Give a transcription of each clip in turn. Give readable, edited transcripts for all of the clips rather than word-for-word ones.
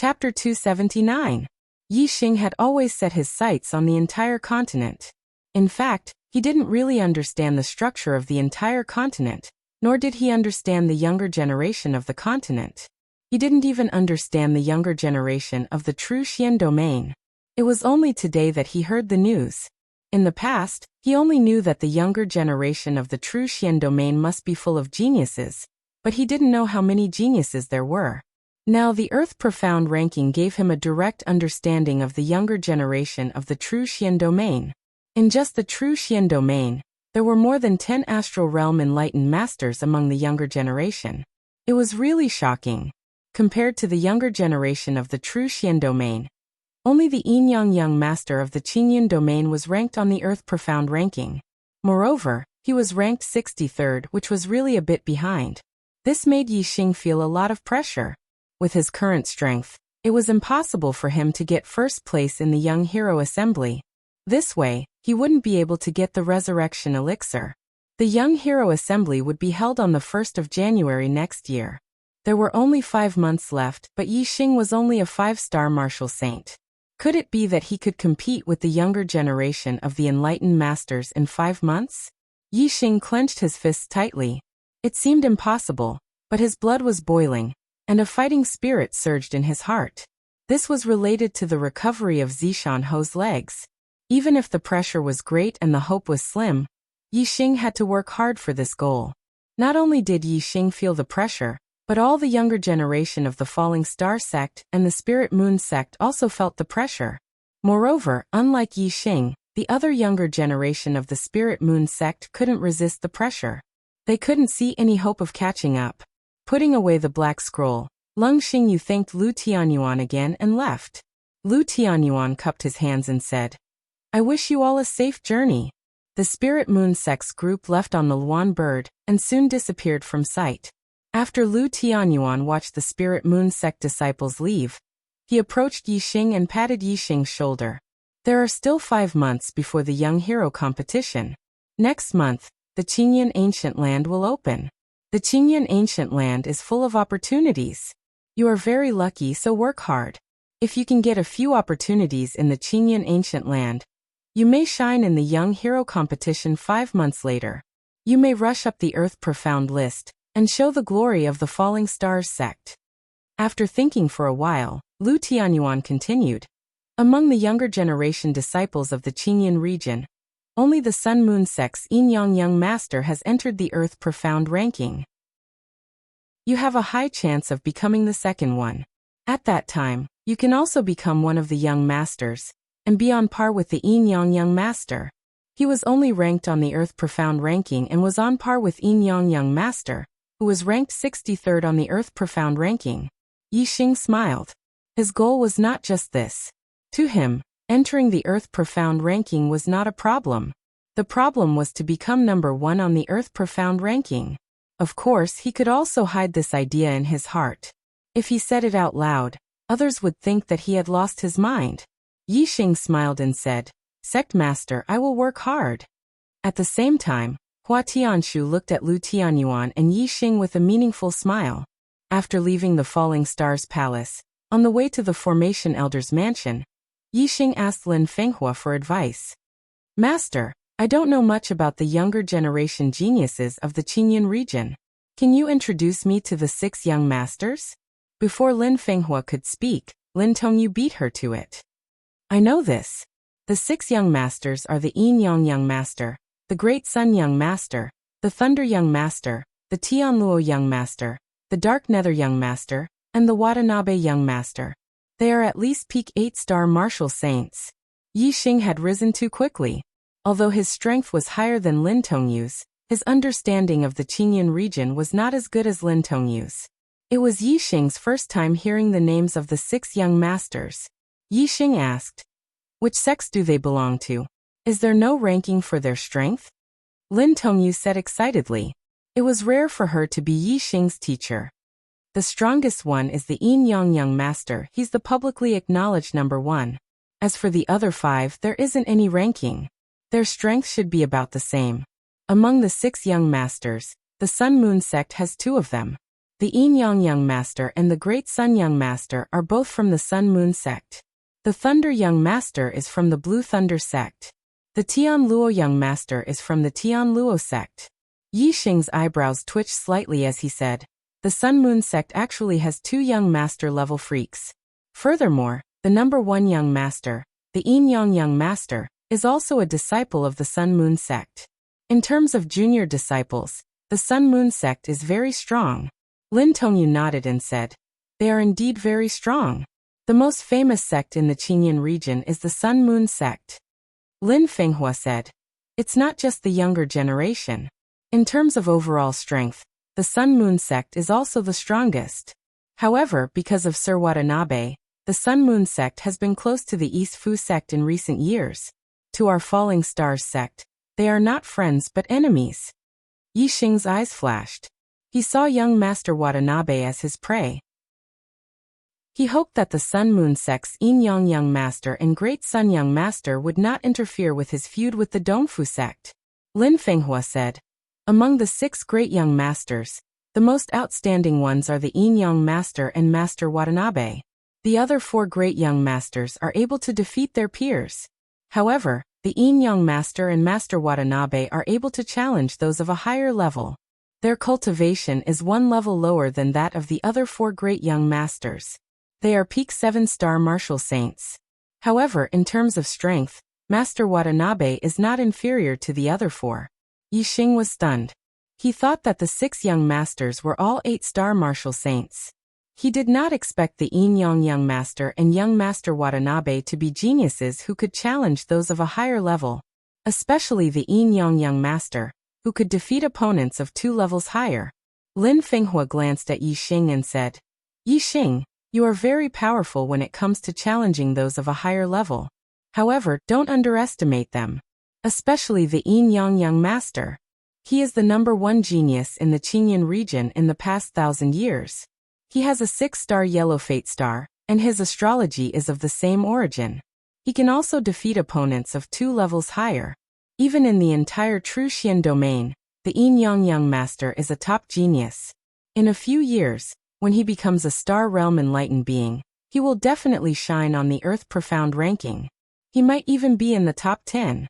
Chapter 279. Yi Xing had always set his sights on the entire continent. In fact, he didn't really understand the structure of the entire continent, nor did he understand the younger generation of the continent. He didn't even understand the younger generation of the true Xian domain. It was only today that he heard the news. In the past, he only knew that the younger generation of the true Xian domain must be full of geniuses, but he didn't know how many geniuses there were. Now the Earth Profound ranking gave him a direct understanding of the younger generation of the true Xian domain. In just the true Xian domain, there were more than 10 astral realm enlightened masters among the younger generation. It was really shocking. Compared to the younger generation of the true Xian domain, only the Yin Yang master of the Qingyun domain was ranked on the Earth Profound ranking. Moreover, he was ranked 63rd, which was really a bit behind. This made Yi Xing feel a lot of pressure. With his current strength, it was impossible for him to get first place in the Young Hero Assembly. This way, he wouldn't be able to get the Resurrection Elixir. The Young Hero Assembly would be held on the 1st of January next year. There were only 5 months left, but Yi Xing was only a 5-star martial saint. Could it be that he could compete with the younger generation of the enlightened masters in 5 months? Yi Xing clenched his fists tightly. It seemed impossible, but his blood was boiling, and a fighting spirit surged in his heart. This was related to the recovery of Zishan Ho's legs. Even if the pressure was great and the hope was slim, Yi Xing had to work hard for this goal. Not only did Yi Xing feel the pressure, but all the younger generation of the Falling Star sect and the Spirit Moon sect also felt the pressure. Moreover, unlike Yi Xing, the other younger generation of the Spirit Moon sect couldn't resist the pressure. They couldn't see any hope of catching up. Putting away the black scroll, Lung Xingyu thanked Lu Tianyuan again and left. Lu Tianyuan cupped his hands and said, "I wish you all a safe journey." The Spirit Moon sect's group left on the Luan bird and soon disappeared from sight. After Lu Tianyuan watched the Spirit Moon sect disciples leave, he approached Yi Xing and patted Yi Xing's shoulder. There are still 5 months before the Young Hero competition. Next month, the Qingyun Ancient Land will open. The Qingyun Ancient Land is full of opportunities. You are very lucky, so work hard. If you can get a few opportunities in the Qingyun Ancient Land, you may shine in the Young Hero competition 5 months later. You may rush up the Earth Profound list and show the glory of the Falling Stars sect. After thinking for a while, Lu Tianyuan continued. Among the younger generation disciples of the Qingyun region, only the Sun Moon sect's Yin Yang master has entered the Earth Profound ranking. You have a high chance of becoming the second one. At that time, you can also become one of the young masters, and be on par with the Yin Yang master. He was only ranked on the Earth Profound ranking and was on par with Yin Yang master, who was ranked 63rd on the Earth Profound ranking. Yi Xing smiled. His goal was not just this. To him, entering the Earth Profound ranking was not a problem. The problem was to become number 1 on the Earth Profound ranking. Of course, he could also hide this idea in his heart. If he said it out loud, others would think that he had lost his mind. Yi Xing smiled and said, "Sect Master, I will work hard." At the same time, Hua Tianshu looked at Lu Tianyuan and Yi Xing with a meaningful smile. After leaving the Falling Stars Palace, on the way to the Formation Elder's mansion, Yi Xing asked Lin Fenghua for advice. "Master, I don't know much about the younger generation geniuses of the Qingyun region. Can you introduce me to the 6 young masters?" Before Lin Fenghua could speak, Lin Tongyu beat her to it. "I know this. The 6 young masters are the Yin Yang master, the Great Sun Young master, the Thunder Young master, the Tianluo Young master, the Dark Nether Young master, and the Watanabe Young master. They are at least peak 8-star martial saints." Yi Xing had risen too quickly. Although his strength was higher than Lin Tongyu's, his understanding of the Qingyun region was not as good as Lin Tongyu's. It was Yi Xing's first time hearing the names of the 6 young masters. Yi Xing asked, "Which sects do they belong to? Is there no ranking for their strength?" Lin Tongyu said excitedly. It was rare for her to be Yi Xing's teacher. "The strongest one is the Yin Yang master. He's the publicly acknowledged number 1. As for the other 5, there isn't any ranking. Their strength should be about the same. Among the 6 young masters, the Sun Moon sect has 2 of them. the Yin-Yang Young Master and the Great Sun Young Master are both from the Sun-Moon sect. The Thunder Young Master is from the Blue Thunder sect. The Tian Luo Young Master is from the Tian Luo sect. Yi Xing's eyebrows twitched slightly as he said, the Sun-Moon sect actually has 2 young master level freaks. Furthermore, the number 1 young master, the Yin-Yang Young Master, is also a disciple of the Sun-Moon sect. In terms of junior disciples, the Sun-Moon sect is very strong. Lin Tongyu nodded and said, they are indeed very strong. The most famous sect in the Qinyan region is the Sun-Moon sect. Lin Fenghua said, it's not just the younger generation. In terms of overall strength, the Sun-Moon sect is also the strongest. However, because of Sir Watanabe, the Sun-Moon sect has been close to the East Fu sect in recent years. To our Falling Stars sect, they are not friends but enemies. Yi Xing's eyes flashed. He saw young Master Watanabe as his prey. He hoped that the Sun-Moon sect's Yin-Yang Young Master and Great Sun Young Master would not interfere with his feud with the Dongfu sect. Lin Fenghua said, among the 6 great young masters, the most outstanding ones are the Yin-Yang Master and Master Watanabe. The other 4 great young masters are able to defeat their peers. However, the Yin-Yang Master and Master Watanabe are able to challenge those of a higher level. Their cultivation is 1 level lower than that of the other 4 great young masters. They are peak 7-star martial saints. However, in terms of strength, Master Watanabe is not inferior to the other 4. Yi Xing was stunned. He thought that the 6 young masters were all 8-star martial saints. He did not expect the Yin-Yang Young Master and Young Master Watanabe to be geniuses who could challenge those of a higher level, especially the Yin-Yang Young Master, who could defeat opponents of 2 levels higher. Lin Fenghua glanced at Yi Xing and said, Yi Xing, you are very powerful when it comes to challenging those of a higher level. However, don't underestimate them. Especially the Yin-Yang Young Master. He is the number 1 genius in the Qinyan region in the past 1,000 years. He has a 6-star yellow fate star, and his astrology is of the same origin. He can also defeat opponents of 2 levels higher. Even in the entire True Xian domain, the Yin-Yang Young Master is a top genius. In a few years, when he becomes a Star Realm enlightened being, he will definitely shine on the Earth Profound ranking. He might even be in the top 10.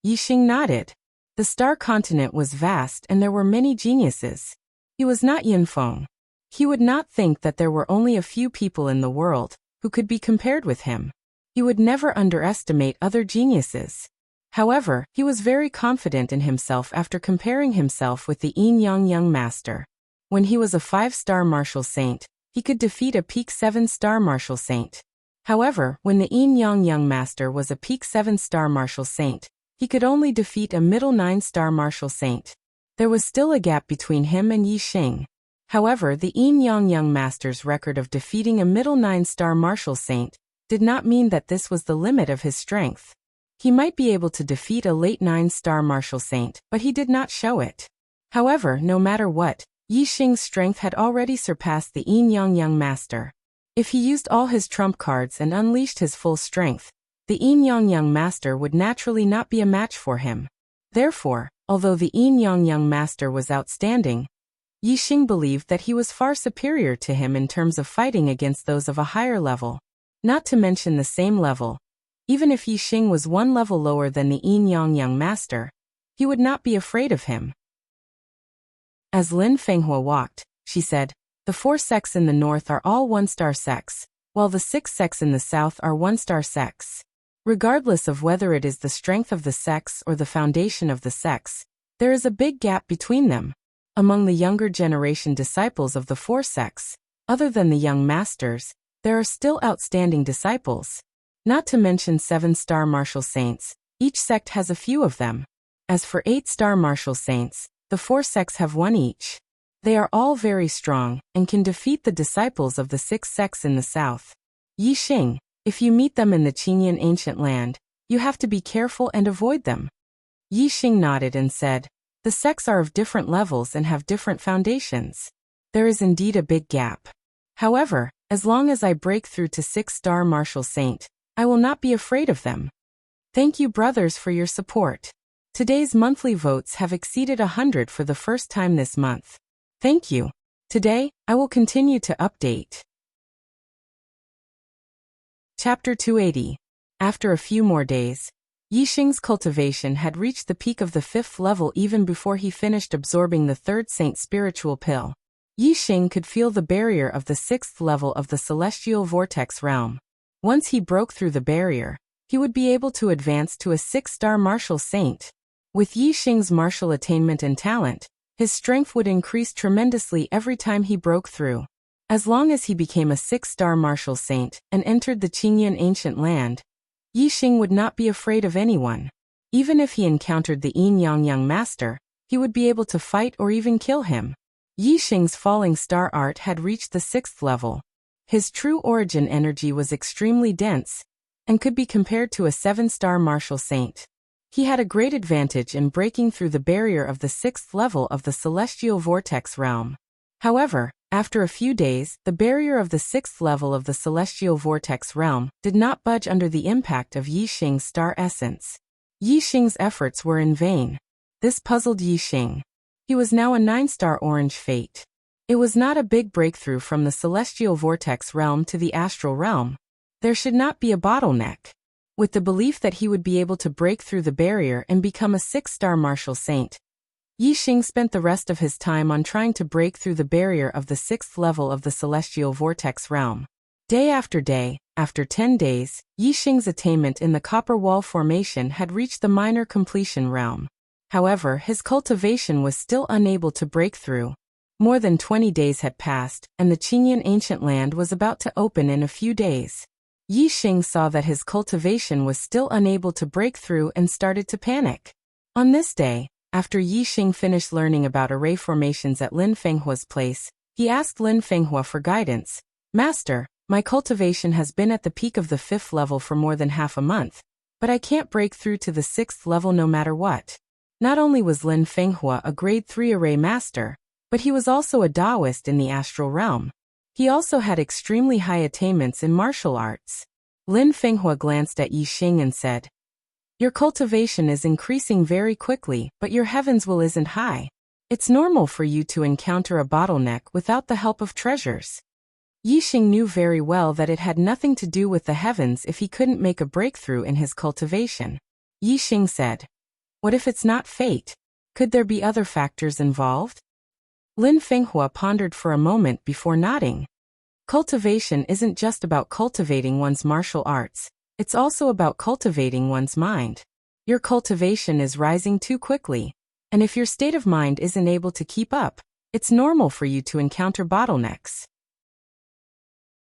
Yi Xing nodded. The star continent was vast and there were many geniuses. He was not Yunfeng. He would not think that there were only a few people in the world who could be compared with him. He would never underestimate other geniuses. However, he was very confident in himself after comparing himself with the Yin-Yang Young Master. When he was a 5-star martial saint, he could defeat a peak 7-star martial saint. However, when the Yin-Yang Young Master was a peak 7-star martial saint, he could only defeat a middle 9-star martial saint. There was still a gap between him and Yi Xing. However, the Yin-Yang Young Master's record of defeating a middle 9-star martial saint did not mean that this was the limit of his strength. He might be able to defeat a late 9-star martial saint, but he did not show it. However, no matter what, Yi Xing's strength had already surpassed the Yin-Yang Young Master. If he used all his trump cards and unleashed his full strength, the Yin-Yang Young Master would naturally not be a match for him. Therefore, although the Yin-Yang Young Master was outstanding, Yi Xing believed that he was far superior to him in terms of fighting against those of a higher level. Not to mention the same level. Even if Yi Xing was 1 level lower than the Yin-Yang Young Master, he would not be afraid of him. As Lin Fenghua walked, she said, the 4 sects in the north are all 1-star sects, while the 6 sects in the south are 1-star sects. Regardless of whether it is the strength of the sects or the foundation of the sects, there is a big gap between them. Among the younger generation disciples of the 4 sects, other than the young masters, there are still outstanding disciples. Not to mention 7-star martial saints, each sect has a few of them. As for 8-star martial saints, the 4 sects have 1 each. They are all very strong, and can defeat the disciples of the 6 sects in the south. Yi Xing, if you meet them in the Qinyan ancient land, you have to be careful and avoid them. Yi Xing nodded and said, the sects are of different levels and have different foundations. There is indeed a big gap. However, as long as I break through to 6-star martial saint, I will not be afraid of them. Thank you brothers for your support. Today's monthly votes have exceeded 100 for the first time this month. Thank you. Today, I will continue to update. Chapter 280. After a few more days, Yixing's cultivation had reached the peak of the 5th level even before he finished absorbing the 3rd Saint spiritual pill. Yixing could feel the barrier of the 6th level of the celestial vortex realm. Once he broke through the barrier, he would be able to advance to a 6-star martial saint. With Yixing's martial attainment and talent, his strength would increase tremendously every time he broke through. As long as he became a 6-star martial saint and entered the Qingyan ancient land, Yixing would not be afraid of anyone. Even if he encountered the Yin Yang master, he would be able to fight or even kill him. Yixing's falling star art had reached the 6th level. His true origin energy was extremely dense and could be compared to a 7-star martial saint. He had a great advantage in breaking through the barrier of the 6th level of the celestial vortex realm. However, after a few days, the barrier of the 6th level of the celestial vortex realm did not budge under the impact of Yixing's star essence. Yixing's efforts were in vain. This puzzled Yixing. He was now a 9-star orange fate. It was not a big breakthrough from the celestial vortex realm to the astral realm. There should not be a bottleneck. With the belief that he would be able to break through the barrier and become a 6-star martial saint, Yixing spent the rest of his time on trying to break through the barrier of the 6th level of the celestial vortex realm. Day after day, after 10 days, Yixing's attainment in the copper wall formation had reached the minor completion realm. However, his cultivation was still unable to break through. More than 20 days had passed, and the Qingyan ancient land was about to open in a few days. Yixing saw that his cultivation was still unable to break through and started to panic. On this day, after Yixing finished learning about array formations at Lin Fenghua's place, he asked Lin Fenghua for guidance. "Master, my cultivation has been at the peak of the 5th level for more than half a month, but I can't break through to the 6th level no matter what." Not only was Lin Fenghua a grade 3 array master, but he was also a Taoist in the astral realm. He also had extremely high attainments in martial arts. Lin Fenghua glanced at Yixing and said, "Your cultivation is increasing very quickly, but your heavens will isn't high. It's normal for you to encounter a bottleneck without the help of treasures." Yixing knew very well that it had nothing to do with the heavens if he couldn't make a breakthrough in his cultivation. Yixing said, "What if it's not fate? Could there be other factors involved?" Lin Fenghua pondered for a moment before nodding. Cultivation isn't just about cultivating one's martial arts, it's also about cultivating one's mind. Your cultivation is rising too quickly, and if your state of mind isn't able to keep up, it's normal for you to encounter bottlenecks.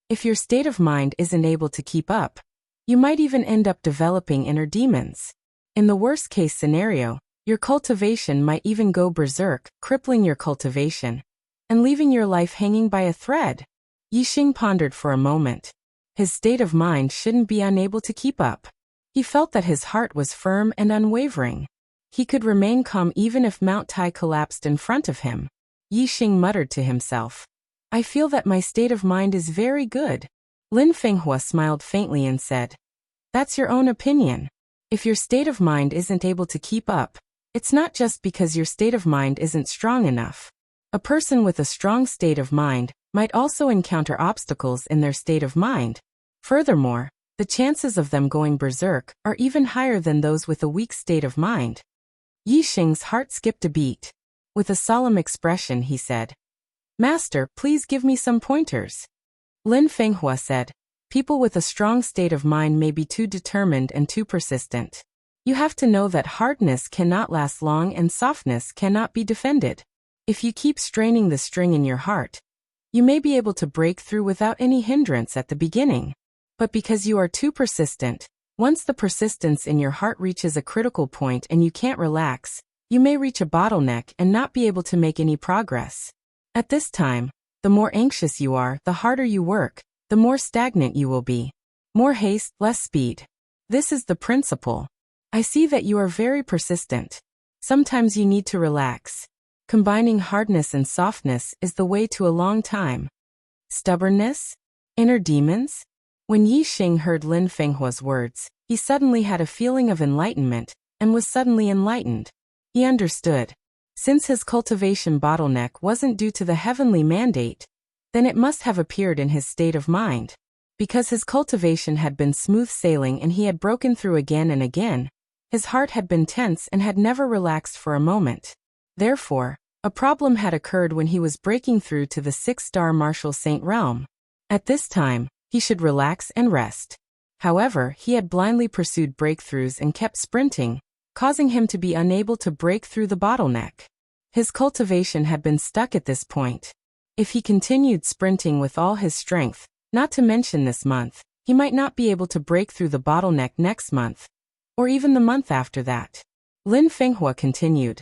If your state of mind isn't able to keep up, you might even end up developing inner demons. In the worst-case scenario, your cultivation might even go berserk, crippling your cultivation and leaving your life hanging by a thread. Yixing pondered for a moment. His state of mind shouldn't be unable to keep up. He felt that his heart was firm and unwavering. He could remain calm even if Mount Tai collapsed in front of him. Yixing muttered to himself, "I feel that my state of mind is very good." Lin Fenghua smiled faintly and said, "That's your own opinion. If your state of mind isn't able to keep up, it's not just because your state of mind isn't strong enough. A person with a strong state of mind might also encounter obstacles in their state of mind. Furthermore, the chances of them going berserk are even higher than those with a weak state of mind." Yixing's heart skipped a beat. With a solemn expression, he said, "Master, please give me some pointers." Lin Fenghua said, "People with a strong state of mind may be too determined and too persistent. You have to know that hardness cannot last long and softness cannot be defended. If you keep straining the string in your heart, you may be able to break through without any hindrance at the beginning. But because you are too persistent, once the persistence in your heart reaches a critical point and you can't relax, you may reach a bottleneck and not be able to make any progress. At this time, the more anxious you are, the harder you work, the more stagnant you will be. More haste, less speed. This is the principle. I see that you are very persistent. Sometimes you need to relax. Combining hardness and softness is the way to a long time. Stubbornness? Inner demons? When Yixing heard Lin Fenghua's words, he suddenly had a feeling of enlightenment, and was suddenly enlightened. He understood. Since his cultivation bottleneck wasn't due to the heavenly mandate, then it must have appeared in his state of mind. Because his cultivation had been smooth sailing and he had broken through again and again, his heart had been tense and had never relaxed for a moment. Therefore, a problem had occurred when he was breaking through to the 6-star Martial Saint realm. At this time, he should relax and rest. However, he had blindly pursued breakthroughs and kept sprinting, causing him to be unable to break through the bottleneck. His cultivation had been stuck at this point. If he continued sprinting with all his strength, not to mention this month, he might not be able to break through the bottleneck next month, or even the month after that. Lin Fenghua continued.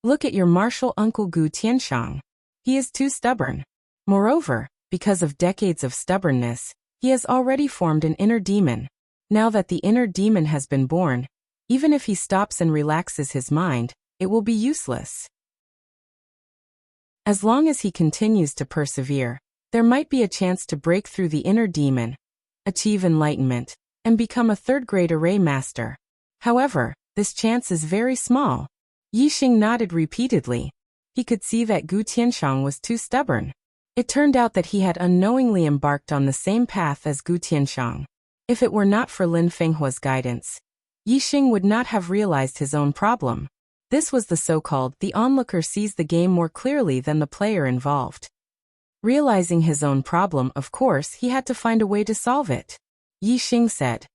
Look at your martial uncle Gu Tianshang. He is too stubborn. Moreover, because of decades of stubbornness, he has already formed an inner demon. Now that the inner demon has been born, even if he stops and relaxes his mind, it will be useless. As long as he continues to persevere, there might be a chance to break through the inner demon, achieve enlightenment, and become a third-grade array master. However, this chance is very small. Yixing nodded repeatedly. He could see that Gu Tianshang was too stubborn. It turned out that he had unknowingly embarked on the same path as Gu Tianshang. If it were not for Lin Fenghua's guidance, Yixing would not have realized his own problem. This was the so-called the onlooker sees the game more clearly than the player involved. Realizing his own problem, of course, he had to find a way to solve it. Yixing said,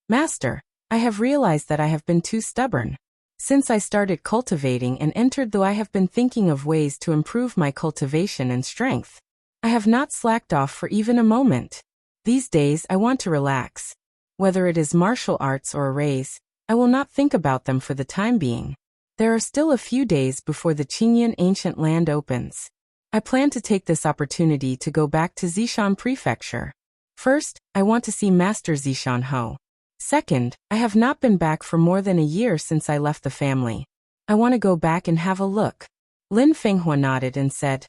Master, I have realized that I have been too stubborn. Since I started cultivating and entered, though I have been thinking of ways to improve my cultivation and strength, I have not slacked off for even a moment. These days I want to relax. Whether it is martial arts or arrays, I will not think about them for the time being. There are still a few days before the Qingyan ancient land opens. I plan to take this opportunity to go back to Zishan Prefecture. First, I want to see Master Zishan Ho. Second, I have not been back for more than a year since I left the family. I want to go back and have a look. Lin Fenghua nodded and said,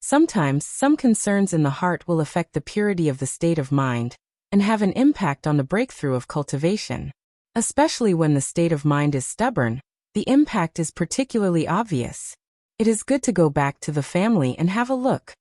Sometimes, some concerns in the heart will affect the purity of the state of mind, and have an impact on the breakthrough of cultivation. Especially when the state of mind is stubborn, the impact is particularly obvious. It is good to go back to the family and have a look.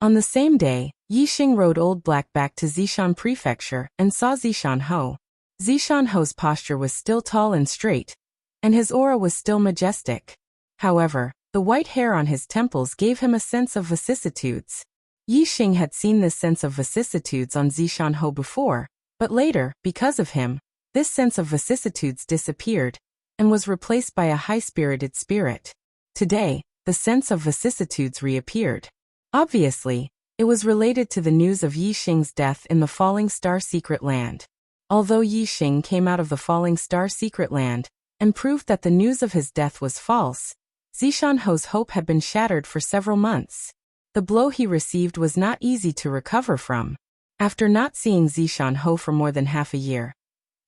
On the same day, Yixing rode Old Black back to Zishan Prefecture and saw Zishan Ho. Zishan Ho's posture was still tall and straight, and his aura was still majestic. However, the white hair on his temples gave him a sense of vicissitudes. Yixing had seen this sense of vicissitudes on Zishan Ho before, but later, because of him, this sense of vicissitudes disappeared, and was replaced by a high-spirited spirit. Today, the sense of vicissitudes reappeared. Obviously, it was related to the news of Yixing's death in the Falling Star Secret Land. Although Yixing came out of the Falling Star Secret Land and proved that the news of his death was false, Zishan Ho's hope had been shattered for several months. The blow he received was not easy to recover from. After not seeing Zishan Ho for more than half a year,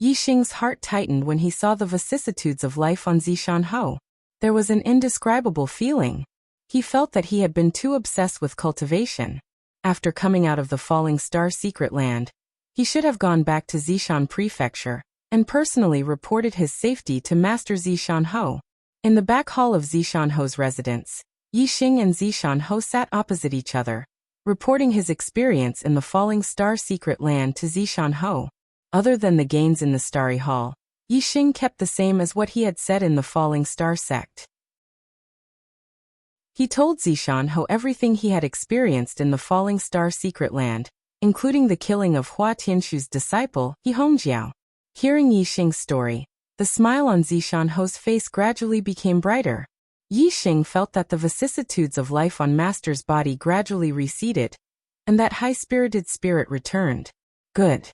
Yixing's heart tightened when he saw the vicissitudes of life on Zishan Ho. There was an indescribable feeling. He felt that he had been too obsessed with cultivation. After coming out of the Falling Star Secret Land, he should have gone back to Zishan Prefecture and personally reported his safety to Master Zishan Ho. In the back hall of Zishan Ho's residence, Yixing and Zishan Ho sat opposite each other, reporting his experience in the Falling Star Secret Land to Zishan Ho. Other than the gains in the Starry Hall, Yixing kept the same as what he had said in the Falling Star sect. He told Zishan Ho everything he had experienced in the Falling Star Secret Land, including the killing of Hua Tianshu's disciple, He Hongjiao. Hearing Yixing's story, the smile on Zishan Ho's face gradually became brighter. Yixing felt that the vicissitudes of life on Master's body gradually receded, and that high-spirited spirit returned. Good.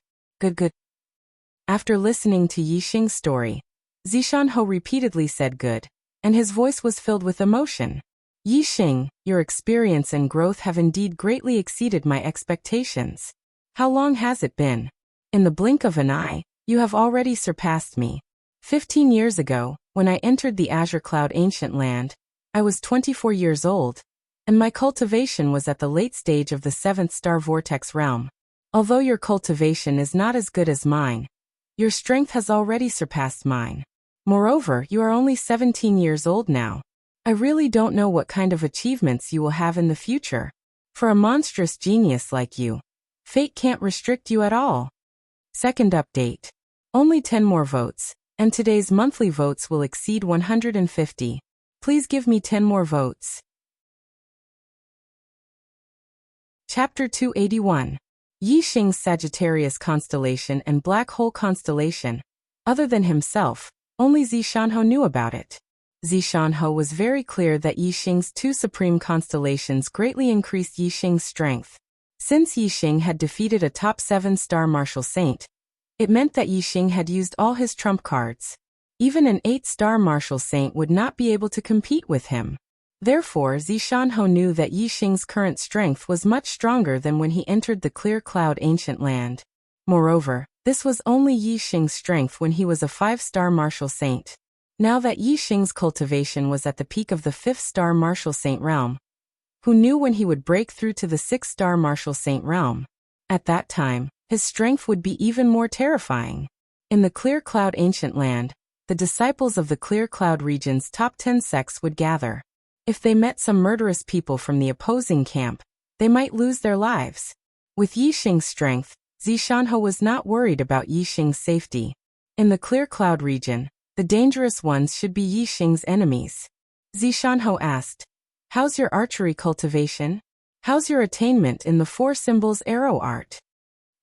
After listening to Yixing's story, Zishan Ho repeatedly said good, and his voice was filled with emotion. Yixing, your experience and growth have indeed greatly exceeded my expectations. How long has it been? In the blink of an eye, you have already surpassed me. 15 years ago, when I entered the Azure Cloud Ancient Land, I was 24 years old, and my cultivation was at the late stage of the 7th Star Vortex realm. Although your cultivation is not as good as mine, your strength has already surpassed mine. Moreover, you are only 17 years old now. I really don't know what kind of achievements you will have in the future. For a monstrous genius like you, fate can't restrict you at all. Second update. Only 10 more votes, and today's monthly votes will exceed 150. Please give me 10 more votes. Chapter 281. Yixing's Sagittarius constellation and Black Hole constellation. Other than himself, only Zishanho knew about it. Zishanho was very clear that Yixing's two supreme constellations greatly increased Yixing's strength. Since Yixing had defeated a top 7-star martial saint, it meant that Yixing had used all his trump cards. Even an 8-star martial saint would not be able to compete with him. Therefore, Zishanho knew that Yixing's current strength was much stronger than when he entered the Clear Cloud Ancient Land. Moreover, this was only Yixing's strength when he was a 5-star martial saint. Now that Yixing's cultivation was at the peak of the 5th-star martial saint realm, who knew when he would break through to the 6th-star martial saint realm? At that time, his strength would be even more terrifying. In the Clear Cloud Ancient Land, the disciples of the Clear Cloud region's top 10 sects would gather. If they met some murderous people from the opposing camp, they might lose their lives. With Yixing's strength, Zishanho was not worried about Yixing's safety. In the Clear Cloud region, the dangerous ones should be Yixing's enemies. Zishanho asked, "How's your archery cultivation? How's your attainment in the 4 symbols arrow art?"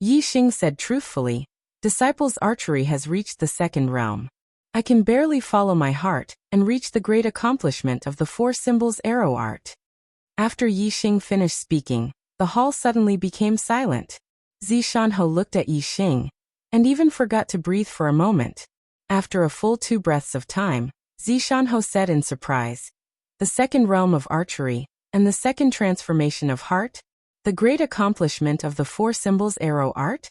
Yixing said truthfully, "Disciples' archery has reached the 2nd realm. I can barely follow my heart and reach the great accomplishment of the 4 symbols arrow art." After Yixing finished speaking, the hall suddenly became silent. Zishanho looked at Yixing and even forgot to breathe for a moment. After a full 2 breaths of time, Zishanho said in surprise, "The 2nd realm of archery, and the 2nd transformation of heart? The great accomplishment of the 4 symbols arrow art?"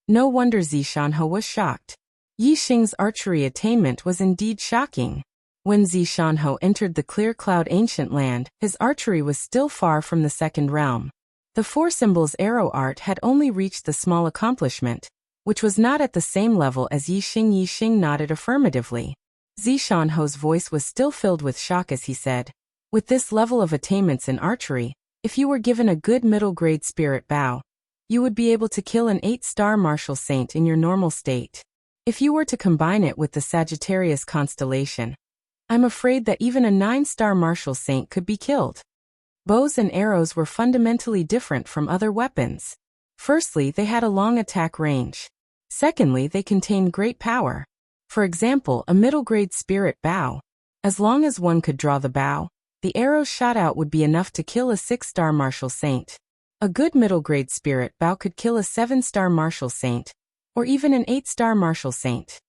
No wonder Zishanho was shocked. Yixing's archery attainment was indeed shocking. When Zishanho entered the Clear Cloud Ancient Land, his archery was still far from the 2nd realm. The 4 symbols arrow art had only reached the small accomplishment, which was not at the same level as Yixing. Yixing nodded affirmatively. Zishanho's voice was still filled with shock as he said, "With this level of attainments in archery, if you were given a good middle-grade spirit bow, you would be able to kill an 8-star martial saint in your normal state. If you were to combine it with the Sagittarius constellation, I'm afraid that even a 9-star martial saint could be killed." Bows and arrows were fundamentally different from other weapons. Firstly, they had a long attack range. Secondly, they contained great power. For example, a middle-grade spirit bow. As long as one could draw the bow, the arrows shot out would be enough to kill a 6-star martial saint. A good middle-grade spirit bow could kill a 7-star martial saint, or even an 8-star martial saint.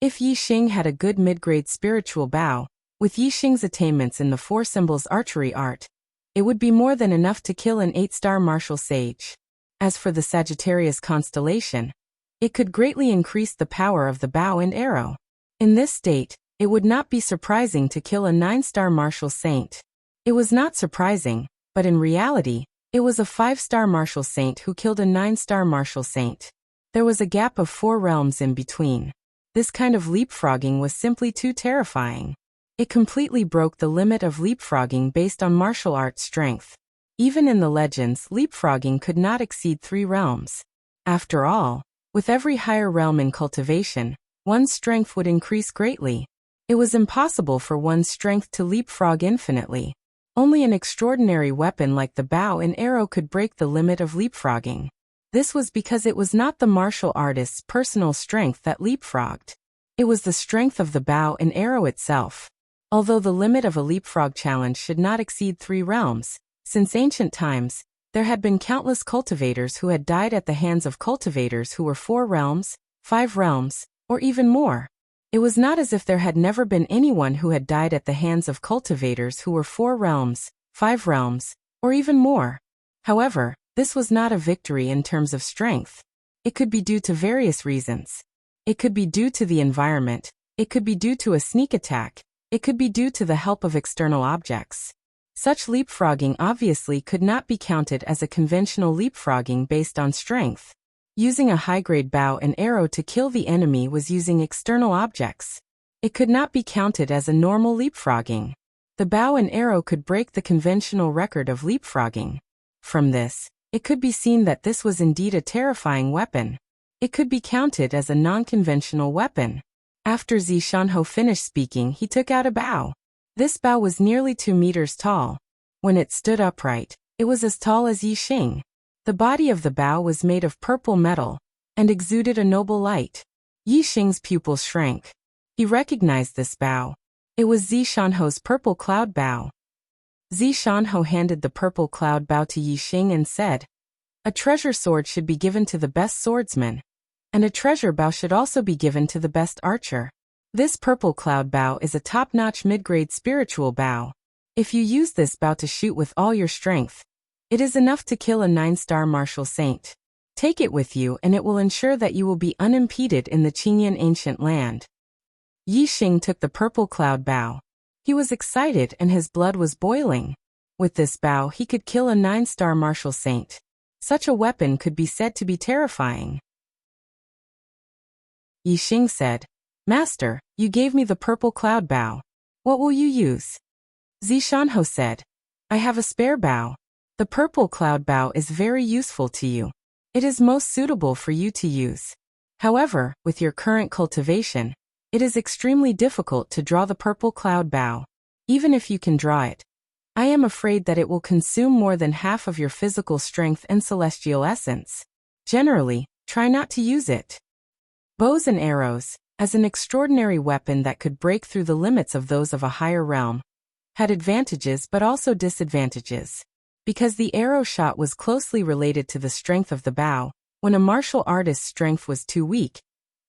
If Yixing had a good mid-grade spiritual bow, with Yixing's attainments in the 4 symbols archery art, it would be more than enough to kill an 8-star martial sage. As for the Sagittarius constellation, it could greatly increase the power of the bow and arrow. In this state, it would not be surprising to kill a 9-star martial saint. It was not surprising, but in reality, it was a 5-star martial saint who killed a 9-star martial saint. There was a gap of 4 realms in between. This kind of leapfrogging was simply too terrifying. It completely broke the limit of leapfrogging based on martial arts strength. Even in the legends, leapfrogging could not exceed 3 realms. After all, with every higher realm in cultivation, one's strength would increase greatly. It was impossible for one's strength to leapfrog infinitely. Only an extraordinary weapon like the bow and arrow could break the limit of leapfrogging. This was because it was not the martial artist's personal strength that leapfrogged. It was the strength of the bow and arrow itself. Although the limit of a leapfrog challenge should not exceed 3 realms, since ancient times, there had been countless cultivators who had died at the hands of cultivators who were 4 realms, 5 realms, or even more. It was not as if there had never been anyone who had died at the hands of cultivators who were 4 realms, 5 realms, or even more. However, this was not a victory in terms of strength. It could be due to various reasons. It could be due to the environment, it could be due to a sneak attack, it could be due to the help of external objects. Such leapfrogging obviously could not be counted as a conventional leapfrogging based on strength. Using a high-grade bow and arrow to kill the enemy was using external objects. It could not be counted as a normal leapfrogging. The bow and arrow could break the conventional record of leapfrogging. From this, it could be seen that this was indeed a terrifying weapon. It could be counted as a non-conventional weapon. After Zishanho finished speaking, he took out a bow. This bow was nearly 2 meters tall. When it stood upright, it was as tall as Yixing. The body of the bow was made of purple metal and exuded a noble light. Yixing's pupils shrank. He recognized this bow. It was Zishanho's purple cloud bow. Zishanho handed the purple cloud bow to Yixing and said, "A treasure sword should be given to the best swordsman, and a treasure bow should also be given to the best archer. This purple cloud bow is a top-notch mid-grade spiritual bow. If you use this bow to shoot with all your strength, it is enough to kill a 9-star martial saint. Take it with you and it will ensure that you will be unimpeded in the Qingyan ancient land." Yixing took the purple cloud bow. He was excited and his blood was boiling. With this bow he could kill a 9-star martial saint. Such a weapon could be said to be terrifying. Yixing said, "Master, you gave me the purple cloud bow. What will you use?" Zishanho said, "I have a spare bow. The purple cloud bow is very useful to you. It is most suitable for you to use. However, with your current cultivation, it is extremely difficult to draw the purple cloud bow. Even if you can draw it, I am afraid that it will consume more than half of your physical strength and celestial essence. Generally, try not to use it." Bows and arrows, as an extraordinary weapon that could break through the limits of those of a higher realm, had advantages but also disadvantages. Because the arrow shot was closely related to the strength of the bow, when a martial artist's strength was too weak,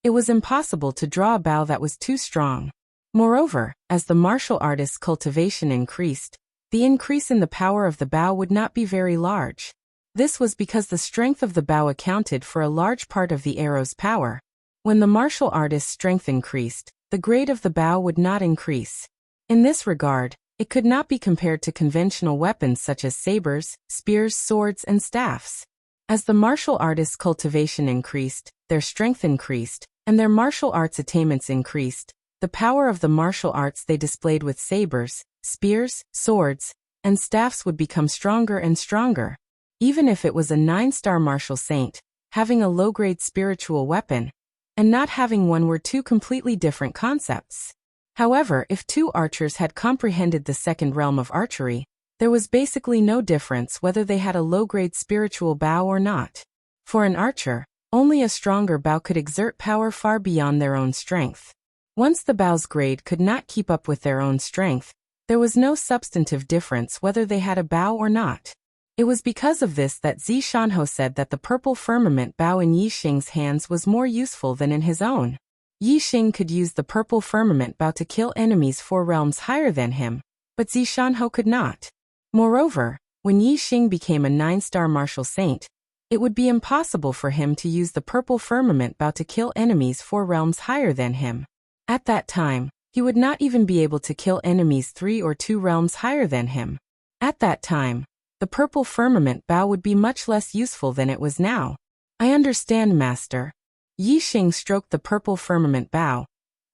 it was impossible to draw a bow that was too strong. Moreover, as the martial artist's cultivation increased, the increase in the power of the bow would not be very large. This was because the strength of the bow accounted for a large part of the arrow's power. When the martial artist's strength increased, the grade of the bow would not increase. In this regard, it could not be compared to conventional weapons such as sabers, spears, swords, and staffs. As the martial artist's cultivation increased, their strength increased, and their martial arts attainments increased, the power of the martial arts they displayed with sabers, spears, swords, and staffs would become stronger and stronger. Even if it was a 9-star martial saint, having a low-grade spiritual weapon, and not having one were two completely different concepts. However, if two archers had comprehended the second realm of archery, there was basically no difference whether they had a low-grade spiritual bow or not. For an archer, only a stronger bow could exert power far beyond their own strength. Once the bow's grade could not keep up with their own strength, there was no substantive difference whether they had a bow or not. It was because of this that Zishanho said that the purple firmament bow in Yixing's hands was more useful than in his own. Yixing could use the purple firmament bow to kill enemies 4 realms higher than him, but Zishanho could not. Moreover, when Yixing became a 9-star martial saint, it would be impossible for him to use the purple firmament bow to kill enemies 4 realms higher than him. At that time, he would not even be able to kill enemies 3 or 2 realms higher than him. At that time, the purple firmament bow would be much less useful than it was now. "I understand, Master." Yixing stroked the purple firmament bow,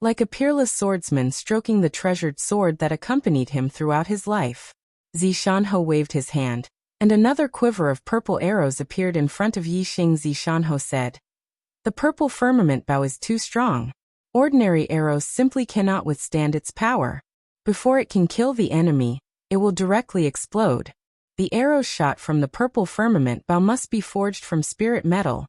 like a peerless swordsman stroking the treasured sword that accompanied him throughout his life. Zishanho waved his hand, and another quiver of purple arrows appeared in front of Yixing. Zishanho said, "The purple firmament bow is too strong. Ordinary arrows simply cannot withstand its power. Before it can kill the enemy, it will directly explode. The arrows shot from the purple firmament bow must be forged from spirit metal.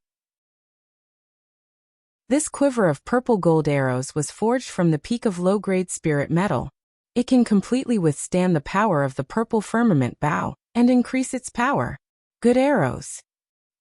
This quiver of purple gold arrows was forged from the peak of low-grade spirit metal. It can completely withstand the power of the purple firmament bow and increase its power. Good arrows."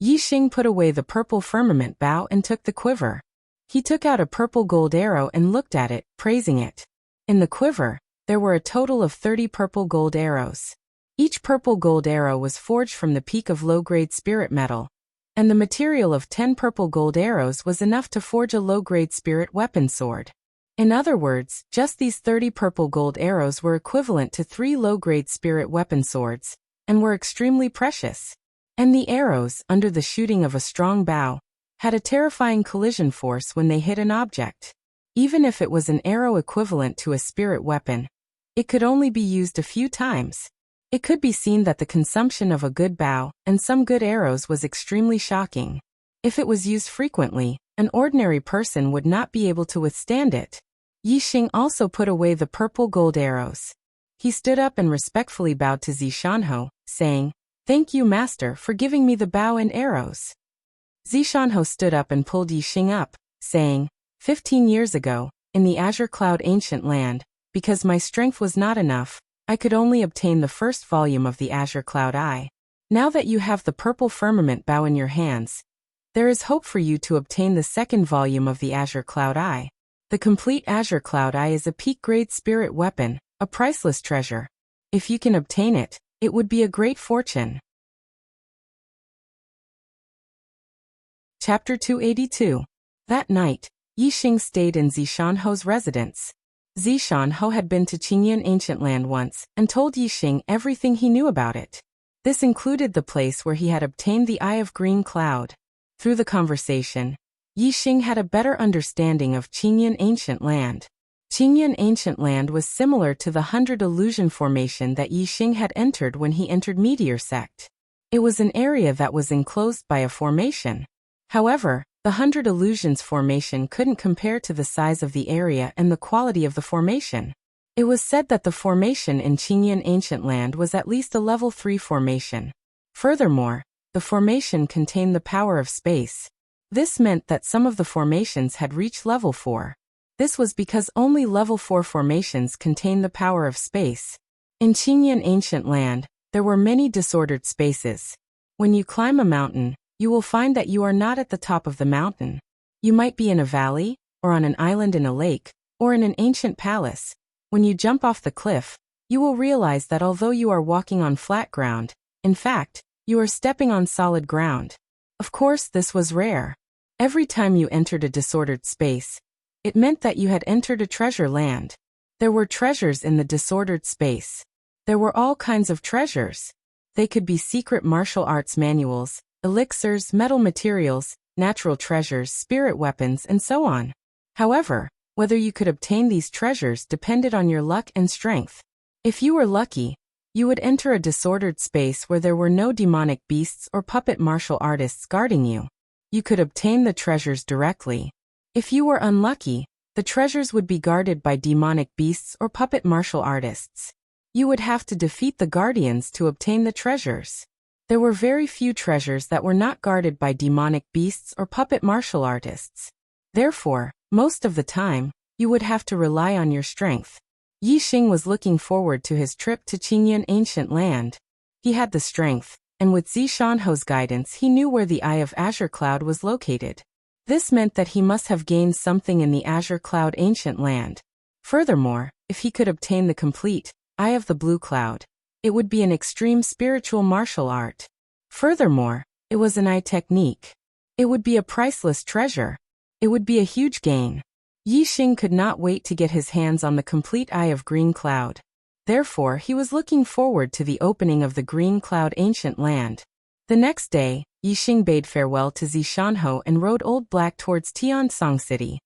Yixing put away the purple firmament bow and took the quiver. He took out a purple gold arrow and looked at it, praising it. In the quiver, there were a total of 30 purple gold arrows. Each purple gold arrow was forged from the peak of low-grade spirit metal, and the material of 10 purple gold arrows was enough to forge a low-grade spirit weapon sword. In other words, just these 30 purple gold arrows were equivalent to 3 low-grade spirit weapon swords, and were extremely precious. And the arrows, under the shooting of a strong bow, had a terrifying collision force when they hit an object. Even if it was an arrow equivalent to a spirit weapon, it could only be used a few times. It could be seen that the consumption of a good bow and some good arrows was extremely shocking. If it was used frequently, an ordinary person would not be able to withstand it. Yixing also put away the purple gold arrows. He stood up and respectfully bowed to Zishanho, saying, "Thank you, master, for giving me the bow and arrows." Zishanho stood up and pulled Yixing up, saying, 15 years ago, in the Azure Cloud ancient land, because my strength was not enough, I could only obtain the first volume of the Azure Cloud Eye. Now that you have the purple firmament bow in your hands, there is hope for you to obtain the second volume of the Azure Cloud Eye. The complete Azure Cloud Eye is a peak-grade spirit weapon, a priceless treasure. If you can obtain it, it would be a great fortune. Chapter 282. That night, Yixing stayed in Zishanho's residence. Zishanho had been to Qingyan Ancient Land once and told Yixing everything he knew about it. This included the place where he had obtained the Eye of Green Cloud. Through the conversation, Yixing had a better understanding of Qingyan Ancient Land. Qingyan Ancient Land was similar to the 100 Illusion Formation that Yixing had entered when he entered Meteor Sect. It was an area that was enclosed by a formation. However, the 100 Illusions Formation couldn't compare to the size of the area and the quality of the formation. It was said that the formation in Qingyan Ancient Land was at least a level 3 formation. Furthermore, the formation contained the power of space. This meant that some of the formations had reached level 4. This was because only level 4 formations contain the power of space. In Qingyan Ancient Land, there were many disordered spaces. When you climb a mountain, you will find that you are not at the top of the mountain. You might be in a valley, or on an island in a lake, or in an ancient palace. When you jump off the cliff, you will realize that although you are walking on flat ground, in fact, you are stepping on solid ground. Of course, this was rare. Every time you entered a disordered space, it meant that you had entered a treasure land. There were treasures in the disordered space. There were all kinds of treasures. They could be secret martial arts manuals, elixirs, metal materials, natural treasures, spirit weapons, and so on. However, whether you could obtain these treasures depended on your luck and strength. If you were lucky, you would enter a disordered space where there were no demonic beasts or puppet martial artists guarding you. You could obtain the treasures directly. If you were unlucky, the treasures would be guarded by demonic beasts or puppet martial artists. You would have to defeat the guardians to obtain the treasures. There were very few treasures that were not guarded by demonic beasts or puppet martial artists. Therefore, most of the time, you would have to rely on your strength. Yixing was looking forward to his trip to Qingyan Ancient Land. He had the strength, and with Zishanho's guidance he knew where the Eye of Azure Cloud was located. This meant that he must have gained something in the Azure Cloud Ancient Land. Furthermore, if he could obtain the complete Eye of the Blue Cloud, it would be an extreme spiritual martial art. Furthermore, it was an eye technique. It would be a priceless treasure. It would be a huge gain. Yixing could not wait to get his hands on the complete Eye of Green Cloud. Therefore, he was looking forward to the opening of the Green Cloud Ancient Land. The next day, Yixing bade farewell to Zishanho and rode Old Black towards Tiansong City.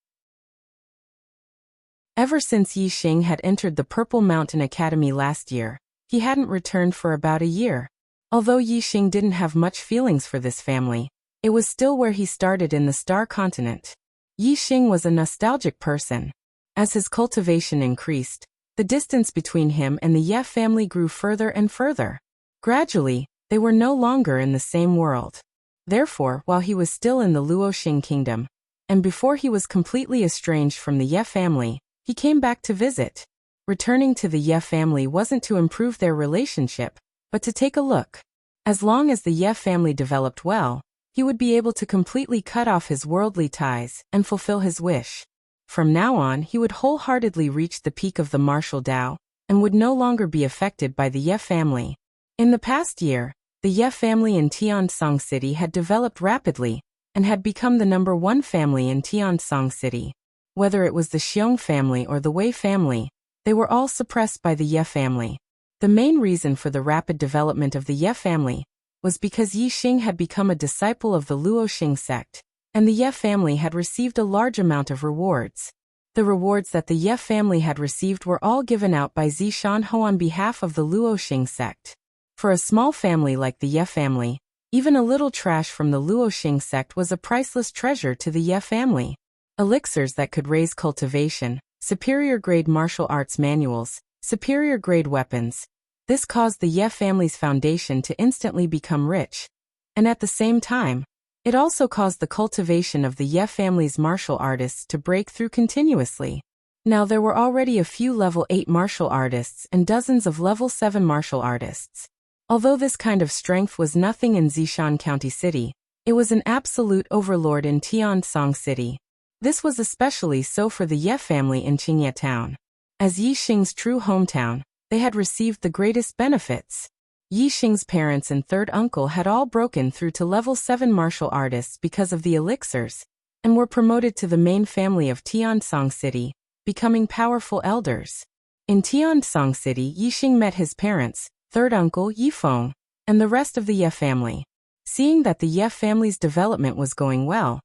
Ever since Yixing had entered the Purple Mountain Academy last year, he hadn't returned for about a year. Although Yixing didn't have much feelings for this family, it was still where he started in the Star Continent. Yixing was a nostalgic person. As his cultivation increased, the distance between him and the Ye family grew further and further. Gradually, they were no longer in the same world. Therefore, while he was still in the Luoxing Kingdom, and before he was completely estranged from the Ye family, he came back to visit. Returning to the Ye family wasn't to improve their relationship, but to take a look. As long as the Ye family developed well, he would be able to completely cut off his worldly ties and fulfill his wish. From now on, he would wholeheartedly reach the peak of the martial Tao, and would no longer be affected by the Ye family. In the past year, the Ye family in Tiansong City had developed rapidly, and had become the #1 family in Tiansong City. Whether it was the Xiong family or the Wei family, they were all suppressed by the Ye family. The main reason for the rapid development of the Ye family was because Yixing had become a disciple of the Luoxing sect, and the Ye family had received a large amount of rewards. The rewards that the Ye family had received were all given out by Zishan Ho on behalf of the Luoxing sect. For a small family like the Ye family, even a little trash from the Luoxing sect was a priceless treasure to the Ye family. Elixirs that could raise cultivation, superior-grade martial arts manuals, superior-grade weapons. This caused the Ye family's foundation to instantly become rich. And at the same time, it also caused the cultivation of the Ye family's martial artists to break through continuously. Now there were already a few level 8 martial artists and dozens of level 7 martial artists. Although this kind of strength was nothing in Zishan County City, it was an absolute overlord in Tiansong City. This was especially so for the Ye family in Qingye Town. As Yixing's true hometown, they had received the greatest benefits. Yixing's parents and third uncle had all broken through to level 7 martial artists because of the elixirs, and were promoted to the main family of Tiansong City, becoming powerful elders. In Tiansong City, Yixing met his parents, third uncle Yifeng, and the rest of the Ye family. Seeing that the Ye family's development was going well,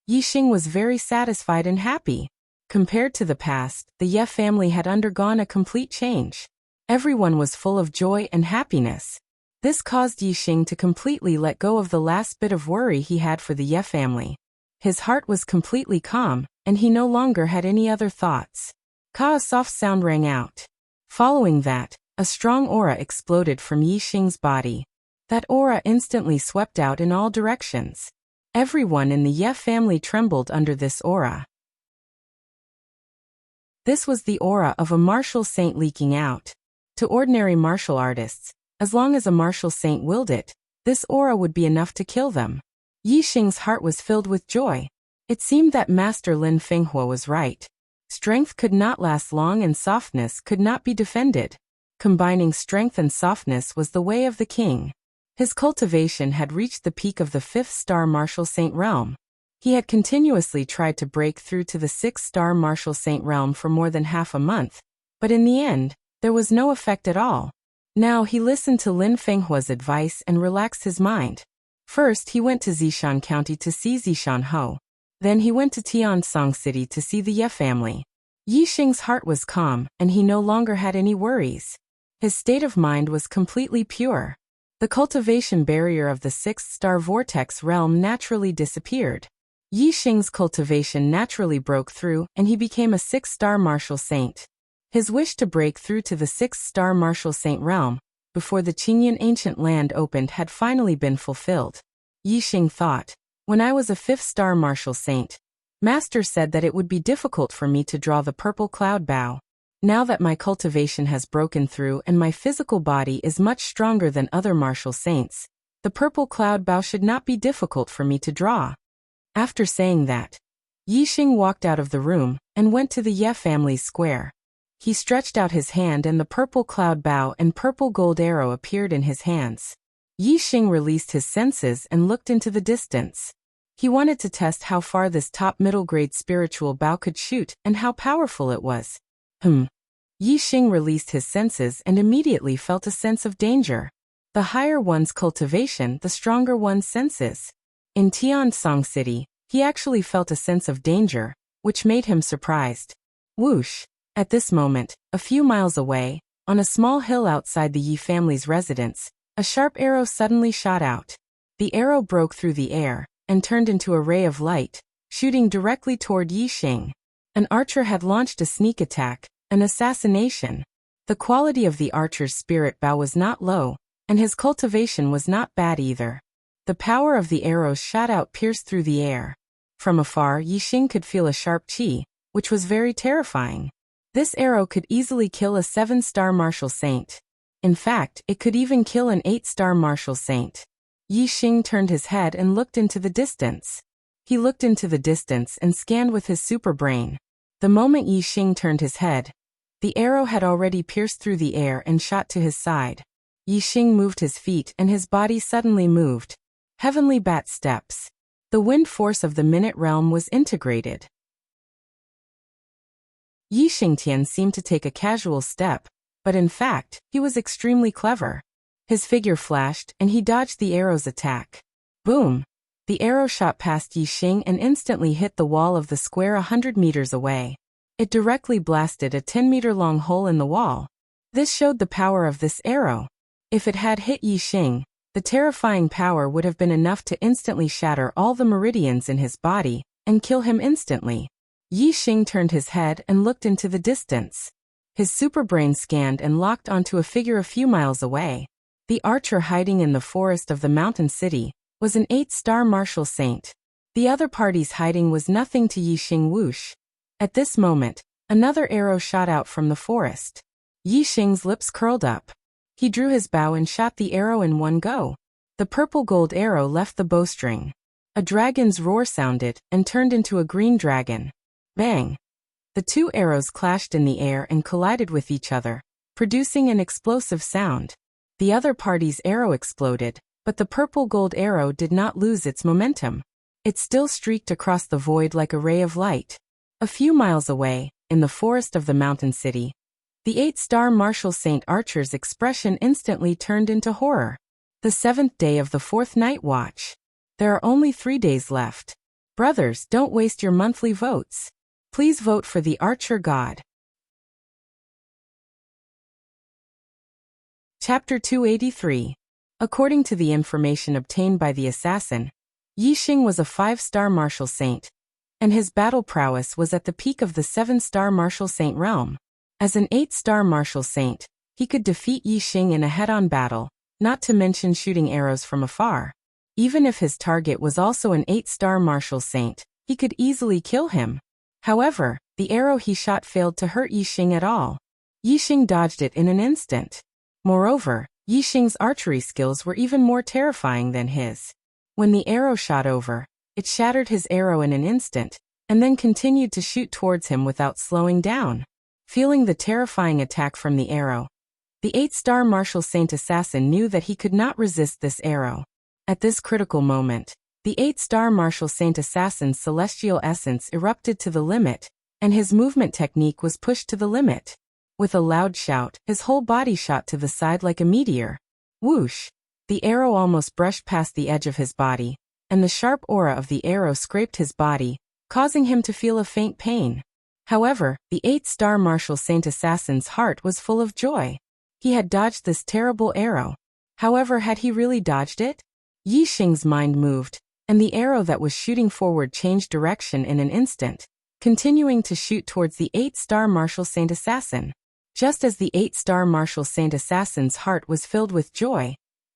Yixing was very satisfied and happy. Compared to the past, the Ye family had undergone a complete change. Everyone was full of joy and happiness. This caused Yixing to completely let go of the last bit of worry he had for the Ye family. His heart was completely calm, and he no longer had any other thoughts. A soft sound rang out. Following that, a strong aura exploded from Yixing's body. That aura instantly swept out in all directions. Everyone in the Ye family trembled under this aura. This was the aura of a martial saint leaking out. To ordinary martial artists, as long as a martial saint willed it, this aura would be enough to kill them. Yixing's heart was filled with joy. It seemed that Master Lin Fenghua was right. Strength could not last long and softness could not be defended. Combining strength and softness was the way of the king. His cultivation had reached the peak of the 5th-star martial saint realm. He had continuously tried to break through to the 6th-star martial saint realm for more than half a month, but in the end, there was no effect at all. Now he listened to Lin Fenghua's advice and relaxed his mind. First he went to Zishan County to see Zishan Ho. Then he went to Tiansong City to see the Ye family. Yixing's heart was calm, and he no longer had any worries. His state of mind was completely pure. The cultivation barrier of the 6th-star vortex realm naturally disappeared. Yixing's cultivation naturally broke through, and he became a 6th-star martial saint. His wish to break through to the 6th-star martial saint realm, before the Qingyan ancient land opened, had finally been fulfilled. Yixing thought, when I was a 5th-star martial saint, Master said that it would be difficult for me to draw the purple cloud bow. Now that my cultivation has broken through and my physical body is much stronger than other martial saints, the purple cloud bow should not be difficult for me to draw. After saying that, Yixing walked out of the room and went to the Ye family's square. He stretched out his hand and the purple cloud bow and purple gold arrow appeared in his hands. Yixing released his senses and looked into the distance. He wanted to test how far this top middle grade spiritual bow could shoot and how powerful it was. Yixing released his senses and immediately felt a sense of danger. The higher one's cultivation, the stronger one's senses. In Tiansong City, he actually felt a sense of danger, which made him surprised. Whoosh! At this moment, a few miles away, on a small hill outside the Yi family's residence, a sharp arrow suddenly shot out. The arrow broke through the air and turned into a ray of light, shooting directly toward Yixing. An archer had launched a sneak attack, an assassination. The quality of the archer's spirit bow was not low, and his cultivation was not bad either. The power of the arrows shot out pierced through the air. From afar, Yixing could feel a sharp qi, which was very terrifying. This arrow could easily kill a 7-star martial saint. In fact, it could even kill an 8-star martial saint. Yixing turned his head and looked into the distance. He looked into the distance and scanned with his super brain. The moment Yixing turned his head, the arrow had already pierced through the air and shot to his side. Yixing moved his feet and his body suddenly moved. Heavenly bat steps. The wind force of the minute realm was integrated. Yixingtian seemed to take a casual step, but in fact, he was extremely clever. His figure flashed and he dodged the arrow's attack. Boom! The arrow shot past Yixing and instantly hit the wall of the square 100 meters away. It directly blasted a 10-meter-long hole in the wall. This showed the power of this arrow. If it had hit Yi Xing, the terrifying power would have been enough to instantly shatter all the meridians in his body and kill him instantly. Yi Xing turned his head and looked into the distance. His superbrain scanned and locked onto a figure a few miles away. The archer hiding in the forest of the mountain city was an 8-star martial saint. The other party's hiding was nothing to Yi Xing whoosh. At this moment, another arrow shot out from the forest. Yi Xing's lips curled up. He drew his bow and shot the arrow in one go. The purple gold arrow left the bowstring. A dragon's roar sounded and turned into a green dragon. Bang! The two arrows clashed in the air and collided with each other, producing an explosive sound. The other party's arrow exploded, but the purple gold arrow did not lose its momentum. It still streaked across the void like a ray of light. A few miles away, in the forest of the mountain city, the 8-star martial saint archer's expression instantly turned into horror. The 7th day of the 4th night watch. There are only 3 days left. Brothers, don't waste your monthly votes. Please vote for the archer god. Chapter 283. According to the information obtained by the assassin, Yi Xing was a 5-star martial saint, and his battle prowess was at the peak of the 7-star martial saint realm. As an 8-star martial saint, he could defeat Yi Xing in a head-on battle, not to mention shooting arrows from afar. Even if his target was also an 8-star martial saint, he could easily kill him. However, the arrow he shot failed to hurt Yi Xing at all. Yi Xing dodged it in an instant. Moreover, Yi Xing's archery skills were even more terrifying than his. When the arrow shot over, it shattered his arrow in an instant, and then continued to shoot towards him without slowing down. Feeling the terrifying attack from the arrow, the 8-star martial saint assassin knew that he could not resist this arrow. At this critical moment, the 8-star martial saint assassin's celestial essence erupted to the limit, and his movement technique was pushed to the limit. With a loud shout, his whole body shot to the side like a meteor. Whoosh! The arrow almost brushed past the edge of his body, and the sharp aura of the arrow scraped his body, causing him to feel a faint pain. However, the 8-star martial saint assassin's heart was full of joy. He had dodged this terrible arrow. However, had he really dodged it? Yi Xing's mind moved, and the arrow that was shooting forward changed direction in an instant, continuing to shoot towards the 8-star martial saint assassin. Just as the 8-star martial saint assassin's heart was filled with joy,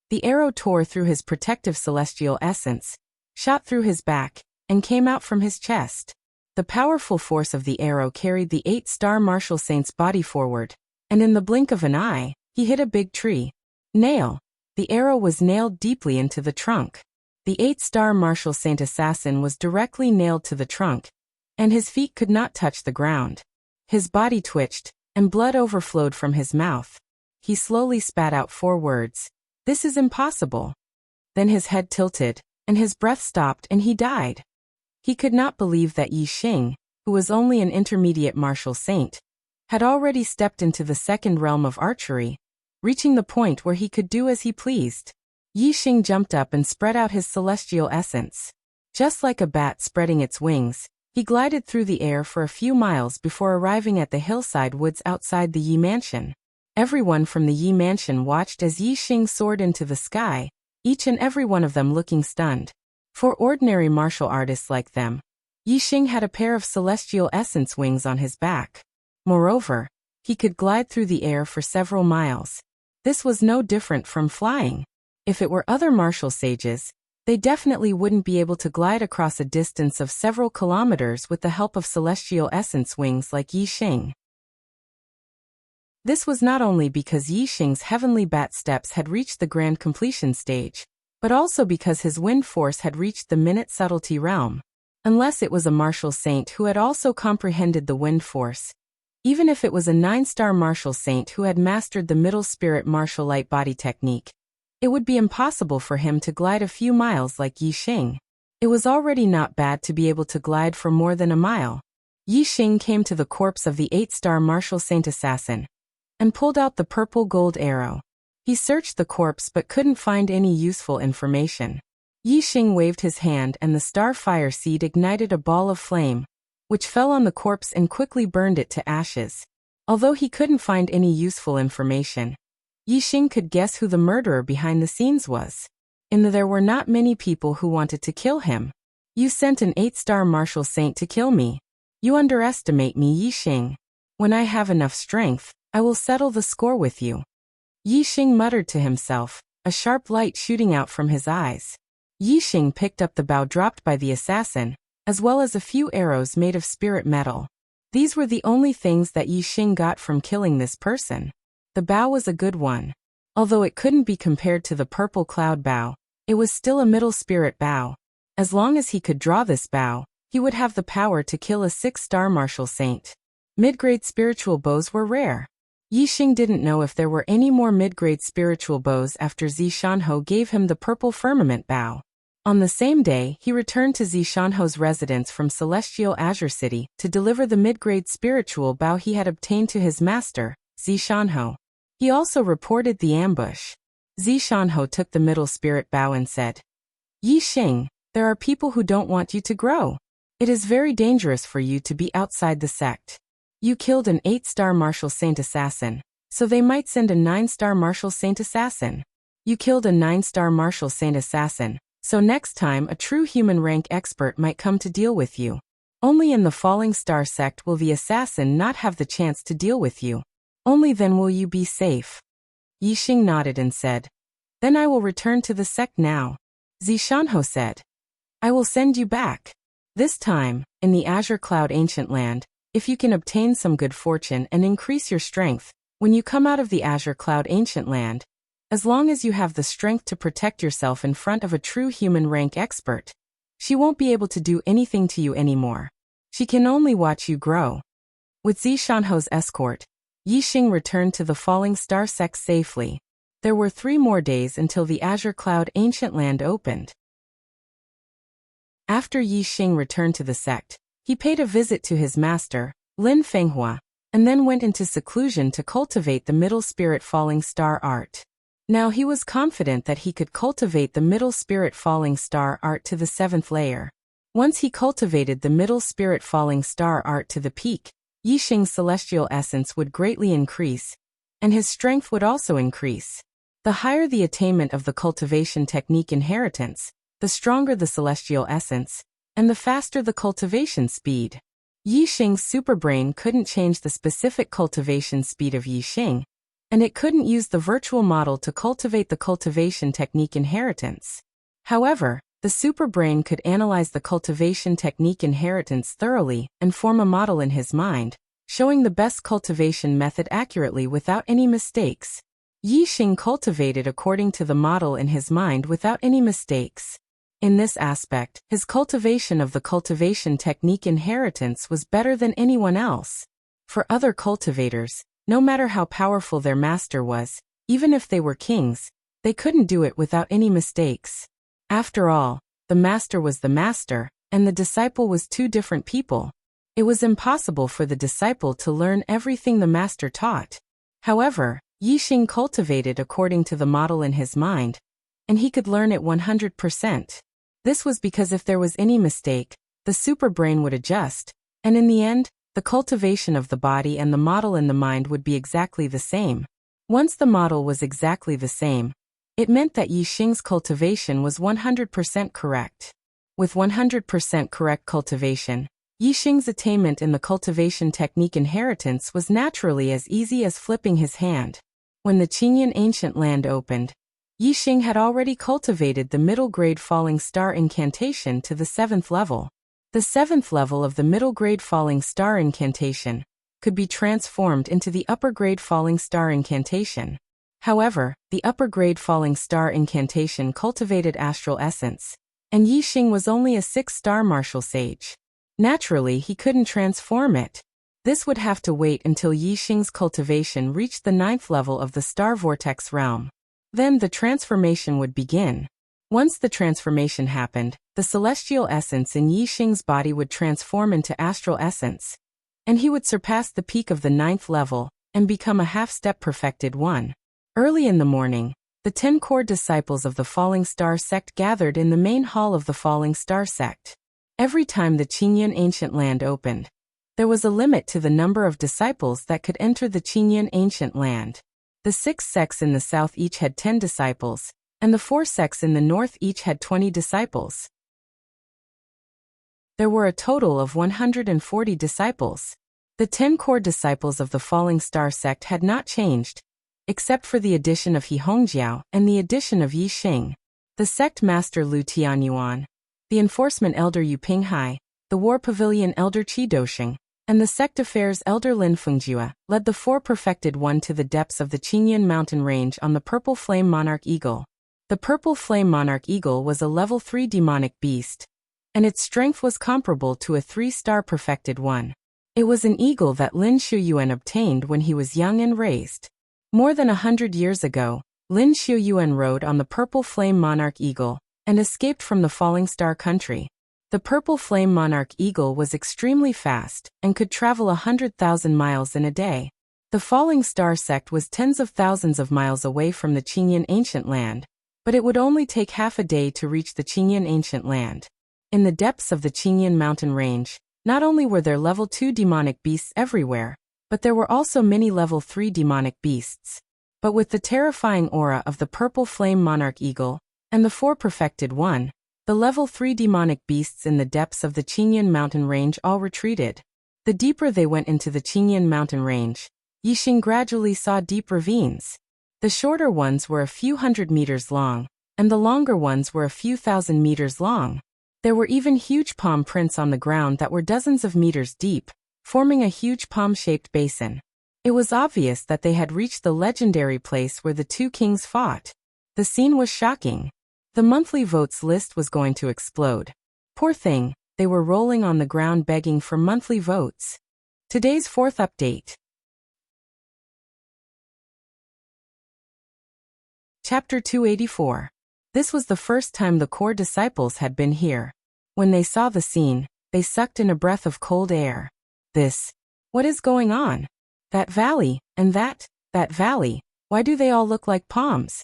the arrow tore through his protective celestial essence, shot through his back, and came out from his chest. The powerful force of the arrow carried the 8-star martial saint's body forward, and in the blink of an eye, he hit a big tree. Nail. The arrow was nailed deeply into the trunk. The 8-star martial saint assassin was directly nailed to the trunk, and his feet could not touch the ground. His body twitched, and blood overflowed from his mouth. He slowly spat out 4 words. "This is impossible." Then his head tilted, and his breath stopped and he died. He could not believe that Yi Xing, who was only an intermediate martial saint, had already stepped into the 2nd realm of archery, reaching the point where he could do as he pleased. Yi Xing jumped up and spread out his celestial essence. Just like a bat spreading its wings, he glided through the air for a few miles before arriving at the hillside woods outside the Yi mansion. Everyone from the Yi mansion watched as Yi Xing soared into the sky, each and every one of them looking stunned. For ordinary martial artists like them, Yi Xing had a pair of celestial essence wings on his back. Moreover, he could glide through the air for several miles. This was no different from flying. If it were other martial sages, they definitely wouldn't be able to glide across a distance of several kilometers with the help of celestial essence wings like Yi Xing. This was not only because Yi Xing's heavenly bat steps had reached the grand completion stage, but also because his wind force had reached the minute subtlety realm. Unless it was a martial saint who had also comprehended the wind force. Even if it was a 9-star martial saint who had mastered the middle spirit martial light body technique, it would be impossible for him to glide a few miles like Yi Xing. It was already not bad to be able to glide for more than a mile. Yi Xing came to the corpse of the 8-star martial saint assassin, and pulled out the purple gold arrow. He searched the corpse but couldn't find any useful information. Yi Xing waved his hand and the star fire seed ignited a ball of flame. which fell on the corpse and quickly burned it to ashes. Although he couldn't find any useful information, Yixing could guess who the murderer behind the scenes was. There were not many people who wanted to kill him. You sent an 8-star martial saint to kill me. You underestimate me, Yixing. When I have enough strength, I will settle the score with you. Yixing muttered to himself, a sharp light shooting out from his eyes. Yixing picked up the bow dropped by the assassin, as well as a few arrows made of spirit metal. These were the only things that Yixing got from killing this person. The bow was a good one. Although it couldn't be compared to the purple cloud bow, it was still a middle spirit bow. As long as he could draw this bow, he would have the power to kill a 6-star martial saint. Mid-grade spiritual bows were rare. Yixing didn't know if there were any more mid-grade spiritual bows after Zishanho gave him the purple firmament bow. On the same day, he returned to Zishanho's residence from Celestial Azure City to deliver the mid-grade spiritual bow he had obtained to his master, Zishanho. He also reported the ambush. Zishanho took the middle spirit bow and said, Yixing, there are people who don't want you to grow. It is very dangerous for you to be outside the sect. You killed an 8-star martial saint assassin, so they might send a 9-star martial saint assassin. You killed a 9-star martial saint assassin, so next time a true human rank expert might come to deal with you. Only in the Falling Star sect will the assassin not have the chance to deal with you. Only then will you be safe. Yixing nodded and said, Then I will return to the sect now. Zishanho said, I will send you back. This time, in the Azure Cloud Ancient Land, if you can obtain some good fortune and increase your strength, when you come out of the Azure Cloud Ancient Land, as long as you have the strength to protect yourself in front of a true human rank expert, she won't be able to do anything to you anymore. She can only watch you grow. With Zishanho's escort, Yixing returned to the Falling Star sect safely. There were 3 more days until the Azure Cloud Ancient Land opened. After Yixing returned to the sect, he paid a visit to his master, Lin Fenghua, and then went into seclusion to cultivate the middle spirit falling star art. Now he was confident that he could cultivate the middle spirit falling star art to the 7th layer. Once he cultivated the middle spirit falling star art to the peak, Yixing's celestial essence would greatly increase, and his strength would also increase. The higher the attainment of the cultivation technique inheritance, the stronger the celestial essence, and the faster the cultivation speed. Yixing's superbrain couldn't change the specific cultivation speed of Yixing, and it couldn't use the virtual model to cultivate the cultivation technique inheritance. However, the superbrain could analyze the cultivation technique inheritance thoroughly and form a model in his mind, showing the best cultivation method accurately without any mistakes. Yixing cultivated according to the model in his mind without any mistakes. In this aspect, his cultivation of the cultivation technique inheritance was better than anyone else. For other cultivators, no matter how powerful their master was, even if they were kings, they couldn't do it without any mistakes. After all, the master was the master, and the disciple was 2 different people. It was impossible for the disciple to learn everything the master taught. However, Yixing cultivated according to the model in his mind, and he could learn it 100%. This was because if there was any mistake, the superbrain would adjust, and in the end, the cultivation of the body and the model in the mind would be exactly the same. Once the model was exactly the same, it meant that Yixing's cultivation was 100% correct. With 100% correct cultivation, Yixing's attainment in the cultivation technique inheritance was naturally as easy as flipping his hand. When the Qingyan Ancient Land opened, Yixing had already cultivated the middle-grade Falling Star Incantation to the 7th level. The 7th level of the middle-grade Falling Star Incantation could be transformed into the upper-grade Falling Star Incantation. However, the upper-grade Falling Star Incantation cultivated Astral Essence, and Yixing was only a 6-star martial sage. Naturally, he couldn't transform it. This would have to wait until Yixing's cultivation reached the 9th level of the Star Vortex realm. Then the transformation would begin. Once the transformation happened, the celestial essence in Yixing's body would transform into astral essence, and he would surpass the peak of the 9th level and become a half-step perfected one. Early in the morning, the 10 core disciples of the Falling Star sect gathered in the main hall of the Falling Star sect. Every time the Qingyun Ancient Land opened, there was a limit to the number of disciples that could enter the Qingyun Ancient Land. The 6 sects in the south each had 10 disciples, and the 4 sects in the north each had 20 disciples. There were a total of 140 disciples. The 10 core disciples of the Falling Star sect had not changed, except for the addition of He Hongjiao and the addition of Yi Xing. The sect master Lu Tianyuan, the enforcement elder Yu Pinghai, the war pavilion elder Qi Dosheng, and the sect affairs elder Lin Fengjue led the 4 perfected one to the depths of the Qingyun mountain range on the Purple Flame Monarch Eagle. The Purple Flame Monarch Eagle was a level 3 demonic beast, and its strength was comparable to a 3-star perfected one. It was an eagle that Lin Shuyuan obtained when he was young and raised. More than 100 years ago, Lin Shuyuan rode on the Purple Flame Monarch Eagle and escaped from the Falling Star country. The Purple Flame Monarch Eagle was extremely fast and could travel 100,000 miles in a day. The Falling Star sect was tens of thousands of miles away from the Qingyun Ancient Land, but it would only take half a day to reach the Qingyun Ancient Land. In the depths of the Qingyun mountain range, not only were there level 2 demonic beasts everywhere, but there were also many level 3 demonic beasts. But with the terrifying aura of the Purple Flame Monarch Eagle and the 4 perfected one, the level 3 demonic beasts in the depths of the Qingyun mountain range all retreated. The deeper they went into the Qingyun mountain range, Yixing gradually saw deep ravines. The shorter ones were a few hundred meters long, and the longer ones were a few thousand meters long. There were even huge palm prints on the ground that were dozens of meters deep, forming a huge palm-shaped basin. It was obvious that they had reached the legendary place where the 2 kings fought. The scene was shocking. The monthly votes list was going to explode. Poor thing, they were rolling on the ground begging for monthly votes. Today's 4th update. Chapter 284. This was the first time the core disciples had been here. When they saw the scene, they sucked in a breath of cold air. What is going on? That valley, and that valley, why do they all look like palms?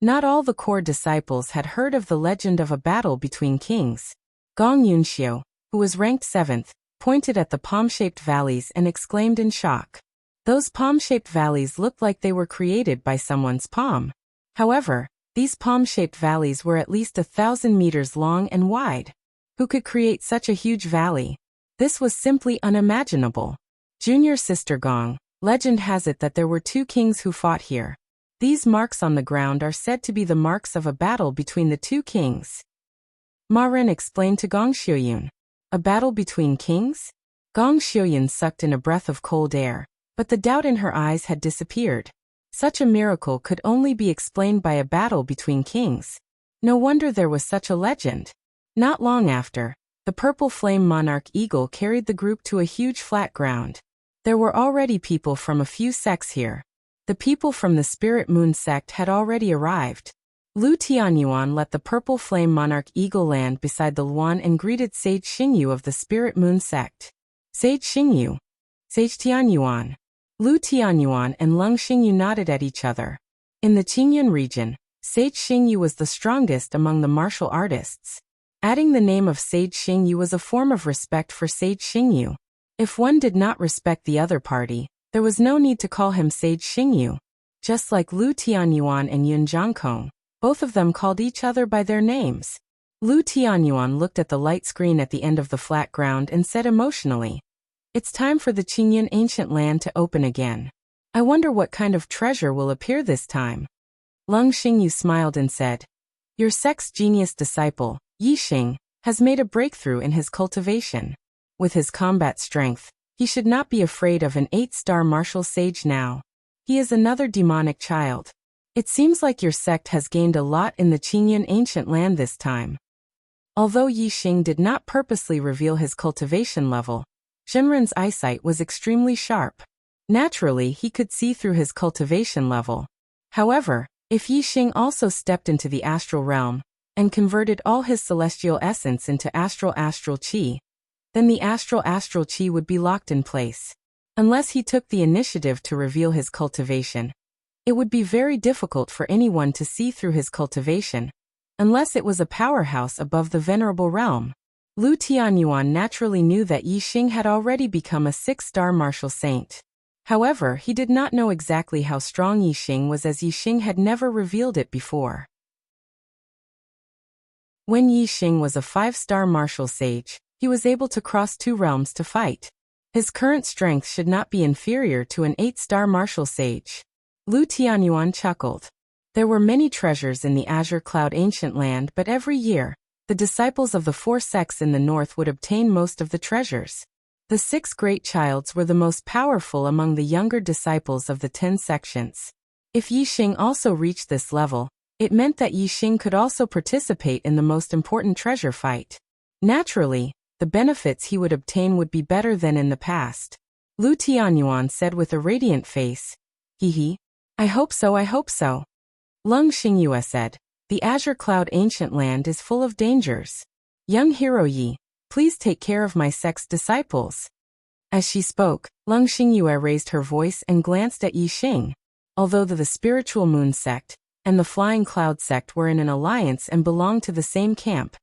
Not all the core disciples had heard of the legend of a battle between kings. Gong Yunxiu, who was ranked 7th, pointed at the palm-shaped valleys and exclaimed in shock. Those palm-shaped valleys looked like they were created by someone's palm. However, these palm-shaped valleys were at least 1,000 meters long and wide. Who could create such a huge valley? This was simply unimaginable. Junior sister Gong, legend has it that there were 2 kings who fought here. These marks on the ground are said to be the marks of a battle between the 2 kings. Ma Ren explained to Gong Xiuyun. A battle between kings? Gong Xiuyun sucked in a breath of cold air, but the doubt in her eyes had disappeared. Such a miracle could only be explained by a battle between kings. No wonder there was such a legend. Not long after, the Purple Flame Monarch Eagle carried the group to a huge flat ground. There were already people from a few sects here. The people from the Spirit Moon sect had already arrived. Lu Tianyuan let the Purple Flame Monarch Eagle land beside the Luan and greeted Sage Xingyu of the Spirit Moon sect. Sage Xingyu. Sage Tianyuan. Lu Tianyuan and Lung Xingyu nodded at each other. In the Qingyun region, Sage Xingyu was the strongest among the martial artists. Adding the name of Sage Xingyu was a form of respect for Sage Xingyu. If one did not respect the other party, there was no need to call him Sage Xingyu. Just like Lu Tianyuan and Yun Zhangkong, both of them called each other by their names. Lu Tianyuan looked at the light screen at the end of the flat ground and said emotionally, "It's time for the Qingyun Ancient Land to open again. I wonder what kind of treasure will appear this time." Lung Xingyu smiled and said, "Your sect's genius disciple, Yi Xing, has made a breakthrough in his cultivation. With his combat strength, he should not be afraid of an 8-star martial sage now. He is another demonic child. It seems like your sect has gained a lot in the Qingyun Ancient Land this time." Although Yi Xing did not purposely reveal his cultivation level, Shenren's eyesight was extremely sharp. Naturally, he could see through his cultivation level. However, if Yi Xing also stepped into the astral realm and converted all his celestial essence into astral qi, then the astral qi would be locked in place. Unless he took the initiative to reveal his cultivation, it would be very difficult for anyone to see through his cultivation, unless it was a powerhouse above the venerable realm. Lu Tianyuan naturally knew that Yixing had already become a 6-star martial saint. However, he did not know exactly how strong Yixing was, as Yixing had never revealed it before. When Yixing was a 5-star martial sage, he was able to cross 2 realms to fight. His current strength should not be inferior to an 8-star martial sage. Lu Tianyuan chuckled. There were many treasures in the Azure Cloud Ancient Land, but every year, the disciples of the 4 sects in the north would obtain most of the treasures. The 6 great childs were the most powerful among the younger disciples of the 10 sections. If Yixing also reached this level, it meant that Yixing could also participate in the most important treasure fight. Naturally, the benefits he would obtain would be better than in the past. Lu Tianyuan said with a radiant face, "Hee. I hope so, I hope so." Lung Xingyue said, "The Azure Cloud Ancient Land is full of dangers. Young hero Yi, please take care of my sect's disciples." As she spoke, Lung Xingyue raised her voice and glanced at Yixing. Although the Spiritual Moon sect and the Flying Cloud sect were in an alliance and belonged to the same camp,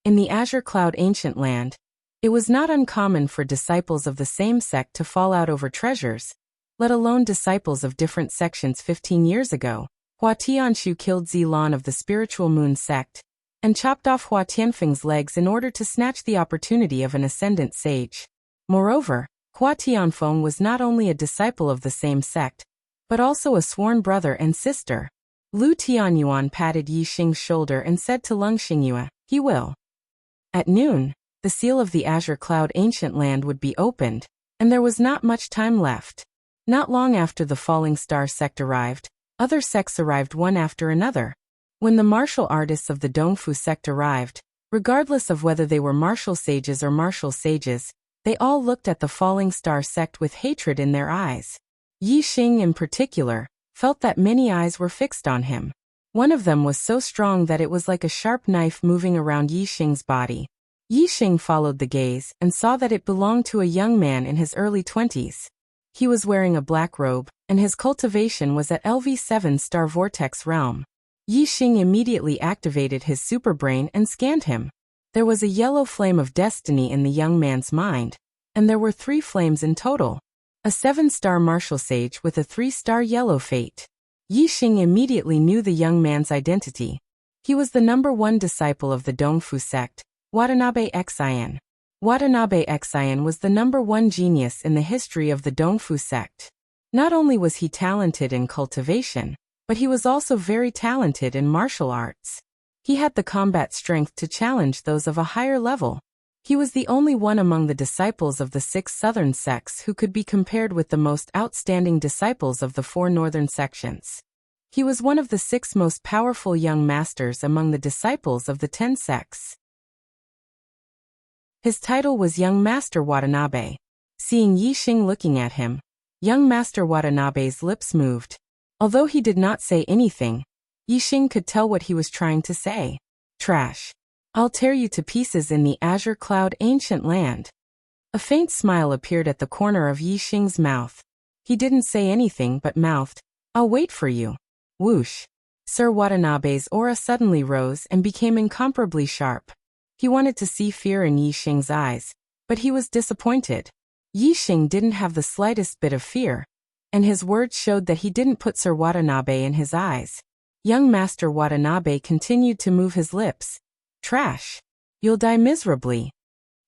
in the Azure Cloud Ancient Land, it was not uncommon for disciples of the same sect to fall out over treasures, let alone disciples of different sections. 15 years ago, Hua Tianshu killed Zilan of the Spiritual Moon sect and chopped off Hua Tianfeng's legs in order to snatch the opportunity of an ascendant sage. Moreover, Hua Tianfeng was not only a disciple of the same sect, but also a sworn brother and sister. Lu Tianyuan patted Yixing's shoulder and said to Lung Xingyue, "He will." At noon, the seal of the Azure Cloud Ancient Land would be opened, and there was not much time left. Not long after the Falling Star sect arrived, other sects arrived one after another. When the martial artists of the Dongfu sect arrived, regardless of whether they were martial sages or martial sages, they all looked at the Falling Star sect with hatred in their eyes. Yixing in particular felt that many eyes were fixed on him. One of them was so strong that it was like a sharp knife moving around Yixing's body. Yixing followed the gaze and saw that it belonged to a young man in his early 20s. He was wearing a black robe, and his cultivation was at LV 7-star Vortex realm. Yixing immediately activated his superbrain and scanned him. There was a yellow flame of destiny in the young man's mind, and there were 3 flames in total. A 7-star martial sage with a 3-star yellow fate. Yixing immediately knew the young man's identity. He was the number 1 disciple of the Dongfu sect, Watanabe Xian. Watanabe Xian was the number 1 genius in the history of the Dongfu sect. Not only was he talented in cultivation, but he was also very talented in martial arts. He had the combat strength to challenge those of a higher level. He was the only one among the disciples of the 6 southern sects who could be compared with the most outstanding disciples of the 4 northern sections. He was one of the 6 most powerful young masters among the disciples of the 10 sects. His title was Young Master Watanabe. Seeing Yixing looking at him, young Master Watanabe's lips moved. Although he did not say anything, Yixing could tell what he was trying to say. "Trash. I'll tear you to pieces in the Azure Cloud Ancient Land." A faint smile appeared at the corner of Yixing's mouth. He didn't say anything but mouthed, "I'll wait for you." Whoosh. Sir Watanabe's aura suddenly rose and became incomparably sharp. He wanted to see fear in Yixing's eyes, but he was disappointed. Yixing didn't have the slightest bit of fear, and his words showed that he didn't put Sir Watanabe in his eyes. Young Master Watanabe continued to move his lips. "Trash. You'll die miserably."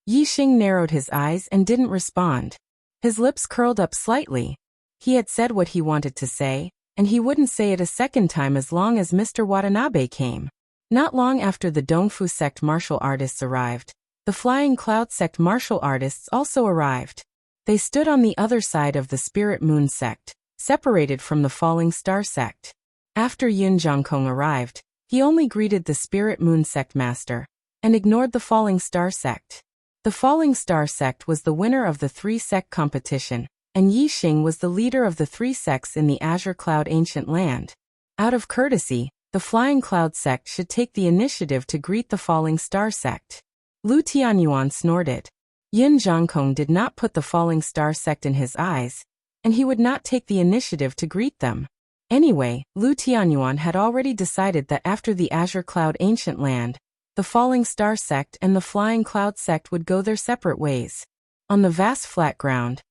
Yixing narrowed his eyes and didn't respond. His lips curled up slightly. He had said what he wanted to say, and he wouldn't say it a second time as long as Mr. Watanabe came. Not long after the Dongfu sect martial artists arrived, the Flying Cloud sect martial artists also arrived. They stood on the other side of the Spirit Moon sect, separated from the Falling Star sect. After Yun Zhangkong arrived, he only greeted the Spirit Moon sect master, and ignored the Falling Star sect. The Falling Star sect was the winner of the 3-sect competition, and Yixing was the leader of the 3 sects in the Azure Cloud Ancient Land. Out of courtesy, the Flying Cloud sect should take the initiative to greet the Falling Star sect. Lu Tianyuan snorted. Yun Zhangkong did not put the Falling Star sect in his eyes, and he would not take the initiative to greet them. Anyway, Lu Tianyuan had already decided that after the Azure Cloud Ancient Land, the falling star sect and the flying cloud sect would go their separate ways. On the vast flat ground,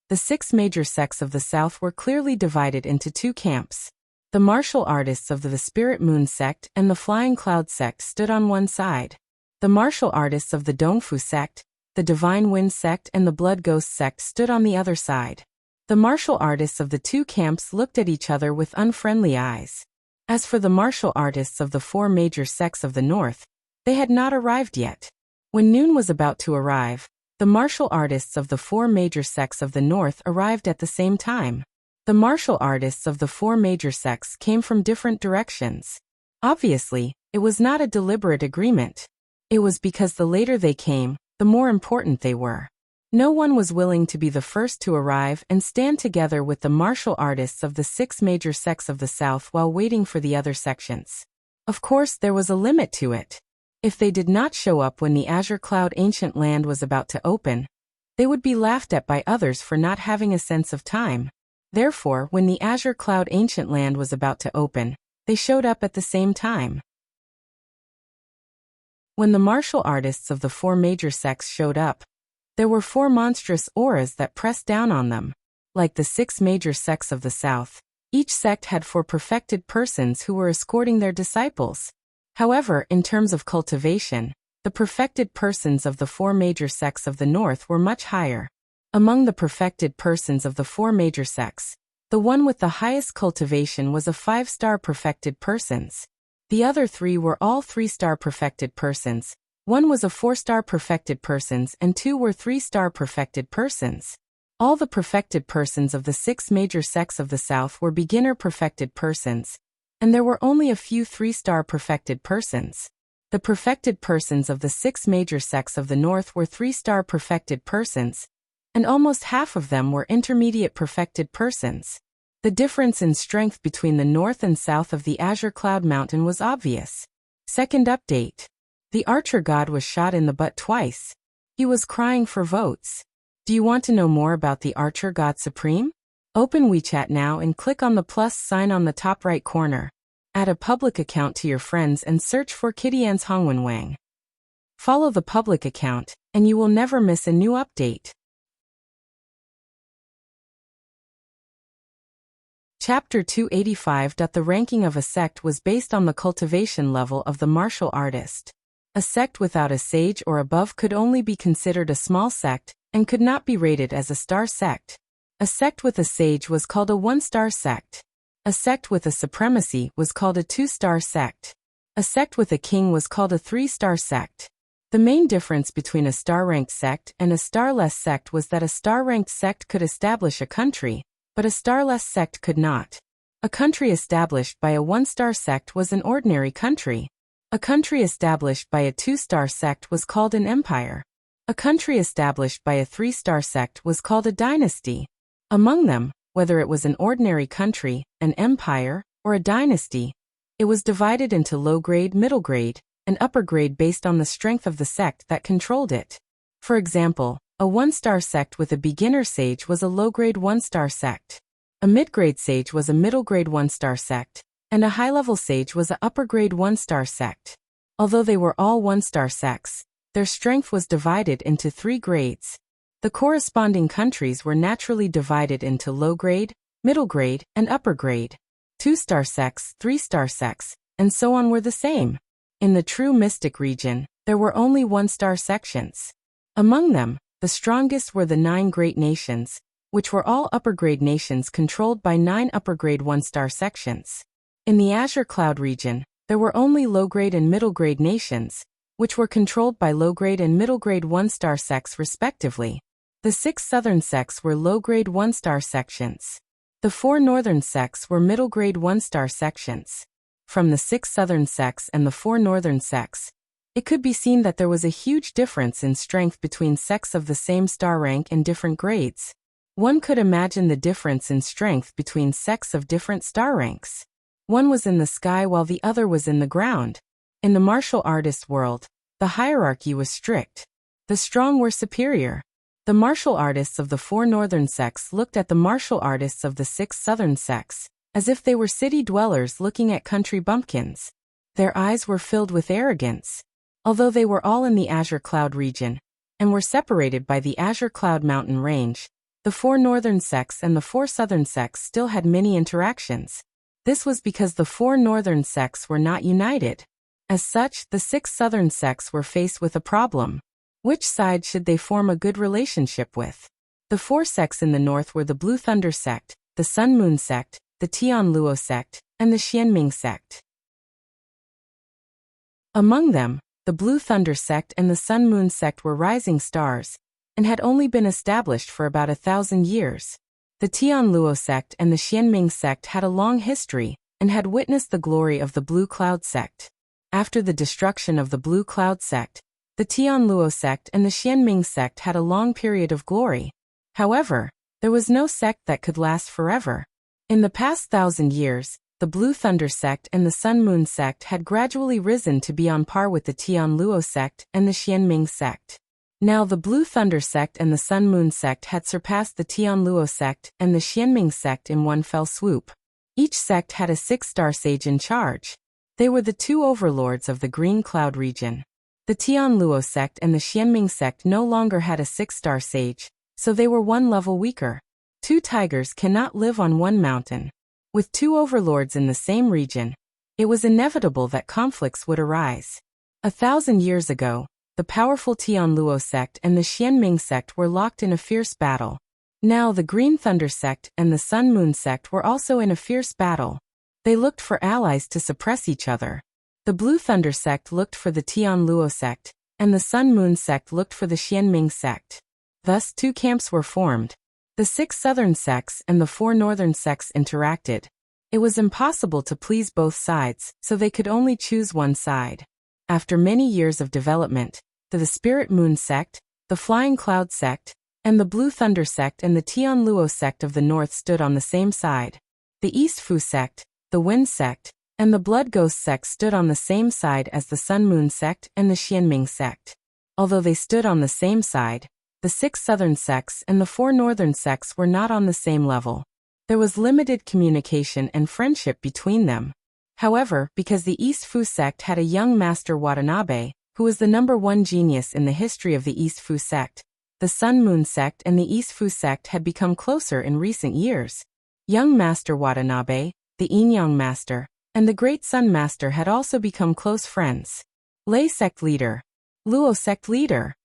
the 6 major sects of the south were clearly divided into 2 camps. The martial artists of the Spirit Moon sect and the Flying Cloud sect stood on one side. The martial artists of the Dongfu sect, the Divine Wind sect and the Blood Ghost sect stood on the other side. The martial artists of the 2 camps looked at each other with unfriendly eyes. As for the martial artists of the 4 major sects of the north, they had not arrived yet. When noon was about to arrive, the martial artists of the 4 major sects of the north arrived at the same time. The martial artists of the 4 major sects came from different directions. Obviously, it was not a deliberate agreement. It was because the later they came, the more important they were. No one was willing to be the first to arrive and stand together with the martial artists of the 6 major sects of the south while waiting for the other sections. Of course, there was a limit to it. If they did not show up when the Azure Cloud Ancient Land was about to open, they would be laughed at by others for not having a sense of time. Therefore, when the Azure Cloud Ancient Land was about to open, they showed up at the same time. When the martial artists of the 4 major sects showed up, there were 4 monstrous auras that pressed down on them. Like the 6 major sects of the south, each sect had 4 perfected persons who were escorting their disciples. However, in terms of cultivation, the perfected persons of the 4 major sects of the north were much higher. Among the perfected persons of the 4 major sects, the one with the highest cultivation was a 5-star perfected persons. The other 3 were all 3-star perfected persons. 1 was a 4-star perfected persons and 2 were 3-star perfected persons. All the perfected persons of the 6 major sects of the south were beginner perfected persons, and there were only a few 3-star perfected persons. The perfected persons of the 6 major sects of the north were 3-star perfected persons, and almost half of them were intermediate perfected persons. The difference in strength between the north and south of the Azure Cloud Mountain was obvious. Second update. The Archer God was shot in the butt twice. He was crying for votes. Do you want to know more about the Archer God Supreme? Open WeChat now and click on the plus sign on the top right corner. Add a public account to your friends and search for Kitty-Ann's Hongwen Wang. Follow the public account, and you will never miss a new update. Chapter 285. The ranking of a sect was based on the cultivation level of the martial artist. A sect without a sage or above could only be considered a small sect, and could not be rated as a star sect. A sect with a sage was called a 1-star sect. A sect with a supremacy was called a 2-star sect. A sect with a king was called a 3-star sect. The main difference between a star-ranked sect and a starless sect was that a star-ranked sect could establish a country, but a starless sect could not. A country established by a 1-star sect was an ordinary country. A country established by a 2-star sect was called an empire. A country established by a 3-star sect was called a dynasty. Among them, whether it was an ordinary country, an empire, or a dynasty, it was divided into low-grade, middle-grade, and upper-grade based on the strength of the sect that controlled it. For example, a 1-star sect with a beginner sage was a low-grade 1-star sect. A mid-grade sage was a middle-grade 1-star sect, and a high-level sage was a upper-grade 1-star sect. Although they were all 1-star sects, their strength was divided into 3 grades. The corresponding countries were naturally divided into low-grade, middle-grade, and upper-grade. 2-star sects, 3-star sects, and so on were the same. In the true mystic region, there were only 1-star sections. Among them, the strongest were the 9 great nations, which were all upper-grade nations controlled by 9 upper-grade 1-star sections. In the Azure Cloud region, there were only low-grade and middle-grade nations, which were controlled by low-grade and middle-grade 1-star sects respectively. The 6 southern sects were low-grade 1-star sections. The 4 northern sects were middle-grade 1-star sections. From the 6 southern sects and the 4 northern sects, it could be seen that there was a huge difference in strength between sects of the same star rank and different grades. One could imagine the difference in strength between sects of different star ranks. One was in the sky while the other was in the ground. In the martial artist world, the hierarchy was strict. The strong were superior. The martial artists of the 4 northern sects looked at the martial artists of the 6 southern sects, as if they were city dwellers looking at country bumpkins. Their eyes were filled with arrogance. Although they were all in the Azure Cloud region, and were separated by the Azure Cloud mountain range, the 4 northern sects and the 4 southern sects still had many interactions. This was because the 4 northern sects were not united. As such, the 6 southern sects were faced with a problem. Which side should they form a good relationship with? The 4 sects in the north were the Blue Thunder sect, the Sun Moon sect, the Tian Luo sect, and the Xianming sect. Among them, the Blue Thunder sect and the Sun Moon sect were rising stars, and had only been established for about 1,000 years. The Tian Luo sect and the Xianming sect had a long history, and had witnessed the glory of the Blue Cloud sect. After the destruction of the Blue Cloud sect, the Tian Luo sect and the Xianming sect had a long period of glory. However, there was no sect that could last forever. In the past 1,000 years, the Blue Thunder sect and the Sun Moon sect had gradually risen to be on par with the Tian Luo sect and the Xianming sect. Now the Blue Thunder sect and the Sun Moon sect had surpassed the Tian Luo sect and the Xianming sect in one fell swoop. Each sect had a 6-star sage in charge. They were the 2 overlords of the Green Cloud region. The Tian Luo sect and the Xianming sect no longer had a 6-star sage, so they were 1 level weaker. 2 tigers cannot live on one mountain. With 2 overlords in the same region, it was inevitable that conflicts would arise. 1,000 years ago, the powerful Tian Luo sect and the Xianming sect were locked in a fierce battle. Now the Green Thunder sect and the Sun Moon sect were also in a fierce battle. They looked for allies to suppress each other. The Blue Thunder sect looked for the Tian Luo sect, and the Sun Moon sect looked for the Xianming sect. Thus 2 camps were formed. The 6 southern sects and the 4 northern sects interacted. It was impossible to please both sides, so they could only choose one side. After many years of development, the Spirit Moon sect, the Flying Cloud sect, and the Blue Thunder sect and the Tian Luo sect of the north stood on the same side. The East Fu sect, the Wind sect, and the Blood Ghost sect stood on the same side as the Sun Moon sect and the Xianming sect. Although they stood on the same side, the 6 southern sects and the 4 northern sects were not on the same level. There was limited communication and friendship between them. However, because the East Fu sect had a young master Watanabe, who was the #1 genius in the history of the East Fu sect, the Sun Moon sect and the East Fu sect had become closer in recent years. Young Master Watanabe, the Yin-Yang Master, and the Great Sun Master had also become close friends. Lei sect leader. Luo sect leader.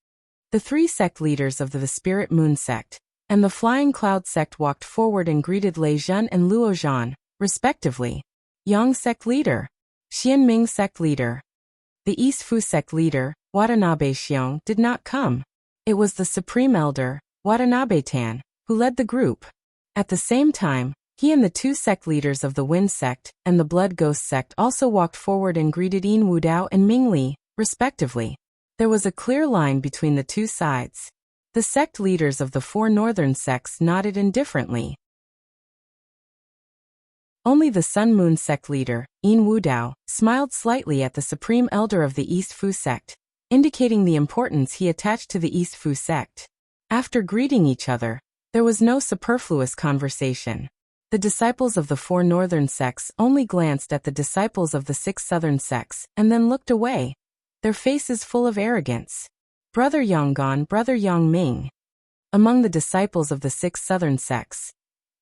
The 3 sect leaders of the Spirit Moon sect and the Flying Cloud sect walked forward and greeted Lei Zhen and Luo Zhan, respectively. Yang sect leader. Xianming sect leader. The East Fu sect leader, Watanabe Xiong, did not come. It was the Supreme Elder, Watanabe Tan, who led the group. At the same time, he and the 2 sect leaders of the Wind sect and the Blood Ghost sect also walked forward and greeted Yin Wudao and Ming Li, respectively. There was a clear line between the 2 sides. The sect leaders of the 4 northern sects nodded indifferently. Only the Sun Moon sect leader, Yin Wudao, smiled slightly at the Supreme Elder of the East Fu sect, indicating the importance he attached to the East Fu sect. After greeting each other, there was no superfluous conversation. The disciples of the 4 northern sects only glanced at the disciples of the 6 southern sects and then looked away, their faces full of arrogance. Brother Yonggan, Brother Yongming. Among the disciples of the 6 southern sects,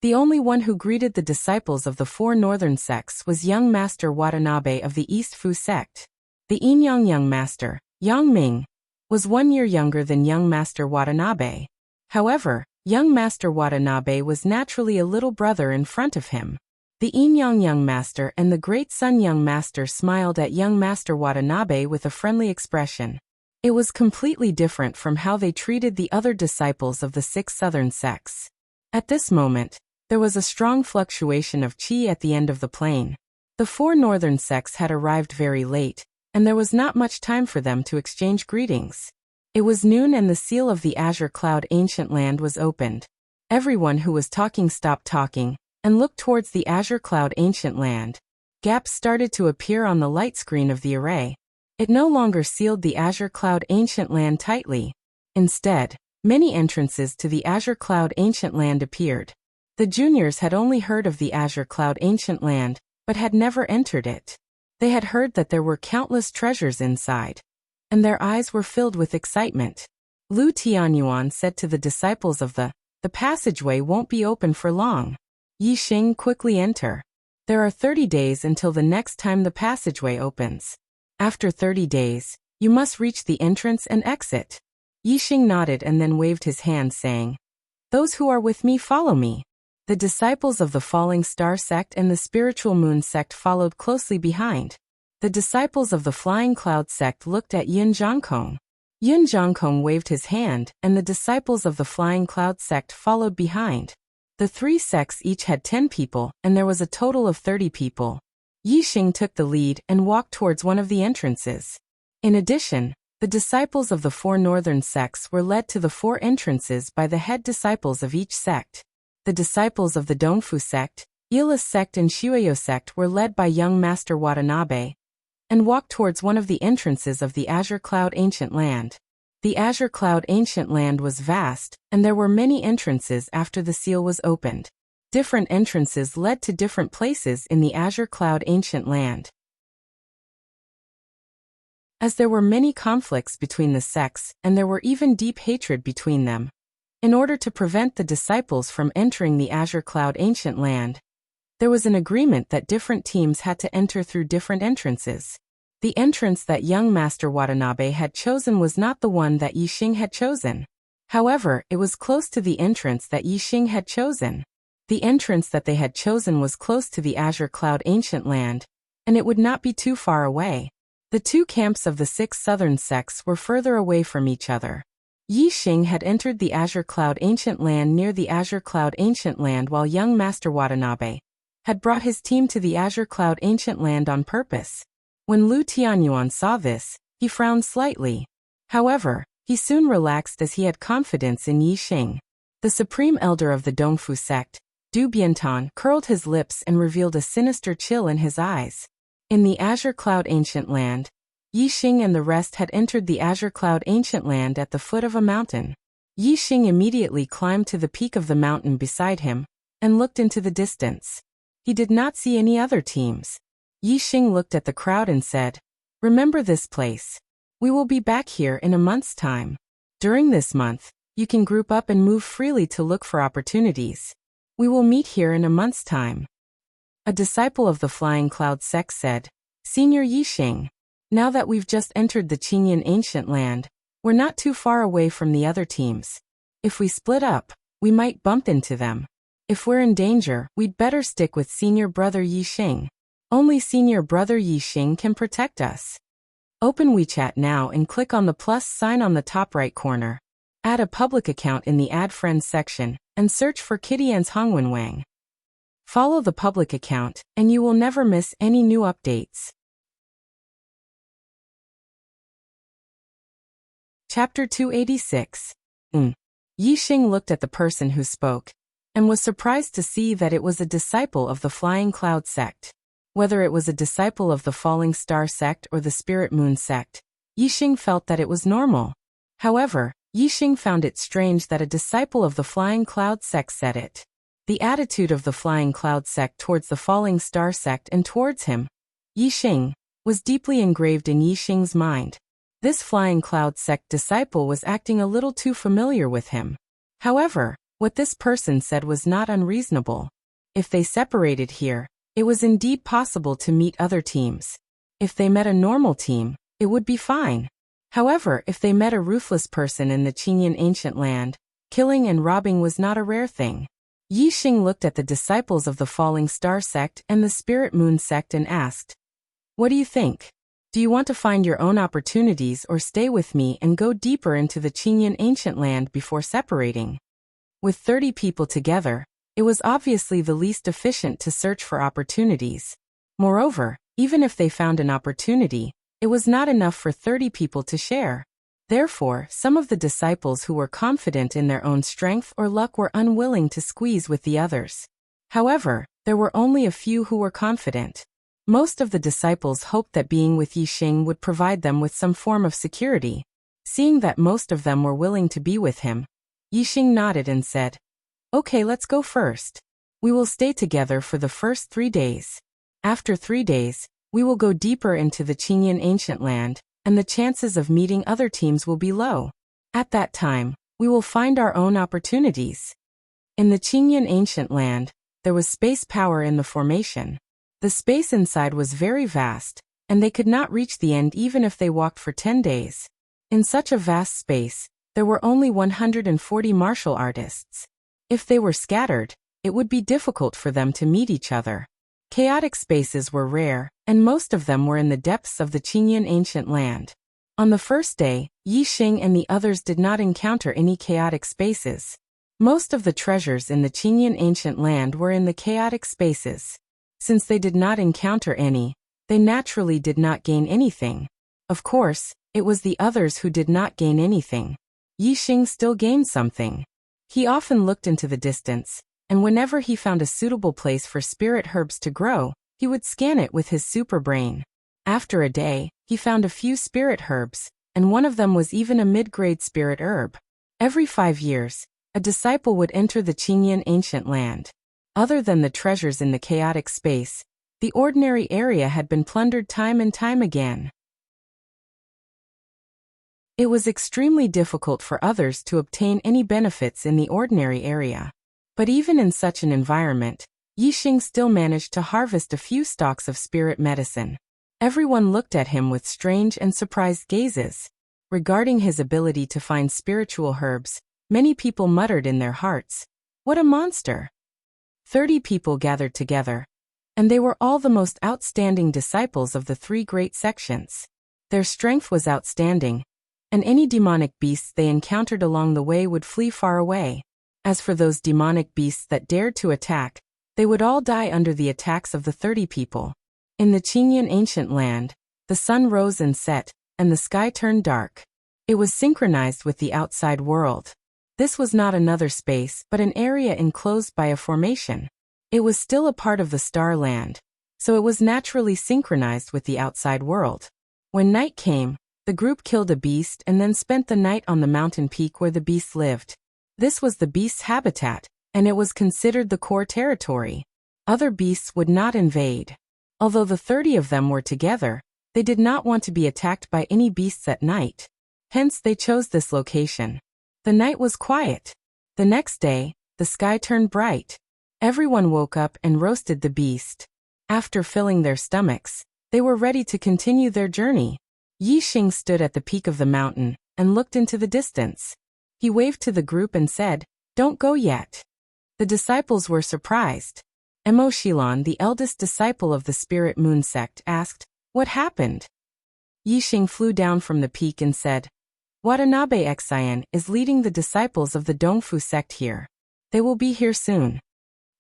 the only one who greeted the disciples of the 4 northern sects was young Master Watanabe of the East Fu sect. The Yin-Yang young Master, Yongming, was 1 year younger than young Master Watanabe. However, young Master Watanabe was naturally a little brother in front of him. The Yin-Yang young Master and the Great Sun young Master smiled at young Master Watanabe with a friendly expression. It was completely different from how they treated the other disciples of the 6 southern sects. At this moment, there was a strong fluctuation of qi at the end of the plane. The 4 northern sects had arrived very late, and there was not much time for them to exchange greetings. It was noon and the seal of the Azure Cloud Ancient Land was opened. Everyone who was talking stopped talking and looked towards the Azure Cloud Ancient Land. Gaps started to appear on the light screen of the array. It no longer sealed the Azure Cloud Ancient Land tightly. Instead, many entrances to the Azure Cloud Ancient Land appeared. The juniors had only heard of the Azure Cloud Ancient Land, but had never entered it. They had heard that there were countless treasures inside. and their eyes were filled with excitement. Lu Tianyuan said to the disciples of the passageway won't be open for long. Yixing, quickly enter. There are 30 days until the next time the passageway opens. After 30 days, you must reach the entrance and exit. Yixing nodded and then waved his hand saying, "Those who are with me follow me." The disciples of the Falling Star sect and the Spiritual Moon sect followed closely behind. The disciples of the Flying Cloud sect looked at Yun Zhangkong. Yun Zhangkong waved his hand, and the disciples of the Flying Cloud sect followed behind. The three sects each had 10 people, and there was a total of 30 people. Yixing took the lead and walked towards one of the entrances. In addition, the disciples of the 4 northern sects were led to the 4 entrances by the head disciples of each sect. The disciples of the Dongfu sect, Ilas sect and Shueyo sect were led by young Master Watanabe, and walked towards one of the entrances of the Azure Cloud Ancient Land. The Azure Cloud Ancient Land was vast, and there were many entrances after the seal was opened. Different entrances led to different places in the Azure Cloud Ancient Land. As there were many conflicts between the sects, and there were even deep hatred between them, in order to prevent the disciples from entering the Azure Cloud Ancient Land, there was an agreement that different teams had to enter through different entrances. The entrance that young Master Watanabe had chosen was not the one that Yixing had chosen. However, it was close to the entrance that Yixing had chosen. The entrance that they had chosen was close to the Azure Cloud Ancient Land, and it would not be too far away. The 2 camps of the 6 southern sects were further away from each other. Yixing had entered the Azure Cloud Ancient Land near the Azure Cloud Ancient Land, while young Master Watanabe had brought his team to the Azure Cloud Ancient Land on purpose. When Lu Tianyuan saw this, he frowned slightly. However, he soon relaxed as he had confidence in Yixing. The supreme elder of the Dongfu sect, Du Biantan, curled his lips and revealed a sinister chill in his eyes. In the Azure Cloud Ancient Land, Yixing and the rest had entered the Azure Cloud Ancient Land at the foot of a mountain. Yixing immediately climbed to the peak of the mountain beside him, and looked into the distance. He did not see any other teams. Yixing looked at the crowd and said, "Remember this place. We will be back here in a month's time. During this month, you can group up and move freely to look for opportunities. We will meet here in a month's time." A disciple of the Flying Cloud sect said, "Senior Yixing, now that we've just entered the Qinyan Ancient Land, we're not too far away from the other teams. If we split up, we might bump into them. If we're in danger, we'd better stick with Senior Brother Yixing. Only Senior Brother Yixing can protect us." Open WeChat now and click on the plus sign on the top right corner. Add a public account in the Add Friends section, and search for Kitty-An's Hongwen Wang. Follow the public account, and you will never miss any new updates. Chapter 286. Yixing looked at the person who spoke, and was surprised to see that it was a disciple of the Flying Cloud sect. Whether it was a disciple of the Falling Star sect or the Spirit Moon sect, Yixing felt that it was normal. However, Yixing found it strange that a disciple of the Flying Cloud sect said it. The attitude of the Flying Cloud sect towards the Falling Star sect and towards him, Yixing, was deeply engraved in Yixing's mind. This Flying Cloud sect disciple was acting a little too familiar with him. However, what this person said was not unreasonable. If they separated here, it was indeed possible to meet other teams. If they met a normal team, it would be fine. However, if they met a ruthless person in the Qinyan Ancient Land, killing and robbing was not a rare thing. Yixing looked at the disciples of the Falling Star sect and the Spirit Moon sect and asked, "What do you think? Do you want to find your own opportunities or stay with me and go deeper into the Qinyan Ancient Land before separating?" With 30 people together, it was obviously the least efficient to search for opportunities. Moreover, even if they found an opportunity, it was not enough for 30 people to share. Therefore, some of the disciples who were confident in their own strength or luck were unwilling to squeeze with the others. However, there were only a few who were confident. Most of the disciples hoped that being with Yixing would provide them with some form of security. Seeing that most of them were willing to be with him, Yixing nodded and said, "Okay, let's go first. We will stay together for the first 3 days. After 3 days, we will go deeper into the Qinyan Ancient Land, and the chances of meeting other teams will be low. At that time, we will find our own opportunities. In the Qingyan ancient land, there was space power in the formation. The space inside was very vast, and they could not reach the end even if they walked for 10 days. In such a vast space, there were only 140 martial artists. If they were scattered, it would be difficult for them to meet each other. Chaotic spaces were rare, and most of them were in the depths of the Qingyan ancient land. On the first day, Yi Xing and the others did not encounter any chaotic spaces. Most of the treasures in the Qingyan ancient land were in the chaotic spaces. Since they did not encounter any, they naturally did not gain anything. Of course, it was the others who did not gain anything. Yi Xing still gained something. He often looked into the distance, and whenever he found a suitable place for spirit herbs to grow, he would scan it with his super brain. After a day, he found a few spirit herbs, and one of them was even a mid-grade spirit herb. Every 5 years, a disciple would enter the Qingyan ancient land. Other than the treasures in the chaotic space, the ordinary area had been plundered time and time again. It was extremely difficult for others to obtain any benefits in the ordinary area. But even in such an environment, Yi Xing still managed to harvest a few stalks of spirit medicine. Everyone looked at him with strange and surprised gazes. Regarding his ability to find spiritual herbs, many people muttered in their hearts, "What a monster!" 30 people gathered together, and they were all the most outstanding disciples of the 3 great sections. Their strength was outstanding, and any demonic beasts they encountered along the way would flee far away. As for those demonic beasts that dared to attack, they would all die under the attacks of the 30 people. In the Qingyan ancient land, the sun rose and set, and the sky turned dark. It was synchronized with the outside world. This was not another space but an area enclosed by a formation. It was still a part of the star land, so it was naturally synchronized with the outside world. When night came, the group killed a beast and then spent the night on the mountain peak where the beast lived. This was the beast's habitat, and it was considered the core territory. Other beasts would not invade. Although the 30 of them were together, they did not want to be attacked by any beasts at night. Hence they chose this location. The night was quiet. The next day, the sky turned bright. Everyone woke up and roasted the beast. After filling their stomachs, they were ready to continue their journey. Yi Xing stood at the peak of the mountain and looked into the distance. He waved to the group and said, "Don't go yet." The disciples were surprised. Emo Shilon, the eldest disciple of the Spirit Moon sect, asked, "What happened?" Yi Xing flew down from the peak and said, "Watanabe Xian is leading the disciples of the Dongfu sect here. They will be here soon."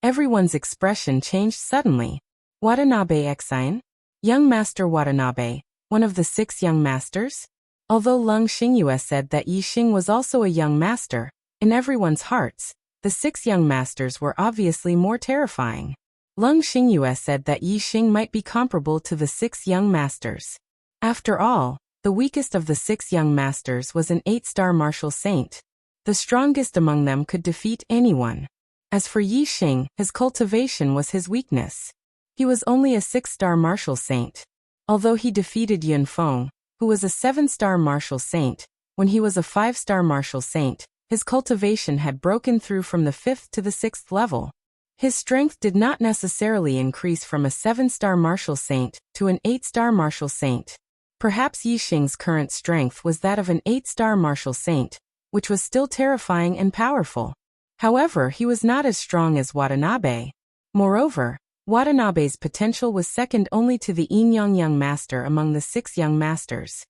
Everyone's expression changed suddenly. Watanabe Xian? Young Master Watanabe, one of the 6 young masters? Although Lung Xingyue said that Yi Xing was also a young master, in everyone's hearts, the 6 young masters were obviously more terrifying. Lung Xingyue said that Yi Xing might be comparable to the 6 young masters. After all, the weakest of the 6 young masters was an 8-star martial saint. The strongest among them could defeat anyone. As for Yi Xing, his cultivation was his weakness. He was only a 6-star martial saint. Although he defeated Yunfeng, who was a 7-star martial saint, when he was a 5-star martial saint, his cultivation had broken through from the 5th to the 6th level. His strength did not necessarily increase from a 7-star martial saint to an 8-star martial saint. Perhaps Yi Xing's current strength was that of an 8-star martial saint, which was still terrifying and powerful. However, he was not as strong as Watanabe. Moreover, Watanabe's potential was second only to the Yinyang young master among the 6 young masters.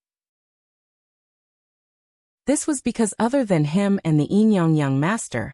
This was because other than him and the Yinyang young master,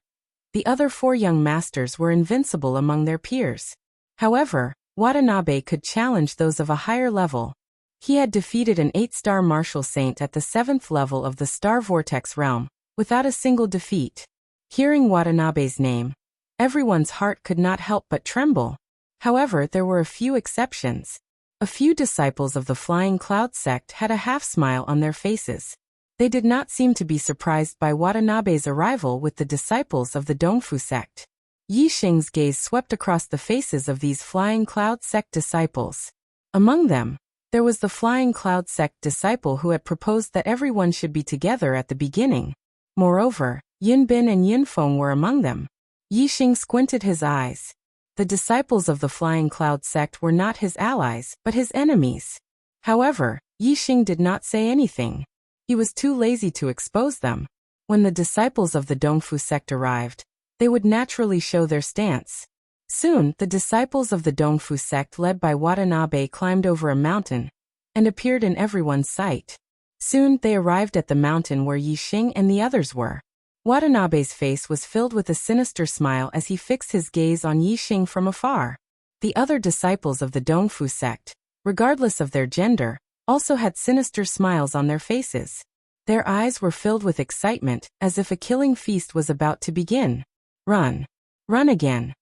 the other 4 young masters were invincible among their peers. However, Watanabe could challenge those of a higher level. He had defeated an 8-star martial saint at the 7th level of the Star Vortex realm, without a single defeat. Hearing Watanabe's name, everyone's heart could not help but tremble. However, there were a few exceptions. A few disciples of the Flying Cloud sect had a half-smile on their faces. They did not seem to be surprised by Watanabe's arrival with the disciples of the Dongfu sect. Yi Xing's gaze swept across the faces of these Flying Cloud sect disciples. Among them, There was the Flying Cloud sect disciple who had proposed that everyone should be together at the beginning. Moreover, Yinbin and Yinfeng were among them. Yixing squinted his eyes. The disciples of the Flying Cloud sect were not his allies, but his enemies. However, Yixing did not say anything. He was too lazy to expose them. When the disciples of the Dongfu sect arrived, they would naturally show their stance. Soon, the disciples of the Dongfu sect led by Watanabe climbed over a mountain and appeared in everyone's sight. Soon, they arrived at the mountain where Yixing and the others were. Watanabe's face was filled with a sinister smile as he fixed his gaze on Yixing from afar. The other disciples of the Dongfu sect, regardless of their gender, also had sinister smiles on their faces. Their eyes were filled with excitement, as if a killing feast was about to begin. Run. Run again.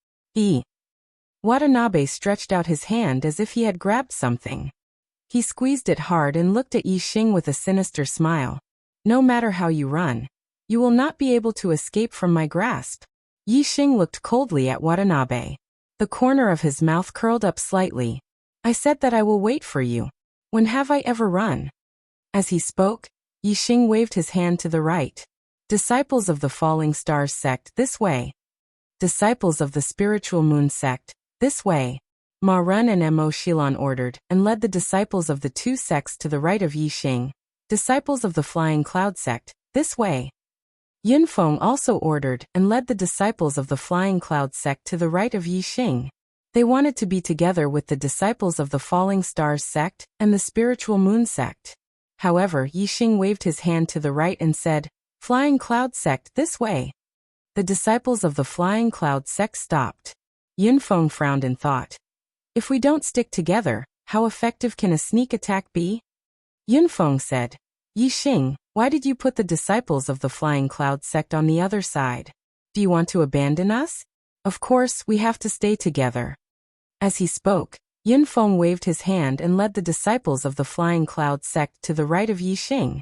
Watanabe stretched out his hand as if he had grabbed something. He squeezed it hard and looked at Yixing with a sinister smile. No matter how you run, you will not be able to escape from my grasp. Yixing looked coldly at Watanabe. The corner of his mouth curled up slightly. I said that I will wait for you. When have I ever run? As he spoke, Yixing waved his hand to the right. Disciples of the Falling Stars sect, this way. Disciples of the Spiritual Moon sect, this way. Ma Run and Mo Shilon ordered and led the disciples of the two sects to the right of Yixing. Disciples of the Flying Cloud sect, this way. Yinfeng also ordered and led the disciples of the Flying Cloud sect to the right of Yixing. They wanted to be together with the disciples of the Falling Stars sect and the Spiritual Moon sect. However, Yixing waved his hand to the right and said, Flying Cloud sect, this way. The disciples of the Flying Cloud sect stopped. Yinfeng frowned and thought, if we don't stick together, how effective can a sneak attack be? Yinfeng said, Yixing, why did you put the disciples of the Flying Cloud sect on the other side? Do you want to abandon us? Of course, we have to stay together. As he spoke, Yinfeng waved his hand and led the disciples of the Flying Cloud sect to the right of Yixing.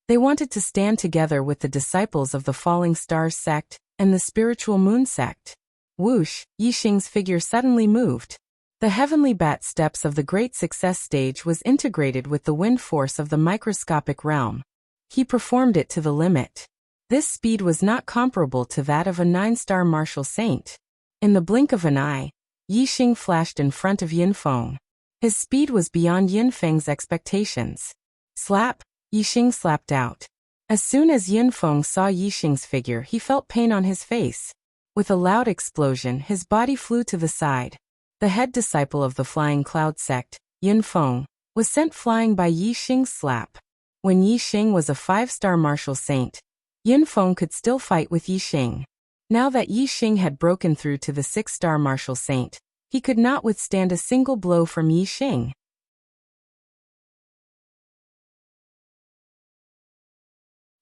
They wanted to stand together with the disciples of the Falling Stars sect and the Spiritual Moon sect. Whoosh, Yixing's figure suddenly moved. The heavenly bat steps of the Great Success stage was integrated with the wind force of the microscopic realm. He performed it to the limit. This speed was not comparable to that of a 9-star martial saint. In the blink of an eye, Yixing flashed in front of Yinfeng. His speed was beyond Yinfeng's expectations. Slap, Yixing slapped out. As soon as Yinfeng saw Yixing's figure, he felt pain on his face. With a loud explosion, his body flew to the side. The head disciple of the Flying Cloud sect, Yinfeng, was sent flying by Yixing's slap. When Yixing was a 5-star martial saint, Yinfeng could still fight with Yixing. Now that Yixing had broken through to the 6-star martial saint, he could not withstand a single blow from Yixing.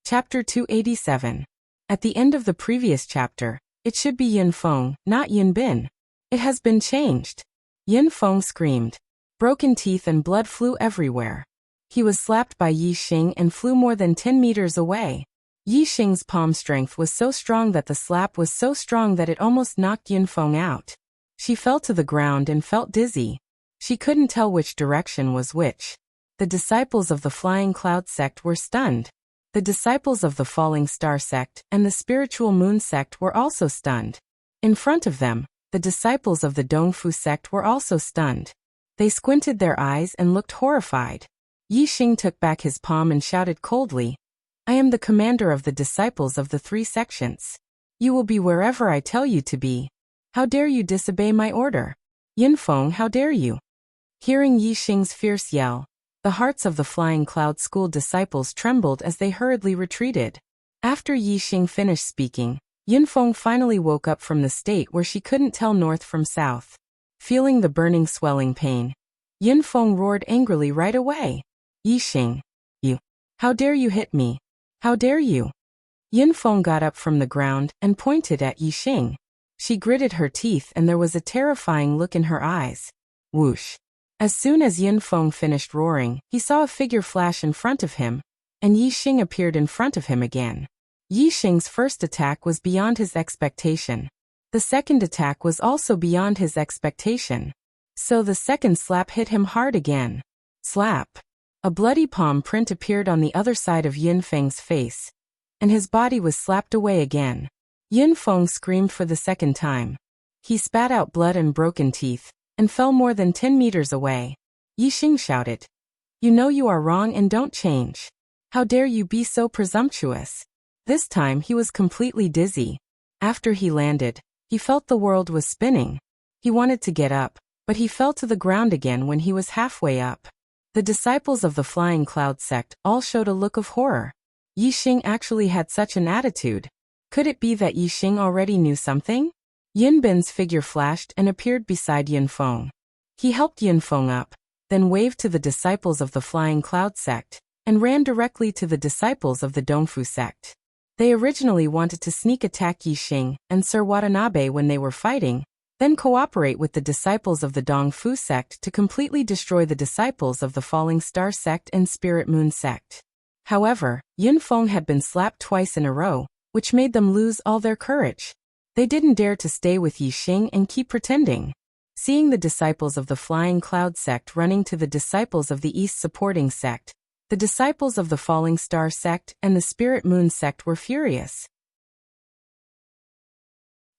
Chapter 287. At the end of the previous chapter, it should be Yinfeng, not Yinbin. It has been changed. Yinfeng screamed. Broken teeth and blood flew everywhere. He was slapped by Yixing and flew more than 10 meters away. Yixing's palm strength was so strong that the slap was so strong that it almost knocked Yinfeng out. She fell to the ground and felt dizzy. She couldn't tell which direction was which. The disciples of the Flying Cloud sect were stunned. The disciples of the Falling Star sect and the Spiritual Moon sect were also stunned. In front of them, the disciples of the Dongfu sect were also stunned. They squinted their eyes and looked horrified. Yixing took back his palm and shouted coldly, I am the commander of the disciples of the 3 sections. You will be wherever I tell you to be. How dare you disobey my order? Yinfeng, how dare you? Hearing Yixing's fierce yell, the hearts of the Flying Cloud school disciples trembled as they hurriedly retreated. After Yixing finished speaking, Yinfeng finally woke up from the state where she couldn't tell north from south. Feeling the burning swelling pain, Yinfeng roared angrily right away. Yixing, you! How dare you hit me? How dare you? Yinfeng got up from the ground and pointed at Yixing. She gritted her teeth and there was a terrifying look in her eyes. Whoosh! As soon as Yinfeng finished roaring, he saw a figure flash in front of him, and Yixing appeared in front of him again. Yixing's first attack was beyond his expectation. The second attack was also beyond his expectation. So the second slap hit him hard again. Slap. A bloody palm print appeared on the other side of Yunfeng's face, and his body was slapped away again. Yunfeng screamed for the second time. He spat out blood and broken teeth, and fell more than 10 meters away. Yixing shouted, "You know you are wrong and don't change. How dare you be so presumptuous?" This time he was completely dizzy. After he landed, he felt the world was spinning. He wanted to get up, but he fell to the ground again when he was halfway up. The disciples of the Flying Cloud sect all showed a look of horror. Yixing actually had such an attitude. Could it be that Yixing already knew something? Yunbin's figure flashed and appeared beside Yunfeng. He helped Yunfeng up, then waved to the disciples of the Flying Cloud sect, and ran directly to the disciples of the Dongfu sect. They originally wanted to sneak attack Yixing and Sir Watanabe when they were fighting, then cooperate with the disciples of the Dongfu sect to completely destroy the disciples of the Falling Star sect and Spirit Moon sect. However, Yunfeng had been slapped twice in a row, which made them lose all their courage. They didn't dare to stay with Yixing and keep pretending. Seeing the disciples of the Flying Cloud sect running to the disciples of the East supporting sect, the disciples of the Falling Star sect and the Spirit Moon sect were furious.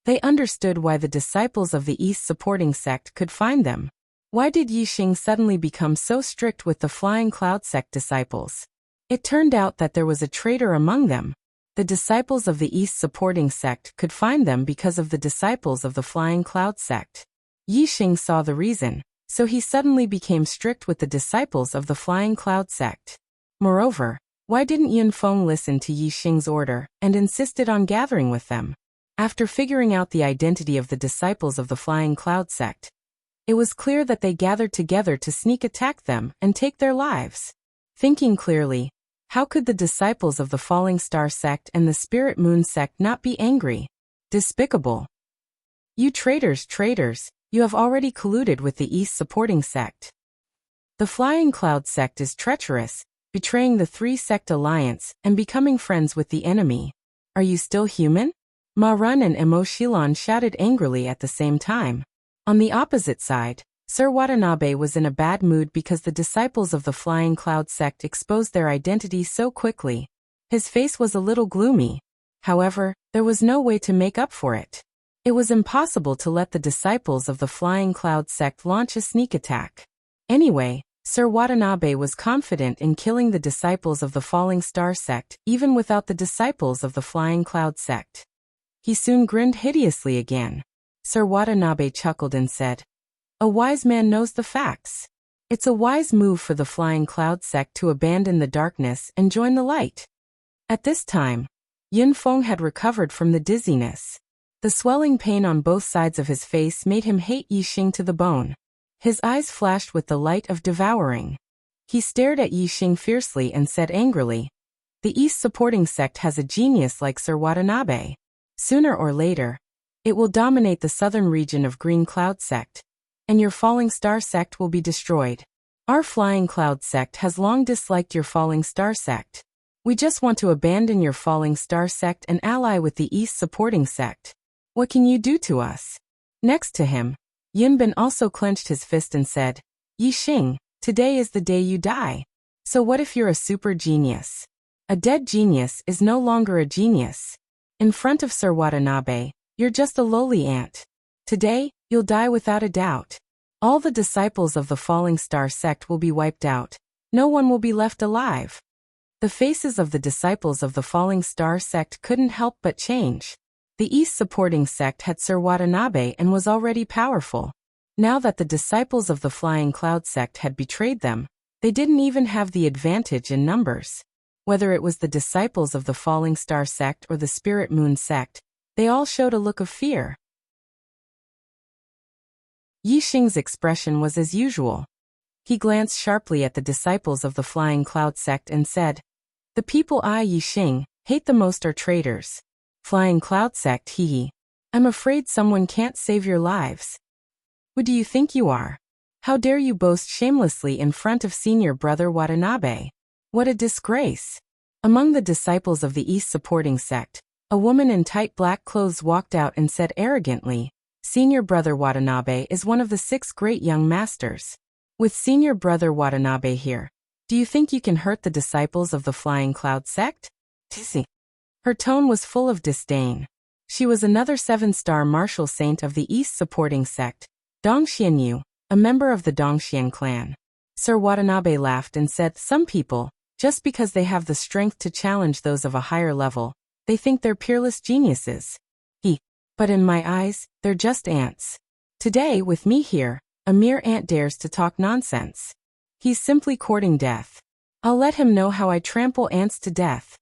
They understood why the disciples of the East supporting sect could find them. Why did Yixing suddenly become so strict with the Flying Cloud sect disciples? It turned out that there was a traitor among them. The disciples of the East supporting sect could find them because of the disciples of the Flying Cloud sect. Yixing saw the reason, so he suddenly became strict with the disciples of the Flying Cloud sect. Moreover, why didn't Yunfeng listen to Yixing's order and insisted on gathering with them? After figuring out the identity of the disciples of the Flying Cloud sect, it was clear that they gathered together to sneak attack them and take their lives. Thinking clearly, how could the disciples of the Falling Star sect and the Spirit Moon sect not be angry? Despicable. You traitors, you have already colluded with the East supporting sect. The Flying Cloud sect is treacherous, betraying the three-sect alliance and becoming friends with the enemy. Are you still human? Ma Run and Emo Shilon shouted angrily at the same time. On the opposite side, Sir Watanabe was in a bad mood because the disciples of the Flying Cloud sect exposed their identity so quickly. His face was a little gloomy. However, there was no way to make up for it. It was impossible to let the disciples of the Flying Cloud sect launch a sneak attack. Anyway, Sir Watanabe was confident in killing the disciples of the Falling Star sect even without the disciples of the Flying Cloud sect. He soon grinned hideously again. Sir Watanabe chuckled and said, "A wise man knows the facts. It's a wise move for the Flying Cloud sect to abandon the darkness and join the light." At this time, Yunfeng had recovered from the dizziness. The swelling pain on both sides of his face made him hate Yixing to the bone. His eyes flashed with the light of devouring. He stared at Yixing fiercely and said angrily, "The East supporting sect has a genius like Sir Watanabe. Sooner or later, it will dominate the southern region of Green Cloud sect, and your Falling Star sect will be destroyed. Our Flying Cloud sect has long disliked your Falling Star sect. We just want to abandon your Falling Star sect and ally with the East supporting sect. What can you do to us?" Next to him, Yunbin also clenched his fist and said, "Yixing, today is the day you die. So what if you're a super genius? A dead genius is no longer a genius. In front of Sir Watanabe, you're just a lowly ant. Today, you'll die without a doubt. All the disciples of the Falling Star sect will be wiped out. No one will be left alive." The faces of the disciples of the Falling Star sect couldn't help but change. The East supporting sect had Sir Watanabe and was already powerful. Now that the disciples of the Flying Cloud sect had betrayed them, they didn't even have the advantage in numbers. Whether it was the disciples of the Falling Star sect or the Spirit Moon sect, they all showed a look of fear. Yixing's expression was as usual. He glanced sharply at the disciples of the Flying Cloud sect and said, "The people I, Yixing, hate the most are traitors. Flying Cloud sect, hee. I'm afraid someone can't save your lives. Who do you think you are? How dare you boast shamelessly in front of senior brother Watanabe? What a disgrace." Among the disciples of the East supporting sect, a woman in tight black clothes walked out and said arrogantly, Senior Brother Watanabe is one of the 6 great young masters. With Senior Brother Watanabe here, do you think you can hurt the disciples of the Flying Cloud sect? Tissy. Her tone was full of disdain. She was another 7-star martial saint of the East supporting sect, Dongxianyu, a member of the Dongxian clan. Sir Watanabe laughed and said, some people, just because they have the strength to challenge those of a higher level, they think they're peerless geniuses. But in my eyes, they're just ants. Today, with me here, a mere ant dares to talk nonsense. He's simply courting death. I'll let him know how I trample ants to death.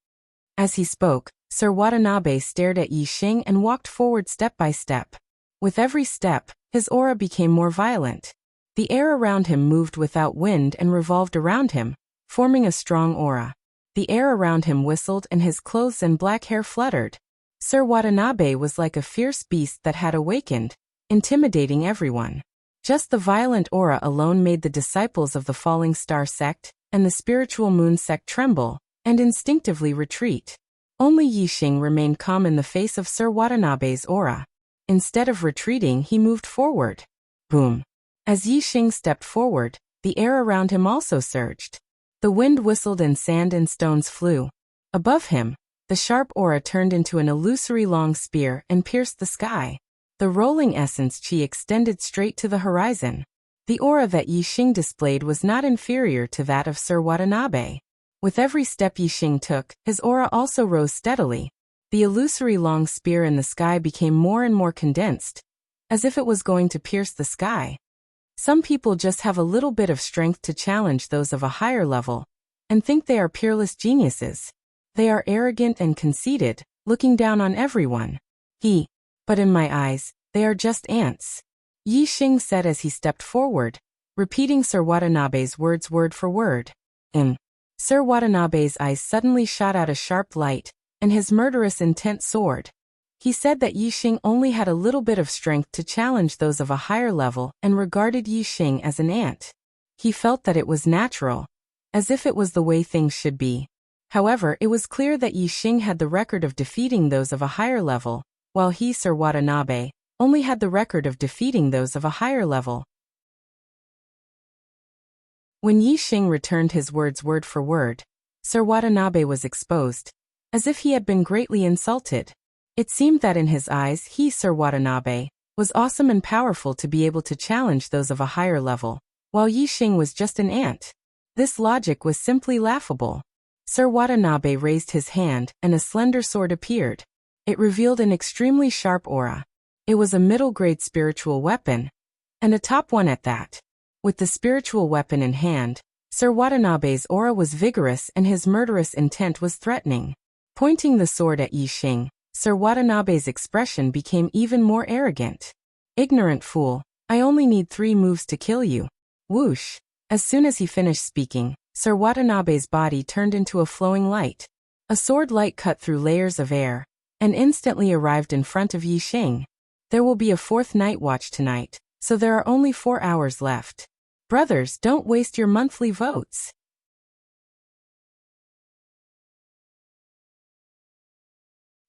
As he spoke, Sir Watanabe stared at Yi Xing and walked forward step by step. With every step, his aura became more violent. The air around him moved without wind and revolved around him, forming a strong aura. The air around him whistled and his clothes and black hair fluttered. Sir Watanabe was like a fierce beast that had awakened, intimidating everyone. Just the violent aura alone made the disciples of the Falling Star sect and the Spiritual Moon sect tremble and instinctively retreat. Only Yi Xing remained calm in the face of Sir Watanabe's aura. Instead of retreating, he moved forward. Boom. As Yi Xing stepped forward, the air around him also surged. The wind whistled and sand and stones flew. Above him, the sharp aura turned into an illusory long spear and pierced the sky. The rolling essence chi extended straight to the horizon. The aura that Yi Xing displayed was not inferior to that of Sir Watanabe. With every step Yi Xing took, his aura also rose steadily. The illusory long spear in the sky became more and more condensed, as if it was going to pierce the sky. Some people just have a little bit of strength to challenge those of a higher level, and think they are peerless geniuses. They are arrogant and conceited, looking down on everyone. But in my eyes, they are just ants. Yi Xing said as he stepped forward, repeating Sir Watanabe's words word for word. Sir Watanabe's eyes suddenly shot out a sharp light, and his murderous intent soared. He said that Yi Xing only had a little bit of strength to challenge those of a higher level and regarded Yi Xing as an ant. He felt that it was natural, as if it was the way things should be. However, it was clear that Yi Xing had the record of defeating those of a higher level, while he, Sir Watanabe, only had the record of defeating those of a higher level. When Yi Xing returned his words word for word, Sir Watanabe was exposed, as if he had been greatly insulted. It seemed that in his eyes he, Sir Watanabe, was awesome and powerful to be able to challenge those of a higher level, while Yi Xing was just an ant. This logic was simply laughable. Sir Watanabe raised his hand, and a slender sword appeared. It revealed an extremely sharp aura. It was a middle-grade spiritual weapon, and a top one at that. With the spiritual weapon in hand, Sir Watanabe's aura was vigorous and his murderous intent was threatening. Pointing the sword at Yi Xing, Sir Watanabe's expression became even more arrogant. Ignorant fool, I only need 3 moves to kill you. Whoosh. As soon as he finished speaking, Sir Watanabe's body turned into a flowing light. A sword light cut through layers of air, and instantly arrived in front of Yi Xing. There will be a 4th night watch tonight, so there are only 4 hours left. Brothers, don't waste your monthly votes.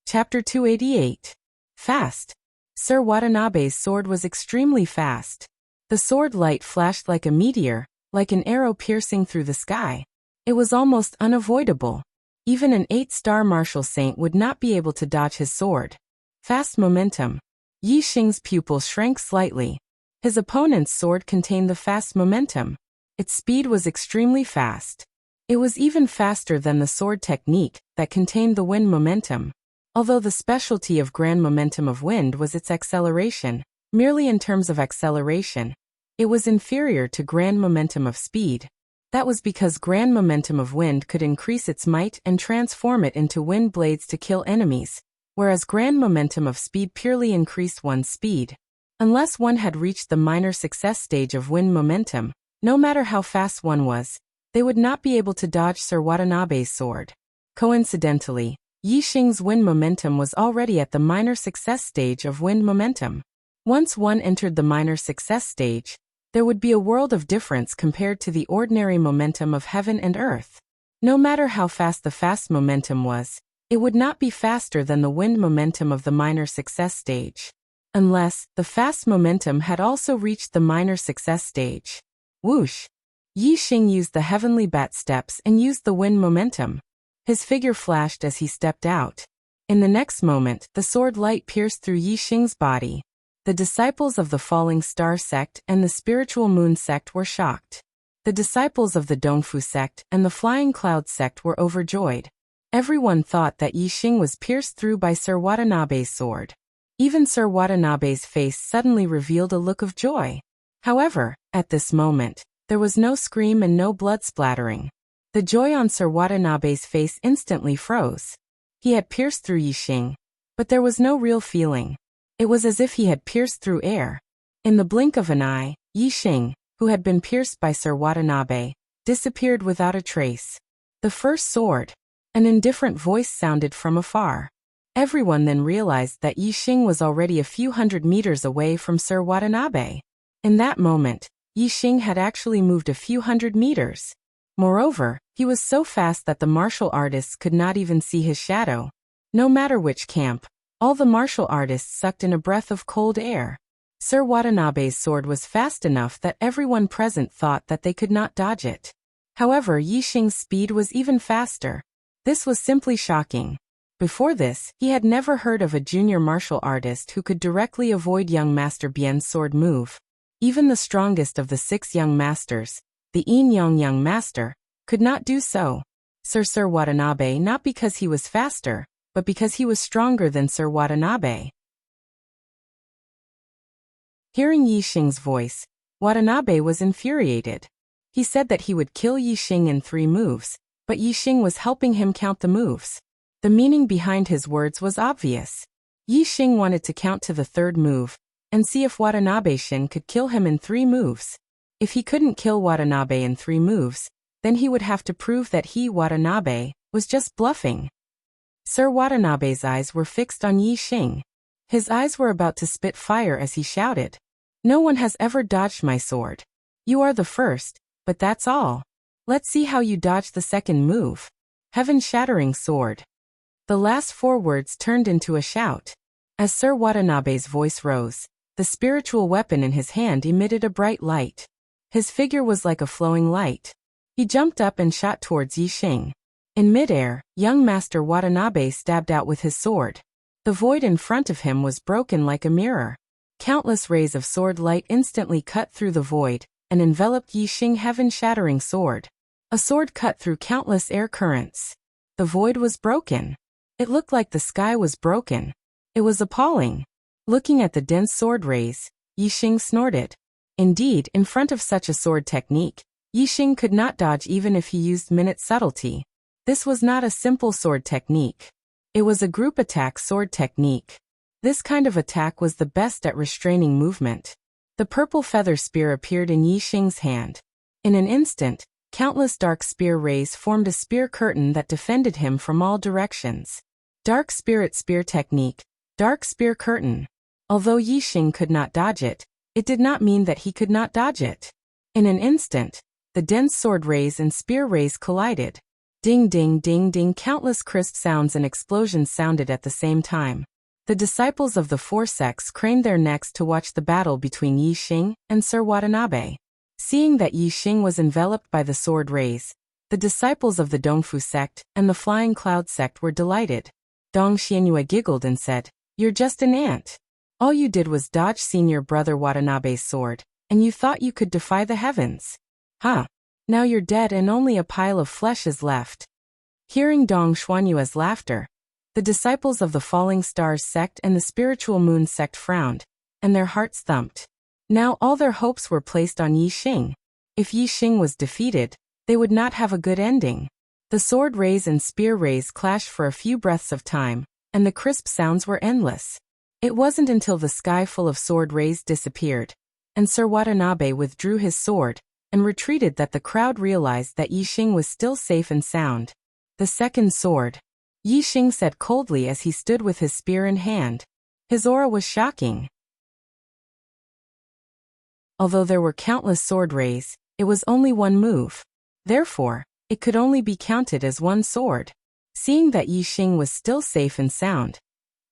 Chapter 288. Fast. Sir Watanabe's sword was extremely fast. The sword light flashed like a meteor, like an arrow piercing through the sky. It was almost unavoidable. Even an 8-star martial saint would not be able to dodge his sword. Fast momentum. Yi Xing's pupil shrank slightly. His opponent's sword contained the fast momentum. Its speed was extremely fast. It was even faster than the sword technique that contained the wind momentum. Although the specialty of grand momentum of wind was its acceleration, merely in terms of acceleration, it was inferior to grand momentum of speed. That was because grand momentum of wind could increase its might and transform it into wind blades to kill enemies, whereas grand momentum of speed purely increased one's speed. Unless one had reached the minor success stage of wind momentum, no matter how fast one was, they would not be able to dodge Sir Watanabe's sword. Coincidentally, Yi Xing's wind momentum was already at the minor success stage of wind momentum. Once one entered the minor success stage, there would be a world of difference compared to the ordinary momentum of heaven and earth. No matter how fast the fast momentum was, it would not be faster than the wind momentum of the minor success stage. Unless, the fast momentum had also reached the minor success stage. Whoosh! Yi Xing used the heavenly bat steps and used the wind momentum. His figure flashed as he stepped out. In the next moment, the sword light pierced through Yi Xing's body. The disciples of the Falling Star sect and the Spiritual Moon sect were shocked. The disciples of the Dongfu sect and the Flying Cloud sect were overjoyed. Everyone thought that Yi Xing was pierced through by Sir Watanabe's sword. Even Sir Watanabe's face suddenly revealed a look of joy. However, at this moment, there was no scream and no blood splattering. The joy on Sir Watanabe's face instantly froze. He had pierced through Yi Xing, but there was no real feeling. It was as if he had pierced through air. In the blink of an eye, Yi Xing, who had been pierced by Sir Watanabe, disappeared without a trace. The first sword. An indifferent voice sounded from afar. Everyone then realized that Yi Xing was already a few hundred meters away from Sir Watanabe. In that moment, Yi Xing had actually moved a few hundred meters. Moreover, he was so fast that the martial artists could not even see his shadow. No matter which camp, all the martial artists sucked in a breath of cold air. Sir Watanabe's sword was fast enough that everyone present thought that they could not dodge it. However, Yi Xing's speed was even faster. This was simply shocking. Before this, he had never heard of a junior martial artist who could directly avoid young Master Bian's sword move. Even the strongest of the 6 young masters, the Yin Young Master, could not do so. Sir Watanabe not because he was faster, but because he was stronger than Sir Watanabe. Hearing Yi Xing's voice, Watanabe was infuriated. He said that he would kill Yi Xing in 3 moves, but Yi Xing was helping him count the moves. The meaning behind his words was obvious. Yi Xing wanted to count to the 3rd move, and see if Watanabe-shin could kill him in 3 moves. If he couldn't kill Watanabe in 3 moves, then he would have to prove that he, Watanabe, was just bluffing. Sir Watanabe's eyes were fixed on Yi Xing. His eyes were about to spit fire as he shouted. "No one has ever dodged my sword. You are the first, but that's all. Let's see how you dodge the 2nd move. Heaven-shattering sword." The last 4 words turned into a shout. As Sir Watanabe's voice rose, the spiritual weapon in his hand emitted a bright light. His figure was like a flowing light. He jumped up and shot towards Yi Xing. In midair, young Master Watanabe stabbed out with his sword. The void in front of him was broken like a mirror. Countless rays of sword light instantly cut through the void and enveloped Yi Xing heaven-shattering sword. A sword cut through countless air currents. The void was broken. It looked like the sky was broken. It was appalling. Looking at the dense sword rays, Yi Xing snorted. Indeed, in front of such a sword technique, Yi Xing could not dodge even if he used minute subtlety. This was not a simple sword technique. It was a group attack sword technique. This kind of attack was the best at restraining movement. The purple feather spear appeared in Yi Xing's hand. In an instant, countless dark spear rays formed a spear curtain that defended him from all directions. Dark Spirit Spear Technique, Dark Spear Curtain. Although Yi Xing could not dodge it, it did not mean that he could not dodge it. In an instant, the dense sword rays and spear rays collided. Ding ding ding ding, countless crisp sounds and explosions sounded at the same time. The disciples of the 4 sects craned their necks to watch the battle between Yi Xing and Sir Watanabe. Seeing that Yi Xing was enveloped by the sword rays, the disciples of the Dongfu sect and the Flying Cloud sect were delighted. Dong Xianyue giggled and said, "You're just an ant. All you did was dodge senior brother Watanabe's sword, and you thought you could defy the heavens. Huh. Now you're dead and only a pile of flesh is left." Hearing Dong Xuanyue's laughter, the disciples of the Falling Stars sect and the Spiritual Moon sect frowned, and their hearts thumped. Now all their hopes were placed on Yi Xing. If Yi Xing was defeated, they would not have a good ending. The sword rays and spear rays clashed for a few breaths of time, and the crisp sounds were endless. It wasn't until the sky full of sword rays disappeared, and Sir Watanabe withdrew his sword and retreated that the crowd realized that Yi Xing was still safe and sound. "The 2nd sword," Yi Xing said coldly as he stood with his spear in hand. His aura was shocking. Although there were countless sword rays, it was only 1 move. Therefore, it could only be counted as 1 sword. Seeing that Yi Xing was still safe and sound,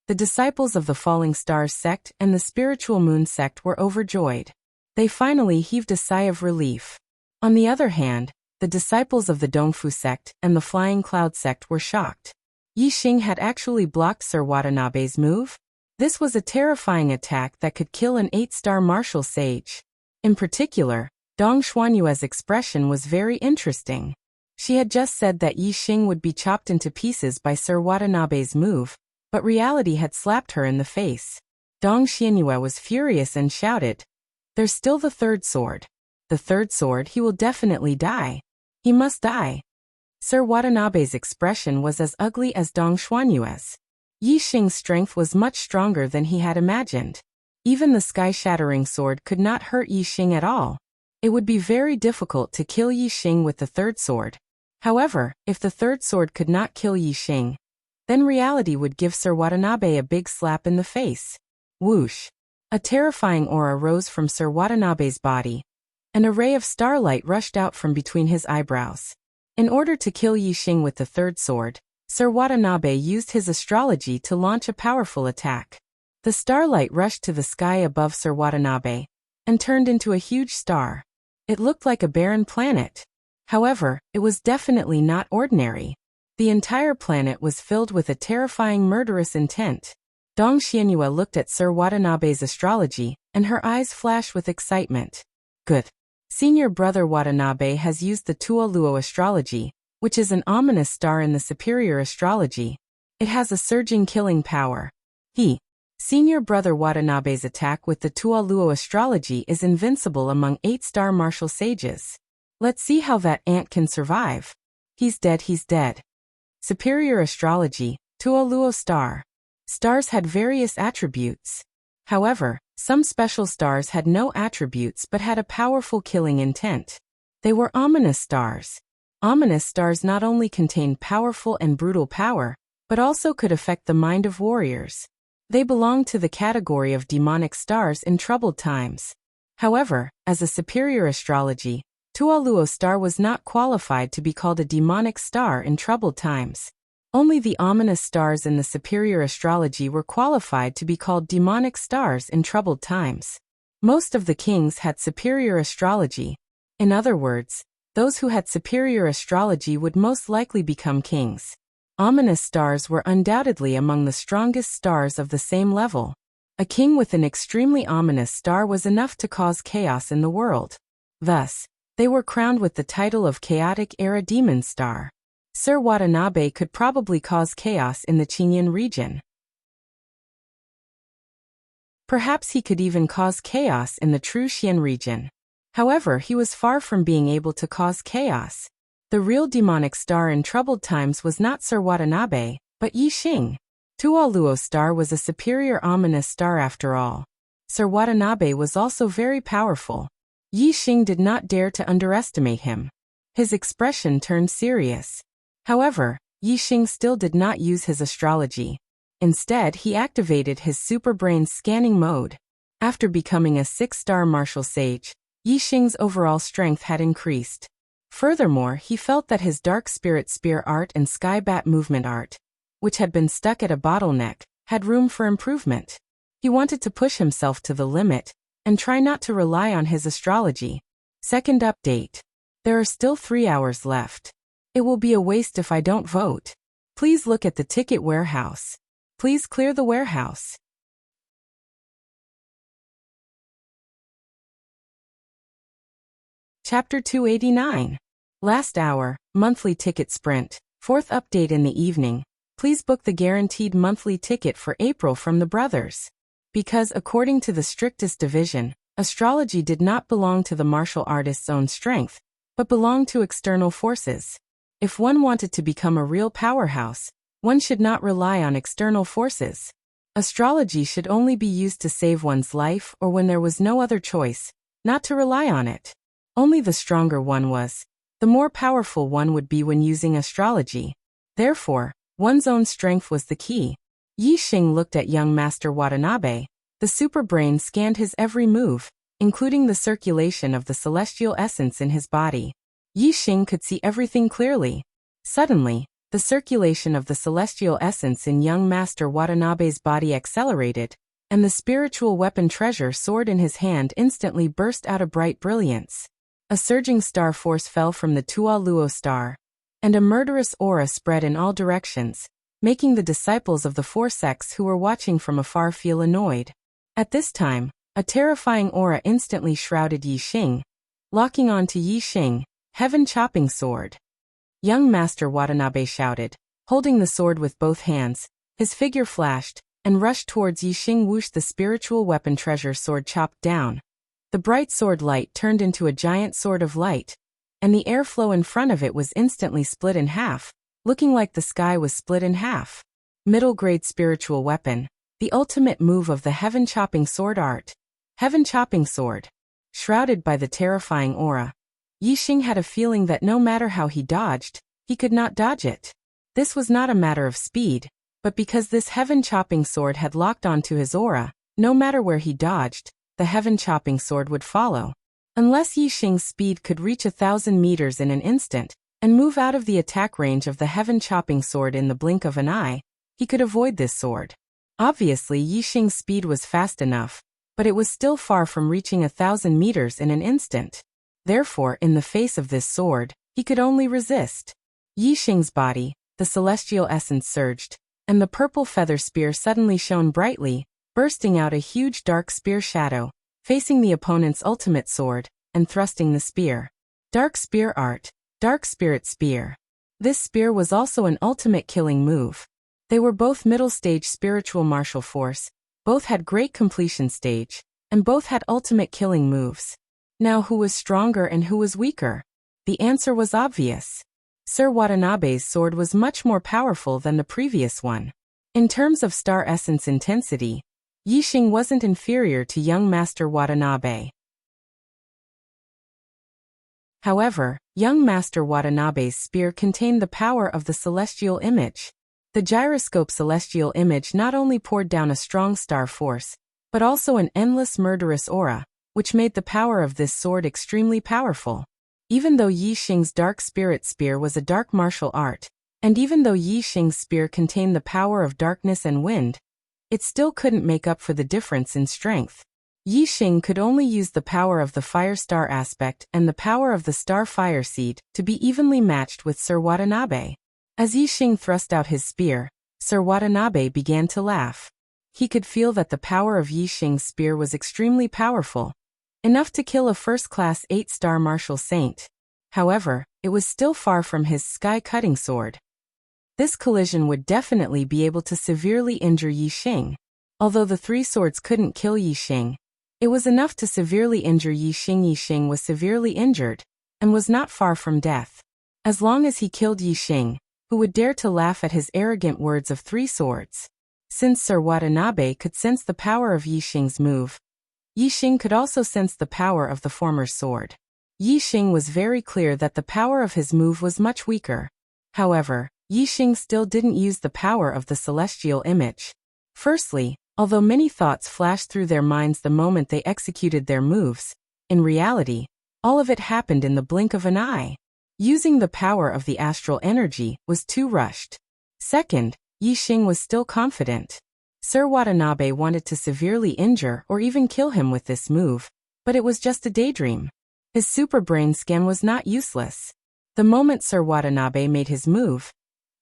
The disciples of the Falling Stars sect and the Spiritual Moon sect were overjoyed. They finally heaved a sigh of relief. On the other hand, the disciples of the Dongfu sect and the Flying Cloud sect were shocked. Yi Xing had actually blocked Sir Watanabe's move? This was a terrifying attack that could kill an 8-star martial sage. In particular, Dong Xuanyue's expression was very interesting. She had just said that Yi Xing would be chopped into pieces by Sir Watanabe's move, but reality had slapped her in the face. Dong Xuanyue was furious and shouted, "There's still the third sword. The third sword, he will definitely die. He must die." Sir Watanabe's expression was as ugly as Dong Xuanyue's. Yi Xing's strength was much stronger than he had imagined. Even the sky-shattering sword could not hurt Yi Xing at all. It would be very difficult to kill Yi Xing with the third sword. However, if the third sword could not kill Yi Xing, then reality would give Sir Watanabe a big slap in the face. Whoosh! A terrifying aura rose from Sir Watanabe's body. An array of starlight rushed out from between his eyebrows. In order to kill Yi Xing with the third sword, Sir Watanabe used his astrology to launch a powerful attack. The starlight rushed to the sky above Sir Watanabe and turned into a huge star. It looked like a barren planet. However, it was definitely not ordinary. The entire planet was filled with a terrifying murderous intent. Dong Xuanyue looked at Sir Watanabe's astrology, and her eyes flashed with excitement. Good. Senior brother Watanabe has used the Tua Luo astrology, which is an ominous star in the superior astrology. It has a surging killing power. Senior brother Watanabe's attack with the Tua Luo astrology is invincible among 8-star martial sages. Let's see how that ant can survive. He's dead, he's dead. Superior astrology, Tua Luo star. Stars had various attributes. However, some special stars had no attributes but had a powerful killing intent. They were ominous stars. Ominous stars not only contained powerful and brutal power, but also could affect the mind of warriors. They belonged to the category of demonic stars in troubled times. However, as a superior astrology, Tua Luo star was not qualified to be called a demonic star in troubled times. Only the ominous stars in the superior astrology were qualified to be called demonic stars in troubled times. Most of the kings had superior astrology. In other words, those who had superior astrology would most likely become kings. Ominous stars were undoubtedly among the strongest stars of the same level. A king with an extremely ominous star was enough to cause chaos in the world. Thus, they were crowned with the title of Chaotic Era Demon Star. Sir Watanabe could probably cause chaos in the Qingyan region. Perhaps he could even cause chaos in the True Xian region. However, he was far from being able to cause chaos. The real demonic star in troubled times was not Sir Watanabe, but Yi Xing. Tua Luo star was a superior ominous star after all. Sir Watanabe was also very powerful. Yi Xing did not dare to underestimate him. His expression turned serious. However, Yi Xing still did not use his astrology. Instead, he activated his superbrain scanning mode. After becoming a 6-star martial sage, Yi Xing's overall strength had increased. Furthermore, he felt that his Dark Spirit Spear art and Sky Bat movement art, which had been stuck at a bottleneck, had room for improvement. He wanted to push himself to the limit and try not to rely on his astrology. Second update. There are still 3 hours left. It will be a waste if I don't vote. Please look at the ticket warehouse. Please clear the warehouse. Chapter 289. Last hour, monthly ticket sprint. 4th update in the evening. Please book the guaranteed monthly ticket for April from the brothers. Because according to the strictest division, astrology did not belong to the martial artist's own strength, but belonged to external forces. If one wanted to become a real powerhouse, one should not rely on external forces. Astrology should only be used to save one's life or when there was no other choice, not to rely on it. Only the stronger one was, the more powerful one would be when using astrology. Therefore, one's own strength was the key. Yi Xing looked at young Master Watanabe. The superbrain scanned his every move, including the circulation of the celestial essence in his body. Yi Xing could see everything clearly. Suddenly, The circulation of the celestial essence in young Master Watanabe's body accelerated, and the spiritual weapon treasure sword in his hand instantly burst out a bright brilliance. A surging star force fell from the Tualuo star, and a murderous aura spread in all directions, making the disciples of the four sects who were watching from afar feel annoyed. At this time, a terrifying aura instantly shrouded Yi Xing, locking on to Yi Xing, heaven-chopping sword. Young Master Watanabe shouted, holding the sword with both hands. His figure flashed, and rushed towards Yi Xing. Whoosh! The spiritual weapon treasure sword chopped down. The bright sword light turned into a giant sword of light, and the airflow in front of it was instantly split in half, looking like the sky was split in half. Middle-grade spiritual weapon, the ultimate move of the heaven-chopping sword art. Heaven-chopping sword. Shrouded by the terrifying aura, Yi Xing had a feeling that no matter how he dodged, he could not dodge it. This was not a matter of speed, but because this heaven-chopping sword had locked onto his aura, no matter where he dodged, the heaven-chopping sword would follow. Unless Yi Xing's speed could reach 1,000 meters in an instant, and move out of the attack range of the heaven-chopping sword in the blink of an eye, he could avoid this sword. Obviously Yi Xing's speed was fast enough, but it was still far from reaching 1,000 meters in an instant. Therefore, in the face of this sword, he could only resist. Yi Xing's body, the celestial essence surged, and the purple feather spear suddenly shone brightly, bursting out a huge dark spear shadow, facing the opponent's ultimate sword, and thrusting the spear. Dark spear art, dark spirit spear. This spear was also an ultimate killing move. They were both middle-stage spiritual martial force, both had great completion stage, and both had ultimate killing moves. Now who was stronger and who was weaker? The answer was obvious. Sir Watanabe's sword was much more powerful than the previous one. In terms of star essence intensity, Yi Xing wasn't inferior to young Master Watanabe. However, young Master Watanabe's spear contained the power of the celestial image. The gyroscope celestial image not only poured down a strong star force, but also an endless murderous aura, which made the power of this sword extremely powerful. Even though Yi Xing's dark spirit spear was a dark martial art, and even though Yi Xing's spear contained the power of darkness and wind, it still couldn't make up for the difference in strength. Yi Xing could only use the power of the fire star aspect and the power of the star fire seed to be evenly matched with Sir Watanabe. As Yi Xing thrust out his spear, Sir Watanabe began to laugh. He could feel that the power of Yi Xing's spear was extremely powerful, enough to kill a first-class 8-star martial saint. However, it was still far from his sky-cutting sword. This collision would definitely be able to severely injure Yi Xing. Although the three swords couldn't kill Yi Xing, it was enough to severely injure Yi Xing. Yi Xing was severely injured, and was not far from death. As long as he killed Yi Xing, who would dare to laugh at his arrogant words of three swords? Since Sir Watanabe could sense the power of Yi Xing's move, Yi Xing could also sense the power of the former sword. Yi Xing was very clear that the power of his move was much weaker. However, Yi Xing still didn't use the power of the celestial image. Firstly, although many thoughts flashed through their minds the moment they executed their moves, in reality, all of it happened in the blink of an eye. Using the power of the astral energy was too rushed. Second, Yi Xing was still confident. Sir Watanabe wanted to severely injure or even kill him with this move, but it was just a daydream. His super brain scan was not useless. The moment Sir Watanabe made his move,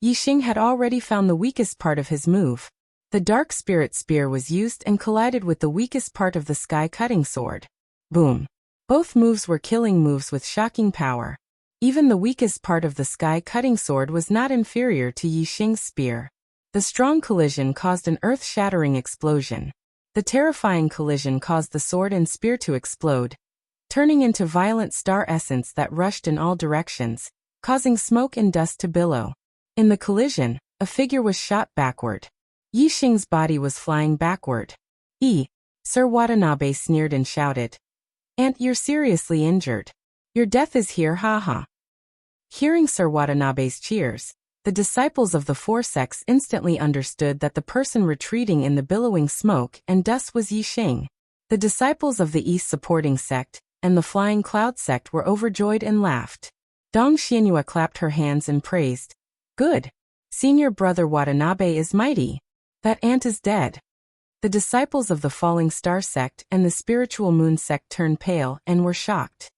Yi Xing had already found the weakest part of his move. The dark spirit spear was used and collided with the weakest part of the sky-cutting sword. Boom. Both moves were killing moves with shocking power. Even the weakest part of the sky-cutting sword was not inferior to Yi Xing's spear. The strong collision caused an earth-shattering explosion. The terrifying collision caused the sword and spear to explode, turning into violent star essence that rushed in all directions, causing smoke and dust to billow. In the collision, a figure was shot backward. Yi Xing's body was flying backward. Sir Watanabe sneered and shouted. "Aunt, you're seriously injured. Your death is here, haha." Hearing Sir Watanabe's cheers, the disciples of the four sects instantly understood that the person retreating in the billowing smoke and dust was Yi Xing. The disciples of the East supporting sect and the Flying Cloud sect were overjoyed and laughed. Dong Xianhua clapped her hands and praised. "Good, Senior brother Watanabe is mighty. That ant is dead. The disciples of the Falling Star sect and the Spiritual Moon sect turned pale and were shocked.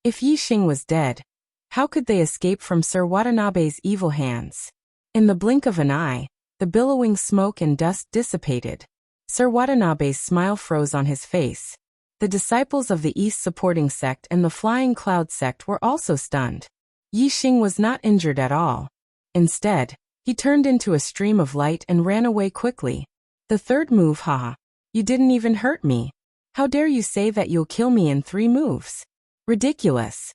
If Yixing was dead, how could they escape from Sir Watanabe's evil hands? In the blink of an eye, the billowing smoke and dust dissipated. Sir Watanabe's smile froze on his face. The disciples of the East Supporting Sect and the Flying Cloud sect were also stunned. Yixing was not injured at all. Instead, he turned into a stream of light and ran away quickly. The third move, haha. You didn't even hurt me. How dare you say that you'll kill me in 3 moves? Ridiculous.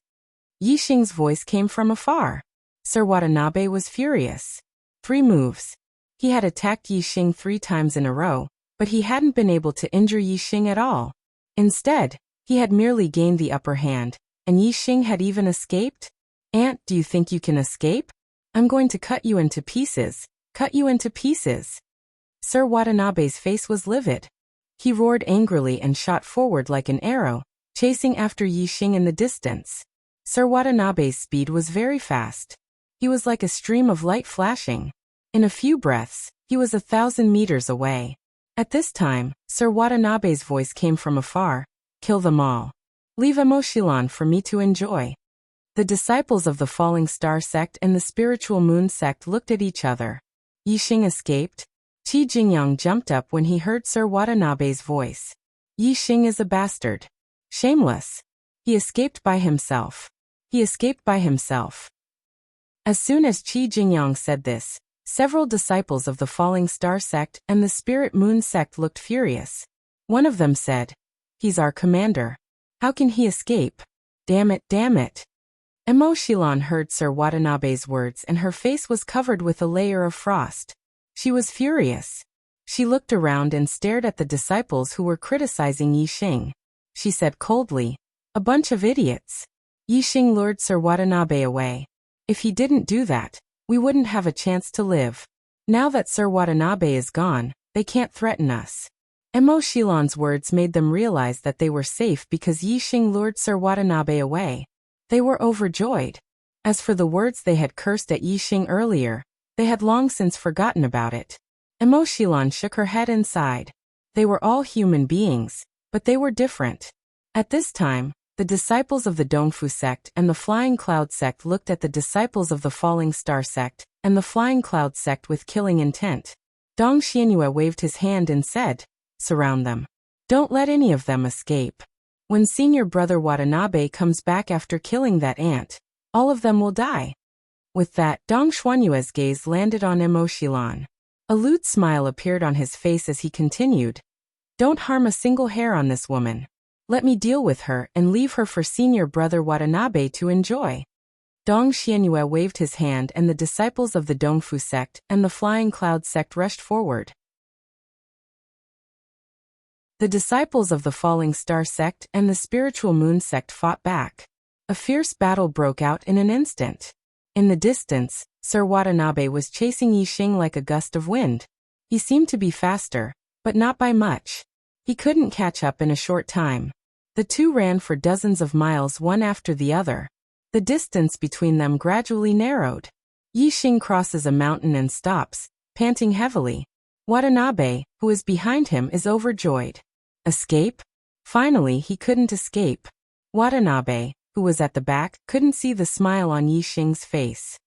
Yixing's voice came from afar. Sir Watanabe was furious. 3 moves. He had attacked Yixing 3 times in a row, but he hadn't been able to injure Yixing at all. Instead, he had merely gained the upper hand, and Yixing had even escaped? Ant, do you think you can escape? I'm going to cut you into pieces. Cut you into pieces. Sir Watanabe's face was livid. He roared angrily and shot forward like an arrow, chasing after Yixing in the distance. Sir Watanabe's speed was very fast. He was like a stream of light flashing. In a few breaths, he was 1,000 meters away. At this time, Sir Watanabe's voice came from afar. Kill them all. Leave Emoshilan for me to enjoy. The disciples of the Falling Star sect and the Spiritual Moon sect looked at each other. Yixing escaped. Qi Jingyang jumped up when he heard Sir Watanabe's voice. Yixing is a bastard. Shameless. He escaped by himself. He escaped by himself. As soon as Qi Jingyang said this, several disciples of the Falling Star sect and the Spirit Moon sect looked furious. One of them said, "He's our commander. How can he escape? Damn it, damn it." Emoshilan heard Sir Watanabe's words and her face was covered with a layer of frost. She was furious. She looked around and stared at the disciples who were criticizing Yixing. She said coldly, "A bunch of idiots." Yixing lured Sir Watanabe away. If he didn't do that, we wouldn't have a chance to live. Now that Sir Watanabe is gone, they can't threaten us. Emoshilan's words made them realize that they were safe because Yixing lured Sir Watanabe away. They were overjoyed. As for the words they had cursed at Yixing earlier, they had long since forgotten about it. Emoshilan shook her head and sighed. They were all human beings, but they were different. At this time, the disciples of the Dongfu sect and the Flying Cloud sect looked at the disciples of the Falling Star sect and the Flying Cloud sect with killing intent. Dong Xianyue waved his hand and said, "Surround them. Don't let any of them escape. When senior brother Watanabe comes back after killing that ant, all of them will die." With that, Dong Xuanyue's gaze landed on Emoshilan. A lewd smile appeared on his face as he continued, "Don't harm a single hair on this woman. Let me deal with her and leave her for senior brother Watanabe to enjoy." Dong Xianyue waved his hand and the disciples of the Dongfu sect and the Flying Cloud sect rushed forward. The disciples of the Falling Star sect and the Spiritual Moon sect fought back. A fierce battle broke out in an instant. In the distance, Sir Watanabe was chasing Yixing like a gust of wind. He seemed to be faster, but not by much. He couldn't catch up in a short time. The two ran for dozens of miles one after the other. The distance between them gradually narrowed. Yixing crosses a mountain and stops, panting heavily. Watanabe, who is behind him, is overjoyed. Escape? Finally, he couldn't escape. Watanabe, who was at the back, couldn't see the smile on Yixing's face.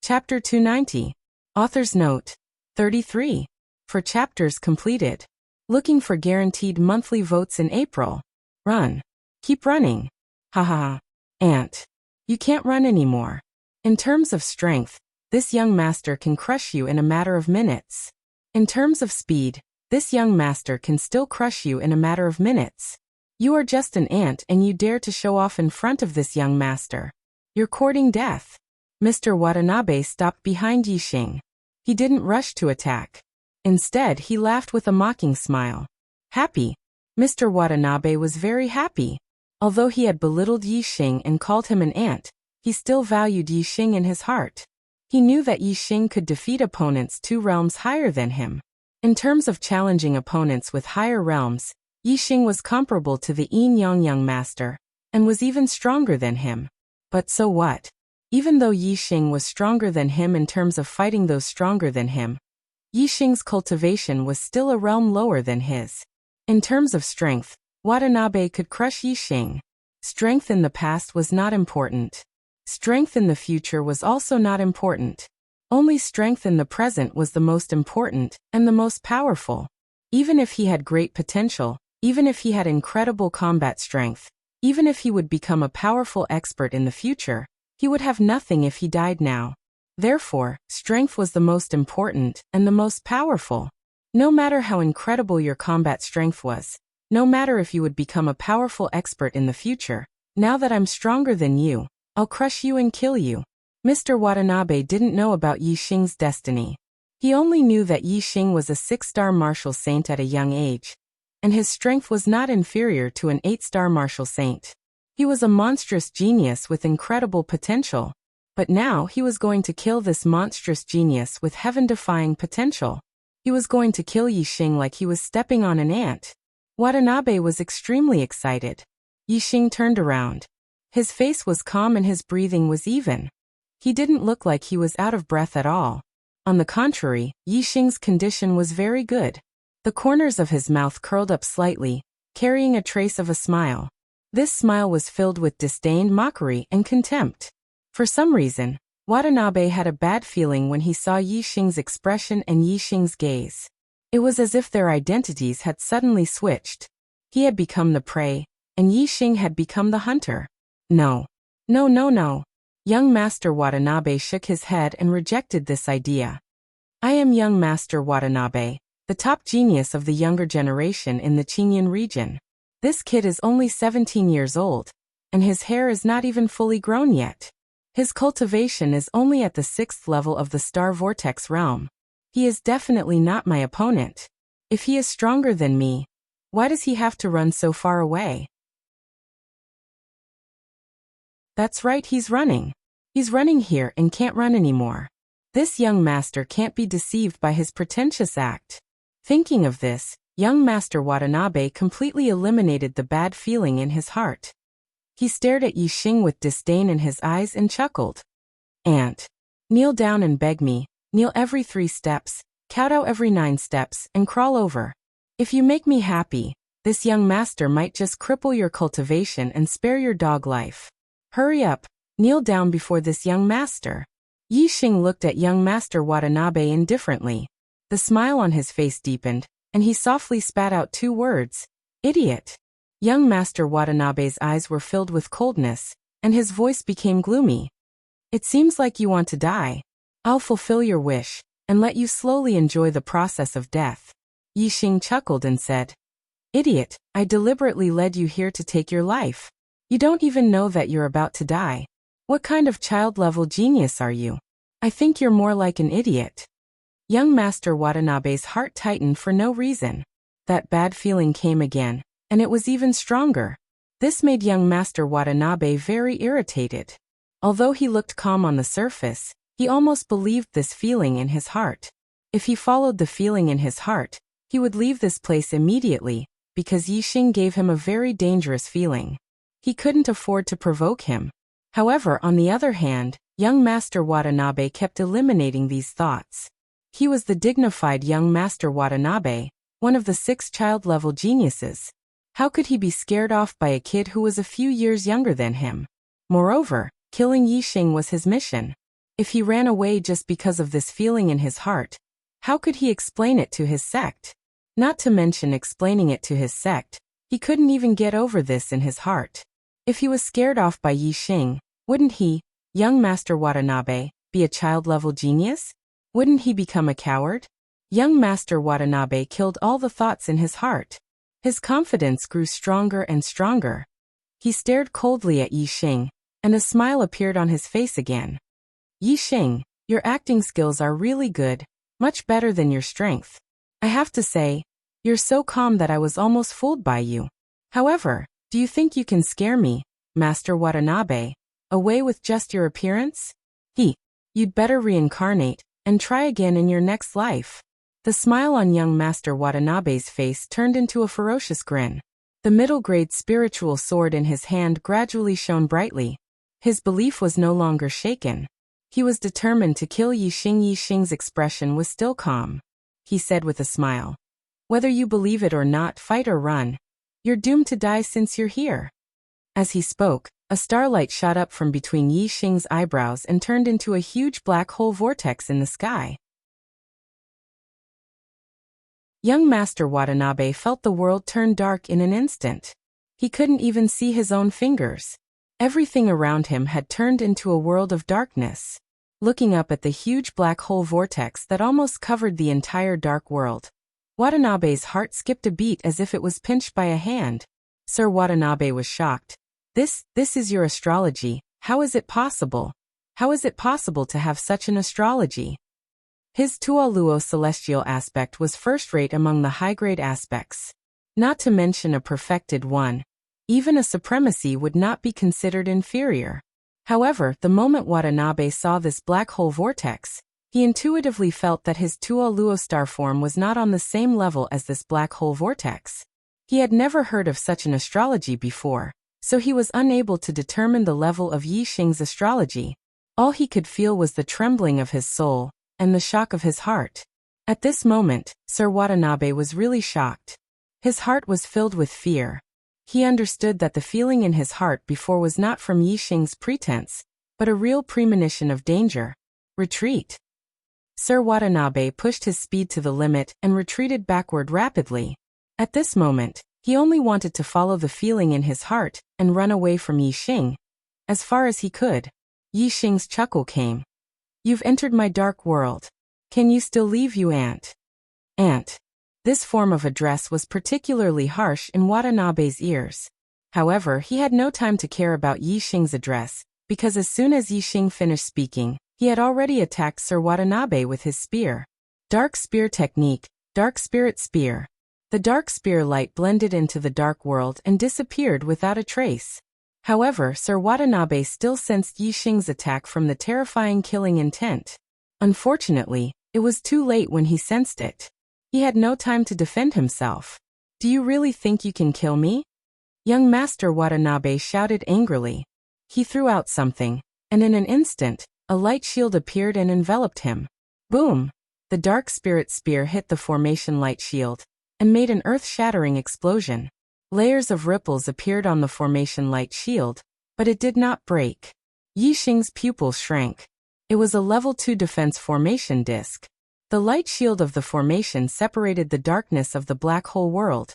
Chapter 290. Author's Note. 33. For chapters completed. Looking for guaranteed monthly votes in April. Run. Keep running. Ha ha ha. Ant. You can't run anymore. In terms of strength, this young master can crush you in a matter of minutes. In terms of speed, this young master can still crush you in a matter of minutes. You are just an ant and you dare to show off in front of this young master. You're courting death. Mr. Watanabe stopped behind Yixing. He didn't rush to attack. Instead, he laughed with a mocking smile. Happy. Mr. Watanabe was very happy. Although he had belittled Yixing and called him an ant, he still valued Yixing in his heart. He knew that Yixing could defeat opponents 2 realms higher than him. In terms of challenging opponents with higher realms, Yixing was comparable to the Yin-Yang young master, and was even stronger than him. But so what? Even though Yixing was stronger than him in terms of fighting those stronger than him, Yixing's cultivation was still a realm lower than his. In terms of strength, Watanabe could crush Yixing. Strength in the past was not important. Strength in the future was also not important. Only strength in the present was the most important, and the most powerful. Even if he had great potential, even if he had incredible combat strength, even if he would become a powerful expert in the future, he would have nothing if he died now. Therefore, strength was the most important, and the most powerful. No matter how incredible your combat strength was, no matter if you would become a powerful expert in the future, now that I'm stronger than you, I'll crush you and kill you. Mr. Watanabe didn't know about Yixing's destiny. He only knew that Yixing was a 6-star martial saint at a young age, and his strength was not inferior to an 8-star martial saint. He was a monstrous genius with incredible potential. But now he was going to kill this monstrous genius with heaven-defying potential. He was going to kill Yixing like he was stepping on an ant. Watanabe was extremely excited. Yixing turned around. His face was calm and his breathing was even. He didn't look like he was out of breath at all. On the contrary, Yixing's condition was very good. The corners of his mouth curled up slightly, carrying a trace of a smile. This smile was filled with disdain, mockery, and contempt. For some reason, Watanabe had a bad feeling when he saw Yixing's expression and Yixing's gaze. It was as if their identities had suddenly switched. He had become the prey, and Yixing had become the hunter. No. No, no, no. Young Master Watanabe shook his head and rejected this idea. I am young Master Watanabe, the top genius of the younger generation in the Qingyan region. This kid is only 17 years old, and his hair is not even fully grown yet. His cultivation is only at the 6th level of the Star Vortex realm. He is definitely not my opponent. If he is stronger than me, why does he have to run so far away? That's right, he's running. He's running here and can't run anymore. This young master can't be deceived by his pretentious act. Thinking of this, young Master Watanabe completely eliminated the bad feeling in his heart. He stared at Yixing with disdain in his eyes and chuckled. Ant. Kneel down and beg me, kneel every 3 steps, kowtow every 9 steps, and crawl over. If you make me happy, this young master might just cripple your cultivation and spare your dog life. Hurry up, kneel down before this young master. Yixing looked at young Master Watanabe indifferently. The smile on his face deepened, and he softly spat out 2 words. Idiot. Young Master Watanabe's eyes were filled with coldness, and his voice became gloomy. It seems like you want to die. I'll fulfill your wish, and let you slowly enjoy the process of death. Yixing chuckled and said, Idiot, I deliberately led you here to take your life. You don't even know that you're about to die. What kind of child-level genius are you? I think you're more like an idiot. Young Master Watanabe's heart tightened for no reason. That bad feeling came again, and it was even stronger. This made young Master Watanabe very irritated. Although he looked calm on the surface, he almost believed this feeling in his heart. If he followed the feeling in his heart, he would leave this place immediately, because Yixing gave him a very dangerous feeling. He couldn't afford to provoke him. However, on the other hand, young Master Watanabe kept eliminating these thoughts. He was the dignified young Master Watanabe, one of the 6 child-level geniuses. How could he be scared off by a kid who was a few years younger than him? Moreover, killing Yixing was his mission. If he ran away just because of this feeling in his heart, how could he explain it to his sect? Not to mention explaining it to his sect, he couldn't even get over this in his heart. If he was scared off by Yixing, wouldn't he, young Master Watanabe, be a child-level genius? Wouldn't he become a coward? Young Master Watanabe killed all the thoughts in his heart. His confidence grew stronger and stronger. He stared coldly at Yixing, and a smile appeared on his face again. Yixing, your acting skills are really good, much better than your strength. I have to say, you're so calm that I was almost fooled by you. However, do you think you can scare me, Master Watanabe, away with just your appearance? You'd better reincarnate, and try again in your next life. The smile on young Master Watanabe's face turned into a ferocious grin. The middle-grade spiritual sword in his hand gradually shone brightly. His belief was no longer shaken. He was determined to kill Yi Xing. Yi Xing's expression was still calm. He said with a smile, "Whether you believe it or not, fight or run. You're doomed to die since you're here." As he spoke, a starlight shot up from between Yi Xing's eyebrows and turned into a huge black hole vortex in the sky. Young Master Watanabe felt the world turn dark in an instant. He couldn't even see his own fingers. Everything around him had turned into a world of darkness. Looking up at the huge black hole vortex that almost covered the entire dark world, Watanabe's heart skipped a beat as if it was pinched by a hand. Sir Watanabe was shocked. This is your astrology. How is it possible? How is it possible to have such an astrology?" His Tualuo celestial aspect was first-rate among the high-grade aspects. Not to mention a perfected one. Even a supremacy would not be considered inferior. However, the moment Watanabe saw this black hole vortex, he intuitively felt that his Tualuo star form was not on the same level as this black hole vortex. He had never heard of such an astrology before, so he was unable to determine the level of Yi Xing's astrology. All he could feel was the trembling of his soul and the shock of his heart. At this moment, Sir Watanabe was really shocked. His heart was filled with fear. He understood that the feeling in his heart before was not from Yi Xing's pretense, but a real premonition of danger. Retreat. Sir Watanabe pushed his speed to the limit and retreated backward rapidly. At this moment, he only wanted to follow the feeling in his heart and run away from Yi Xing. As far as he could. Yi Xing's chuckle came. "You've entered my dark world. Can you still leave, you ant?" Ant. This form of address was particularly harsh in Watanabe's ears. However, he had no time to care about Yi Xing's address, because as soon as Yi Xing finished speaking, he had already attacked Sir Watanabe with his spear. Dark Spear Technique, Dark Spirit Spear. The dark spear light blended into the dark world and disappeared without a trace. However, Sir Watanabe still sensed Yi Xing's attack from the terrifying killing intent. Unfortunately, it was too late when he sensed it. He had no time to defend himself. "Do you really think you can kill me?" Young Master Watanabe shouted angrily. He threw out something, and in an instant, a light shield appeared and enveloped him. Boom! The dark spirit spear hit the formation light shield and made an earth-shattering explosion. Layers of ripples appeared on the formation light shield, but it did not break. Yi Xing's pupils shrank. It was a level 2 defense formation disc. The light shield of the formation separated the darkness of the black hole world,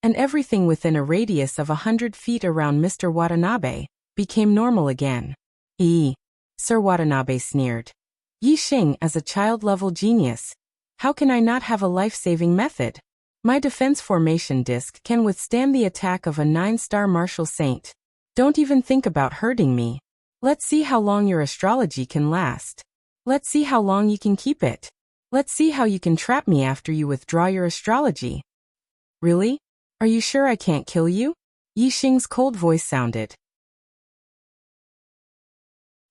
and everything within a radius of 100 feet around Mr. Watanabe became normal again. Sir Watanabe sneered. "Yi Xing as a child-level genius. How can I not have a life-saving method? My defense formation disc can withstand the attack of a 9-star martial saint. Don't even think about hurting me. Let's see how long your astrology can last. Let's see how long you can keep it. Let's see how you can trap me after you withdraw your astrology." "Really? Are you sure I can't kill you?" Yi Xing's cold voice sounded.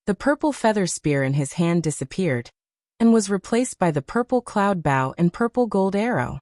The purple feather spear in his hand disappeared, and was replaced by the purple cloud bow and purple gold arrow.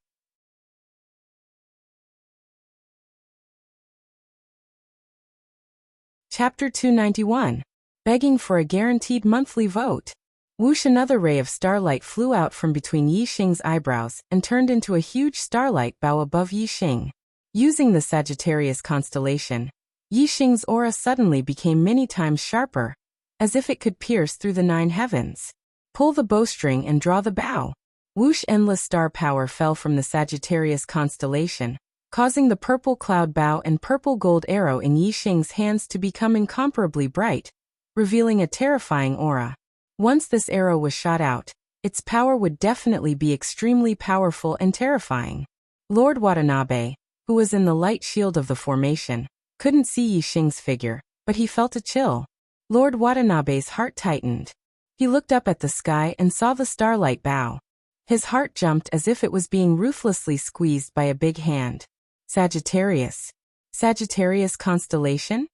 Chapter 291. Begging for a guaranteed monthly vote. Whoosh! Another ray of starlight flew out from between Yi Xing's eyebrows and turned into a huge starlight bow above Yi Xing. Using the Sagittarius constellation, Yi Xing's aura suddenly became many times sharper, as if it could pierce through the 9 heavens. Pull the bowstring and draw the bow. Whoosh! Endless star power fell from the Sagittarius constellation, causing the purple cloud bow and purple gold arrow in Yi Xing's hands to become incomparably bright, revealing a terrifying aura. Once this arrow was shot out, its power would definitely be extremely powerful and terrifying. Lord Watanabe, who was in the light shield of the formation, couldn't see Yi Xing's figure, but he felt a chill. Lord Watanabe's heart tightened. He looked up at the sky and saw the starlight bow. His heart jumped as if it was being ruthlessly squeezed by a big hand. Sagittarius. Sagittarius constellation?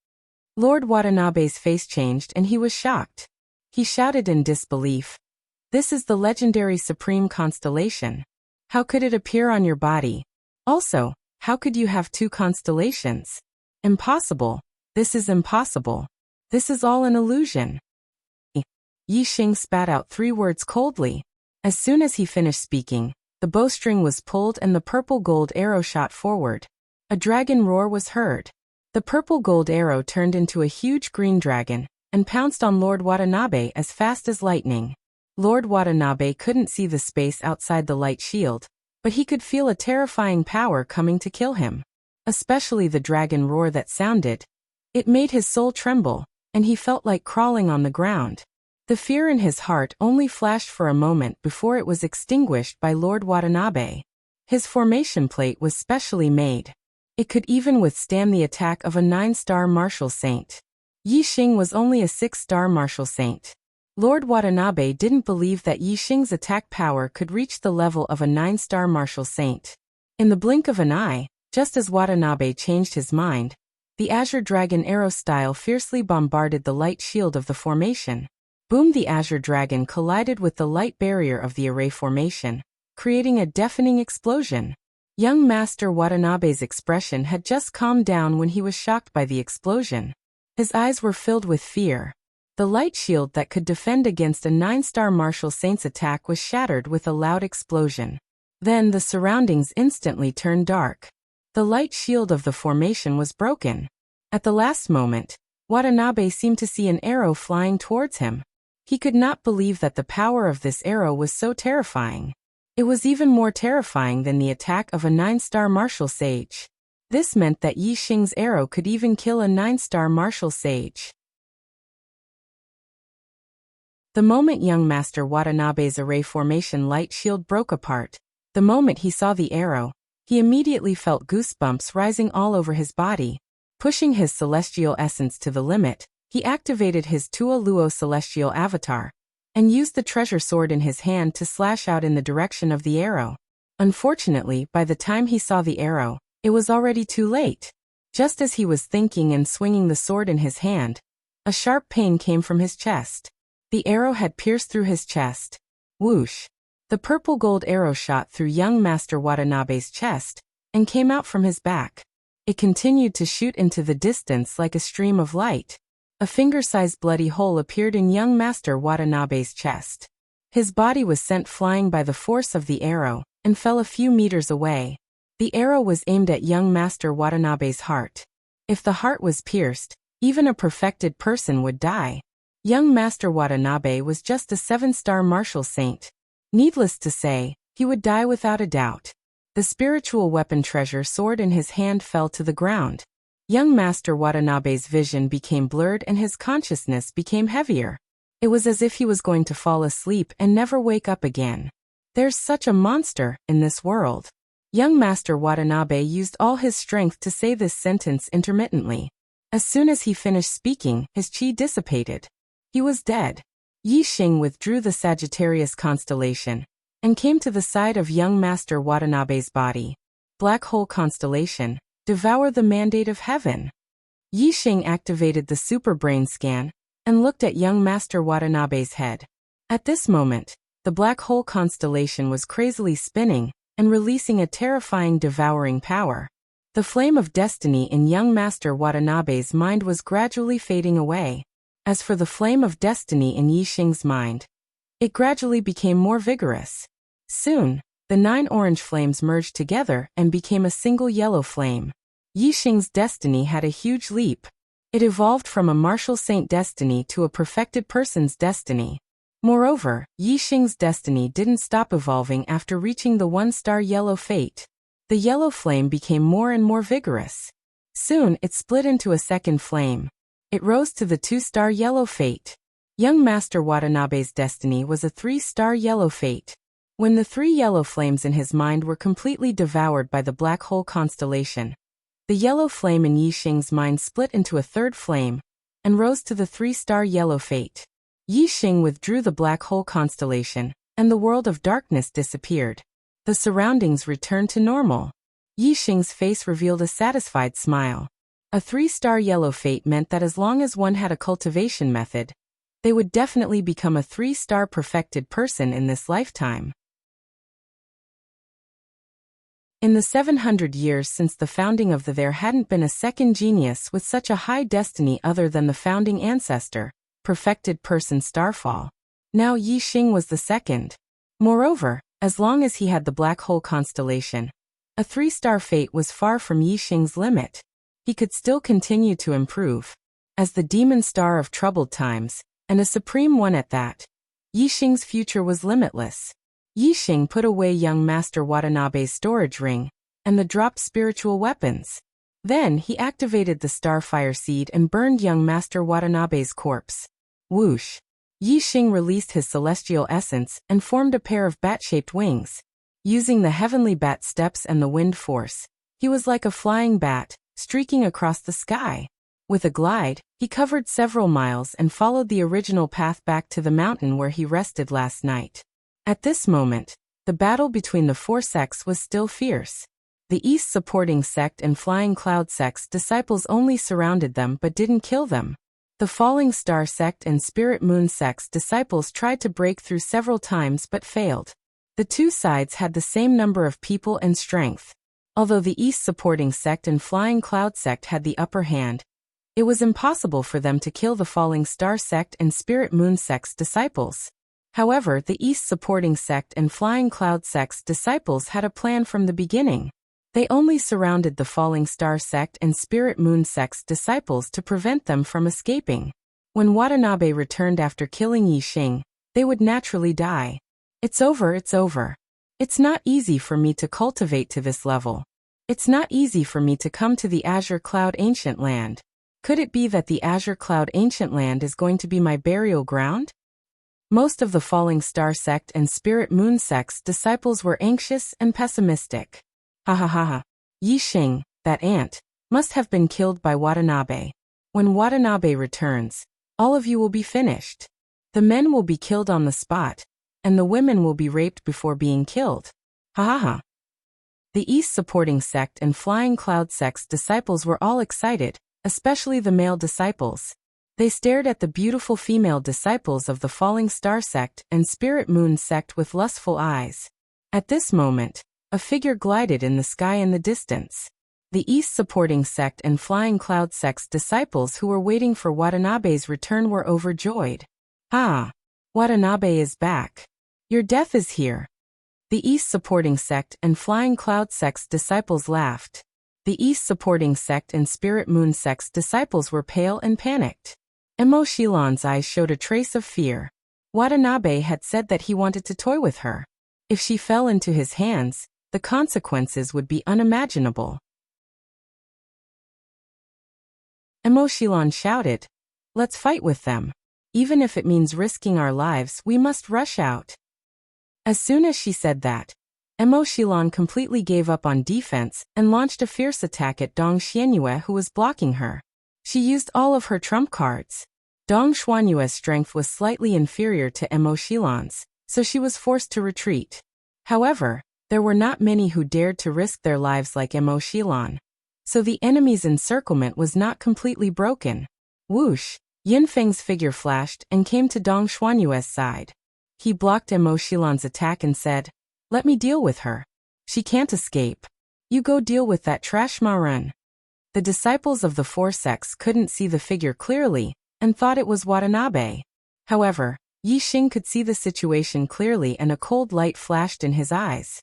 Lord Watanabe's face changed and he was shocked. He shouted in disbelief. "This is the legendary supreme constellation. How could it appear on your body? Also, how could you have two constellations? Impossible. This is impossible. This is all an illusion. Yi Xing spat out 3 words coldly. As soon as he finished speaking, the bowstring was pulled and the purple gold arrow shot forward. A dragon roar was heard. The purple gold arrow turned into a huge green dragon and pounced on Lord Watanabe as fast as lightning. Lord Watanabe couldn't see the space outside the light shield, but he could feel a terrifying power coming to kill him. Especially the dragon roar that sounded. It made his soul tremble, and he felt like crawling on the ground. The fear in his heart only flashed for a moment before it was extinguished by Lord Watanabe. His formation plate was specially made. It could even withstand the attack of a 9-star martial saint. Yi Xing was only a 6-star martial saint. Lord Watanabe didn't believe that Yi Xing's attack power could reach the level of a 9-star martial saint. In the blink of an eye, just as Watanabe changed his mind, the Azure Dragon arrow style fiercely bombarded the light shield of the formation. Boom! The Azure Dragon collided with the light barrier of the array formation, creating a deafening explosion. Young Master Watanabe's expression had just calmed down when he was shocked by the explosion. His eyes were filled with fear. The light shield that could defend against a 9-star martial saint's attack was shattered with a loud explosion. Then the surroundings instantly turned dark. The light shield of the formation was broken. At the last moment, Watanabe seemed to see an arrow flying towards him. He could not believe that the power of this arrow was so terrifying. It was even more terrifying than the attack of a 9-star martial sage. This meant that Yi Xing's arrow could even kill a 9-star martial sage. The moment young Master Watanabe's array formation light shield broke apart, the moment he saw the arrow, he immediately felt goosebumps rising all over his body. Pushing his celestial essence to the limit, he activated his Tua Luo celestial avatar, and used the treasure sword in his hand to slash out in the direction of the arrow. Unfortunately, by the time he saw the arrow, it was already too late. Just as he was thinking and swinging the sword in his hand, a sharp pain came from his chest. The arrow had pierced through his chest. Whoosh! The purple gold arrow shot through young Master Watanabe's chest, and came out from his back. It continued to shoot into the distance like a stream of light. A finger-sized bloody hole appeared in young Master Watanabe's chest. His body was sent flying by the force of the arrow, and fell a few meters away. The arrow was aimed at young Master Watanabe's heart. If the heart was pierced, even a perfected person would die. Young Master Watanabe was just a 7-star martial saint. Needless to say, he would die without a doubt. The spiritual weapon treasure sword in his hand fell to the ground. Young Master Watanabe's vision became blurred and his consciousness became heavier. It was as if he was going to fall asleep and never wake up again. There's such a monster in this world. Young Master Watanabe used all his strength to say this sentence intermittently. As soon as he finished speaking, his chi dissipated. He was dead. Yi Xing withdrew the Sagittarius constellation and came to the side of young Master Watanabe's body. Black hole constellation. Devour the mandate of heaven. Yi Xing activated the super brain scan and looked at young Master Watanabe's head. At this moment, the black hole constellation was crazily spinning and releasing a terrifying devouring power. The flame of destiny in young Master Watanabe's mind was gradually fading away. As for the flame of destiny in Yi Xing's mind, it gradually became more vigorous. Soon, the 9 orange flames merged together and became a single yellow flame. Yi Xing's destiny had a huge leap. It evolved from a martial saint destiny to a perfected person's destiny. Moreover, Yi Xing's destiny didn't stop evolving after reaching the 1-star yellow fate. The yellow flame became more and more vigorous. Soon it split into a second flame. It rose to the 2-star yellow fate. Young Master Watanabe's destiny was a 3-star yellow fate. When the 3 yellow flames in his mind were completely devoured by the black hole constellation, the yellow flame in Yi Xing's mind split into a 3rd flame and rose to the 3-star yellow fate. Yi Xing withdrew the black hole constellation, and the world of darkness disappeared. The surroundings returned to normal. Yi Xing's face revealed a satisfied smile. A 3-star yellow fate meant that as long as one had a cultivation method, they would definitely become a 3-star perfected person in this lifetime. In the 700 years since the founding of there hadn't been a second genius with such a high destiny other than the founding ancestor, perfected person Starfall. Now Yi Xing was the second. Moreover, as long as he had the black hole constellation, a 3-star fate was far from Yi Xing's limit. He could still continue to improve. As the demon star of troubled times, and a supreme one at that, Yi Xing's future was limitless. Yi Xing put away young Master Watanabe's storage ring, and the dropped spiritual weapons. Then he activated the Starfire Seed and burned young Master Watanabe's corpse. Whoosh! Yi Xing released his celestial essence and formed a pair of bat-shaped wings. Using the heavenly bat steps and the wind force, he was like a flying bat, streaking across the sky. With a glide, he covered several miles and followed the original path back to the mountain where he rested last night. At this moment, the battle between the 4 sects was still fierce. The East supporting sect and Flying Cloud sect's disciples only surrounded them but didn't kill them. The Falling Star sect and Spirit Moon sect's disciples tried to break through several times but failed. The two sides had the same number of people and strength. Although the East supporting sect and Flying Cloud sect had the upper hand, it was impossible for them to kill the Falling Star sect and Spirit Moon sect's disciples. However, the East supporting sect and Flying Cloud sect's disciples had a plan from the beginning. They only surrounded the Falling Star sect and Spirit Moon sect's disciples to prevent them from escaping. When Watanabe returned after killing Yi Xing, they would naturally die. It's over, it's over. It's not easy for me to cultivate to this level. It's not easy for me to come to the Azure Cloud Ancient Land. Could it be that the Azure Cloud Ancient Land is going to be my burial ground? Most of the Falling Star sect and Spirit Moon sect's disciples were anxious and pessimistic. Ha ha ha ha. Yi Xing, that ant, must have been killed by Watanabe. When Watanabe returns, all of you will be finished. The men will be killed on the spot, and the women will be raped before being killed. Ha ha ha. The East supporting sect and Flying Cloud sect's disciples were all excited, especially the male disciples. They stared at the beautiful female disciples of the Falling Star sect and Spirit Moon sect with lustful eyes. At this moment, a figure glided in the sky in the distance. The East supporting sect and Flying Cloud sect's disciples who were waiting for Watanabe's return were overjoyed. Ah! Watanabe is back. Your death is here. The East supporting sect and Flying Cloud sect's disciples laughed. The East supporting sect and Spirit Moon sect's disciples were pale and panicked. Emo-Shilon's eyes showed a trace of fear. Watanabe had said that he wanted to toy with her. If she fell into his hands, the consequences would be unimaginable. Emo-Shilon shouted, "Let's fight with them. Even if it means risking our lives, we must rush out." As soon as she said that, Emo-Shilon completely gave up on defense and launched a fierce attack at Dong Xianyue who was blocking her. She used all of her trump cards. Dong Xuanyue's strength was slightly inferior to Emo-Shilon's, so she was forced to retreat. However, there were not many who dared to risk their lives like Emo-Shilon. So the enemy's encirclement was not completely broken. Whoosh! Yinfeng's figure flashed and came to Dong Xuanyue's side. He blocked Emo-Shilon's attack and said, "Let me deal with her. She can't escape. You go deal with that trash Marun." The disciples of the 4 sects couldn't see the figure clearly, and thought it was Watanabe. However, Yi Xing could see the situation clearly and a cold light flashed in his eyes.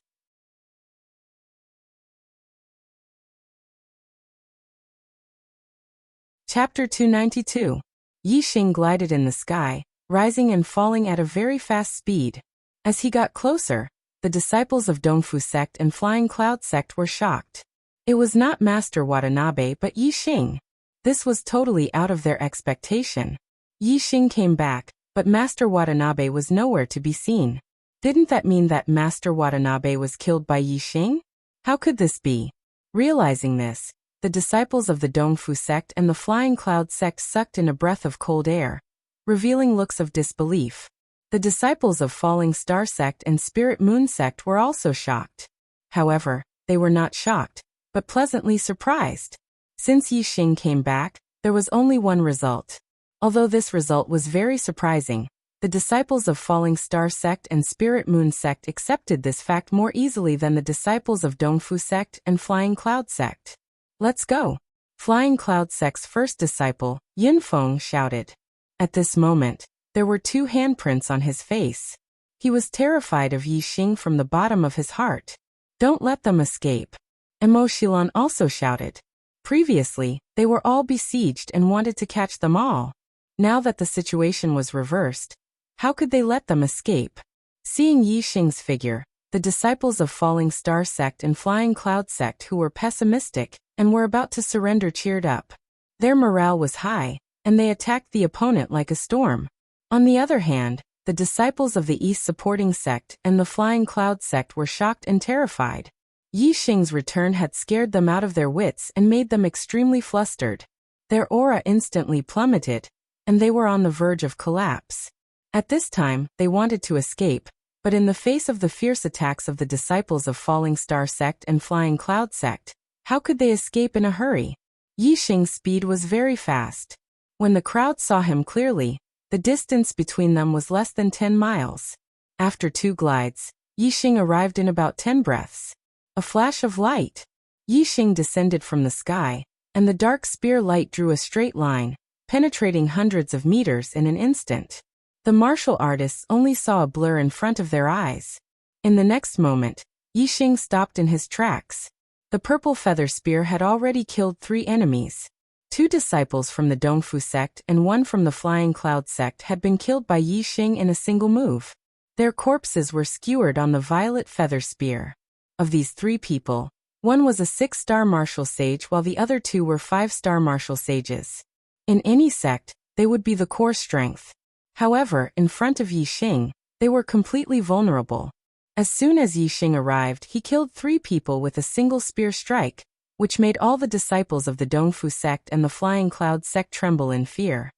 Chapter 292. Yi Xing glided in the sky, rising and falling at a very fast speed. As he got closer, the disciples of Dongfu sect and Flying Cloud sect were shocked. It was not Master Watanabe but Yi Xing. This was totally out of their expectation. Yi Xing came back, but Master Watanabe was nowhere to be seen. Didn't that mean that Master Watanabe was killed by Yi Xing? How could this be? Realizing this, the disciples of the Dongfu sect and the Flying Cloud sect sucked in a breath of cold air, revealing looks of disbelief. The disciples of Falling Star sect and Spirit Moon sect were also shocked. However, they were not shocked, but pleasantly surprised. Since Yi Xing came back, there was only one result. Although this result was very surprising, The disciples of Falling Star Sect and Spirit Moon Sect accepted this fact more easily than the disciples of Dongfu Sect and Flying Cloud Sect. "Let's go!" Flying Cloud Sect's first disciple, Yunfeng, shouted. At this moment, there were 2 handprints on his face. He was terrified of Yixing from the bottom of his heart. "Don't let them escape." Emo Shilon also shouted. Previously, they were all besieged and wanted to catch them all. Now that the situation was reversed, how could they let them escape? Seeing Yixing's figure, the disciples of Falling Star Sect and Flying Cloud Sect who were pessimistic and were about to surrender cheered up. Their morale was high, and they attacked the opponent like a storm. On the other hand, the disciples of the East Supporting Sect and the Flying Cloud Sect were shocked and terrified. Yixing's return had scared them out of their wits and made them extremely flustered. Their aura instantly plummeted, and they were on the verge of collapse. At this time, they wanted to escape, but in the face of the fierce attacks of the disciples of Falling Star Sect and Flying Cloud Sect, how could they escape in a hurry? Yixing's speed was very fast. When the crowd saw him clearly, the distance between them was less than 10 miles. After 2 glides, Yixing arrived in about 10 breaths. A flash of light. Yixing descended from the sky, and the dark spear light drew a straight line, penetrating hundreds of meters in an instant. The martial artists only saw a blur in front of their eyes. In the next moment, Yixing stopped in his tracks. The purple feather spear had already killed 3 enemies. 2 disciples from the Dongfu Sect and 1 from the Flying Cloud Sect had been killed by Yixing in a single move. Their corpses were skewered on the violet feather spear. Of these 3 people, 1 was a 6-star martial sage while the other 2 were 5-star martial sages. In any sect, they would be the core strength. However, in front of Yixing, they were completely vulnerable. As soon as Yixing arrived, he killed 3 people with a single spear strike, which made all the disciples of the Dongfu Sect and the Flying Cloud Sect tremble in fear.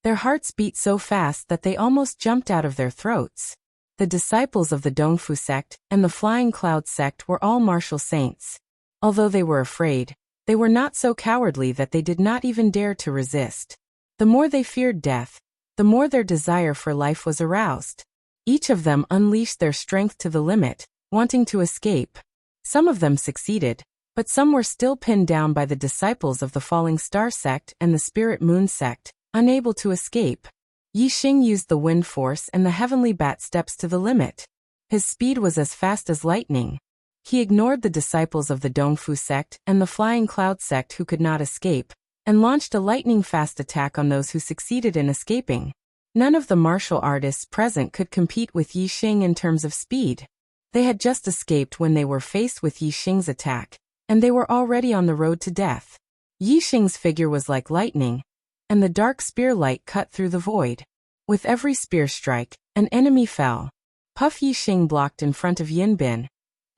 Their hearts beat so fast that they almost jumped out of their throats. The disciples of the Dongfu Sect and the Flying Cloud Sect were all martial saints. Although they were afraid, they were not so cowardly that they did not even dare to resist. The more they feared death, the more their desire for life was aroused. Each of them unleashed their strength to the limit, wanting to escape. Some of them succeeded, but some were still pinned down by the disciples of the Falling Star Sect and the Spirit Moon Sect, unable to escape. Yixing used the wind force and the heavenly bat steps to the limit. His speed was as fast as lightning. He ignored the disciples of the Dongfu Sect and the Flying Cloud Sect who could not escape, and launched a lightning-fast attack on those who succeeded in escaping. None of the martial artists present could compete with Yixing in terms of speed. They had just escaped when they were faced with Yixing's attack, and they were already on the road to death. Yixing's figure was like lightning, and the dark spear light cut through the void. With every spear strike, an enemy fell. Puff Yixing blocked in front of Yinbin,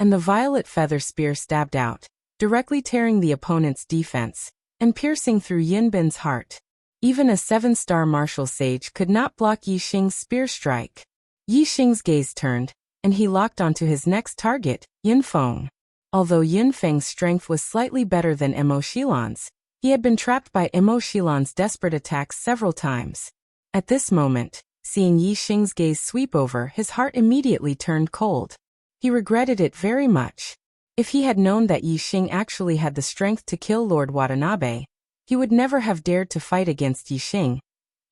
and the violet feather spear stabbed out, directly tearing the opponent's defense, and piercing through Yinbin's heart. Even a 7-star martial sage could not block Yixing's spear strike. Yixing's gaze turned, and he locked onto his next target, Yunfeng. Although Yunfeng's strength was slightly better than Emo Shilon's, he had been trapped by Emo Shilon's desperate attacks several times. At this moment, seeing Yixing's gaze sweep over, his heart immediately turned cold. He regretted it very much. If he had known that Yixing actually had the strength to kill Lord Watanabe, he would never have dared to fight against Yixing,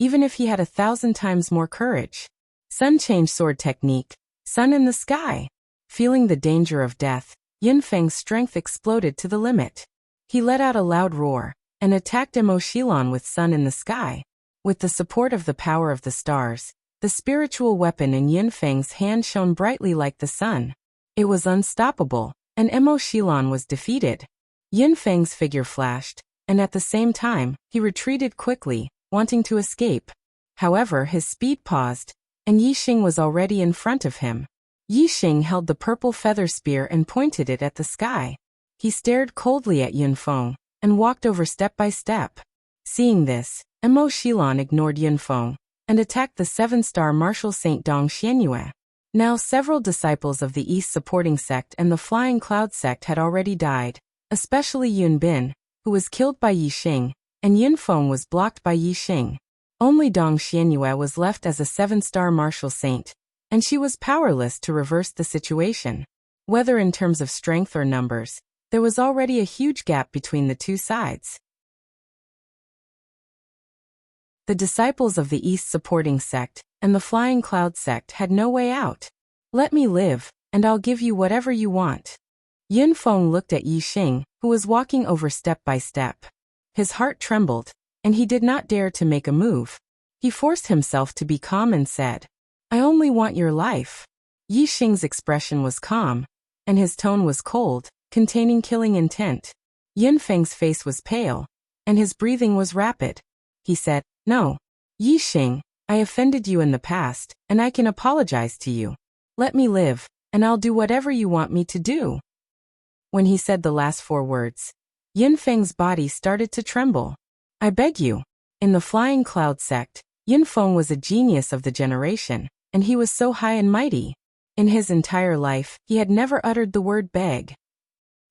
even if he had 1,000 times more courage. Sun Change Sword Technique, Sun in the Sky. Feeling the danger of death, Yunfeng's strength exploded to the limit. He let out a loud roar, and attacked Emo Shilon with Sun in the Sky. With the support of the power of the stars, the spiritual weapon in Yunfeng's hand shone brightly like the sun. It was unstoppable, and Emo Shilon was defeated. Yunfeng's figure flashed, and at the same time, he retreated quickly, wanting to escape. However, his speed paused, and Yixing was already in front of him. Yixing held the purple feather spear and pointed it at the sky. He stared coldly at Yunfeng, and walked over step by step. Seeing this, Emo Shilon ignored Yunfeng, and attacked the 7-star martial saint Dong Xianyue. Now several disciples of the East Supporting Sect and the Flying Cloud Sect had already died, especially Yunbin, who was killed by Yixing, and Yunfeng was blocked by Yixing. Only Dong Xianyue was left as a 7-star martial saint, and she was powerless to reverse the situation. Whether in terms of strength or numbers, there was already a huge gap between the two sides. The disciples of the East Supporting Sect and the Flying Cloud Sect had no way out. Let me live, and I'll give you whatever you want. Yin Feng looked at Yi Xing, who was walking over step by step. His heart trembled, and he did not dare to make a move. He forced himself to be calm and said, I only want your life. Yi Xing's expression was calm, and his tone was cold, containing killing intent. Yin Feng's face was pale, and his breathing was rapid. He said, No. Yi Xing, I offended you in the past, and I can apologize to you. Let me live, and I'll do whatever you want me to do. When he said the last 4 words, Yin Feng's body started to tremble. I beg you. In the Flying Cloud Sect, Yin Feng was a genius of the generation, and he was so high and mighty. In his entire life, he had never uttered the word beg.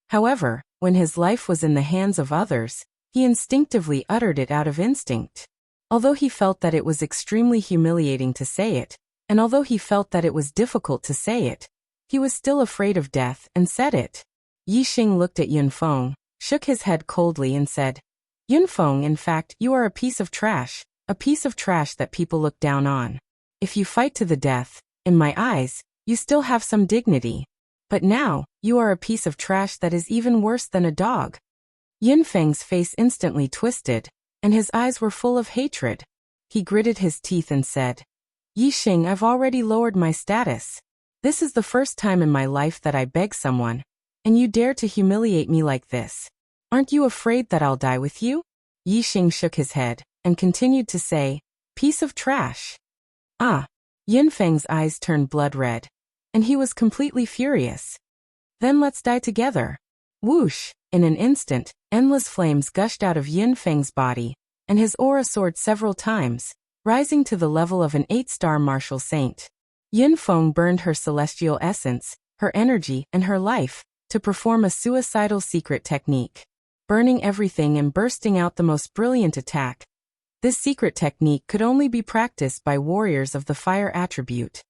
However, when his life was in the hands of others, he instinctively uttered it out of instinct. Although he felt that it was extremely humiliating to say it, and although he felt that it was difficult to say it, he was still afraid of death and said it. Yi Xing looked at Yin Feng, shook his head coldly and said, Yin Feng, in fact, you are a piece of trash that people look down on. If you fight to the death, in my eyes, you still have some dignity. But now, you are a piece of trash that is even worse than a dog. Yin Feng's face instantly twisted, and his eyes were full of hatred. He gritted his teeth and said, Yi Xing, I've already lowered my status. This is the first time in my life that I beg someone, and you dare to humiliate me like this. Aren't you afraid that I'll die with you? Yi Xing shook his head, and continued to say, Piece of trash. Ah! Yin Feng's eyes turned blood red, and he was completely furious. Then let's die together. Whoosh! In an instant, endless flames gushed out of Yin Feng's body, and his aura soared several times, rising to the level of an 8-star martial saint. Yin Feng burned her celestial essence, her energy, and her life, to perform a suicidal secret technique. Burning everything and bursting out the most brilliant attack. This secret technique could only be practiced by warriors of the fire attribute.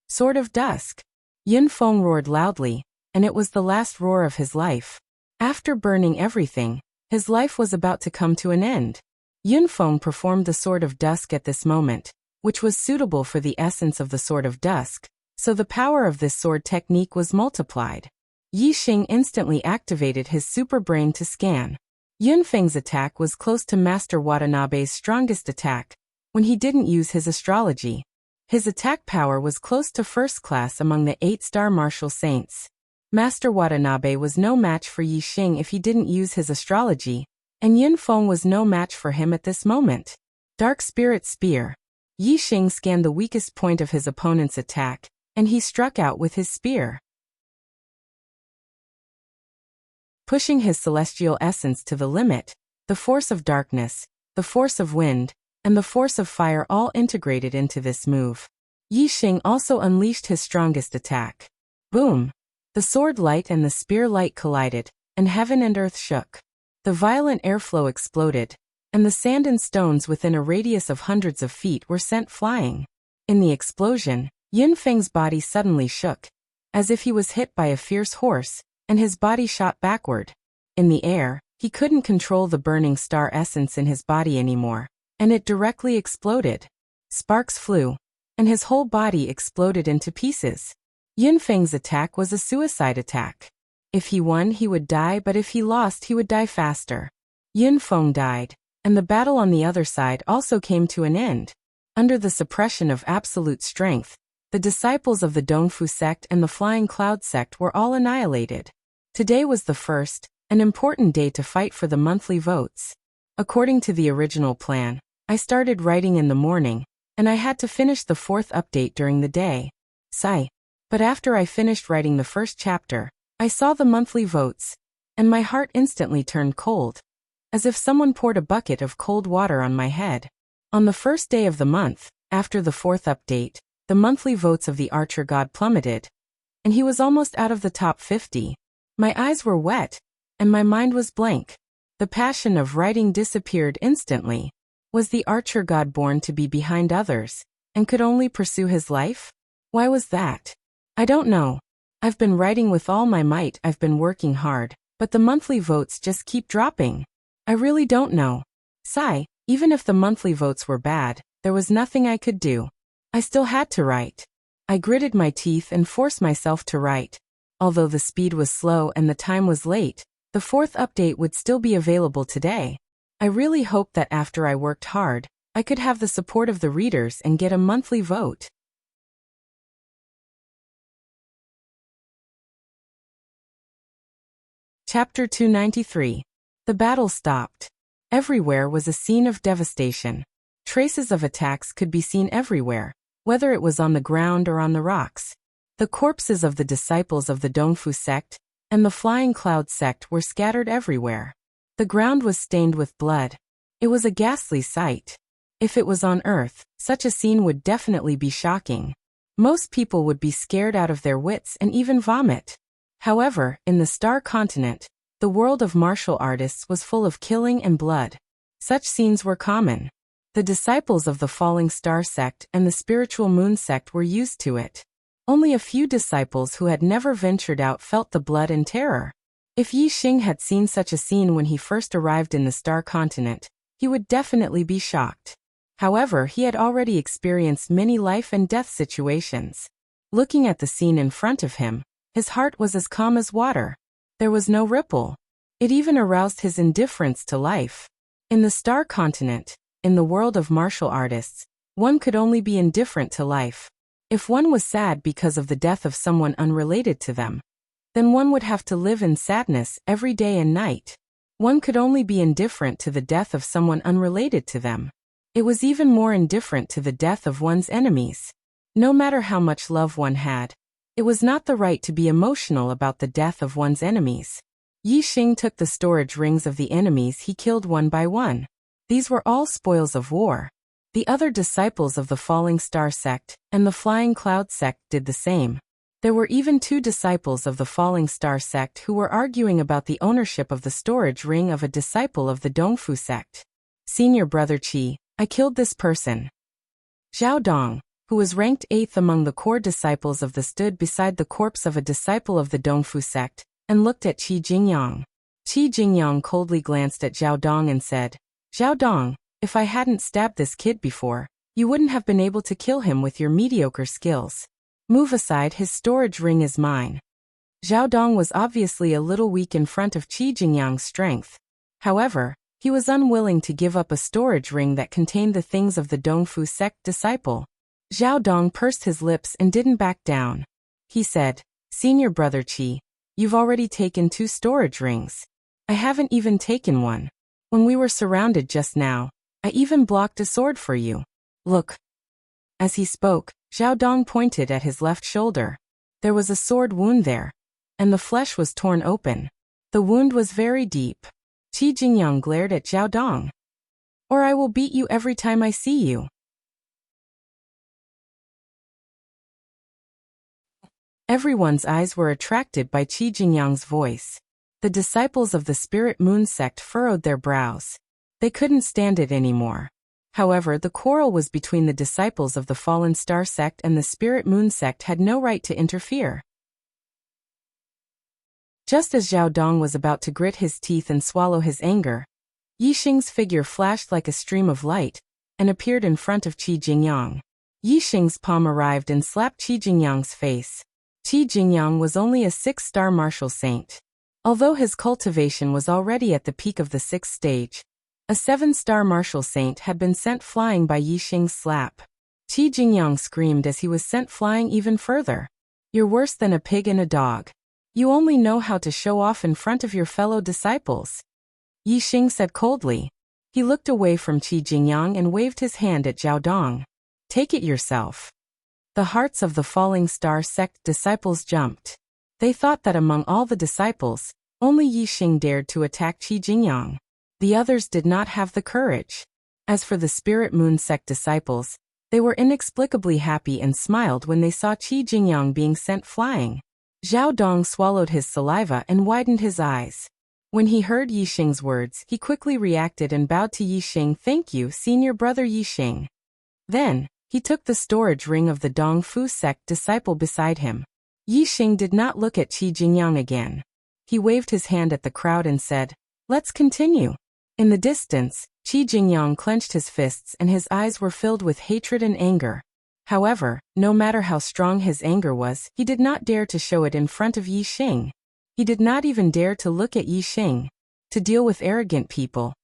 Sword of Dusk. Yin Feng roared loudly, and it was the last roar of his life. After burning everything, his life was about to come to an end. Yin Feng performed the Sword of Dusk at this moment, which was suitable for the essence of the Sword of Dusk, so the power of this sword technique was multiplied. Yi Xing instantly activated his super brain to scan. Yin Feng's attack was close to Master Watanabe's strongest attack, when he didn't use his astrology. His attack power was close to first class among the 8-star martial saints. Master Watanabe was no match for Yi Xing if he didn't use his astrology, and Yin Feng was no match for him at this moment. Dark Spirit Spear. Yi Xing scanned the weakest point of his opponent's attack, and he struck out with his spear. Pushing his celestial essence to the limit, the force of darkness, the force of wind, and the force of fire all integrated into this move. Yi Xing also unleashed his strongest attack. Boom! The sword light and the spear light collided, and heaven and earth shook. The violent airflow exploded, and the sand and stones within a radius of hundreds of feet were sent flying. In the explosion, Yin Feng's body suddenly shook, as if he was hit by a fierce horse, and his body shot backward. In the air, he couldn't control the burning star essence in his body anymore, and it directly exploded. Sparks flew, and his whole body exploded into pieces. Yin Feng's attack was a suicide attack. If he won, he would die, but if he lost, he would die faster. Yin Feng died, and the battle on the other side also came to an end. Under the suppression of absolute strength, the disciples of the Dongfu sect and the Flying Cloud sect were all annihilated. Today was the first, an important day to fight for the monthly votes. According to the original plan, I started writing in the morning, and I had to finish the 4th update during the day. Sigh. But after I finished writing the first chapter, I saw the monthly votes, and my heart instantly turned cold, as if someone poured a bucket of cold water on my head. On the first day of the month, after the 4th update, the monthly votes of the Archer God plummeted, and he was almost out of the top 50. My eyes were wet, and my mind was blank. The passion of writing disappeared instantly. Was the archer god born to be behind others, and could only pursue his life? Why was that? I don't know. I've been writing with all my might, I've been working hard, but the monthly votes just keep dropping. I really don't know. Sigh, even if the monthly votes were bad, there was nothing I could do. I still had to write. I gritted my teeth and forced myself to write. Although the speed was slow and the time was late, the fourth update would still be available today. I really hoped that after I worked hard, I could have the support of the readers and get a monthly vote. Chapter 293. The battle stopped. Everywhere was a scene of devastation. Traces of attacks could be seen everywhere, whether it was on the ground or on the rocks. The corpses of the disciples of the Dongfu sect and the Flying Cloud sect were scattered everywhere. The ground was stained with blood. It was a ghastly sight. If it was on Earth, such a scene would definitely be shocking. Most people would be scared out of their wits and even vomit. However, in the Star Continent, the world of martial artists was full of killing and blood. Such scenes were common. The disciples of the Falling Star sect and the Spiritual Moon sect were used to it. Only a few disciples who had never ventured out felt the blood and terror. If Yi Xing had seen such a scene when he first arrived in the Star Continent, he would definitely be shocked. However, he had already experienced many life and death situations. Looking at the scene in front of him, his heart was as calm as water. There was no ripple. It even aroused his indifference to life. In the Star Continent, in the world of martial artists, one could only be indifferent to life. If one was sad because of the death of someone unrelated to them, then one would have to live in sadness every day and night. One could only be indifferent to the death of someone unrelated to them. It was even more indifferent to the death of one's enemies. No matter how much love one had, it was not the right to be emotional about the death of one's enemies. Yi Xing took the storage rings of the enemies he killed one by one. These were all spoils of war. The other disciples of the Falling Star sect and the Flying Cloud sect did the same. There were even 2 disciples of the Falling Star sect who were arguing about the ownership of the storage ring of a disciple of the Dongfu sect. Senior Brother Qi, I killed this person. Zhao Dong, who was ranked 8th among the core disciples of the stood beside the corpse of a disciple of the Dongfu sect, and looked at Qi Jingyang. Qi Jingyang coldly glanced at Zhao Dong and said, Zhao Dong, if I hadn't stabbed this kid before, you wouldn't have been able to kill him with your mediocre skills. Move aside, his storage ring is mine. Zhao Dong was obviously a little weak in front of Qi Jingyang's strength. However, he was unwilling to give up a storage ring that contained the things of the Dongfu sect disciple. Zhao Dong pursed his lips and didn't back down. He said, Senior Brother Qi, you've already taken 2 storage rings. I haven't even taken one. When we were surrounded just now, I even blocked a sword for you. Look. As he spoke, Zhao Dong pointed at his left shoulder. There was a sword wound there, and the flesh was torn open. The wound was very deep. Qi Jingyang glared at Zhao Dong. Or I will beat you every time I see you. Everyone's eyes were attracted by Qi Jingyang's voice. The disciples of the Spirit Moon sect furrowed their brows. They couldn't stand it anymore. However, the quarrel was between the disciples of the Fallen Star sect and the Spirit Moon sect had no right to interfere. Just as Zhao Dong was about to grit his teeth and swallow his anger, Yi Xing's figure flashed like a stream of light and appeared in front of Qi Jingyang. Yi Xing's palm arrived and slapped Qi Jingyang's face. Qi Jingyang was only a 6-star martial saint. Although his cultivation was already at the peak of the 6th stage, a 7-star martial saint had been sent flying by Yi Xing's slap. Qi Jingyang screamed as he was sent flying even further. You're worse than a pig and a dog. You only know how to show off in front of your fellow disciples. Yi Xing said coldly. He looked away from Qi Jingyang and waved his hand at Zhao Dong. Take it yourself. The hearts of the Falling Star sect disciples jumped. They thought that among all the disciples, only Yi Xing dared to attack Qi Jingyang. The others did not have the courage. As for the Spirit Moon sect disciples, they were inexplicably happy and smiled when they saw Qi Jingyang being sent flying. Zhao Dong swallowed his saliva and widened his eyes. When he heard Yixing's words, he quickly reacted and bowed to Yixing. "Thank you, senior brother Yixing." Then, he took the storage ring of the Dongfu sect disciple beside him. Yixing did not look at Qi Jingyang again. He waved his hand at the crowd and said, "Let's continue." In the distance, Qi Jingyang clenched his fists and his eyes were filled with hatred and anger. However, no matter how strong his anger was, he did not dare to show it in front of Yixing. He did not even dare to look at Yixing. To deal with arrogant people,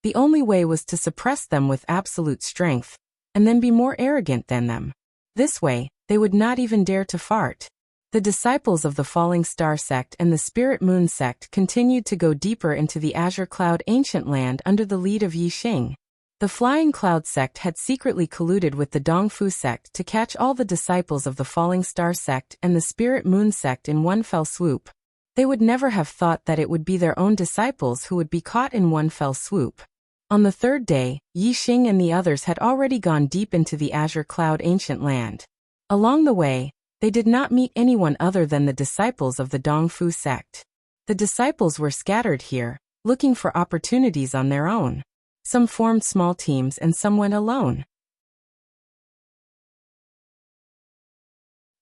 the only way was to suppress them with absolute strength, and then be more arrogant than them. This way, they would not even dare to fart. The disciples of the Falling Star sect and the Spirit Moon sect continued to go deeper into the Azure Cloud ancient land under the lead of Yixing. The Flying Cloud sect had secretly colluded with the Dongfu sect to catch all the disciples of the Falling Star sect and the Spirit Moon sect in one fell swoop. They would never have thought that it would be their own disciples who would be caught in one fell swoop. On the third day, Yixing and the others had already gone deep into the Azure Cloud ancient land. Along the way, they did not meet anyone other than the disciples of the Dongfu sect. The disciples were scattered here, looking for opportunities on their own. Some formed small teams and some went alone.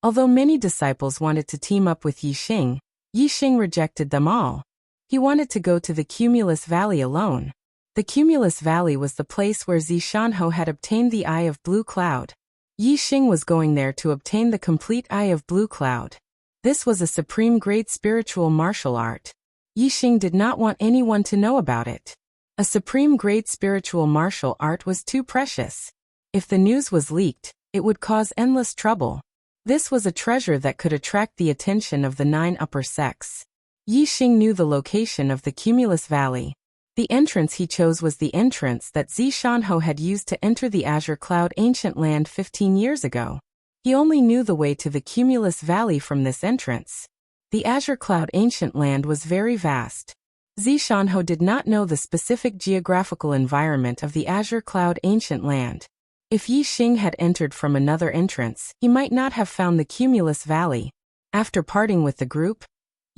Although many disciples wanted to team up with Yixing, Yixing rejected them all. He wanted to go to the Cumulus Valley alone. The Cumulus Valley was the place where Zishanho had obtained the Eye of Blue Cloud. Yixing was going there to obtain the complete Eye of Blue Cloud. This was a supreme great spiritual martial art. Yixing did not want anyone to know about it. A supreme great spiritual martial art was too precious. If the news was leaked, it would cause endless trouble. This was a treasure that could attract the attention of the 9 upper sects. Yixing knew the location of the Cumulus Valley. The entrance he chose was the entrance that Zishanho had used to enter the Azure Cloud ancient land 15 years ago. He only knew the way to the Cumulus Valley from this entrance. The Azure Cloud ancient land was very vast. Zishanho did not know the specific geographical environment of the Azure Cloud ancient land. If Yixing had entered from another entrance, he might not have found the Cumulus Valley. After parting with the group,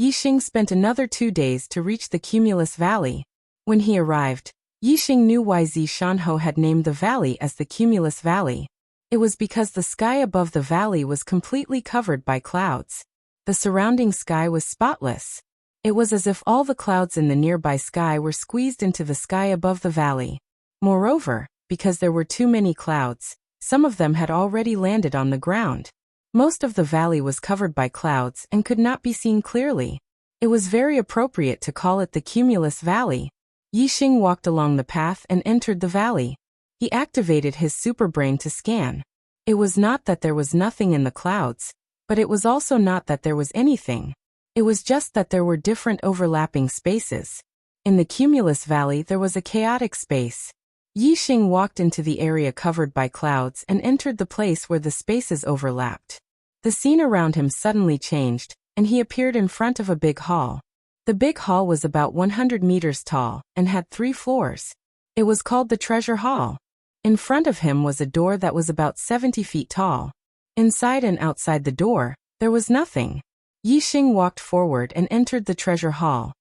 Yixing spent another 2 days to reach the Cumulus Valley. When he arrived, Yixing knew why Zishanho had named the valley as the Cumulus Valley. It was because the sky above the valley was completely covered by clouds. The surrounding sky was spotless. It was as if all the clouds in the nearby sky were squeezed into the sky above the valley. Moreover, because there were too many clouds, some of them had already landed on the ground. Most of the valley was covered by clouds and could not be seen clearly. It was very appropriate to call it the Cumulus Valley. Yixing walked along the path and entered the valley. He activated his superbrain to scan. It was not that there was nothing in the clouds, but it was also not that there was anything. It was just that there were different overlapping spaces. In the Cumulus Valley there was a chaotic space. Yixing walked into the area covered by clouds and entered the place where the spaces overlapped. The scene around him suddenly changed, and he appeared in front of a big hall. The big hall was about 100 meters tall and had 3 floors. It was called the Treasure Hall. In front of him was a door that was about 70 feet tall. Inside and outside the door, there was nothing. Yixing walked forward and entered the Treasure Hall.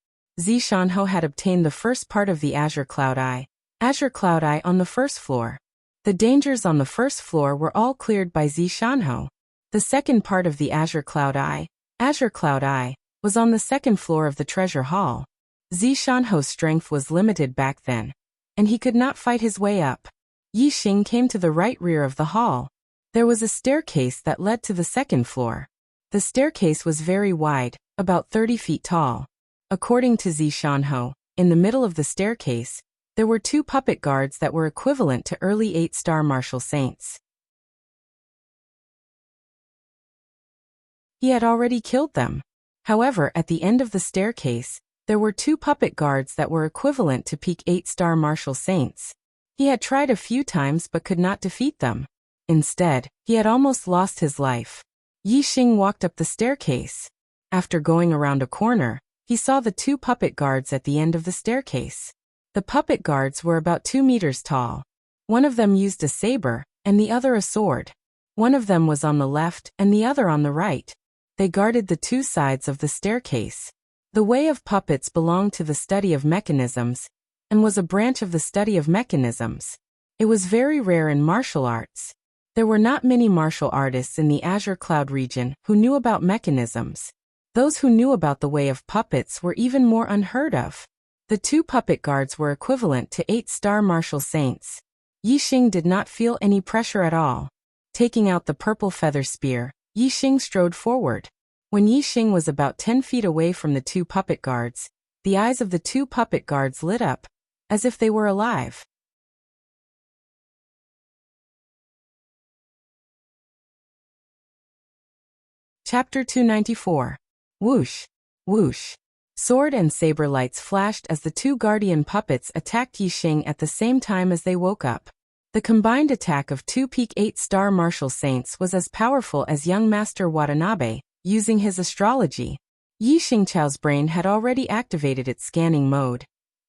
Zishanho had obtained the first part of the Azure Cloud Eye on the first floor. The dangers on the first floor were all cleared by Zishanho. The second part of the Azure Cloud Eye, was on the second floor of the Treasure Hall. Zishanho's strength was limited back then, and he could not fight his way up. Yixing came to the right rear of the hall. There was a staircase that led to the second floor. The staircase was very wide, about 30 feet tall. According to Zishanho, in the middle of the staircase, there were 2 puppet guards that were equivalent to early 8-star martial saints. He had already killed them. However, at the end of the staircase, there were 2 puppet guards that were equivalent to peak 8-star martial saints. He had tried a few times but could not defeat them. Instead, he had almost lost his life. Yixing walked up the staircase. After going around a corner, he saw the 2 puppet guards at the end of the staircase. The puppet guards were about 2 meters tall. One of them used a saber, and the other a sword. One of them was on the left and the other on the right. They guarded the 2 sides of the staircase. The way of puppets belonged to the study of mechanisms, and was a branch of the study of mechanisms. It was very rare in martial arts. There were not many martial artists in the Azure Cloud region who knew about mechanisms. Those who knew about the way of puppets were even more unheard of. The 2 puppet guards were equivalent to 8-star martial saints. Yixing did not feel any pressure at all. Taking out the purple feather spear, Yixing strode forward. When Yixing was about 10 feet away from the 2 puppet guards, the eyes of the 2 puppet guards lit up, as if they were alive. Chapter 294. Whoosh! Whoosh! Sword and saber lights flashed as the 2 guardian puppets attacked Yixing at the same time as they woke up. The combined attack of 2 peak 8-star martial saints was as powerful as young Master Watanabe, using his astrology. Yixing Chao's brain had already activated its scanning mode,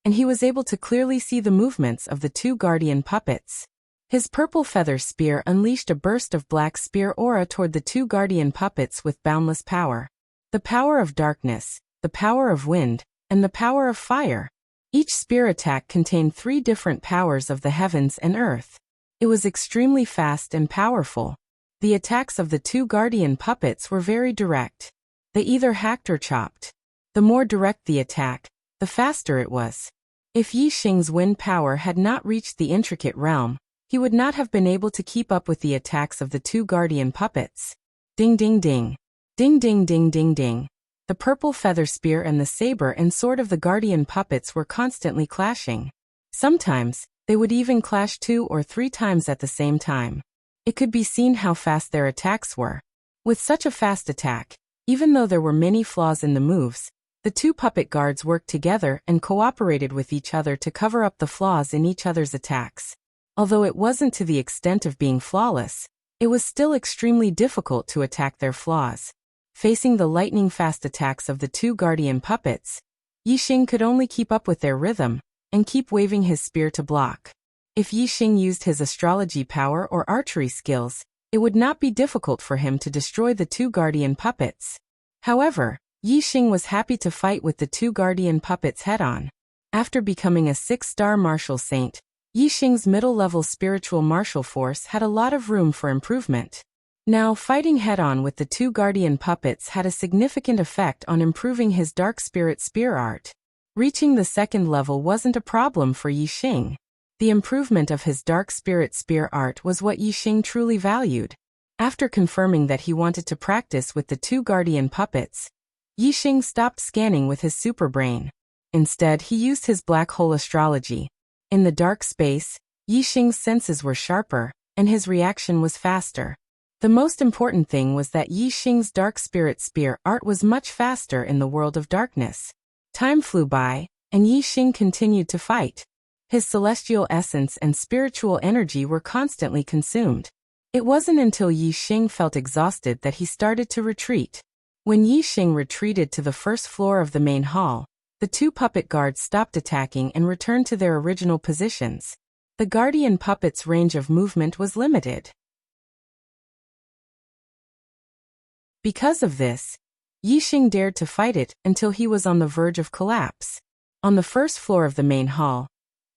and he was able to clearly see the movements of the 2 guardian puppets. His purple feather spear unleashed a burst of black spear aura toward the 2 guardian puppets with boundless power. The power of darkness, the power of wind, and the power of fire. Each spear attack contained 3 different powers of the heavens and earth. It was extremely fast and powerful. The attacks of the 2 guardian puppets were very direct. They either hacked or chopped. The more direct the attack, the faster it was. If Yixing's wind power had not reached the intricate realm, he would not have been able to keep up with the attacks of the 2 guardian puppets. Ding ding ding. Ding ding ding ding ding. The purple feather spear and the saber and sword of the guardian puppets were constantly clashing. Sometimes, they would even clash 2 or 3 times at the same time. It could be seen how fast their attacks were. With such a fast attack, even though there were many flaws in the moves, the 2 puppet guards worked together and cooperated with each other to cover up the flaws in each other's attacks. Although it wasn't to the extent of being flawless, it was still extremely difficult to attack their flaws. Facing the lightning-fast attacks of the 2 guardian puppets, Yixing could only keep up with their rhythm and keep waving his spear to block. If Yixing used his astrology power or archery skills, it would not be difficult for him to destroy the 2 guardian puppets. However, Yixing was happy to fight with the 2 guardian puppets head-on. After becoming a 6-star martial saint, Yixing's middle-level spiritual martial force had a lot of room for improvement. Now, fighting head-on with the 2 guardian puppets had a significant effect on improving his dark spirit spear art. Reaching the 2nd level wasn't a problem for Yixing. The improvement of his dark spirit spear art was what Yixing truly valued. After confirming that he wanted to practice with the 2 guardian puppets, Yixing stopped scanning with his super brain. Instead, he used his black hole astrology. In the dark space, Yixing's senses were sharper, and his reaction was faster. The most important thing was that Yixing's dark spirit spear art was much faster in the world of darkness. Time flew by, and Yixing continued to fight. His celestial essence and spiritual energy were constantly consumed. It wasn't until Yixing felt exhausted that he started to retreat. When Yixing retreated to the 1st floor of the main hall, the 2 puppet guards stopped attacking and returned to their original positions. The guardian puppet's range of movement was limited. Because of this, Yixing dared to fight it until he was on the verge of collapse. On the 1st floor of the main hall,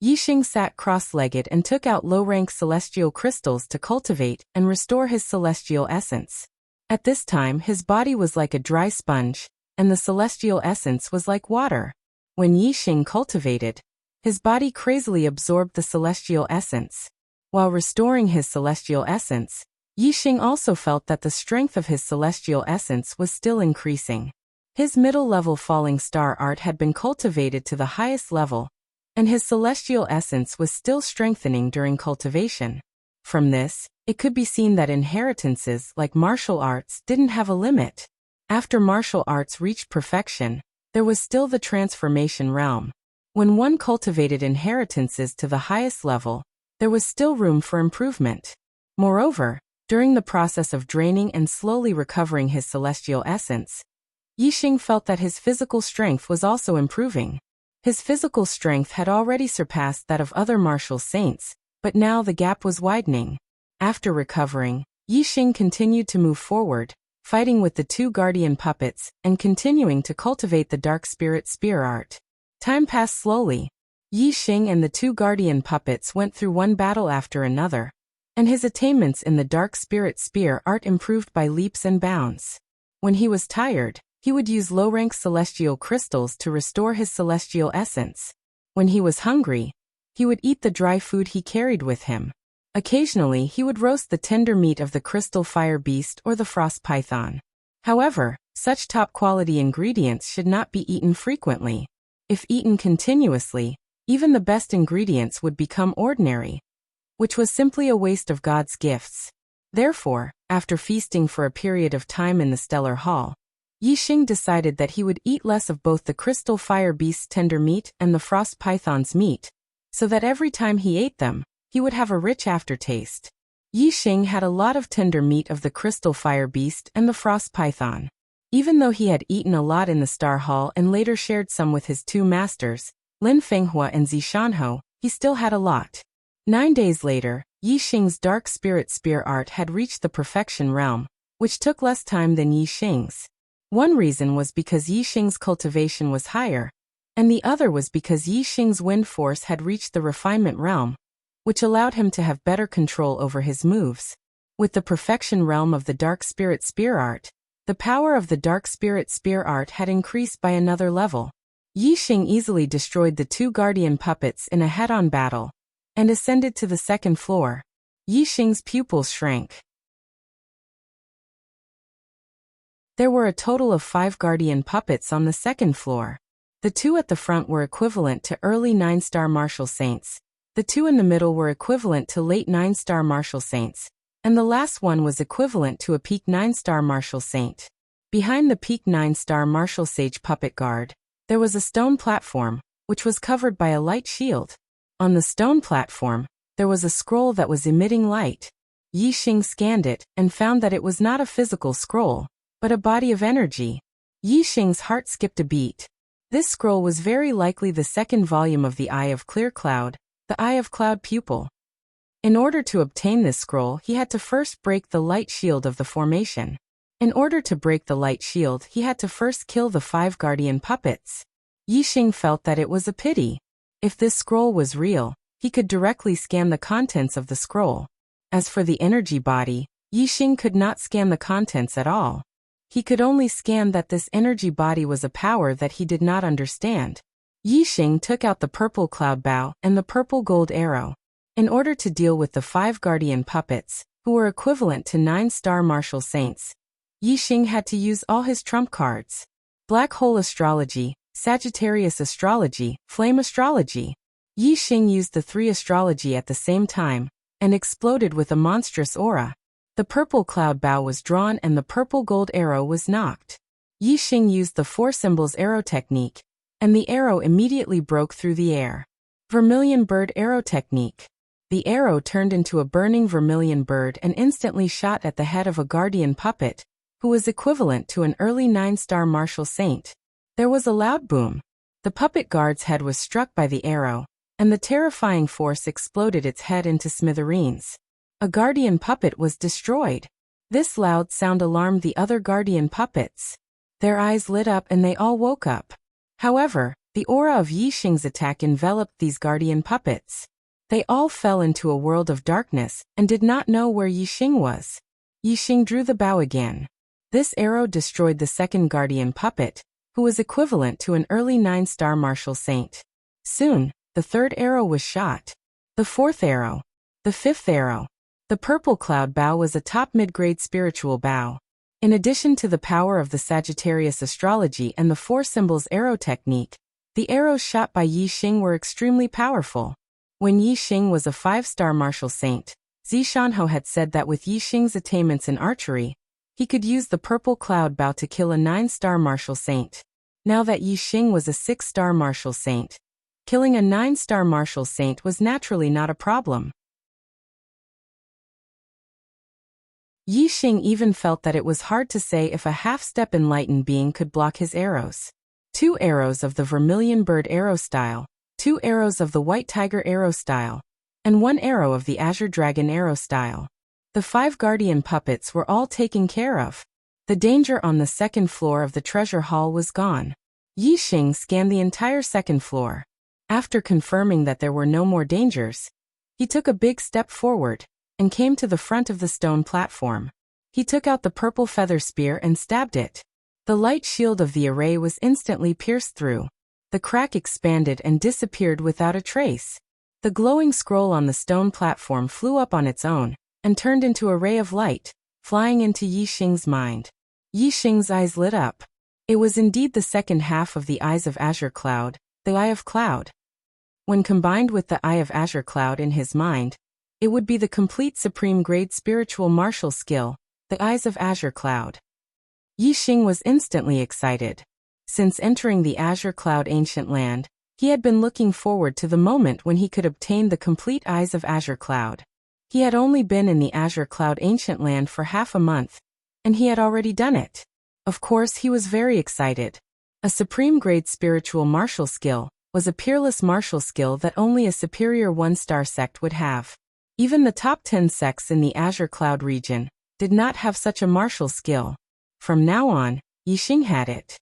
Yixing sat cross-legged and took out low-rank celestial crystals to cultivate and restore his celestial essence. At this time, his body was like a dry sponge, and the celestial essence was like water. When Yixing cultivated, his body crazily absorbed the celestial essence. While restoring his celestial essence, Yixing also felt that the strength of his celestial essence was still increasing. His middle-level falling star art had been cultivated to the highest level, and his celestial essence was still strengthening during cultivation. From this, it could be seen that inheritances like martial arts didn't have a limit. After martial arts reached perfection, there was still the transformation realm. When one cultivated inheritances to the highest level, there was still room for improvement. Moreover, during the process of draining and slowly recovering his celestial essence, Yixing felt that his physical strength was also improving. His physical strength had already surpassed that of other martial saints, but now the gap was widening. After recovering, Yixing continued to move forward, fighting with the 2 guardian puppets, and continuing to cultivate the dark spirit spear art. Time passed slowly. Yi Xing and the 2 guardian puppets went through one battle after another, and his attainments in the dark spirit spear art improved by leaps and bounds. When he was tired, he would use low-rank celestial crystals to restore his celestial essence. When he was hungry, he would eat the dry food he carried with him. Occasionally he would roast the tender meat of the crystal fire beast or the frost python. However, such top-quality ingredients should not be eaten frequently. If eaten continuously, even the best ingredients would become ordinary, which was simply a waste of God's gifts. Therefore, after feasting for a period of time in the Stellar Hall, Yi Xing decided that he would eat less of both the crystal fire beast's tender meat and the frost python's meat, so that every time he ate them, he would have a rich aftertaste. Yi Xing had a lot of tender meat of the crystal fire beast and the frost python. Even though he had eaten a lot in the Star Hall and later shared some with his 2 masters, Lin Fenghua and Zishanho, he still had a lot. 9 days later, Yi Xing's dark spirit spear art had reached the perfection realm, which took less time than Yi Xing's. One reason was because Yi Xing's cultivation was higher, and the other was because Yi Xing's wind force had reached the refinement realm, which allowed him to have better control over his moves. With the perfection realm of the dark spirit spear art, the power of the dark spirit spear art had increased by another level. Yi Xing easily destroyed the 2 guardian puppets in a head-on battle, and ascended to the 2nd floor. Yi Xing's pupils shrank. There were a total of 5 guardian puppets on the 2nd floor. The 2 at the front were equivalent to early 9-star martial saints, the 2 in the middle were equivalent to late 9-star martial saints, and the last one was equivalent to a peak 9-star martial saint. Behind the peak 9-star martial sage puppet guard, there was a stone platform, which was covered by a light shield. On the stone platform, there was a scroll that was emitting light. Yi Xing scanned it and found that it was not a physical scroll, but a body of energy. Yi Xing's heart skipped a beat. This scroll was very likely the 2nd volume of the Eye of Clear Cloud, the Eye of Cloud Pupil. In order to obtain this scroll, he had to first break the light shield of the formation. In order to break the light shield, he had to first kill the 5 guardian puppets. Yi Xing felt that it was a pity. If this scroll was real, he could directly scan the contents of the scroll. As for the energy body, Yi Xing could not scan the contents at all. He could only scan that this energy body was a power that he did not understand. Yi Xing took out the purple cloud bow and the purple gold arrow. In order to deal with the 5 guardian puppets, who were equivalent to 9-star martial saints, Yi Xing had to use all his trump cards. Black hole astrology, Sagittarius astrology, flame astrology. Yi Xing used the 3 astrology at the same time, and exploded with a monstrous aura. The purple cloud bow was drawn and the purple gold arrow was knocked. Yi Xing used the 4 symbols arrow technique, and the arrow immediately broke through the air. Vermilion bird arrow technique. The arrow turned into a burning vermilion bird and instantly shot at the head of a guardian puppet, who was equivalent to an early 9-star martial saint. There was a loud boom. The puppet guard's head was struck by the arrow, and the terrifying force exploded its head into smithereens. A guardian puppet was destroyed. This loud sound alarmed the other guardian puppets. Their eyes lit up and they all woke up. However, the aura of Yi Xing's attack enveloped these guardian puppets. They all fell into a world of darkness and did not know where Yi Xing was. Yi Xing drew the bow again. This arrow destroyed the 2nd guardian puppet, who was equivalent to an early 9-star martial saint. Soon, the 3rd arrow was shot. The 4th arrow. The 5th arrow. The purple cloud bow was a top mid-grade spiritual bow. In addition to the power of the Sagittarius astrology and the 4 symbols arrow technique, the arrows shot by Yi Xing were extremely powerful. When Yi Xing was a 5-star martial saint, Zishanho had said that with Yi Xing's attainments in archery, he could use the purple cloud bow to kill a 9-star martial saint. Now that Yi Xing was a 6-star martial saint, killing a 9-star martial saint was naturally not a problem. Yi Xing even felt that it was hard to say if a half-step enlightened being could block his arrows. 2 arrows of the vermilion bird arrow style, 2 arrows of the white tiger arrow style, and 1 arrow of the azure dragon arrow style. The 5 guardian puppets were all taken care of. The danger on the second floor of the treasure hall was gone. Yixing scanned the entire second floor. After confirming that there were no more dangers, he took a big step forward and came to the front of the stone platform. He took out the purple feather spear and stabbed it. The light shield of the array was instantly pierced through. The crack expanded and disappeared without a trace. The glowing scroll on the stone platform flew up on its own and turned into a ray of light, flying into Yixing's mind. Yixing's eyes lit up. It was indeed the second half of the Eyes of Azure Cloud, the Eye of Cloud. When combined with the Eye of Azure Cloud in his mind, it would be the complete supreme grade spiritual martial skill, the Eyes of Azure Cloud. Yixing was instantly excited. Since entering the Azure Cloud ancient land, he had been looking forward to the moment when he could obtain the complete Eyes of Azure Cloud. He had only been in the Azure Cloud ancient land for half a month, and he had already done it. Of course, he was very excited. A supreme grade spiritual martial skill was a peerless martial skill that only a superior one-star sect would have. Even the top 10 sects in the Azure Cloud region did not have such a martial skill. From now on, Yixing had it.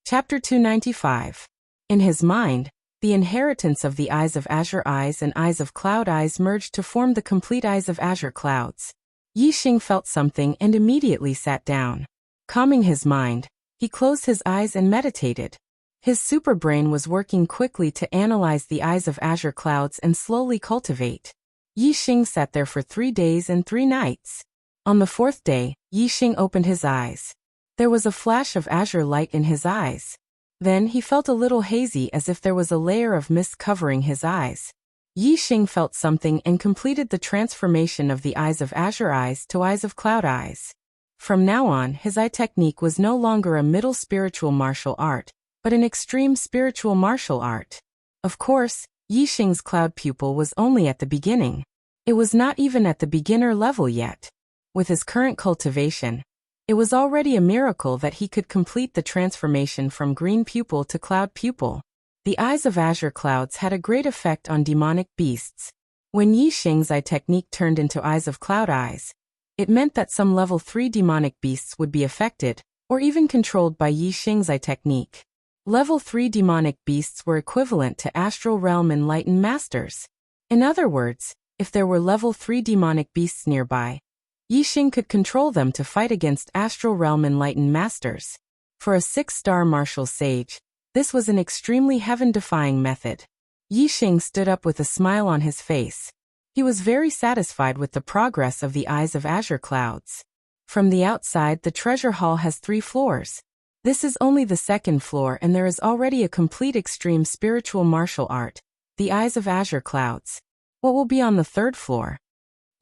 Chapter 295. In his mind, the inheritance of the Eyes of Azure Eyes and Eyes of Cloud Eyes merged to form the complete Eyes of Azure Clouds. Yixing felt something and immediately sat down. Calming his mind, he closed his eyes and meditated. His superbrain was working quickly to analyze the Eyes of Azure Clouds and slowly cultivate. Yixing sat there for 3 days and 3 nights. On the 4th day, Yixing opened his eyes. There was a flash of azure light in his eyes. Then he felt a little hazy as if there was a layer of mist covering his eyes. Yixing felt something and completed the transformation of the Eyes of Azure Eyes to Eyes of Cloud Eyes. From now on, his eye technique was no longer a middle spiritual martial art, but an extreme spiritual martial art. Of course, Yixing's cloud pupil was only at the beginning. It was not even at the beginner level yet. With his current cultivation, it was already a miracle that he could complete the transformation from green pupil to cloud pupil. The Eyes of Azure Clouds had a great effect on demonic beasts. When Yixing's eye technique turned into Eyes of Cloud Eyes, it meant that some level 3 demonic beasts would be affected, or even controlled by Yixing's eye technique. Level 3 demonic beasts were equivalent to Astral Realm Enlightened Masters. In other words, if there were level 3 demonic beasts nearby, Yixing could control them to fight against Astral Realm Enlightened Masters. For a 6-star martial sage, this was an extremely heaven-defying method. Yixing stood up with a smile on his face. He was very satisfied with the progress of the Eyes of Azure Clouds. From the outside, the treasure hall has 3 floors. This is only the 2nd floor and there is already a complete extreme spiritual martial art, the Eyes of Azure Clouds. What will be on the 3rd floor?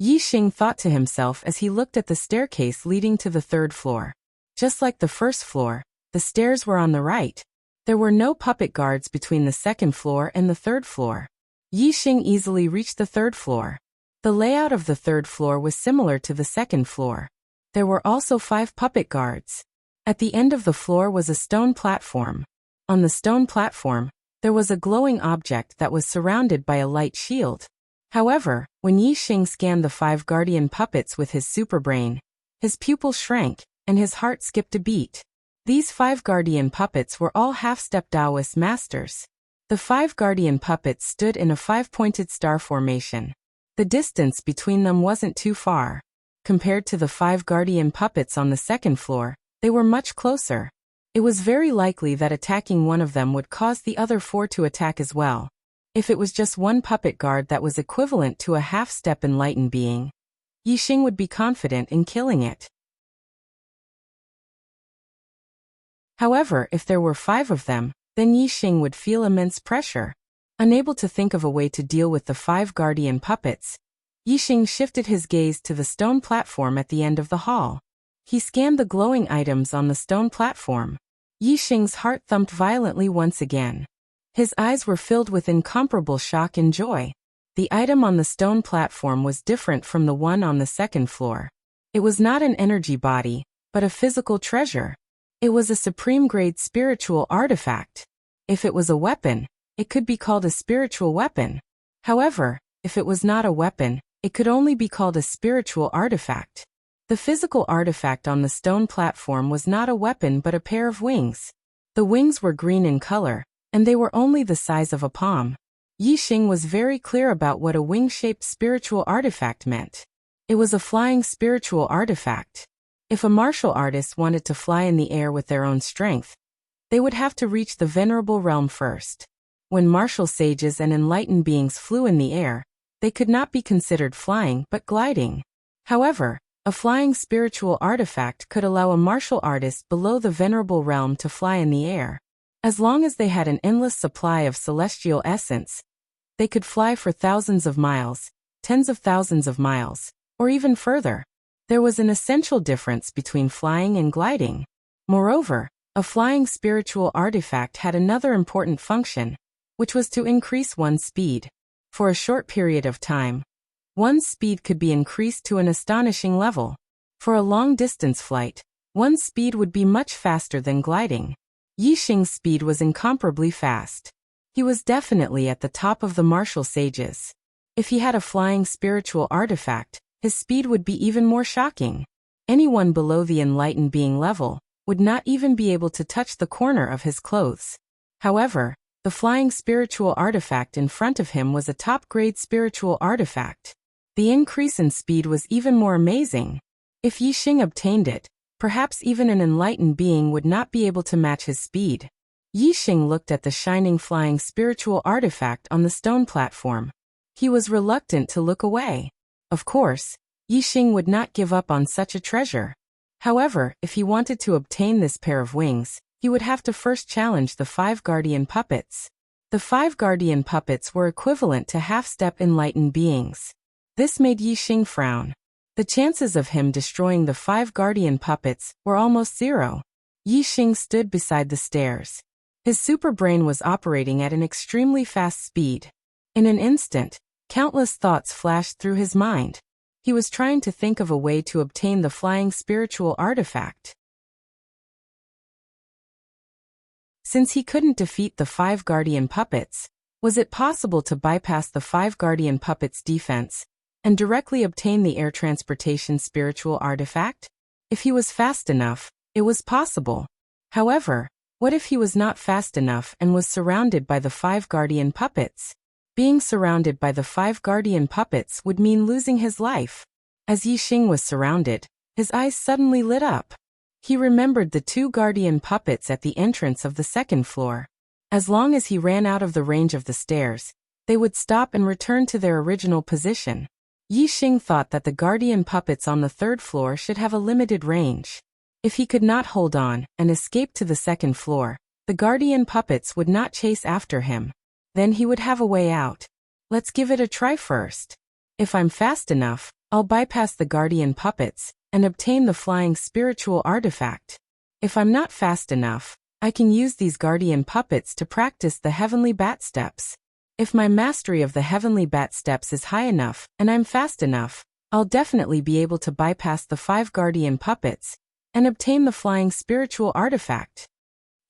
Yixing thought to himself as he looked at the staircase leading to the 3rd floor. Just like the 1st floor, the stairs were on the right. There were no puppet guards between the 2nd floor and the 3rd floor. Yixing easily reached the 3rd floor. The layout of the 3rd floor was similar to the 2nd floor. There were also 5 puppet guards. At the end of the floor was a stone platform. On the stone platform, there was a glowing object that was surrounded by a light shield. However, when Yixing scanned the 5 guardian puppets with his superbrain, his pupil shrank, and his heart skipped a beat. These 5 guardian puppets were all half-step Taoist masters. The 5 guardian puppets stood in a 5-pointed star formation. The distance between them wasn't too far. Compared to the 5 guardian puppets on the 2nd floor, they were much closer. It was very likely that attacking one of them would cause the other 4 to attack as well. If it was just one puppet guard that was equivalent to a half-step enlightened being, Yixing would be confident in killing it. However, if there were 5 of them, then Yixing would feel immense pressure. Unable to think of a way to deal with the 5 guardian puppets, Yixing shifted his gaze to the stone platform at the end of the hall. He scanned the glowing items on the stone platform. Yixing's heart thumped violently once again. His eyes were filled with incomparable shock and joy. The item on the stone platform was different from the one on the 2nd floor. It was not an energy body, but a physical treasure. It was a supreme-grade spiritual artifact. If it was a weapon, it could be called a spiritual weapon. However, if it was not a weapon, it could only be called a spiritual artifact. The physical artifact on the stone platform was not a weapon but a pair of wings. The wings were green in color, and they were only the size of a palm. Yixing was very clear about what a wing-shaped spiritual artifact meant. It was a flying spiritual artifact. If a martial artist wanted to fly in the air with their own strength, they would have to reach the venerable realm first. When martial sages and enlightened beings flew in the air, they could not be considered flying but gliding. However, a flying spiritual artifact could allow a martial artist below the venerable realm to fly in the air. As long as they had an endless supply of celestial essence, they could fly for thousands of miles, tens of thousands of miles, or even further. There was an essential difference between flying and gliding. Moreover, a flying spiritual artifact had another important function, which was to increase one's speed. For a short period of time, one's speed could be increased to an astonishing level. For a long-distance flight, one's speed would be much faster than gliding. Yixing's speed was incomparably fast. He was definitely at the top of the martial sages. If he had a flying spiritual artifact, his speed would be even more shocking. Anyone below the enlightened being level would not even be able to touch the corner of his clothes. However, the flying spiritual artifact in front of him was a top-grade spiritual artifact. The increase in speed was even more amazing. If Yixing obtained it, perhaps even an enlightened being would not be able to match his speed. Yixing looked at the shining flying spiritual artifact on the stone platform. He was reluctant to look away. Of course, Yixing would not give up on such a treasure. However, if he wanted to obtain this pair of wings, he would have to first challenge the 5 guardian puppets. The 5 guardian puppets were equivalent to half-step enlightened beings. This made Yixing frown. The chances of him destroying the 5 guardian puppets were almost zero. Yixing stood beside the stairs. His superbrain was operating at an extremely fast speed. In an instant, countless thoughts flashed through his mind. He was trying to think of a way to obtain the flying spiritual artifact. Since he couldn't defeat the 5 guardian puppets, was it possible to bypass the 5 guardian puppets' defense and directly obtain the air transportation spiritual artifact? If he was fast enough, it was possible. However, what if he was not fast enough and was surrounded by the 5 guardian puppets? Being surrounded by the 5 guardian puppets would mean losing his life. As Yixing was surrounded, his eyes suddenly lit up. He remembered the 2 guardian puppets at the entrance of the 2nd floor. As long as he ran out of the range of the stairs, they would stop and return to their original position. Yixing thought that the guardian puppets on the 3rd floor should have a limited range. If he could not hold on and escape to the 2nd floor, the guardian puppets would not chase after him. Then he would have a way out. Let's give it a try first. If I'm fast enough, I'll bypass the guardian puppets and obtain the flying spiritual artifact. If I'm not fast enough, I can use these guardian puppets to practice the heavenly bat steps. If my mastery of the heavenly bat steps is high enough and I'm fast enough, I'll definitely be able to bypass the 5 guardian puppets and obtain the flying spiritual artifact.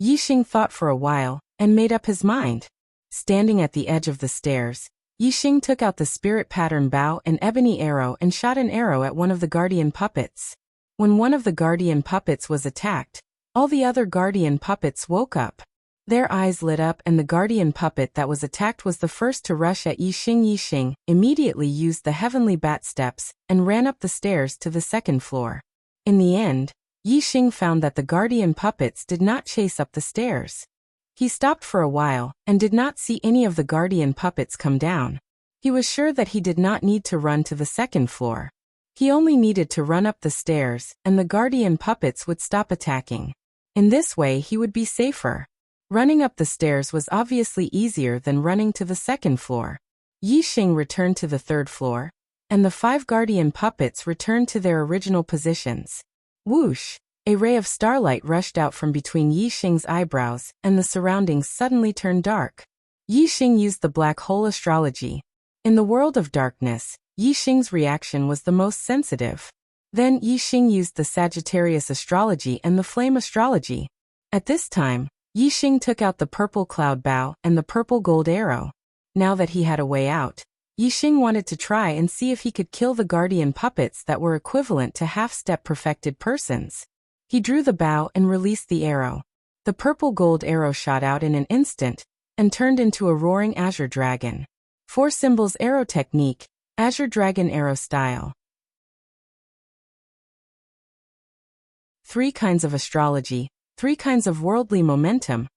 Yixing thought for a while and made up his mind. Standing at the edge of the stairs, Yixing took out the spirit pattern bow and ebony arrow and shot an arrow at one of the guardian puppets. When one of the guardian puppets was attacked, all the other guardian puppets woke up. Their eyes lit up and the guardian puppet that was attacked was the first to rush at Yixing. Yixing immediately used the heavenly bat steps and ran up the stairs to the 2nd floor. In the end, Yixing found that the guardian puppets did not chase up the stairs. He stopped for a while and did not see any of the guardian puppets come down. He was sure that he did not need to run to the 2nd floor. He only needed to run up the stairs and the guardian puppets would stop attacking. In this way he would be safer. Running up the stairs was obviously easier than running to the 2nd floor. Yixing returned to the 3rd floor, and the 5 guardian puppets returned to their original positions. Whoosh! A ray of starlight rushed out from between Yixing's eyebrows, and the surroundings suddenly turned dark. Yixing used the black hole astrology. In the world of darkness, Yixing's reaction was the most sensitive. Then Yixing used the Sagittarius astrology and the flame astrology. At this time, Yixing took out the purple cloud bow and the purple gold arrow. Now that he had a way out, Yixing wanted to try and see if he could kill the guardian puppets that were equivalent to half-step perfected persons. He drew the bow and released the arrow. The purple gold arrow shot out in an instant and turned into a roaring azure dragon. 4 symbols arrow technique, azure dragon arrow style. 3 kinds of astrology, 3 kinds of worldly momentum,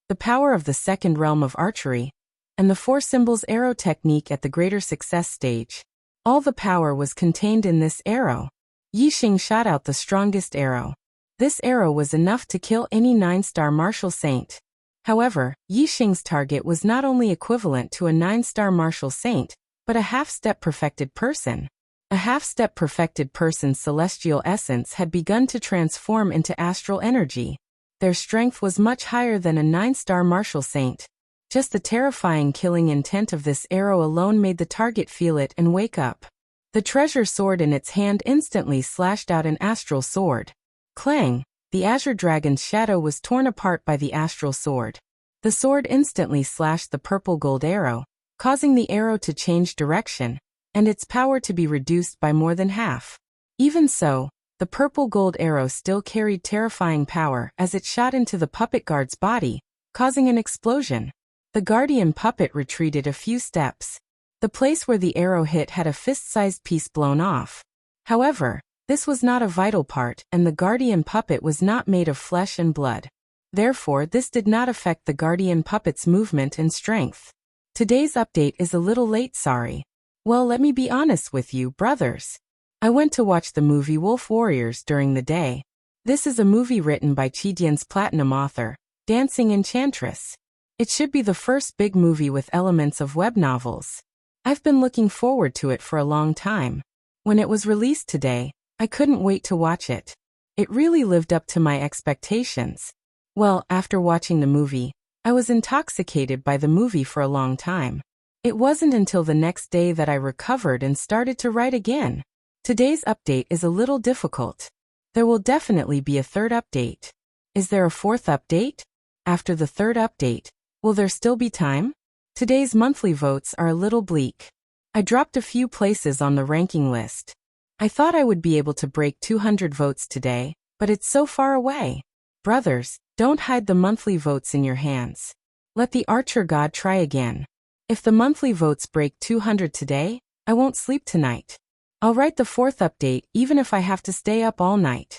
the power of the second realm of archery, and the 4 symbols arrow technique at the greater success stage. All the power was contained in this arrow. Yixing shot out the strongest arrow. This arrow was enough to kill any 9-star martial saint. However, Yixing's target was not only equivalent to a 9-star martial saint, but a half-step perfected person. A half-step perfected person's celestial essence had begun to transform into astral energy. Their strength was much higher than a 9-star martial saint. Just the terrifying killing intent of this arrow alone made the target feel it and wake up. The treasure sword in its hand instantly slashed out an astral sword. Clang! The azure dragon's shadow was torn apart by the astral sword. The sword instantly slashed the purple gold arrow, causing the arrow to change direction, and its power to be reduced by more than half. Even so, the purple gold arrow still carried terrifying power as it shot into the puppet guard's body, causing an explosion. The guardian puppet retreated a few steps. The place where the arrow hit had a fist-sized piece blown off. However, this was not a vital part, and the guardian puppet was not made of flesh and blood. Therefore, this did not affect the guardian puppet's movement and strength. Today's update is a little late, sorry. Well, let me be honest with you, brothers. I went to watch the movie Wolf Warriors during the day. This is a movie written by Chidian's platinum author, Dancing Enchantress. It should be the first big movie with elements of web novels. I've been looking forward to it for a long time. When it was released today, I couldn't wait to watch it. It really lived up to my expectations. Well, after watching the movie, I was intoxicated by the movie for a long time. It wasn't until the next day that I recovered and started to write again. Today's update is a little difficult. There will definitely be a 3rd update. Is there a 4th update? After the 3rd update, will there still be time? Today's monthly votes are a little bleak. I dropped a few places on the ranking list. I thought I would be able to break 200 votes today, but it's so far away. Brothers, don't hide the monthly votes in your hands. Let the archer god try again. If the monthly votes break 200 today, I won't sleep tonight. I'll write the 4th update even if I have to stay up all night.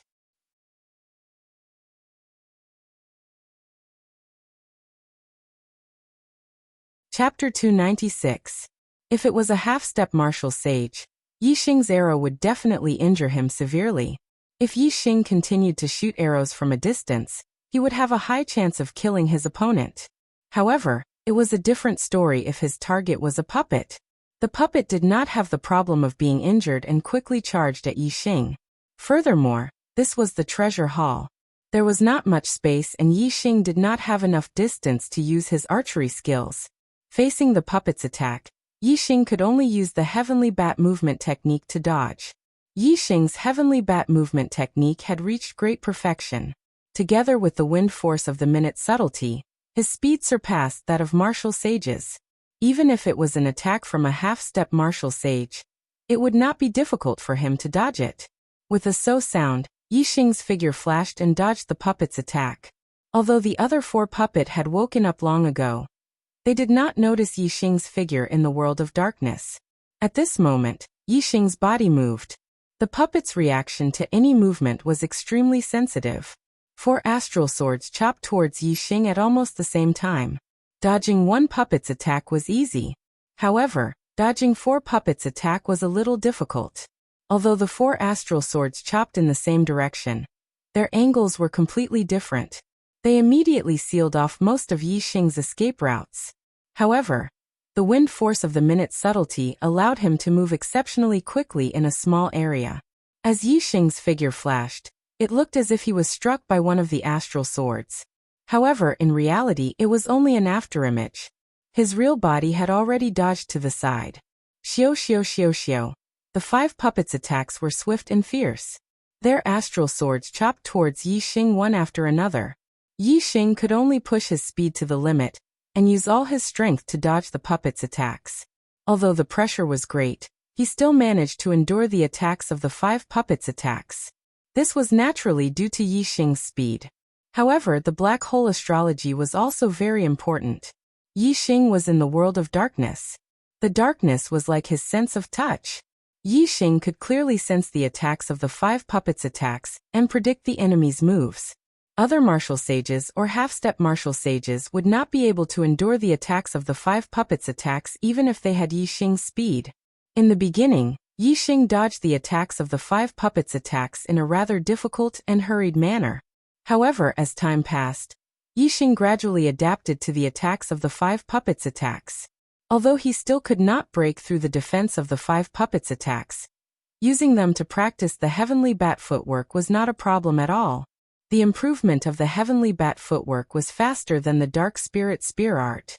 Chapter 296. If it was a half-step martial sage, Yixing's arrow would definitely injure him severely. If Yixing continued to shoot arrows from a distance, he would have a high chance of killing his opponent. However, it was a different story if his target was a puppet. The puppet did not have the problem of being injured and quickly charged at Yixing. Furthermore, this was the treasure hall. There was not much space and Yixing did not have enough distance to use his archery skills. Facing the puppet's attack, Yixing could only use the heavenly bat movement technique to dodge. Yixing's heavenly bat movement technique had reached great perfection. Together with the wind force of the minute subtlety, his speed surpassed that of martial sages. Even if it was an attack from a half-step martial sage, it would not be difficult for him to dodge it. With a so sound, Yixing's figure flashed and dodged the puppet's attack. Although the other 4 puppet had woken up long ago, they did not notice Yixing's figure in the world of darkness. At this moment, Yixing's body moved. The puppet's reaction to any movement was extremely sensitive. 4 astral swords chopped towards Yixing at almost the same time. Dodging one puppet's attack was easy. However, dodging 4 puppets' attack was a little difficult. Although the 4 astral swords chopped in the same direction, their angles were completely different. They immediately sealed off most of Yixing's escape routes. However, the wind force of the minute subtlety allowed him to move exceptionally quickly in a small area. As Yixing's figure flashed, it looked as if he was struck by one of the astral swords. However, in reality it was only an afterimage. His real body had already dodged to the side. Xiao xiao xiao xiao. The 5 puppets' attacks were swift and fierce. Their astral swords chopped towards Yixing one after another. Yixing could only push his speed to the limit, and use all his strength to dodge the puppets' attacks. Although the pressure was great, he still managed to endure the attacks of the 5 puppets' attacks. This was naturally due to Yi Xing's speed. However, the black hole astrology was also very important. Yi Xing was in the world of darkness. The darkness was like his sense of touch. Yi Xing could clearly sense the attacks of the 5 puppets' attacks and predict the enemy's moves. Other martial sages or half-step martial sages would not be able to endure the attacks of the 5 puppets' attacks even if they had Yi Xing's speed. In the beginning, Yi Xing dodged the attacks of the 5 puppets' attacks in a rather difficult and hurried manner. However, as time passed, Yi Xing gradually adapted to the attacks of the 5 puppets' attacks. Although he still could not break through the defense of the 5 puppets' attacks, using them to practice the heavenly bat footwork was not a problem at all. The improvement of the heavenly bat footwork was faster than the dark spirit spear art.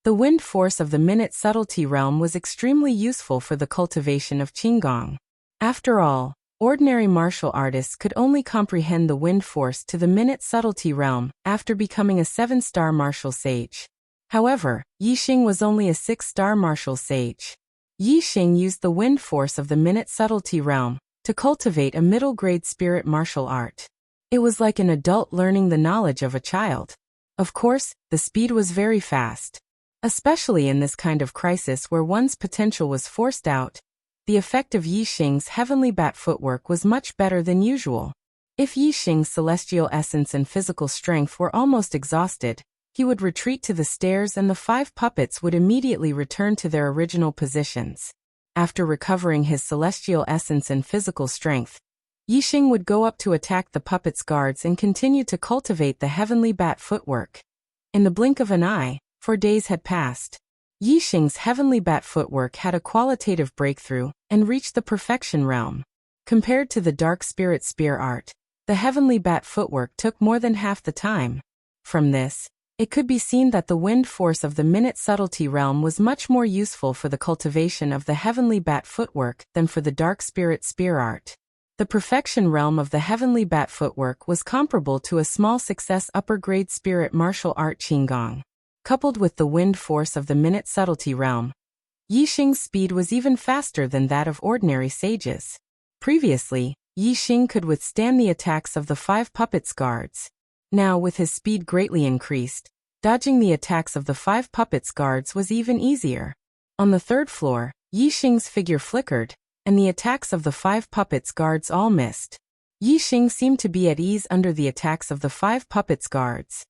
The wind force of the minute subtlety realm was extremely useful for the cultivation of Qigong. After all, ordinary martial artists could only comprehend the wind force to the minute subtlety realm after becoming a 7-star martial sage. However, Yi Xing was only a 6-star martial sage. Yi Xing used the wind force of the minute subtlety realm to cultivate a middle-grade spirit martial art. It was like an adult learning the knowledge of a child. Of course, the speed was very fast. Especially in this kind of crisis where one's potential was forced out, the effect of Yi Xing's heavenly bat footwork was much better than usual. If Yi Xing's celestial essence and physical strength were almost exhausted, he would retreat to the stairs and the 5 puppets would immediately return to their original positions. After recovering his celestial essence and physical strength, Yi Xing would go up to attack the puppets' guards and continue to cultivate the heavenly bat footwork. In the blink of an eye, 4 days had passed. Yi Xing's heavenly bat footwork had a qualitative breakthrough and reached the perfection realm. Compared to the dark spirit spear art, the heavenly bat footwork took more than half the time. From this, it could be seen that the wind force of the minute subtlety realm was much more useful for the cultivation of the heavenly bat footwork than for the dark spirit spear art. The perfection realm of the heavenly bat footwork was comparable to a small success upper-grade spirit martial art Qigong. Coupled with the wind force of the minute subtlety realm, Yi Xing's speed was even faster than that of ordinary sages. Previously, Yi Xing could withstand the attacks of the 5 puppets' guards. Now, with his speed greatly increased, dodging the attacks of the 5 puppets' guards was even easier. On the 3rd floor, Yi Xing's figure flickered, and the attacks of the 5 puppets' guards all missed. Yi Xing seemed to be at ease under the attacks of the 5 puppets' guards.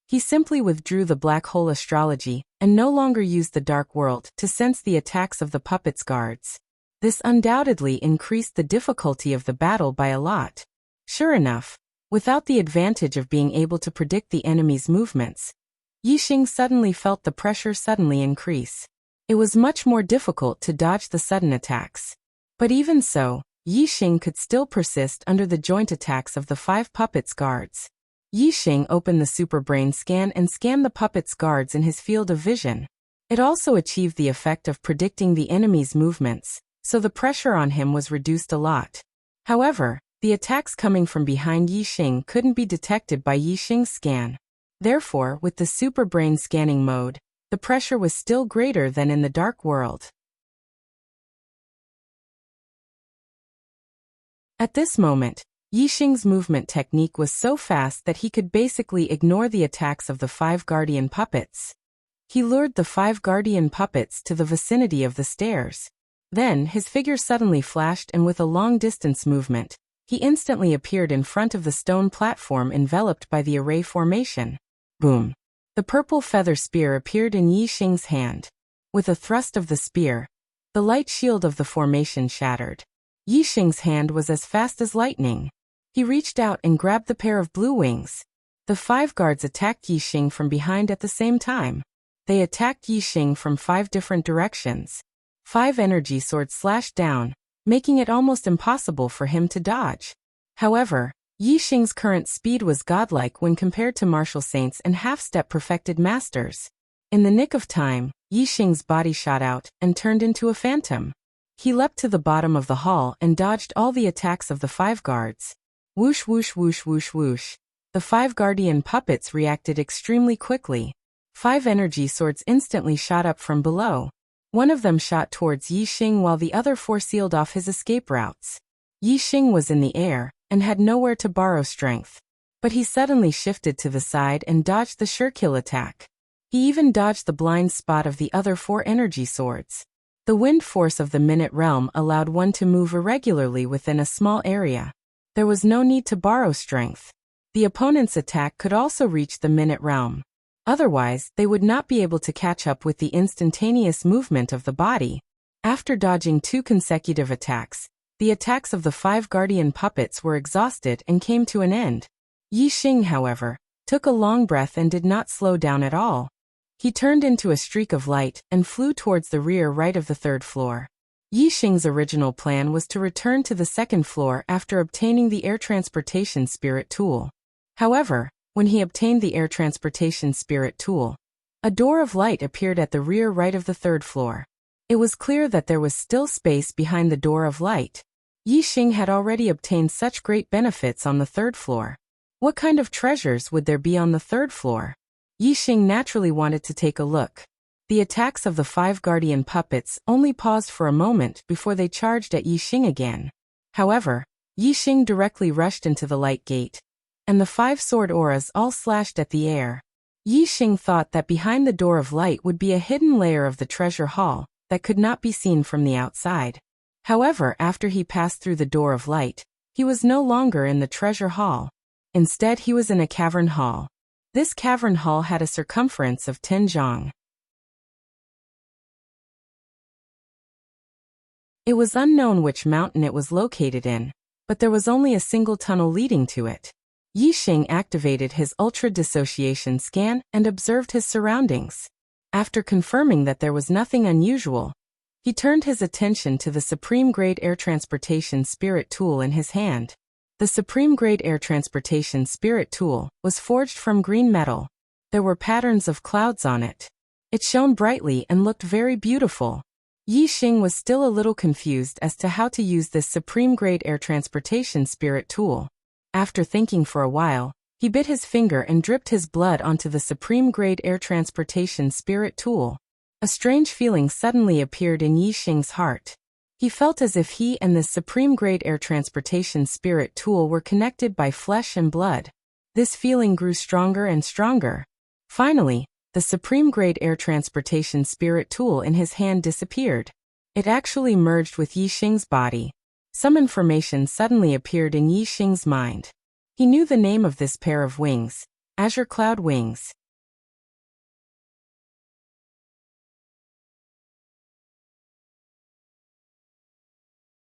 He simply withdrew the black hole astrology and no longer used the dark world to sense the attacks of the puppets' guards. This undoubtedly increased the difficulty of the battle by a lot. Sure enough, without the advantage of being able to predict the enemy's movements, Yi Xing suddenly felt the pressure suddenly increase. It was much more difficult to dodge the sudden attacks. But even so, Yi Xing could still persist under the joint attacks of the 5 puppets' guards. Yi Xing opened the super brain scan and scanned the puppets' guards in his field of vision. It also achieved the effect of predicting the enemy's movements, so the pressure on him was reduced a lot. However, the attacks coming from behind Yi Xing couldn't be detected by Yi Xing's scan. Therefore, with the super brain scanning mode, the pressure was still greater than in the dark world. At this moment, Yi Xing's movement technique was so fast that he could basically ignore the attacks of the 5 guardian puppets. He lured the 5 guardian puppets to the vicinity of the stairs. Then, his figure suddenly flashed and with a long-distance movement, he instantly appeared in front of the stone platform enveloped by the array formation. Boom! The purple feather spear appeared in Yi Xing's hand. With a thrust of the spear, the light shield of the formation shattered. Yi Xing's hand was as fast as lightning. He reached out and grabbed the pair of blue wings. The 5 guards attacked Yi Xing from behind at the same time. They attacked Yi Xing from 5 different directions. 5 energy swords slashed down, making it almost impossible for him to dodge. However, Yi Xing's current speed was godlike when compared to martial saints and half-step perfected masters. In the nick of time, Yi Xing's body shot out and turned into a phantom. He leapt to the bottom of the hall and dodged all the attacks of the 5 guards. Whoosh whoosh whoosh whoosh whoosh. The 5 guardian puppets reacted extremely quickly. 5 energy swords instantly shot up from below. One of them shot towards Yi Xing while the other 4 sealed off his escape routes. Yi Xing was in the air and had nowhere to borrow strength. But he suddenly shifted to the side and dodged the sure-kill attack. He even dodged the blind spot of the other 4 energy swords. The wind force of the Minute Realm allowed one to move irregularly within a small area. There was no need to borrow strength. The opponent's attack could also reach the Minute Realm. Otherwise, they would not be able to catch up with the instantaneous movement of the body. After dodging 2 consecutive attacks, the attacks of the 5 guardian puppets were exhausted and came to an end. Yi Xing, however, took a long breath and did not slow down at all. He turned into a streak of light and flew towards the rear right of the 3rd floor. Yi Xing's original plan was to return to the 2nd floor after obtaining the air transportation spirit tool. However, when he obtained the air transportation spirit tool, a door of light appeared at the rear right of the 3rd floor. It was clear that there was still space behind the door of light. Yi Xing had already obtained such great benefits on the 3rd floor. What kind of treasures would there be on the 3rd floor? Yi Xing naturally wanted to take a look. The attacks of the 5 guardian puppets only paused for a moment before they charged at Yi Xing again. However, Yi Xing directly rushed into the light gate, and the 5 sword auras all slashed at the air. Yi Xing thought that behind the door of light would be a hidden layer of the treasure hall that could not be seen from the outside. However, after he passed through the door of light, he was no longer in the treasure hall. Instead, he was in a cavern hall. This cavern hall had a circumference of 10 zhang. It was unknown which mountain it was located in, but there was only a single tunnel leading to it. Yi Xing activated his ultra-dissociation scan and observed his surroundings. After confirming that there was nothing unusual, he turned his attention to the Supreme-Grade Air Transportation Spirit Tool in his hand. The Supreme-Grade Air Transportation Spirit Tool was forged from green metal. There were patterns of clouds on it. It shone brightly and looked very beautiful. Yi Xing was still a little confused as to how to use this Supreme-Grade Air Transportation Spirit Tool. After thinking for a while, he bit his finger and dripped his blood onto the Supreme-Grade Air Transportation Spirit Tool. A strange feeling suddenly appeared in Yi Xing's heart. He felt as if he and this Supreme-Grade Air Transportation Spirit Tool were connected by flesh and blood. This feeling grew stronger and stronger. Finally, the Supreme-Grade Air Transportation Spirit Tool in his hand disappeared. It actually merged with Yi Xing's body. Some information suddenly appeared in Yi Xing's mind. He knew the name of this pair of wings, Azure Cloud Wings.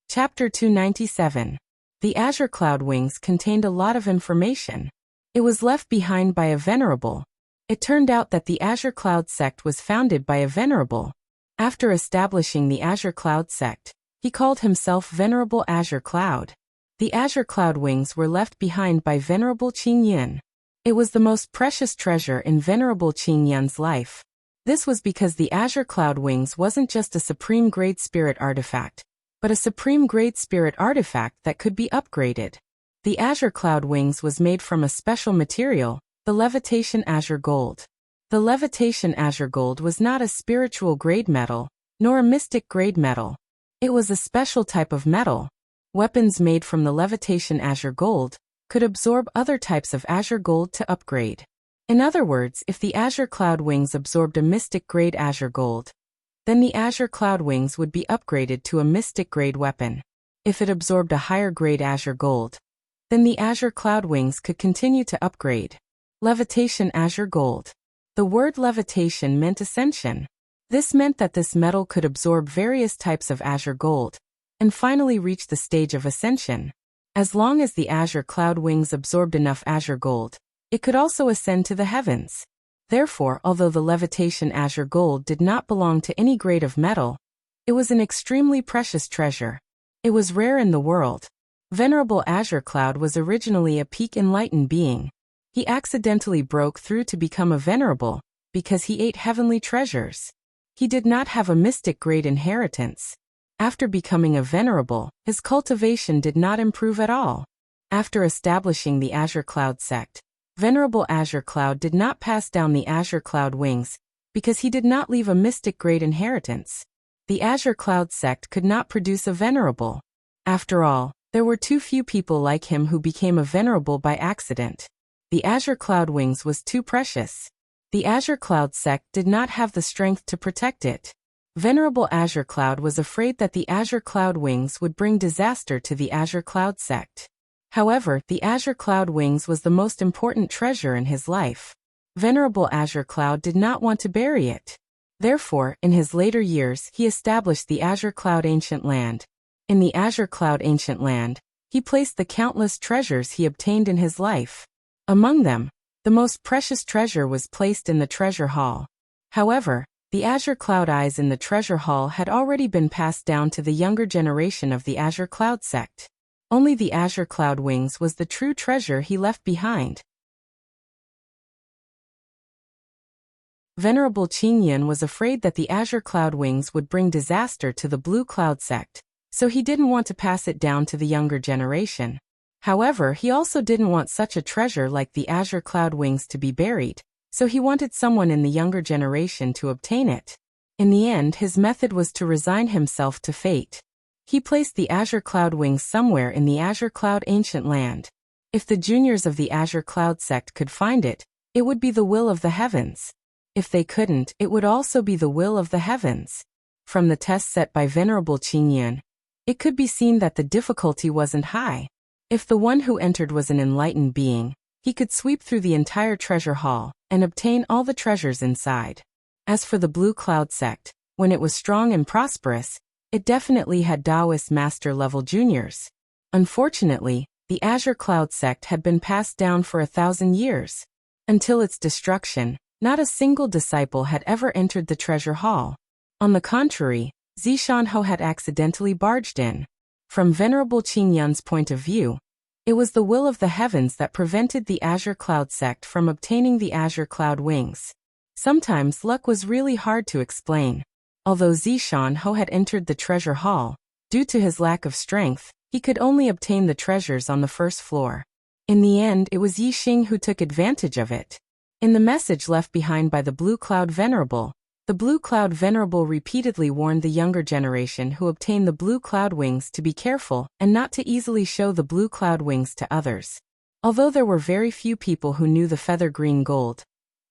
Chapter 297. The Azure Cloud Wings contained a lot of information. It was left behind by a venerable. It turned out that the Azure Cloud sect was founded by a venerable. After establishing the Azure Cloud sect, he called himself Venerable Azure Cloud. The Azure Cloud Wings were left behind by Venerable Qing Yun. It was the most precious treasure in Venerable Qing Yun's life. This was because the Azure Cloud Wings wasn't just a supreme-grade spirit artifact, but a supreme-grade spirit artifact that could be upgraded. The Azure Cloud Wings was made from a special material, the Levitation Azure Gold. The Levitation Azure Gold was not a spiritual grade metal, nor a mystic grade metal. It was a special type of metal. Weapons made from the Levitation Azure Gold could absorb other types of Azure Gold to upgrade. In other words, if the Azure Cloud Wings absorbed a mystic grade Azure Gold, then the Azure Cloud Wings would be upgraded to a mystic grade weapon. If it absorbed a higher grade Azure Gold, then the Azure Cloud Wings could continue to upgrade. Levitation Azure Gold. The word levitation meant ascension. This meant that this metal could absorb various types of Azure Gold, and finally reach the stage of ascension. As long as the Azure Cloud Wings absorbed enough Azure Gold, it could also ascend to the heavens. Therefore, although the Levitation Azure Gold did not belong to any grade of metal, it was an extremely precious treasure. It was rare in the world. Venerable Azure Cloud was originally a peak enlightened being. He accidentally broke through to become a venerable, because he ate heavenly treasures. He did not have a mystic grade inheritance. After becoming a venerable, his cultivation did not improve at all. After establishing the Azure Cloud sect, Venerable Azure Cloud did not pass down the Azure Cloud wings, because he did not leave a mystic grade inheritance. The Azure Cloud sect could not produce a venerable. After all, there were too few people like him who became a venerable by accident. The Azure Cloud wings was too precious. The Azure Cloud sect did not have the strength to protect it. Venerable Azure Cloud was afraid that the Azure Cloud wings would bring disaster to the Azure Cloud sect. However, the Azure Cloud wings was the most important treasure in his life. Venerable Azure Cloud did not want to bury it. Therefore, in his later years, he established the Azure Cloud Ancient Land. In the Azure Cloud Ancient Land, he placed the countless treasures he obtained in his life. Among them, the most precious treasure was placed in the Treasure Hall. However, the Azure Cloud eyes in the Treasure Hall had already been passed down to the younger generation of the Azure Cloud sect. Only the Azure Cloud wings was the true treasure he left behind. Venerable Qing Yun was afraid that the Azure Cloud wings would bring disaster to the Blue Cloud sect, so he didn't want to pass it down to the younger generation. However, he also didn't want such a treasure like the Azure Cloud wings to be buried, so he wanted someone in the younger generation to obtain it. In the end, his method was to resign himself to fate. He placed the Azure Cloud wings somewhere in the Azure Cloud Ancient Land. If the juniors of the Azure Cloud sect could find it, it would be the will of the heavens. If they couldn't, it would also be the will of the heavens. From the test set by Venerable Qing Yun, it could be seen that the difficulty wasn't high. If the one who entered was an enlightened being, he could sweep through the entire treasure hall and obtain all the treasures inside. As for the Blue Cloud sect, when it was strong and prosperous, it definitely had Taoist master-level juniors. Unfortunately, the Azure Cloud sect had been passed down for 1,000 years. Until its destruction, not a single disciple had ever entered the treasure hall. On the contrary, Zishanho had accidentally barged in. From Venerable Qing Yun's point of view, it was the will of the heavens that prevented the Azure Cloud sect from obtaining the Azure Cloud wings. Sometimes luck was really hard to explain. Although Zishanho had entered the treasure hall, due to his lack of strength, he could only obtain the treasures on the first floor. In the end, it was Yixing who took advantage of it. In the message left behind by the Blue Cloud Venerable, the Blue Cloud Venerable repeatedly warned the younger generation who obtained the Blue Cloud wings to be careful and not to easily show the Blue Cloud wings to others. Although there were very few people who knew the feather green gold,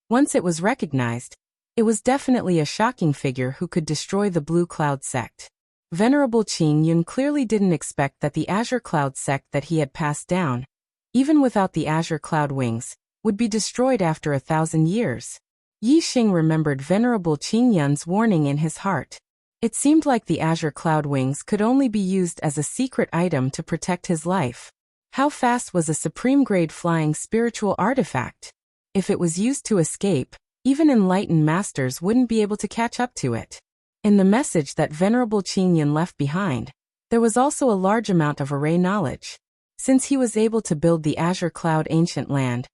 once it was recognized, it was definitely a shocking figure who could destroy the Blue Cloud sect. Venerable Qing Yun clearly didn't expect that the Azure Cloud sect that he had passed down, even without the Azure Cloud wings, would be destroyed after 1,000 years. Yixing remembered Venerable Qing Yun's warning in his heart. It seemed like the Azure Cloud wings could only be used as a secret item to protect his life. How fast was a supreme-grade flying spiritual artifact? If it was used to escape, even enlightened masters wouldn't be able to catch up to it. In the message that Venerable Qing Yun left behind, there was also a large amount of array knowledge. Since he was able to build the Azure Cloud Ancient Land,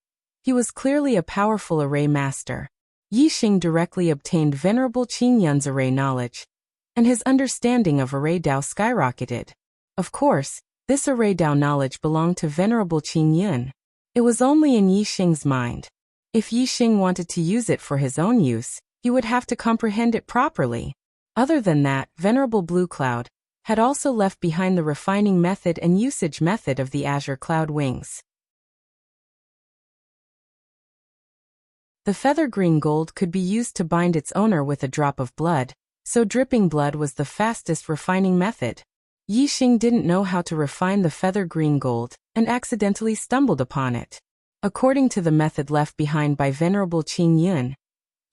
he was clearly a powerful array master. Yixing directly obtained Venerable Qing Yun's array knowledge, and his understanding of array Dao skyrocketed. Of course, this array Dao knowledge belonged to Venerable Qing Yun. It was only in Yixing's mind. If Yixing wanted to use it for his own use, he would have to comprehend it properly. Other than that, Venerable Blue Cloud had also left behind the refining method and usage method of the Azure Cloud wings. The feather green gold could be used to bind its owner with a drop of blood, so dripping blood was the fastest refining method. Yixing didn't know how to refine the feather green gold, and accidentally stumbled upon it. According to the method left behind by Venerable Qing Yun,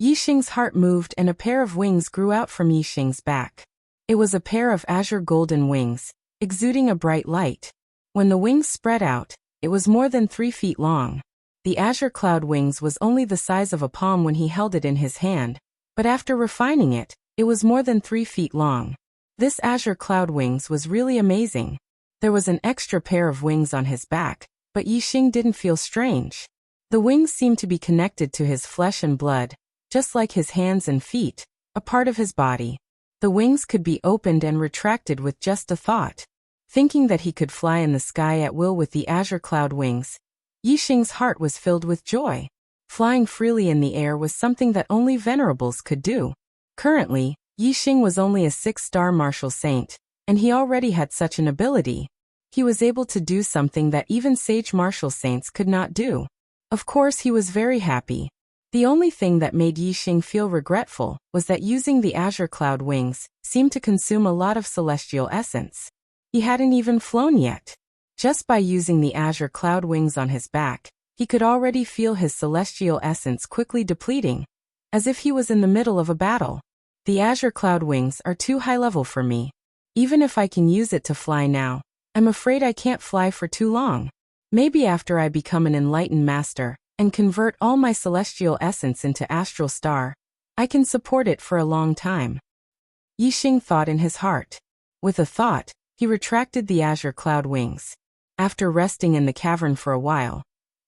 Yixing's heart moved and a pair of wings grew out from Yixing's back. It was a pair of azure golden wings, exuding a bright light. When the wings spread out, it was more than 3 feet long. The Azure Cloud wings was only the size of a palm when he held it in his hand, but after refining it, it was more than 3 feet long. This Azure Cloud wings was really amazing. There was an extra pair of wings on his back, but Yixing didn't feel strange. The wings seemed to be connected to his flesh and blood, just like his hands and feet, a part of his body. The wings could be opened and retracted with just a thought. Thinking that he could fly in the sky at will with the Azure Cloud wings, Yixing's heart was filled with joy. Flying freely in the air was something that only venerables could do. Currently, Yixing was only a 6-star martial saint, and he already had such an ability. He was able to do something that even sage martial saints could not do. Of course, he was very happy. The only thing that made Yixing feel regretful was that using the azure cloud wings seemed to consume a lot of celestial essence. He hadn't even flown yet. Just by using the azure cloud wings on his back, he could already feel his celestial essence quickly depleting, as if he was in the middle of a battle. The azure cloud wings are too high level for me. Even if I can use it to fly now, I'm afraid I can't fly for too long. Maybe after I become an enlightened master and convert all my celestial essence into astral star, I can support it for a long time. Yixing thought in his heart. With a thought, he retracted the azure cloud wings. After resting in the cavern for a while,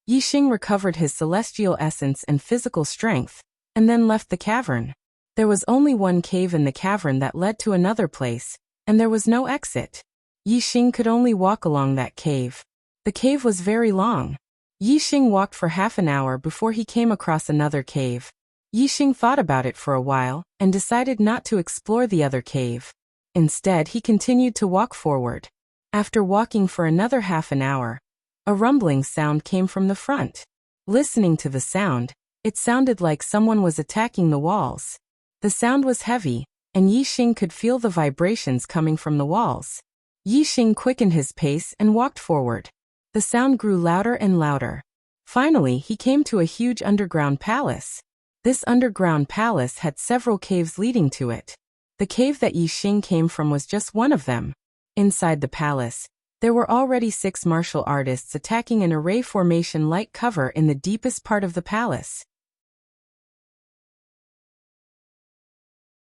Yixing recovered his celestial essence and physical strength, and then left the cavern. There was only one cave in the cavern that led to another place, and there was no exit. Yixing could only walk along that cave. The cave was very long. Yixing walked for half an hour before he came across another cave. Yixing thought about it for a while, and decided not to explore the other cave. Instead, he continued to walk forward. After walking for another half an hour, a rumbling sound came from the front. Listening to the sound, it sounded like someone was attacking the walls. The sound was heavy, and Yixing could feel the vibrations coming from the walls. Yixing quickened his pace and walked forward. The sound grew louder and louder. Finally, he came to a huge underground palace. This underground palace had several caves leading to it. The cave that Yixing came from was just one of them. Inside the palace, there were already 6 martial artists attacking an array formation light cover in the deepest part of the palace.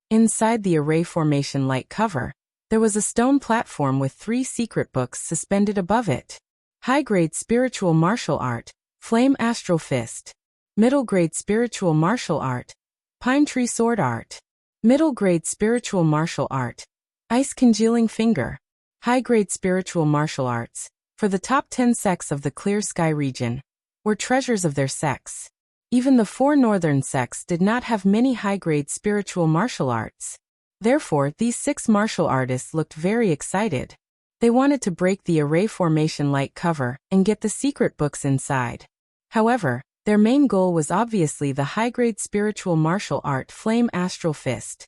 Inside the array formation light cover, there was a stone platform with 3 secret books suspended above it. High-grade spiritual martial art, Flame Astral Fist. Middle-grade spiritual martial art, Pine Tree Sword Art. Middle-grade spiritual martial art, Ice Congealing Finger. High-grade spiritual martial arts, for the top 10 sects of the Clear Sky region, were treasures of their sects. Even the 4 northern sects did not have many high-grade spiritual martial arts. Therefore, these 6 martial artists looked very excited. They wanted to break the array formation light cover and get the secret books inside. However, their main goal was obviously the high-grade spiritual martial art Flame Astral Fist.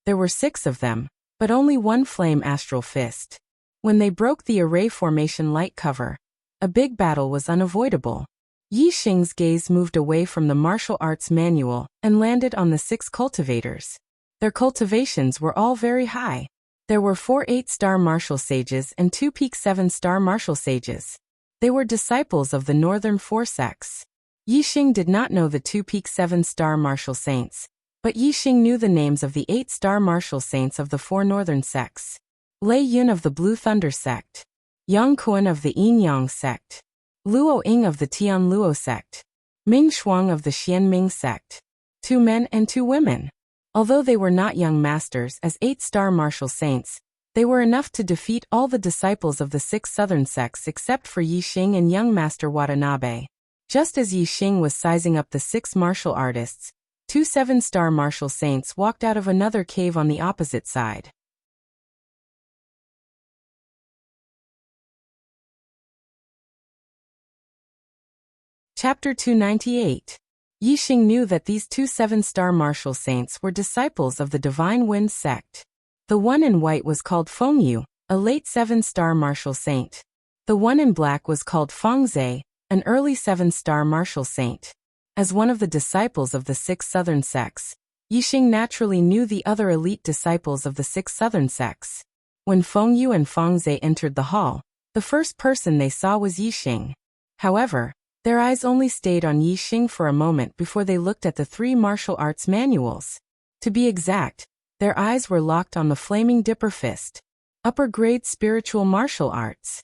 There were 6 of them, but only 1 Flame Astral Fist. When they broke the array formation light cover, a big battle was unavoidable. Yixing's gaze moved away from the martial arts manual and landed on the 6 cultivators. Their cultivations were all very high. There were 4 8-star martial sages and 2 peak 7-star martial sages. They were disciples of the northern 4 sects. Yixing did not know the 2 peak 7-star martial saints, but Yixing knew the names of the 8-star martial saints of the 4 northern sects. Lei Yun of the Blue Thunder sect, Yang Kuan of the Yin Yang sect, Luo Ying of the Tian Luo sect, Ming Shuang of the Xian Ming sect. 2 men and 2 women. Although they were not young masters as 8-star martial saints, they were enough to defeat all the disciples of the 6 southern sects except for Yixing and young master Watanabe. Just as Yixing was sizing up the 6 martial artists, 2 7-star martial saints walked out of another cave on the opposite side. Chapter 298. Yixing knew that these 2 7-star martial saints were disciples of the Divine Wind sect. The one in white was called Fengyu, a late 7-star martial saint. The one in black was called Fengzhe, an early 7-star martial saint. As one of the disciples of the 6 southern sects, Yixing naturally knew the other elite disciples of the 6 southern sects. When Fengyu and Fengzhe entered the hall, the first person they saw was Yixing. However, their eyes only stayed on Yixing for a moment before they looked at the 3 martial arts manuals. To be exact, their eyes were locked on the Flaming Dipper Fist, upper-grade spiritual martial arts.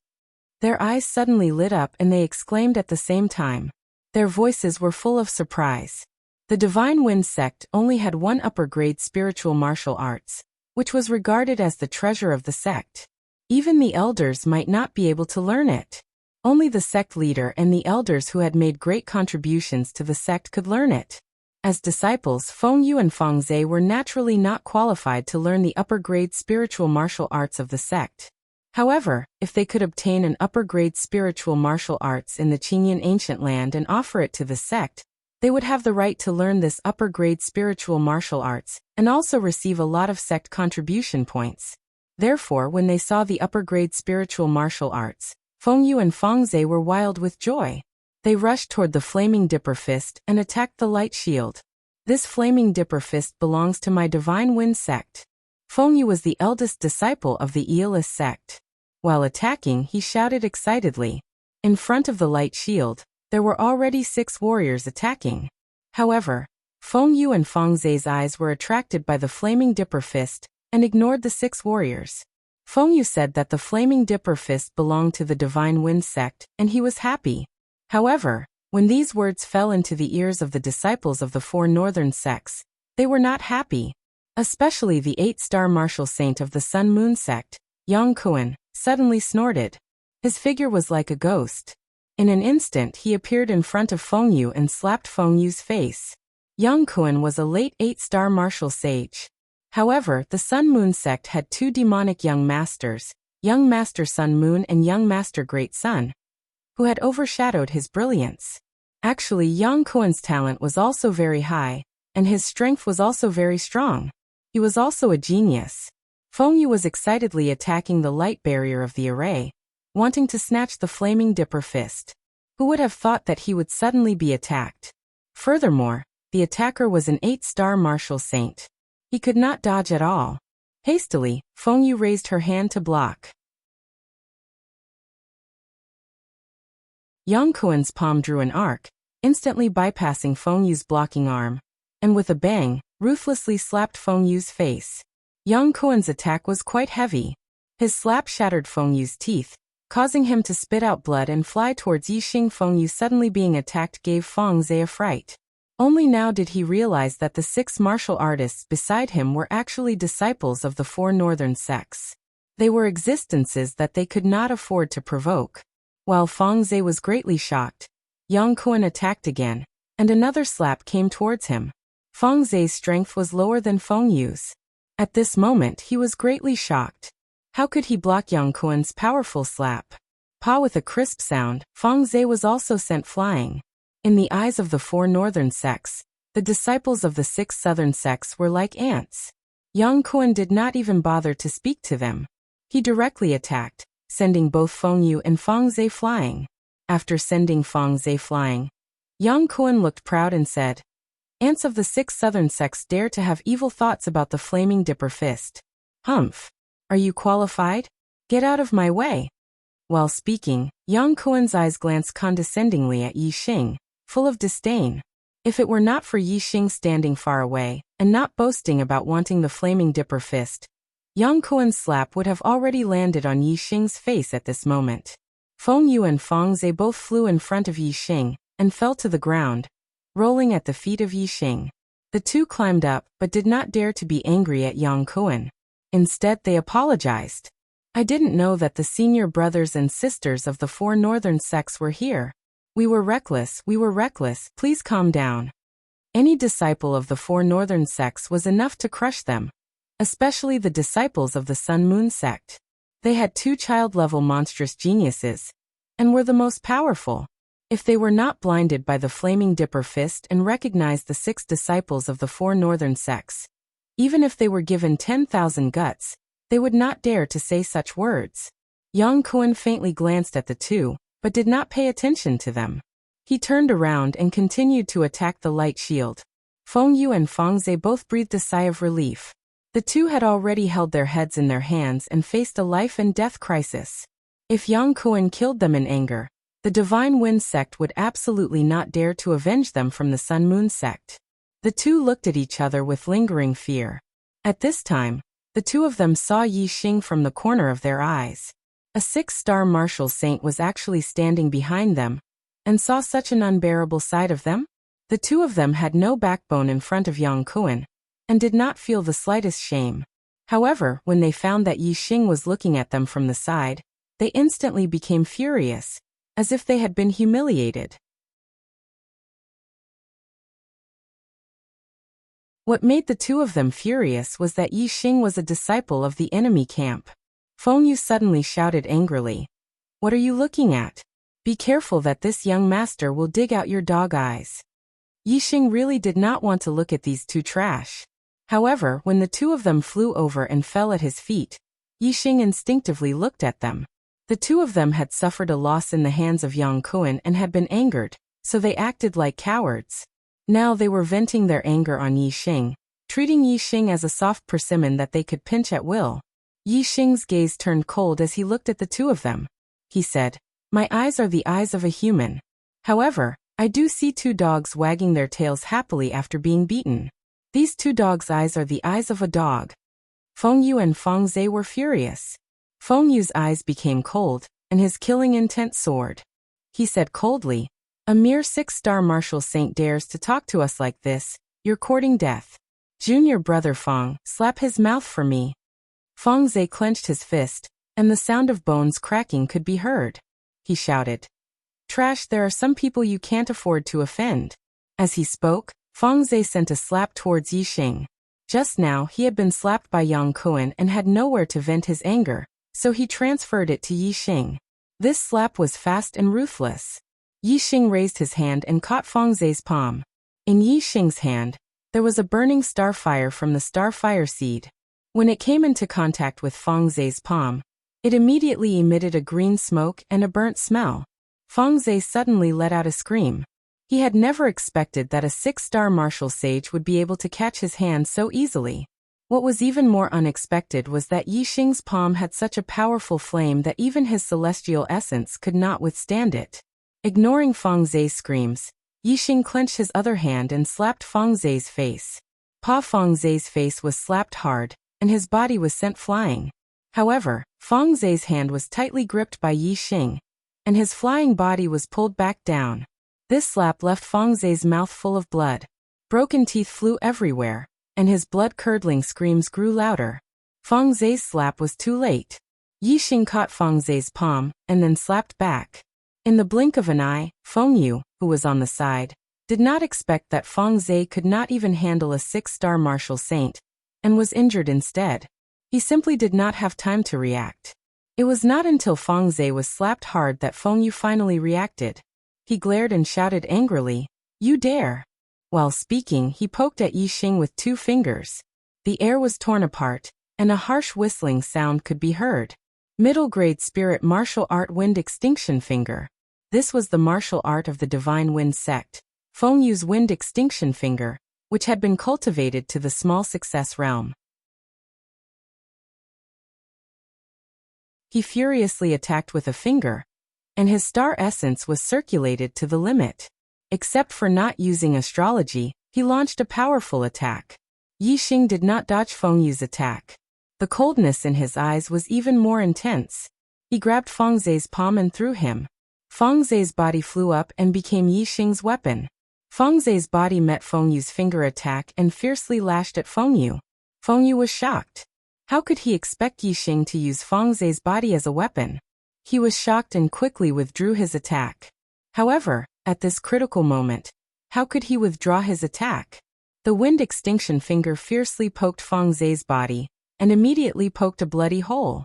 Their eyes suddenly lit up and they exclaimed at the same time. Their voices were full of surprise. The Divine Wind sect only had 1 upper-grade spiritual martial arts, which was regarded as the treasure of the sect. Even the elders might not be able to learn it. Only the sect leader and the elders who had made great contributions to the sect could learn it. As disciples, Feng Yu and Feng Zhe were naturally not qualified to learn the upper-grade spiritual martial arts of the sect. However, if they could obtain an upper-grade spiritual martial arts in the Qingyan ancient land and offer it to the sect, they would have the right to learn this upper-grade spiritual martial arts, and also receive a lot of sect contribution points. Therefore, when they saw the upper-grade spiritual martial arts, Feng Yu and Feng Zhe were wild with joy. They rushed toward the flaming dipper fist and attacked the light shield. This flaming dipper fist belongs to my divine wind sect. Feng Yu was the eldest disciple of the Aeolus sect. While attacking, he shouted excitedly. In front of the light shield, there were already 6 warriors attacking. However, Feng Yu and Feng Zhe's eyes were attracted by the flaming dipper fist and ignored the 6 warriors. Feng Yu said that the flaming dipper fist belonged to the divine wind sect, and he was happy. However, when these words fell into the ears of the disciples of the 4 northern sects, they were not happy. Especially the 8-star martial saint of the Sun Moon sect, Yang Kuan, suddenly snorted. His figure was like a ghost. In an instant he appeared in front of Feng Yu and slapped Feng Yu's face. Yang Kuan was a late 8-star martial sage. However, the Sun Moon sect had 2 demonic young masters, Young Master Sun Moon and Young Master Great Sun, who had overshadowed his brilliance. Actually, Yang Kuan's talent was also very high, and his strength was also very strong. He was also a genius. Feng Yu was excitedly attacking the light barrier of the array, wanting to snatch the flaming dipper fist. Who would have thought that he would suddenly be attacked? Furthermore, the attacker was an 8-star martial saint. He could not dodge at all. Hastily, Feng Yu raised her hand to block. Yang Kuan's palm drew an arc, instantly bypassing Feng Yu's blocking arm, and with a bang, ruthlessly slapped Feng Yu's face. Yang Kuan's attack was quite heavy. His slap shattered Feng Yu's teeth, causing him to spit out blood and fly towards Yixing. Feng Yu suddenly being attacked gave Feng Zhe a fright. Only now did he realize that the 6 martial artists beside him were actually disciples of the 4 northern sects. They were existences that they could not afford to provoke. While Feng Zhe was greatly shocked, Yang Kuan attacked again, and another slap came towards him. Feng Zhe's strength was lower than Feng Yu's. At this moment he was greatly shocked. How could he block Yang Kuan's powerful slap? Pa! With a crisp sound, Feng Zhe was also sent flying. In the eyes of the 4 northern sects, the disciples of the 6 southern sects were like ants. Yang Kuan did not even bother to speak to them. He directly attacked, sending both Feng Yu and Feng Zhe flying. After sending Feng Zhe flying, Yang Kuan looked proud and said, "Ants of the 6 southern sects dare to have evil thoughts about the flaming dipper fist. Humph! Are you qualified? Get out of my way." While speaking, Yang Kuan's eyes glanced condescendingly at Yixing, full of disdain. If it were not for Yixing standing far away, and not boasting about wanting the flaming dipper fist, Yang Kuan's slap would have already landed on Yixing's face at this moment. Feng Yu and Feng Zhe both flew in front of Yixing, and fell to the ground, rolling at the feet of Yixing. The 2 climbed up, but did not dare to be angry at Yang Kuan. Instead, they apologized. "I didn't know that the senior brothers and sisters of the 4 northern sects were here. We were reckless, please calm down." Any disciple of the 4 northern sects was enough to crush them, especially the disciples of the Sun Moon sect. They had 2 child-level monstrous geniuses, and were the most powerful. If they were not blinded by the flaming dipper fist and recognized the 6 disciples of the 4 northern sects, even if they were given 10,000 guts, they would not dare to say such words. Yang Kuan faintly glanced at the 2, but did not pay attention to them. He turned around and continued to attack the light shield. Feng Yu and Feng Zhe both breathed a sigh of relief. The 2 had already held their heads in their hands and faced a life-and-death crisis. If Yang Kuan killed them in anger, the Divine Wind sect would absolutely not dare to avenge them from the Sun Moon sect. The 2 looked at each other with lingering fear. At this time, the 2 of them saw Yixing from the corner of their eyes. A 6-star martial saint was actually standing behind them, and saw such an unbearable sight of them. The 2 of them had no backbone in front of Yang Kuan, and did not feel the slightest shame. However, when they found that Yixing was looking at them from the side, they instantly became furious. as if they had been humiliated. What made the two of them furious was that Yi Xing was a disciple of the enemy camp. Feng Yu suddenly shouted angrily, "What are you looking at? Be careful that this young master will dig out your dog eyes." Yi Xing really did not want to look at these two trash. However, when the two of them flew over and fell at his feet, Yi Xing instinctively looked at them. The two of them had suffered a loss in the hands of Yang Kuan and had been angered, so they acted like cowards. Now they were venting their anger on Yi Xing, treating Yi Xing as a soft persimmon that they could pinch at will. Yi Xing's gaze turned cold as he looked at the two of them. He said, "My eyes are the eyes of a human. However, I do see two dogs wagging their tails happily after being beaten. These two dogs' eyes are the eyes of a dog." Feng Yu and Feng Zhe were furious. Feng Yu's eyes became cold, and his killing intent soared. He said coldly, "A mere 6-star martial saint dares to talk to us like this. You're courting death. Junior brother Feng, slap his mouth for me." Feng Zhe clenched his fist, and the sound of bones cracking could be heard. He shouted, "Trash, there are some people you can't afford to offend." As he spoke, Feng Zhe sent a slap towards Yi Xing. Just now he had been slapped by Yang Kuan and had nowhere to vent his anger, so he transferred it to Yi Xing. This slap was fast and ruthless. Yi Xing raised his hand and caught Feng Zhe's palm. In Yi Xing's hand, there was a burning starfire from the starfire seed. When it came into contact with Feng Zhe's palm, it immediately emitted a green smoke and a burnt smell. Feng Zhe suddenly let out a scream. He had never expected that a 6-star martial sage would be able to catch his hand so easily. What was even more unexpected was that Yi Xing's palm had such a powerful flame that even his celestial essence could not withstand it. Ignoring Feng Zhe's screams, Yi Xing clenched his other hand and slapped Feng Zhe's face. Feng Zhe's face was slapped hard, and his body was sent flying. However, Feng Zhe's hand was tightly gripped by Yi Xing, and his flying body was pulled back down. This slap left Feng Zhe's mouth full of blood. Broken teeth flew everywhere, and his blood-curdling screams grew louder. Feng Zhe's slap was too late. Yi Xing caught Feng Zhe's palm, and then slapped back. In the blink of an eye, Feng Yu, who was on the side, did not expect that Feng Zhe could not even handle a 6-star martial saint, and was injured instead. He simply did not have time to react. It was not until Feng Zhe was slapped hard that Feng Yu finally reacted. He glared and shouted angrily, "You dare!" While speaking, he poked at Yi Xing with 2 fingers. The air was torn apart, and a harsh whistling sound could be heard. Middle-grade spirit martial art Wind Extinction Finger. This was the martial art of the Divine Wind sect, Feng Yu's Wind Extinction Finger, which had been cultivated to the small success realm. He furiously attacked with a finger, and his star essence was circulated to the limit. Except for not using astrology, he launched a powerful attack. Yi Xing did not dodge Feng Yu's attack. The coldness in his eyes was even more intense. He grabbed Feng Zhe's palm and threw him. Feng Zhe's body flew up and became Yi Xing's weapon. Feng Zhe's body met Feng Yu's finger attack and fiercely lashed at Feng Yu. Feng Yu was shocked. How could he expect Yi Xing to use Feng Zhe's body as a weapon? He was shocked and quickly withdrew his attack. However, at this critical moment, how could he withdraw his attack? The Wind Extinction Finger fiercely poked Feng Zhe's body, and immediately poked a bloody hole.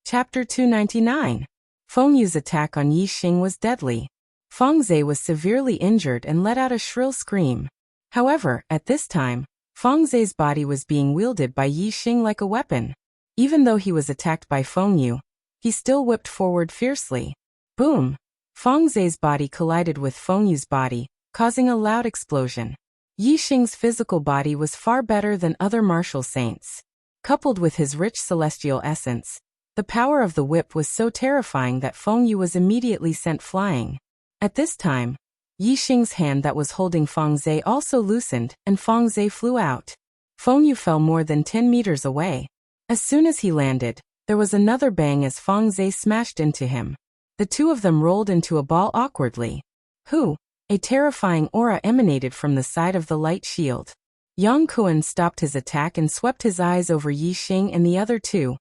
Chapter 299. Feng Yu's attack on Yi Xing was deadly. Feng Zhe was severely injured and let out a shrill scream. However, at this time, Feng Zhe's body was being wielded by Yi Xing like a weapon. Even though he was attacked by Feng Yu, he still whipped forward fiercely. Boom! Feng Zhe's body collided with Feng Yu's body, causing a loud explosion. Yi Xing's physical body was far better than other martial saints. Coupled with his rich celestial essence, the power of the whip was so terrifying that Feng Yu was immediately sent flying. At this time, Yi Xing's hand that was holding Feng Zhe also loosened, and Feng Zhe flew out. Feng Yu fell more than 10 meters away. As soon as he landed, there was another bang as Feng Zhe smashed into him. The two of them rolled into a ball awkwardly. A terrifying aura emanated from the side of the light shield. Yang Kuan stopped his attack and swept his eyes over Yi Xing and the other two,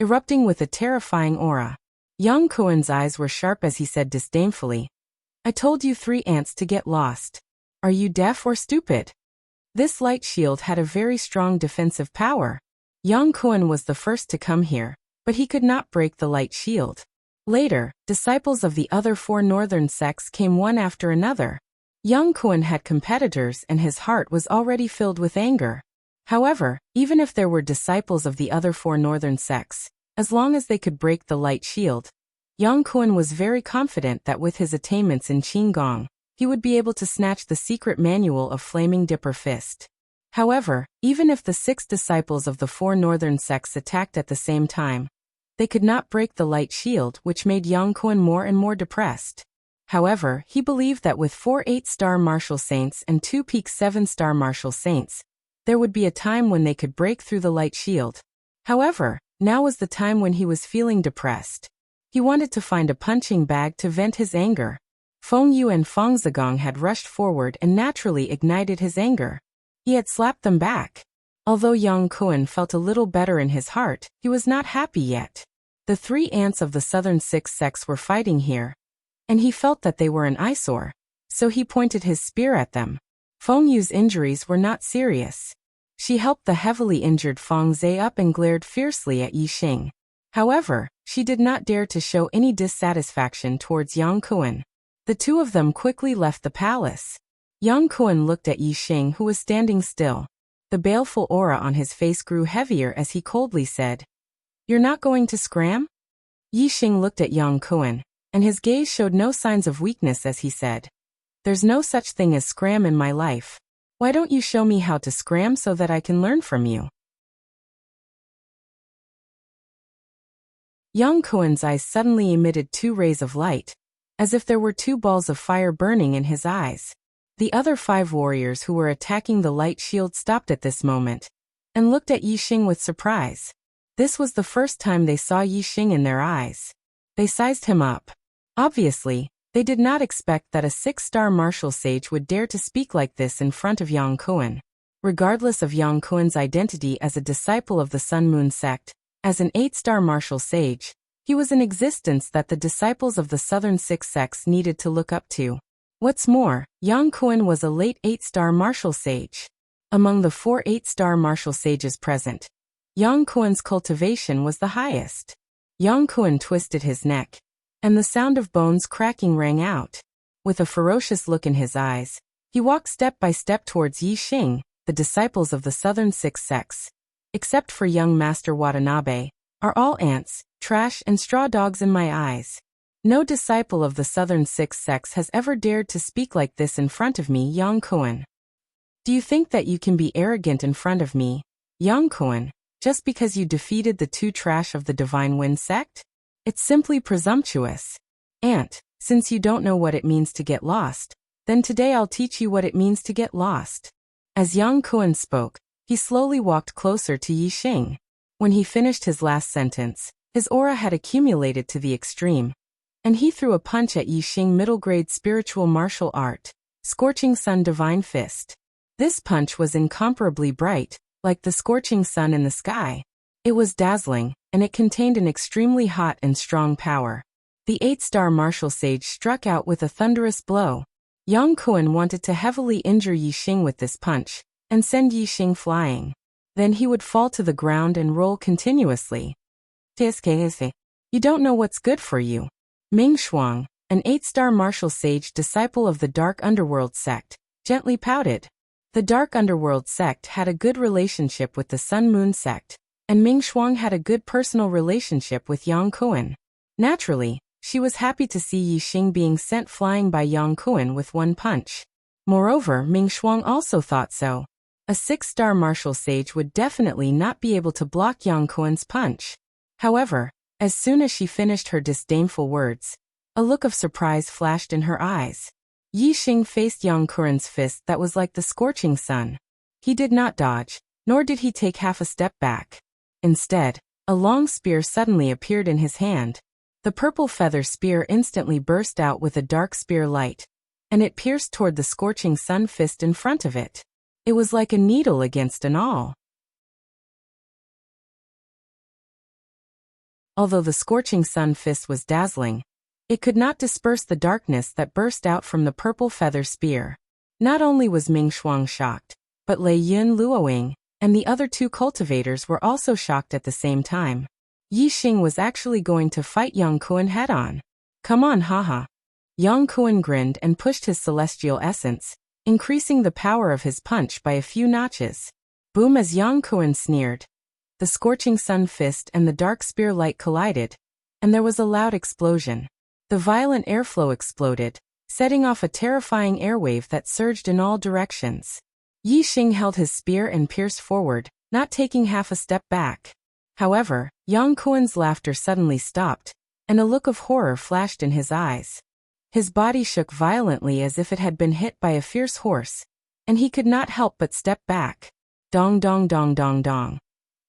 erupting with a terrifying aura. Yang Kuan's eyes were sharp as he said disdainfully, "I told you 3 ants to get lost. Are you deaf or stupid?" This light shield had a very strong defensive power. Yang Kuan was the first to come here, but he could not break the light shield. Later, disciples of the other 4 northern sects came one after another. Yang Kuan had competitors and his heart was already filled with anger. However, even if there were disciples of the other 4 northern sects, as long as they could break the light shield, Yang Kuan was very confident that with his attainments in Qinggong, he would be able to snatch the secret manual of Flaming Dipper Fist. However, even if the 6 disciples of the 4 northern sects attacked at the same time, they could not break the light shield, which made Yang Kuan more and more depressed. However, he believed that with 4 8-star martial saints and 2 peak 7-star martial saints, there would be a time when they could break through the light shield. However, now was the time when he was feeling depressed. He wanted to find a punching bag to vent his anger. Feng Yu and Feng Zigong had rushed forward and naturally ignited his anger. He had slapped them back. Although Yang Kuan felt a little better in his heart, he was not happy yet. The 3 ants of the southern 6 sects were fighting here, and he felt that they were an eyesore, so he pointed his spear at them. Feng Yu's injuries were not serious. She helped the heavily injured Feng Zhe up and glared fiercely at Yi Xing. However, she did not dare to show any dissatisfaction towards Yang Kuan. The 2 of them quickly left the palace. Yang Kuan looked at Yi Xing, who was standing still. The baleful aura on his face grew heavier as he coldly said, "You're not going to scram?" Yi Xing looked at Yang Kuan, and his gaze showed no signs of weakness as he said, "There's no such thing as scram in my life. Why don't you show me how to scram so that I can learn from you?" Yang Kuan's eyes suddenly emitted 2 rays of light, as if there were 2 balls of fire burning in his eyes. The other 5 warriors who were attacking the light shield stopped at this moment, and looked at Yi Xing with surprise. This was the first time they saw Yi Xing in their eyes. They sized him up. Obviously, they did not expect that a 6-star martial sage would dare to speak like this in front of Yang Kuan. Regardless of Yang Kuan's identity as a disciple of the Sun Moon sect, as an 8-star martial sage, he was an existence that the disciples of the southern 6 sects needed to look up to. What's more, Yang Kuan was a late 8-star martial sage. Among the 4 8-star martial sages present, Yang Kuan's cultivation was the highest. Yang Kuan twisted his neck, and the sound of bones cracking rang out. With a ferocious look in his eyes, he walked step by step towards Yi Xing, the disciples of the southern 6 sects. Except for young Master Watanabe, are all ants, trash and straw dogs in my eyes. No disciple of the southern 6 sects has ever dared to speak like this in front of me, Yang Kuan. Do you think that you can be arrogant in front of me, Yang Kuan, just because you defeated the 2 trash of the Divine Wind sect? It's simply presumptuous. Ant, since you don't know what it means to get lost, then today I'll teach you what it means to get lost. As Yang Kuan spoke, he slowly walked closer to Yi Xing. When he finished his last sentence, his aura had accumulated to the extreme, and he threw a punch at Yi Xing middle-grade spiritual martial art, Scorching Sun Divine Fist. This punch was incomparably bright, like the scorching sun in the sky. It was dazzling, and it contained an extremely hot and strong power. The 8-star martial sage struck out with a thunderous blow. Yang Kuan wanted to heavily injure Yi Xing with this punch, and send Yi Xing flying. Then he would fall to the ground and roll continuously. You don't know what's good for you. Ming Shuang, an 8-star martial sage disciple of the Dark Underworld sect, gently pouted. The Dark Underworld sect had a good relationship with the Sun Moon sect, and Ming Shuang had a good personal relationship with Yang Kuan. Naturally, she was happy to see Yi Xing being sent flying by Yang Kuan with one punch. Moreover, Ming Shuang also thought so. A 6-star martial sage would definitely not be able to block Yang Kuan's punch. However, as soon as she finished her disdainful words, a look of surprise flashed in her eyes. Yi Xing faced Yang Kuan's fist that was like the scorching sun. He did not dodge, nor did he take half a step back. Instead, a long spear suddenly appeared in his hand. The purple feather spear instantly burst out with a dark spear light, and it pierced toward the scorching sun fist in front of it. It was like a needle against an awl. Although the scorching sun fist was dazzling, it could not disperse the darkness that burst out from the purple feather spear. Not only was Ming Shuang shocked, but Lei Yun Luoying and the other two cultivators were also shocked at the same time. Yi Xing was actually going to fight Yang Kuan head-on. Come on, haha. Yang Kuan grinned and pushed his celestial essence, increasing the power of his punch by a few notches. Boom! As Yang Kuan sneered, the scorching sun fist and the dark spear light collided, and there was a loud explosion. The violent airflow exploded, setting off a terrifying airwave that surged in all directions. Yi Xing held his spear and pierced forward, not taking half a step back. However, Yang Kuan's laughter suddenly stopped, and a look of horror flashed in his eyes. His body shook violently as if it had been hit by a fierce horse, and he could not help but step back. Dong dong dong dong dong.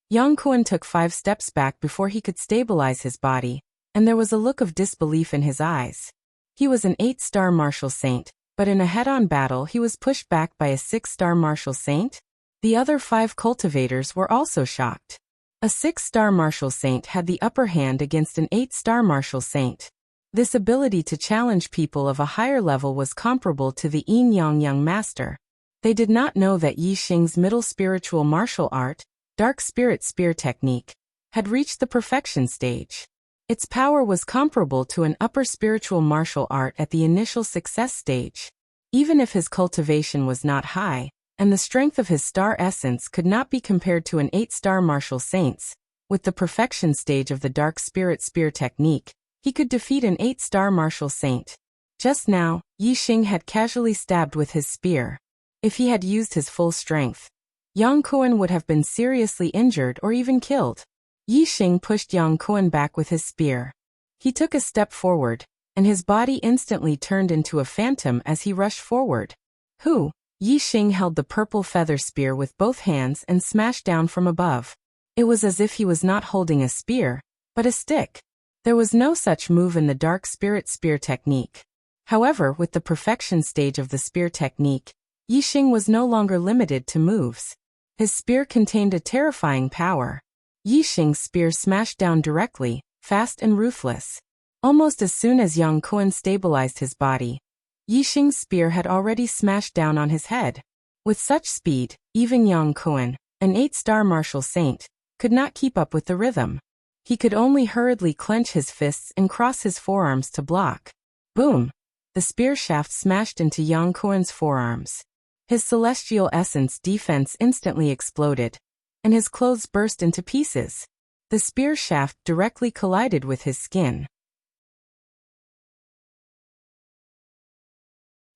Yang Kuan took 5 steps back before he could stabilize his body, and there was a look of disbelief in his eyes. He was an 8-star martial saint, but in a head-on battle he was pushed back by a 6-star martial saint? The other 5 cultivators were also shocked. A 6-star martial saint had the upper hand against an 8-star martial saint. This ability to challenge people of a higher level was comparable to the Yin Yang Young Master. They did not know that Yi Xing's middle spiritual martial art, Dark Spirit Spear Technique, had reached the perfection stage. Its power was comparable to an upper spiritual martial art at the initial success stage. Even if his cultivation was not high, and the strength of his star essence could not be compared to an 8-star martial saint's, with the perfection stage of the Dark Spirit Spear Technique, he could defeat an 8-star martial saint. Just now, Yi Xing had casually stabbed with his spear. If he had used his full strength, Yang Kuan would have been seriously injured or even killed. Yi Xing pushed Yang Kuan back with his spear. He took a step forward, and his body instantly turned into a phantom as he rushed forward. Who? Yi Xing held the purple feather spear with both hands and smashed down from above. It was as if he was not holding a spear, but a stick. There was no such move in the Dark Spirit Spear Technique. However, with the perfection stage of the spear technique, Yi Xing was no longer limited to moves. His spear contained a terrifying power. Yi Xing's spear smashed down directly, fast and ruthless. Almost as soon as Yang Kuan stabilized his body, Yi Xing's spear had already smashed down on his head. With such speed, even Yang Kuan, an 8-star martial saint, could not keep up with the rhythm. He could only hurriedly clench his fists and cross his forearms to block. Boom! The spear shaft smashed into Yang Kuan's forearms. His celestial essence defense instantly exploded, and his clothes burst into pieces. The spear shaft directly collided with his skin.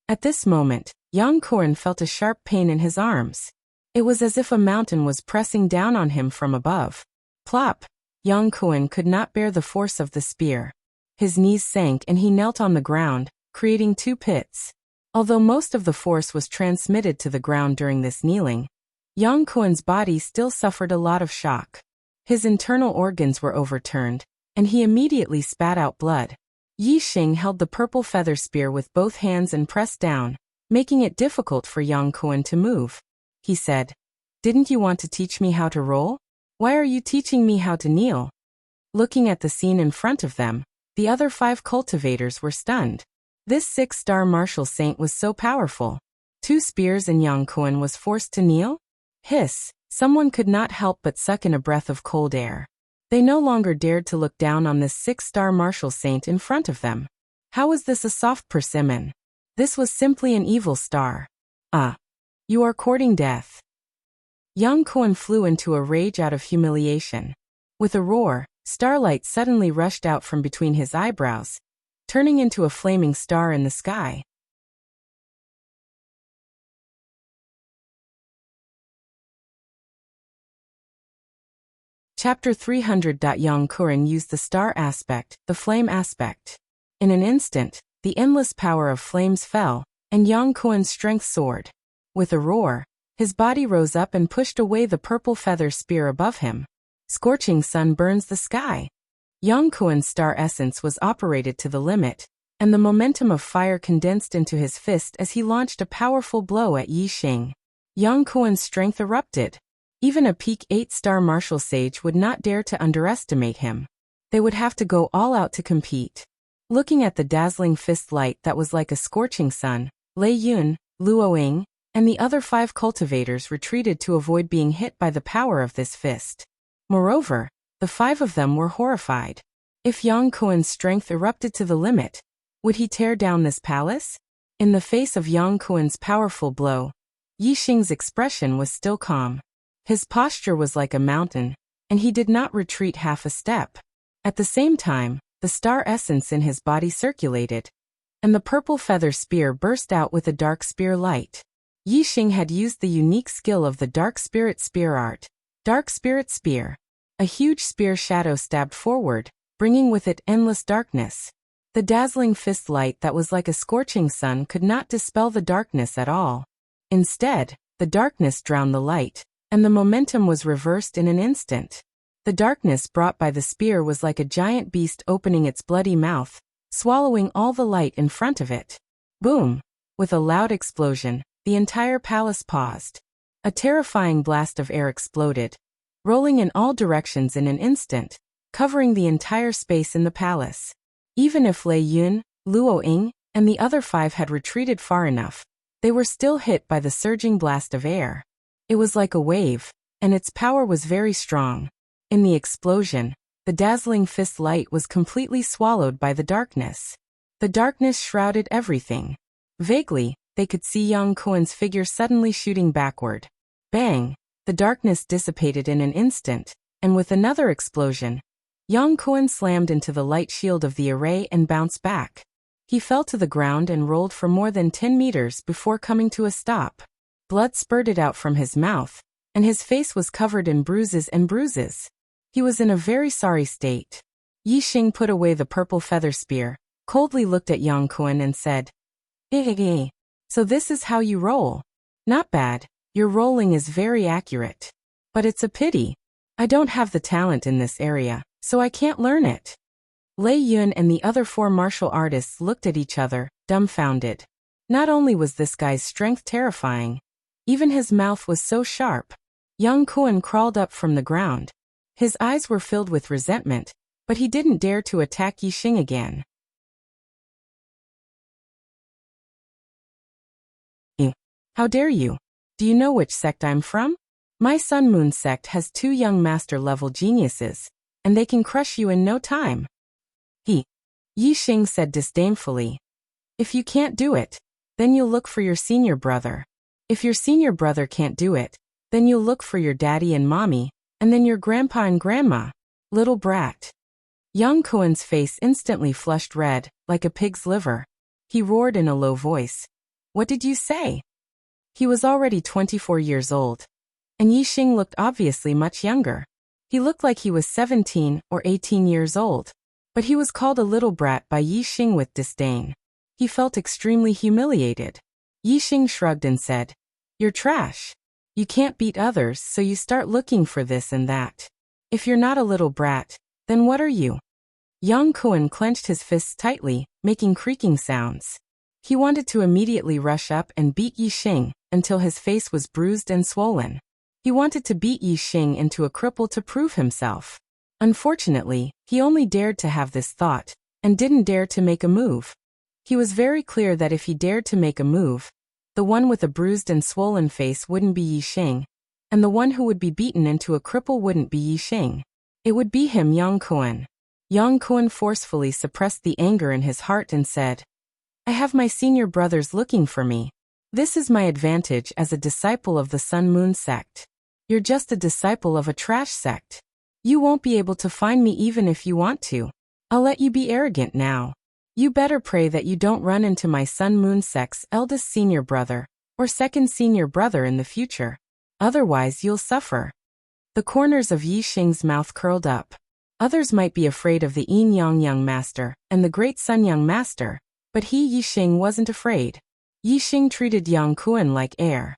At this moment, Yang Kuan felt a sharp pain in his arms. It was as if a mountain was pressing down on him from above. Plop! Yang Kuan could not bear the force of the spear. His knees sank and he knelt on the ground, creating 2 pits. Although most of the force was transmitted to the ground during this kneeling, Yang Kuan's body still suffered a lot of shock. His internal organs were overturned, and he immediately spat out blood. Yi Xing held the purple feather spear with both hands and pressed down, making it difficult for Yang Kuan to move. He said, "Didn't you want to teach me how to roll? Why are you teaching me how to kneel?" Looking at the scene in front of them, the other 5 cultivators were stunned. This 6-star martial saint was so powerful. 2 spears and Yang Kuan was forced to kneel? Hiss! Someone could not help but suck in a breath of cold air. They no longer dared to look down on this 6-star martial saint in front of them. How was this a soft persimmon? This was simply an evil star. You are courting death. Yang Kuan flew into a rage out of humiliation. With a roar, starlight suddenly rushed out from between his eyebrows, turning into a flaming star in the sky. Chapter 300. Yang Kuan used the star aspect, the flame aspect. In an instant, the endless power of flames fell, and Yang Kuan's strength soared. With a roar, his body rose up and pushed away the purple feather spear above him. Scorching sun burns the sky. Yang Kuan's star essence was operated to the limit, and the momentum of fire condensed into his fist as he launched a powerful blow at Yi Xing. Yang Kuan's strength erupted. Even a peak 8-star martial sage would not dare to underestimate him. They would have to go all out to compete. Looking at the dazzling fist light that was like a scorching sun, Lei Yun, Luo Ying, and the other 5 cultivators retreated to avoid being hit by the power of this fist. Moreover, the 5 of them were horrified. If Yang Kuan's strength erupted to the limit, would he tear down this palace? In the face of Yang Kuan's powerful blow, Yi Xing's expression was still calm. His posture was like a mountain, and he did not retreat half a step. At the same time, the star essence in his body circulated, and the purple feather spear burst out with a dark spear light. Yi Xing had used the unique skill of the Dark Spirit Spear art. Dark Spirit Spear. A huge spear shadow stabbed forward, bringing with it endless darkness. The dazzling fist light that was like a scorching sun could not dispel the darkness at all. Instead, the darkness drowned the light, and the momentum was reversed in an instant. The darkness brought by the spear was like a giant beast opening its bloody mouth, swallowing all the light in front of it. Boom! With a loud explosion, the entire palace paused. A terrifying blast of air exploded, rolling in all directions in an instant, covering the entire space in the palace. Even if Lei Yun, Luo Ying, and the other 5 had retreated far enough, they were still hit by the surging blast of air. It was like a wave, and its power was very strong. In the explosion, the dazzling fist light was completely swallowed by the darkness. The darkness shrouded everything. Vaguely, they could see Yang Kuan's figure suddenly shooting backward. Bang! The darkness dissipated in an instant, and with another explosion, Yang Kuan slammed into the light shield of the array and bounced back. He fell to the ground and rolled for more than 10 meters before coming to a stop. Blood spurted out from his mouth, and his face was covered in bruises and bruises. He was in a very sorry state. Yi Xing put away the purple feather spear, coldly looked at Yang Kuan and said, "Eh, so this is how you roll. Not bad, your rolling is very accurate. But it's a pity. I don't have the talent in this area, so I can't learn it." Lei Yun and the other 4 martial artists looked at each other, dumbfounded. Not only was this guy's strength terrifying, even his mouth was so sharp. Yang Kuan crawled up from the ground. His eyes were filled with resentment, but he didn't dare to attack Yi Xing again. How dare you? Do you know which sect I'm from? My Sun Moon sect has 2 young master-level geniuses, and they can crush you in no time. Yi Xing said disdainfully. If you can't do it, then you'll look for your senior brother. If your senior brother can't do it, then you'll look for your daddy and mommy, and then your grandpa and grandma. Little brat. Yang Kuan's face instantly flushed red, like a pig's liver. He roared in a low voice. What did you say? He was already 24 years old, and Yi Xing looked obviously much younger. He looked like he was 17 or 18 years old, but he was called a little brat by Yi Xing with disdain. He felt extremely humiliated. Yi Xing shrugged and said, "You're trash. You can't beat others, so you start looking for this and that. If you're not a little brat, then what are you?" Yang Kuan clenched his fists tightly, making creaking sounds. He wanted to immediately rush up and beat Yi Xing until his face was bruised and swollen. He wanted to beat Yi Xing into a cripple to prove himself. Unfortunately, he only dared to have this thought, and didn't dare to make a move. He was very clear that if he dared to make a move, the one with a bruised and swollen face wouldn't be Yi Xing, and the one who would be beaten into a cripple wouldn't be Yi Xing. It would be him, Yang Kuan. Yang Kuan forcefully suppressed the anger in his heart and said, "I have my senior brothers looking for me. This is my advantage as a disciple of the Sun Moon sect. You're just a disciple of a trash sect. You won't be able to find me even if you want to. I'll let you be arrogant now. You better pray that you don't run into my Sun Moon sect's eldest senior brother, or second senior brother in the future. Otherwise you'll suffer." The corners of Yi Xing's mouth curled up. Others might be afraid of the Yin Yang Young Master and the Great Sun Young Master, but Yi Xing wasn't afraid. Yi Xing treated Yang Kuan like air.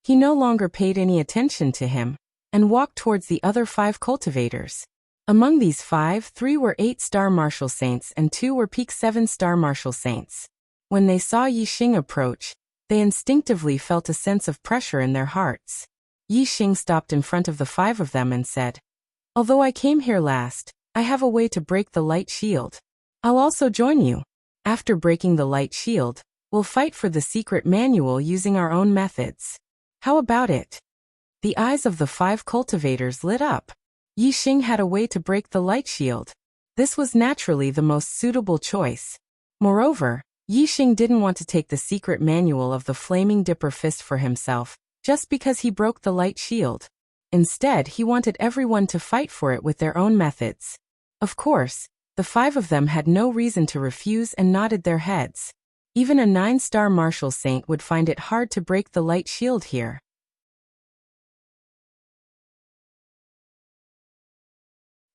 He no longer paid any attention to him, and walked towards the other 5 cultivators. Among these 5, 3 were 8-star martial saints and 2 were peak 7-star martial saints. When they saw Yi Xing approach, They instinctively felt a sense of pressure in their hearts. Yi Xing stopped in front of the 5 of them and said, "Although I came here last, I have a way to break the light shield. I'll also join you. After breaking the light shield, we'll fight for the secret manual using our own methods. How about it?" The eyes of the 5 cultivators lit up. Yi Xing had a way to break the light shield. This was naturally the most suitable choice. Moreover, Yi Xing didn't want to take the secret manual of the Flaming Dipper Fist for himself, just because he broke the light shield. Instead, he wanted everyone to fight for it with their own methods. Of course, the 5 of them had no reason to refuse and nodded their heads. Even a 9-star martial saint would find it hard to break the light shield here.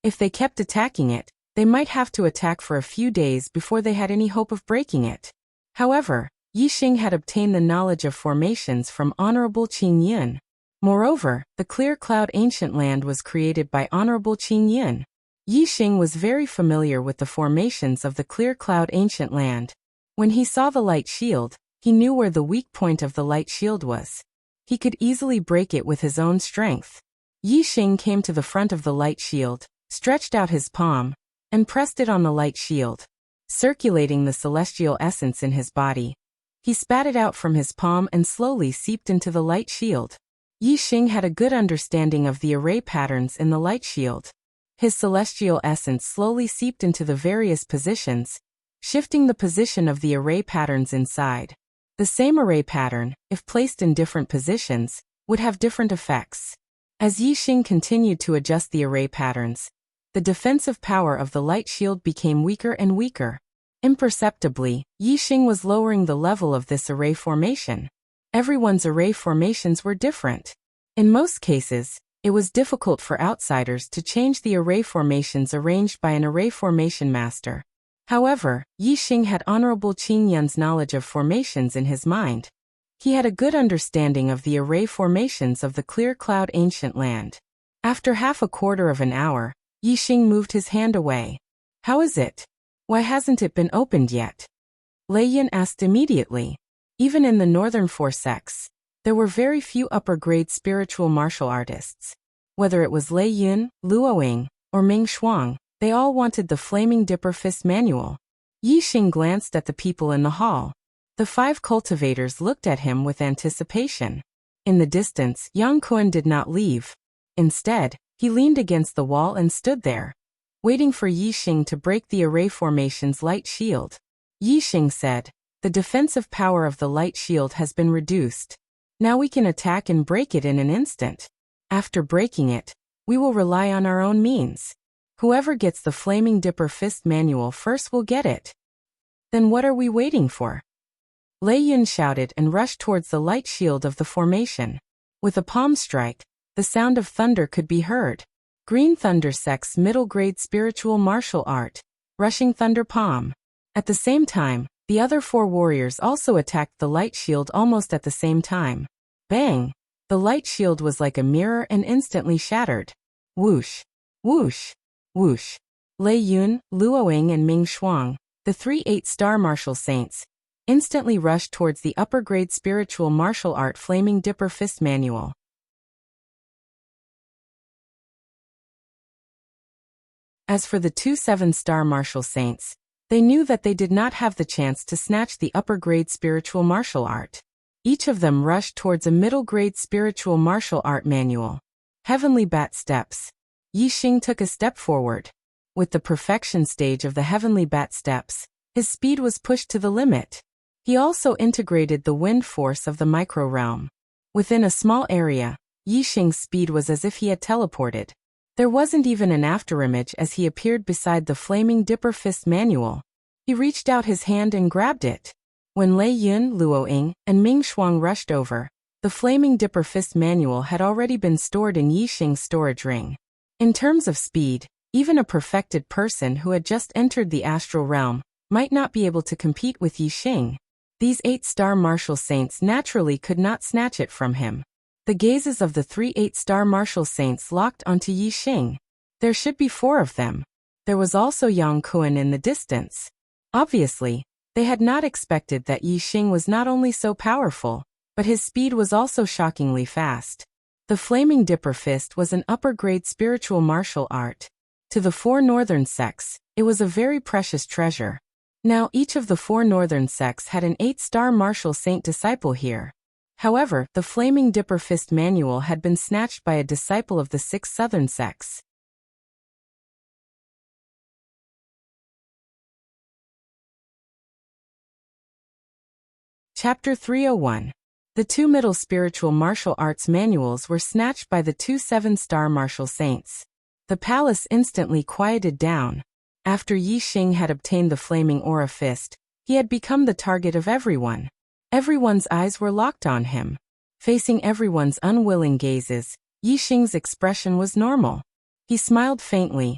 If they kept attacking it, they might have to attack for a few days before they had any hope of breaking it. However, Yi Xing had obtained the knowledge of formations from Honorable Qing Yun. Moreover, the Clear Cloud Ancient Land was created by Honorable Qing Yun. Yi Xing was very familiar with the formations of the Clear Cloud Ancient Land. When he saw the light shield, he knew where the weak point of the light shield was. He could easily break it with his own strength. Yi Xing came to the front of the light shield, stretched out his palm, and pressed it on the light shield, circulating the celestial essence in his body. He spat it out from his palm and slowly seeped into the light shield. Yi Xing had a good understanding of the array patterns in the light shield. His celestial essence slowly seeped into the various positions, shifting the position of the array patterns inside. The same array pattern, if placed in different positions, would have different effects. As Yi Xing continued to adjust the array patterns, the defensive power of the light shield became weaker and weaker. Imperceptibly, Yi Xing was lowering the level of this array formation. Everyone's array formations were different. In most cases, it was difficult for outsiders to change the array formations arranged by an array formation master. However, Yi Xing had Honorable Qing Yun's knowledge of formations in his mind. He had a good understanding of the array formations of the Clear Cloud Ancient Land. After half a quarter of an hour, Yi Xing moved his hand away. "How is it? Why hasn't it been opened yet?" Lei Yun asked immediately. Even in the northern 4 sects, there were very few upper-grade spiritual martial artists. Whether it was Lei Yun, Luo Ying, or Ming Shuang, they all wanted the Flaming Dipper Fist manual. Yi Xing glanced at the people in the hall. The 5 cultivators looked at him with anticipation. In the distance, Yang Kuan did not leave. Instead, he leaned against the wall and stood there, waiting for Yi Xing to break the array formation's light shield. Yi Xing said, "The defensive power of the light shield has been reduced. Now we can attack and break it in an instant. After breaking it, we will rely on our own means. Whoever gets the Flaming Dipper Fist manual first will get it." "Then what are we waiting for?" Lei Yun shouted and rushed towards the light shield of the formation. With a palm strike, the sound of thunder could be heard. Green Thunder Sect's middle-grade spiritual martial art, Rushing Thunder Palm. At the same time, the other 4 warriors also attacked the light shield almost at the same time. Bang! The light shield was like a mirror and instantly shattered. Whoosh! Whoosh! Whoosh! Lei Yun, Luo Ying and Ming Shuang, the 3 8-star martial saints, instantly rushed towards the upper-grade spiritual martial art Flaming Dipper Fist manual. As for the 2 7-star martial saints, they knew that they did not have the chance to snatch the upper-grade spiritual martial art. Each of them rushed towards a middle-grade spiritual martial art manual. Heavenly Bat Steps. Yi Xing took a step forward. With the perfection stage of the Heavenly Bat Steps, his speed was pushed to the limit. He also integrated the wind force of the micro-realm. Within a small area, Yi Xing's speed was as if he had teleported. There wasn't even an afterimage as he appeared beside the Flaming Dipper Fist manual. He reached out his hand and grabbed it. When Lei Yun, Luo Ying, and Ming Shuang rushed over, the Flaming Dipper Fist manual had already been stored in Yi Xing's storage ring. In terms of speed, even a perfected person who had just entered the astral realm might not be able to compete with Yi Xing. These 8-star martial saints naturally could not snatch it from him. The gazes of the 3 8-star martial saints locked onto Yi Xing. There should be 4 of them. There was also Yang Kuan in the distance. Obviously, They had not expected that Yi Xing was not only so powerful, but his speed was also shockingly fast. The Flaming Dipper Fist was an upper-grade spiritual martial art. To the 4 northern sects, it was a very precious treasure. Now each of the 4 northern sects had an 8-star martial saint disciple here. However, the Flaming Dipper Fist manual had been snatched by a disciple of the 6 southern sects. Chapter 301. The 2 middle spiritual martial arts manuals were snatched by the 2 7-star martial saints. The palace instantly quieted down. After Yi Xing had obtained the Flaming Aura Fist, he had become the target of everyone. Everyone's eyes were locked on him. Facing everyone's unwilling gazes, Yi Xing's expression was normal. He smiled faintly.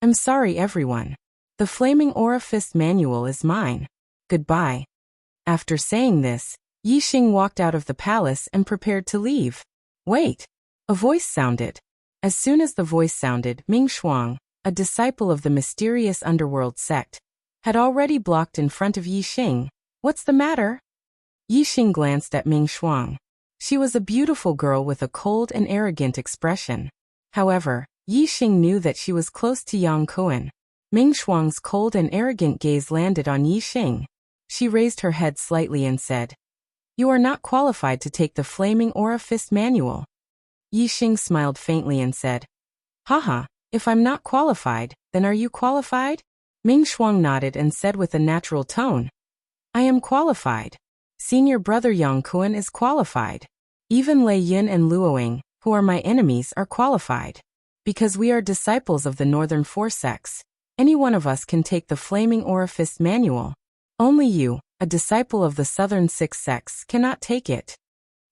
"I'm sorry, everyone. The Flaming Aura Fist manual is mine. Goodbye." After saying this, Yi Xing walked out of the palace and prepared to leave. "Wait!" A voice sounded. As soon as the voice sounded, Ming Shuang, a disciple of the mysterious underworld sect, had already blocked in front of Yi Xing. "What's the matter?" Yi Xing glanced at Ming Shuang. She was a beautiful girl with a cold and arrogant expression. However, Yi Xing knew that she was close to Yang Kuan. Ming Shuang's cold and arrogant gaze landed on Yi Xing. She raised her head slightly and said, "You are not qualified to take the Flaming Aura Fist manual." Yi Xing smiled faintly and said, "Haha, if I'm not qualified, then are you qualified?" Ming Shuang nodded and said with a natural tone, "I am qualified. Senior brother Yang Kuan is qualified. Even Lei Yin and Luoing, who are my enemies, are qualified. Because we are disciples of the northern 4 sects, any one of us can take the Flaming Aura Fist manual. Only you, a disciple of the southern 6 sects, cannot take it."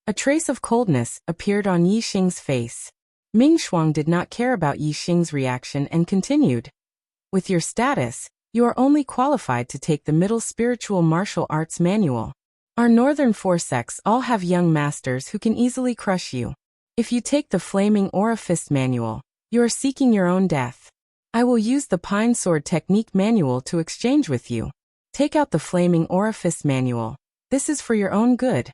A trace of coldness appeared on Yi Xing's face. Ming Shuang did not care about Yi Xing's reaction and continued, "With your status, you are only qualified to take the middle spiritual martial arts manual. Our northern 4 sects all have young masters who can easily crush you. If you take the Flaming Aura Fist manual, you are seeking your own death. I will use the Pine Sword Technique manual to exchange with you. Take out the Flaming Aura Fist manual. This is for your own good."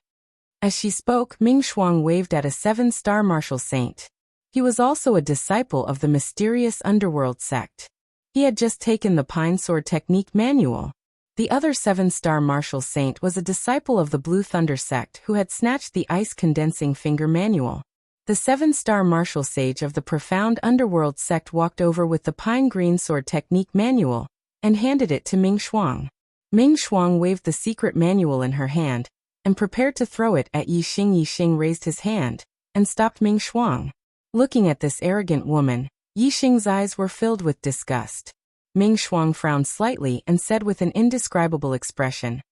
As she spoke, Ming Shuang waved at a 7-star martial saint. He was also a disciple of the mysterious underworld sect. He had just taken the Pine Sword Technique manual. The other 7-star martial saint was a disciple of the Blue Thunder sect who had snatched the Ice Condensing Finger manual. The 7-star martial sage of the Profound Underworld sect walked over with the Pine Green Sword Technique manual and handed it to Ming Shuang. Ming Shuang waved the secret manual in her hand and prepared to throw it at Yi Xing. Yi Xing raised his hand and stopped Ming Shuang. Looking at this arrogant woman, Yi Xing's eyes were filled with disgust. Ming Shuang frowned slightly and said with an indescribable expression,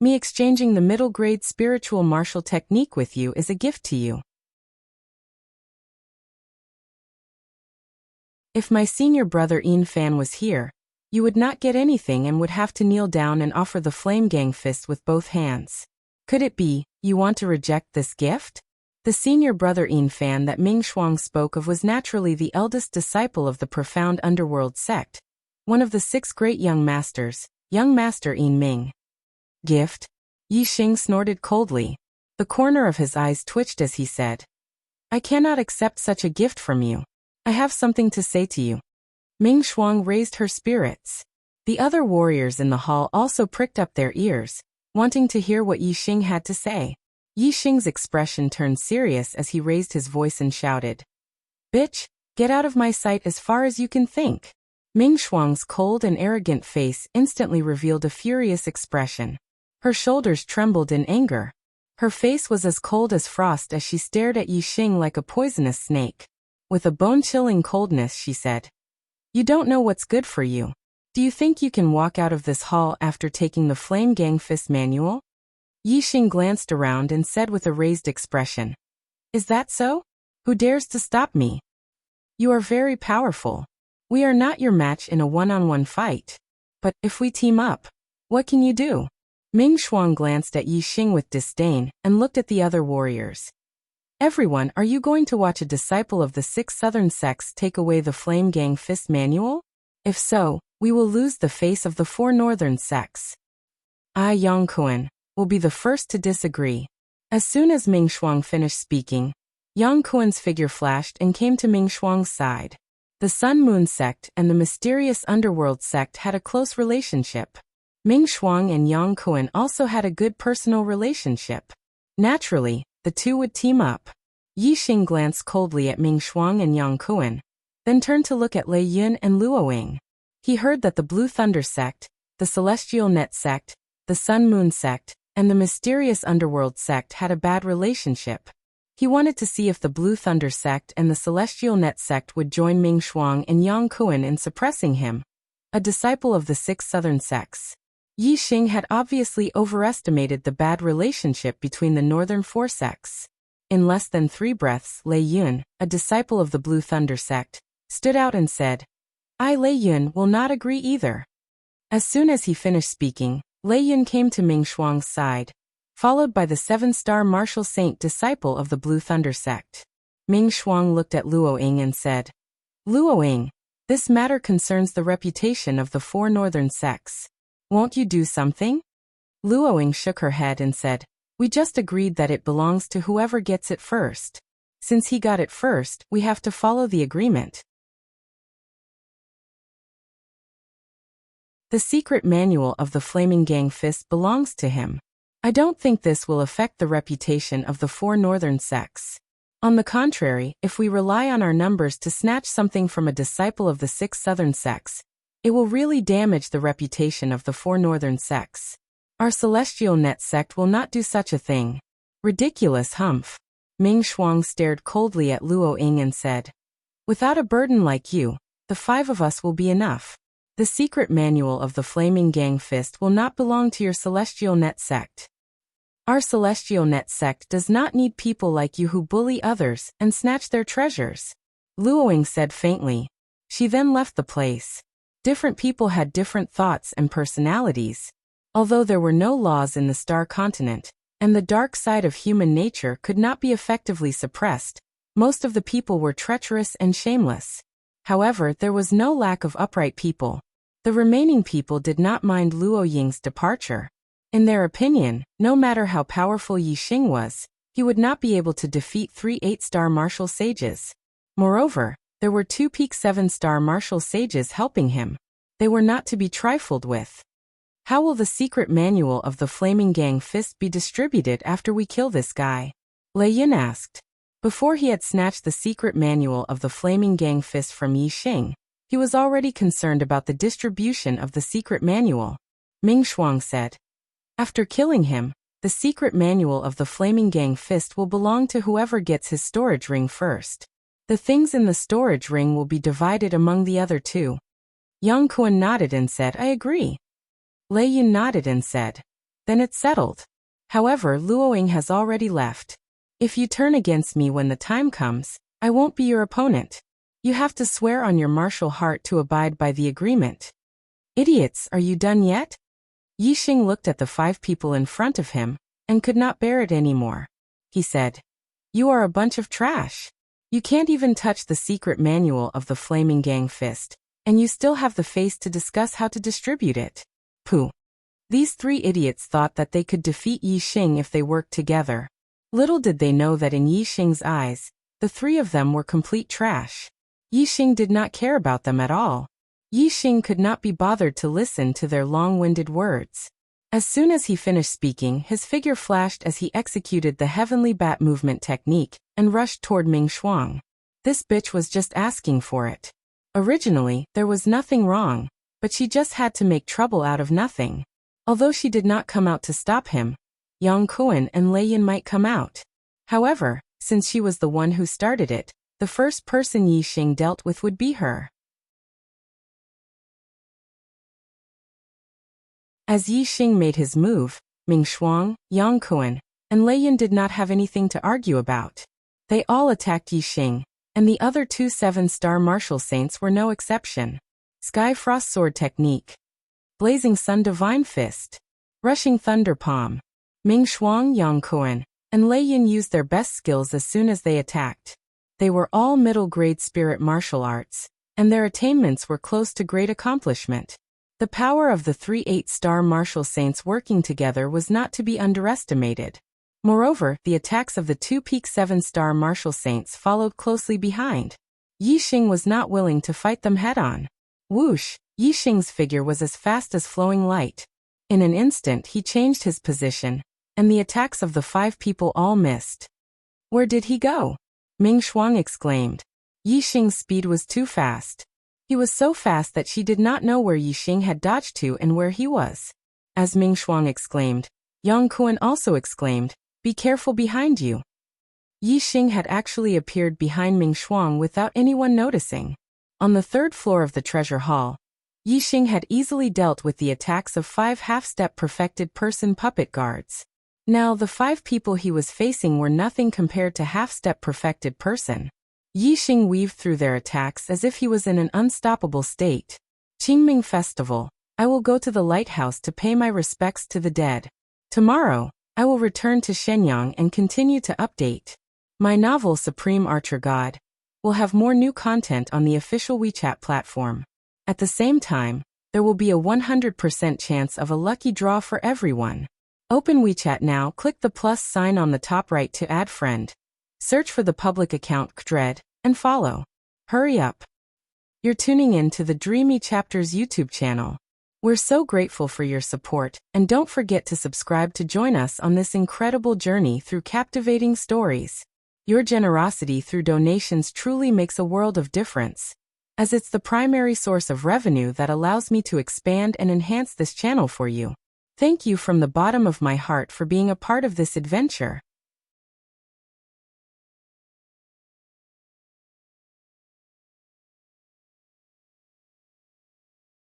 "Me exchanging the middle-grade spiritual martial technique with you is a gift to you. If my senior brother Yin Fan was here, you would not get anything and would have to kneel down and offer the Flame Gang Fist with both hands. Could it be, you want to reject this gift?" The senior brother Yin Fan that Ming Shuang spoke of was naturally the eldest disciple of the Profound Underworld sect, one of the 6 great young masters, young master Yin Ming. "Gift?" Yi Xing snorted coldly. The corner of his eyes twitched as he said, "I cannot accept such a gift from you. I have something to say to you." Ming Shuang raised her spirits. The other warriors in the hall also pricked up their ears, wanting to hear what Yi Xing had to say. Yi Xing's expression turned serious as he raised his voice and shouted, "Bitch, get out of my sight as far as you can think." Ming Shuang's cold and arrogant face instantly revealed a furious expression. Her shoulders trembled in anger. Her face was as cold as frost as she stared at Yi Xing like a poisonous snake. With a bone-chilling coldness she said, "You don't know what's good for you. Do you think you can walk out of this hall after taking the Flame Gang Fist manual?" Yi Xing glanced around and said with a raised expression, "Is that so? Who dares to stop me? You are very powerful. We are not your match in a one-on-one fight. But if we team up, what can you do?" Ming Shuang glanced at Yi Xing with disdain and looked at the other warriors. "Everyone, are you going to watch a disciple of the 6 southern sects take away the Flame Gang Fist manual? If so, we will lose the face of the 4 northern sects." I, Yang Kuan, will be the first to disagree. As soon as Ming Shuang finished speaking, Yang Kuan's figure flashed and came to Ming Shuang's side. The Sun Moon sect and the mysterious underworld sect had a close relationship. Ming Shuang and Yang Kuan also had a good personal relationship. Naturally, the two would team up. Yi Xing glanced coldly at Ming Shuang and Yang Kuan, then turned to look at Lei Yun and Luoying. He heard that the Blue Thunder sect, the Celestial Net sect, the Sun Moon sect, and the mysterious underworld sect had a bad relationship. He wanted to see if the Blue Thunder sect and the Celestial Net sect would join Ming Shuang and Yang Kuan in suppressing him, a disciple of the 6 southern sects. Yi Xing had obviously overestimated the bad relationship between the northern 4 sects. In less than 3 breaths, Lei Yun, a disciple of the Blue Thunder sect, stood out and said, I, Lei Yun, will not agree either. As soon as he finished speaking, Lei Yun came to Ming Shuang's side, followed by the 7-star martial saint disciple of the Blue Thunder sect. Ming Shuang looked at Luoying and said, Luoying, this matter concerns the reputation of the 4 northern sects. Won't you do something? Luoying shook her head and said, we just agreed that it belongs to whoever gets it first. Since he got it first, we have to follow the agreement. The secret manual of the Flaming Gang Fist belongs to him. I don't think this will affect the reputation of the 4 northern sects. On the contrary, if we rely on our numbers to snatch something from a disciple of the 6 southern sects, it will really damage the reputation of the 4 northern sects. Our Celestial Net sect will not do such a thing. Ridiculous humph. Ming Shuang stared coldly at Luoying and said, without a burden like you, the 5 of us will be enough. The secret manual of the Flaming Gang Fist will not belong to your Celestial Net sect. Our Celestial Net sect does not need people like you who bully others and snatch their treasures. Luoying said faintly. She then left the place. Different people had different thoughts and personalities. Although there were no laws in the Star Continent, and the dark side of human nature could not be effectively suppressed, most of the people were treacherous and shameless. However, there was no lack of upright people. The remaining people did not mind Luoying's departure. In their opinion, no matter how powerful Yi Xing was, he would not be able to defeat 3 8-star martial sages. Moreover, there were 2 peak 7-star martial sages helping him. They were not to be trifled with. How will the secret manual of the Flaming Gang Fist be distributed after we kill this guy? Lei Yun asked. Before he had snatched the secret manual of the Flaming Gang Fist from Yi Xing, he was already concerned about the distribution of the secret manual. Ming Shuang said, after killing him, the secret manual of the Flaming Gang Fist will belong to whoever gets his storage ring first. The things in the storage ring will be divided among the other 2. Yang Kuan nodded and said, I agree. Lei Yun nodded and said, then it's settled. However, Luoying has already left. If you turn against me when the time comes, I won't be your opponent. You have to swear on your martial heart to abide by the agreement. Idiots, are you done yet? Yi Xing looked at the 5 people in front of him, and could not bear it anymore. He said, you are a bunch of trash. You can't even touch the secret manual of the Flaming Gang Fist, and you still have the face to discuss how to distribute it. Pooh. These 3 idiots thought that they could defeat Yi Xing if they worked together. Little did they know that in Yi Xing's eyes, the 3 of them were complete trash. Yi Xing did not care about them at all. Yi Xing could not be bothered to listen to their long-winded words. As soon as he finished speaking, his figure flashed as he executed the heavenly bat movement technique and rushed toward Ming Shuang. This bitch was just asking for it. Originally, there was nothing wrong, but she just had to make trouble out of nothing. Although she did not come out to stop him, Yang Kuan and Lei Yun might come out. However, since she was the one who started it, the first person Yi Xing dealt with would be her. As Yi Xing made his move, Ming Shuang, Yang Kuan, and Lei Yun did not have anything to argue about. They all attacked Yi Xing, and the other 2 7-star martial saints were no exception. Sky Frost Sword Technique, Blazing Sun Divine Fist, Rushing Thunder Palm. Ming Shuang, Yang Kuan, and Lei Yun used their best skills as soon as they attacked. They were all middle-grade spirit martial arts, and their attainments were close to great accomplishment. The power of the 3 8-star martial saints working together was not to be underestimated. Moreover, the attacks of the 2 peak 7-star martial saints followed closely behind. Yixing was not willing to fight them head-on. Whoosh! Yixing's figure was as fast as flowing light. In an instant he changed his position, and the attacks of the 5 people all missed. Where did he go? Ming Shuang exclaimed. Yixing's speed was too fast. He was so fast that she did not know where Yixing had dodged to and where he was. As Ming Shuang exclaimed, Yang Kuan also exclaimed, "Be careful behind you." Yixing had actually appeared behind Ming Shuang without anyone noticing. On the 3rd floor of the treasure hall, Yixing had easily dealt with the attacks of 5 half-step perfected person puppet guards. Now the 5 people he was facing were nothing compared to half-step perfected person. Yixing weaved through their attacks as if he was in an unstoppable state. Qingming Festival. I will go to the lighthouse to pay my respects to the dead. Tomorrow, I will return to Shenyang and continue to update. My novel Supreme Archer God will have more new content on the official WeChat platform. At the same time, there will be a 100% chance of a lucky draw for everyone. Open WeChat now, click the plus sign on the top right to add friend. Search for the public account Kdred, and follow. Hurry up. You're tuning in to the Dreamy Chapters YouTube channel. We're so grateful for your support, and don't forget to subscribe to join us on this incredible journey through captivating stories. Your generosity through donations truly makes a world of difference, as it's the primary source of revenue that allows me to expand and enhance this channel for you. Thank you from the bottom of my heart for being a part of this adventure.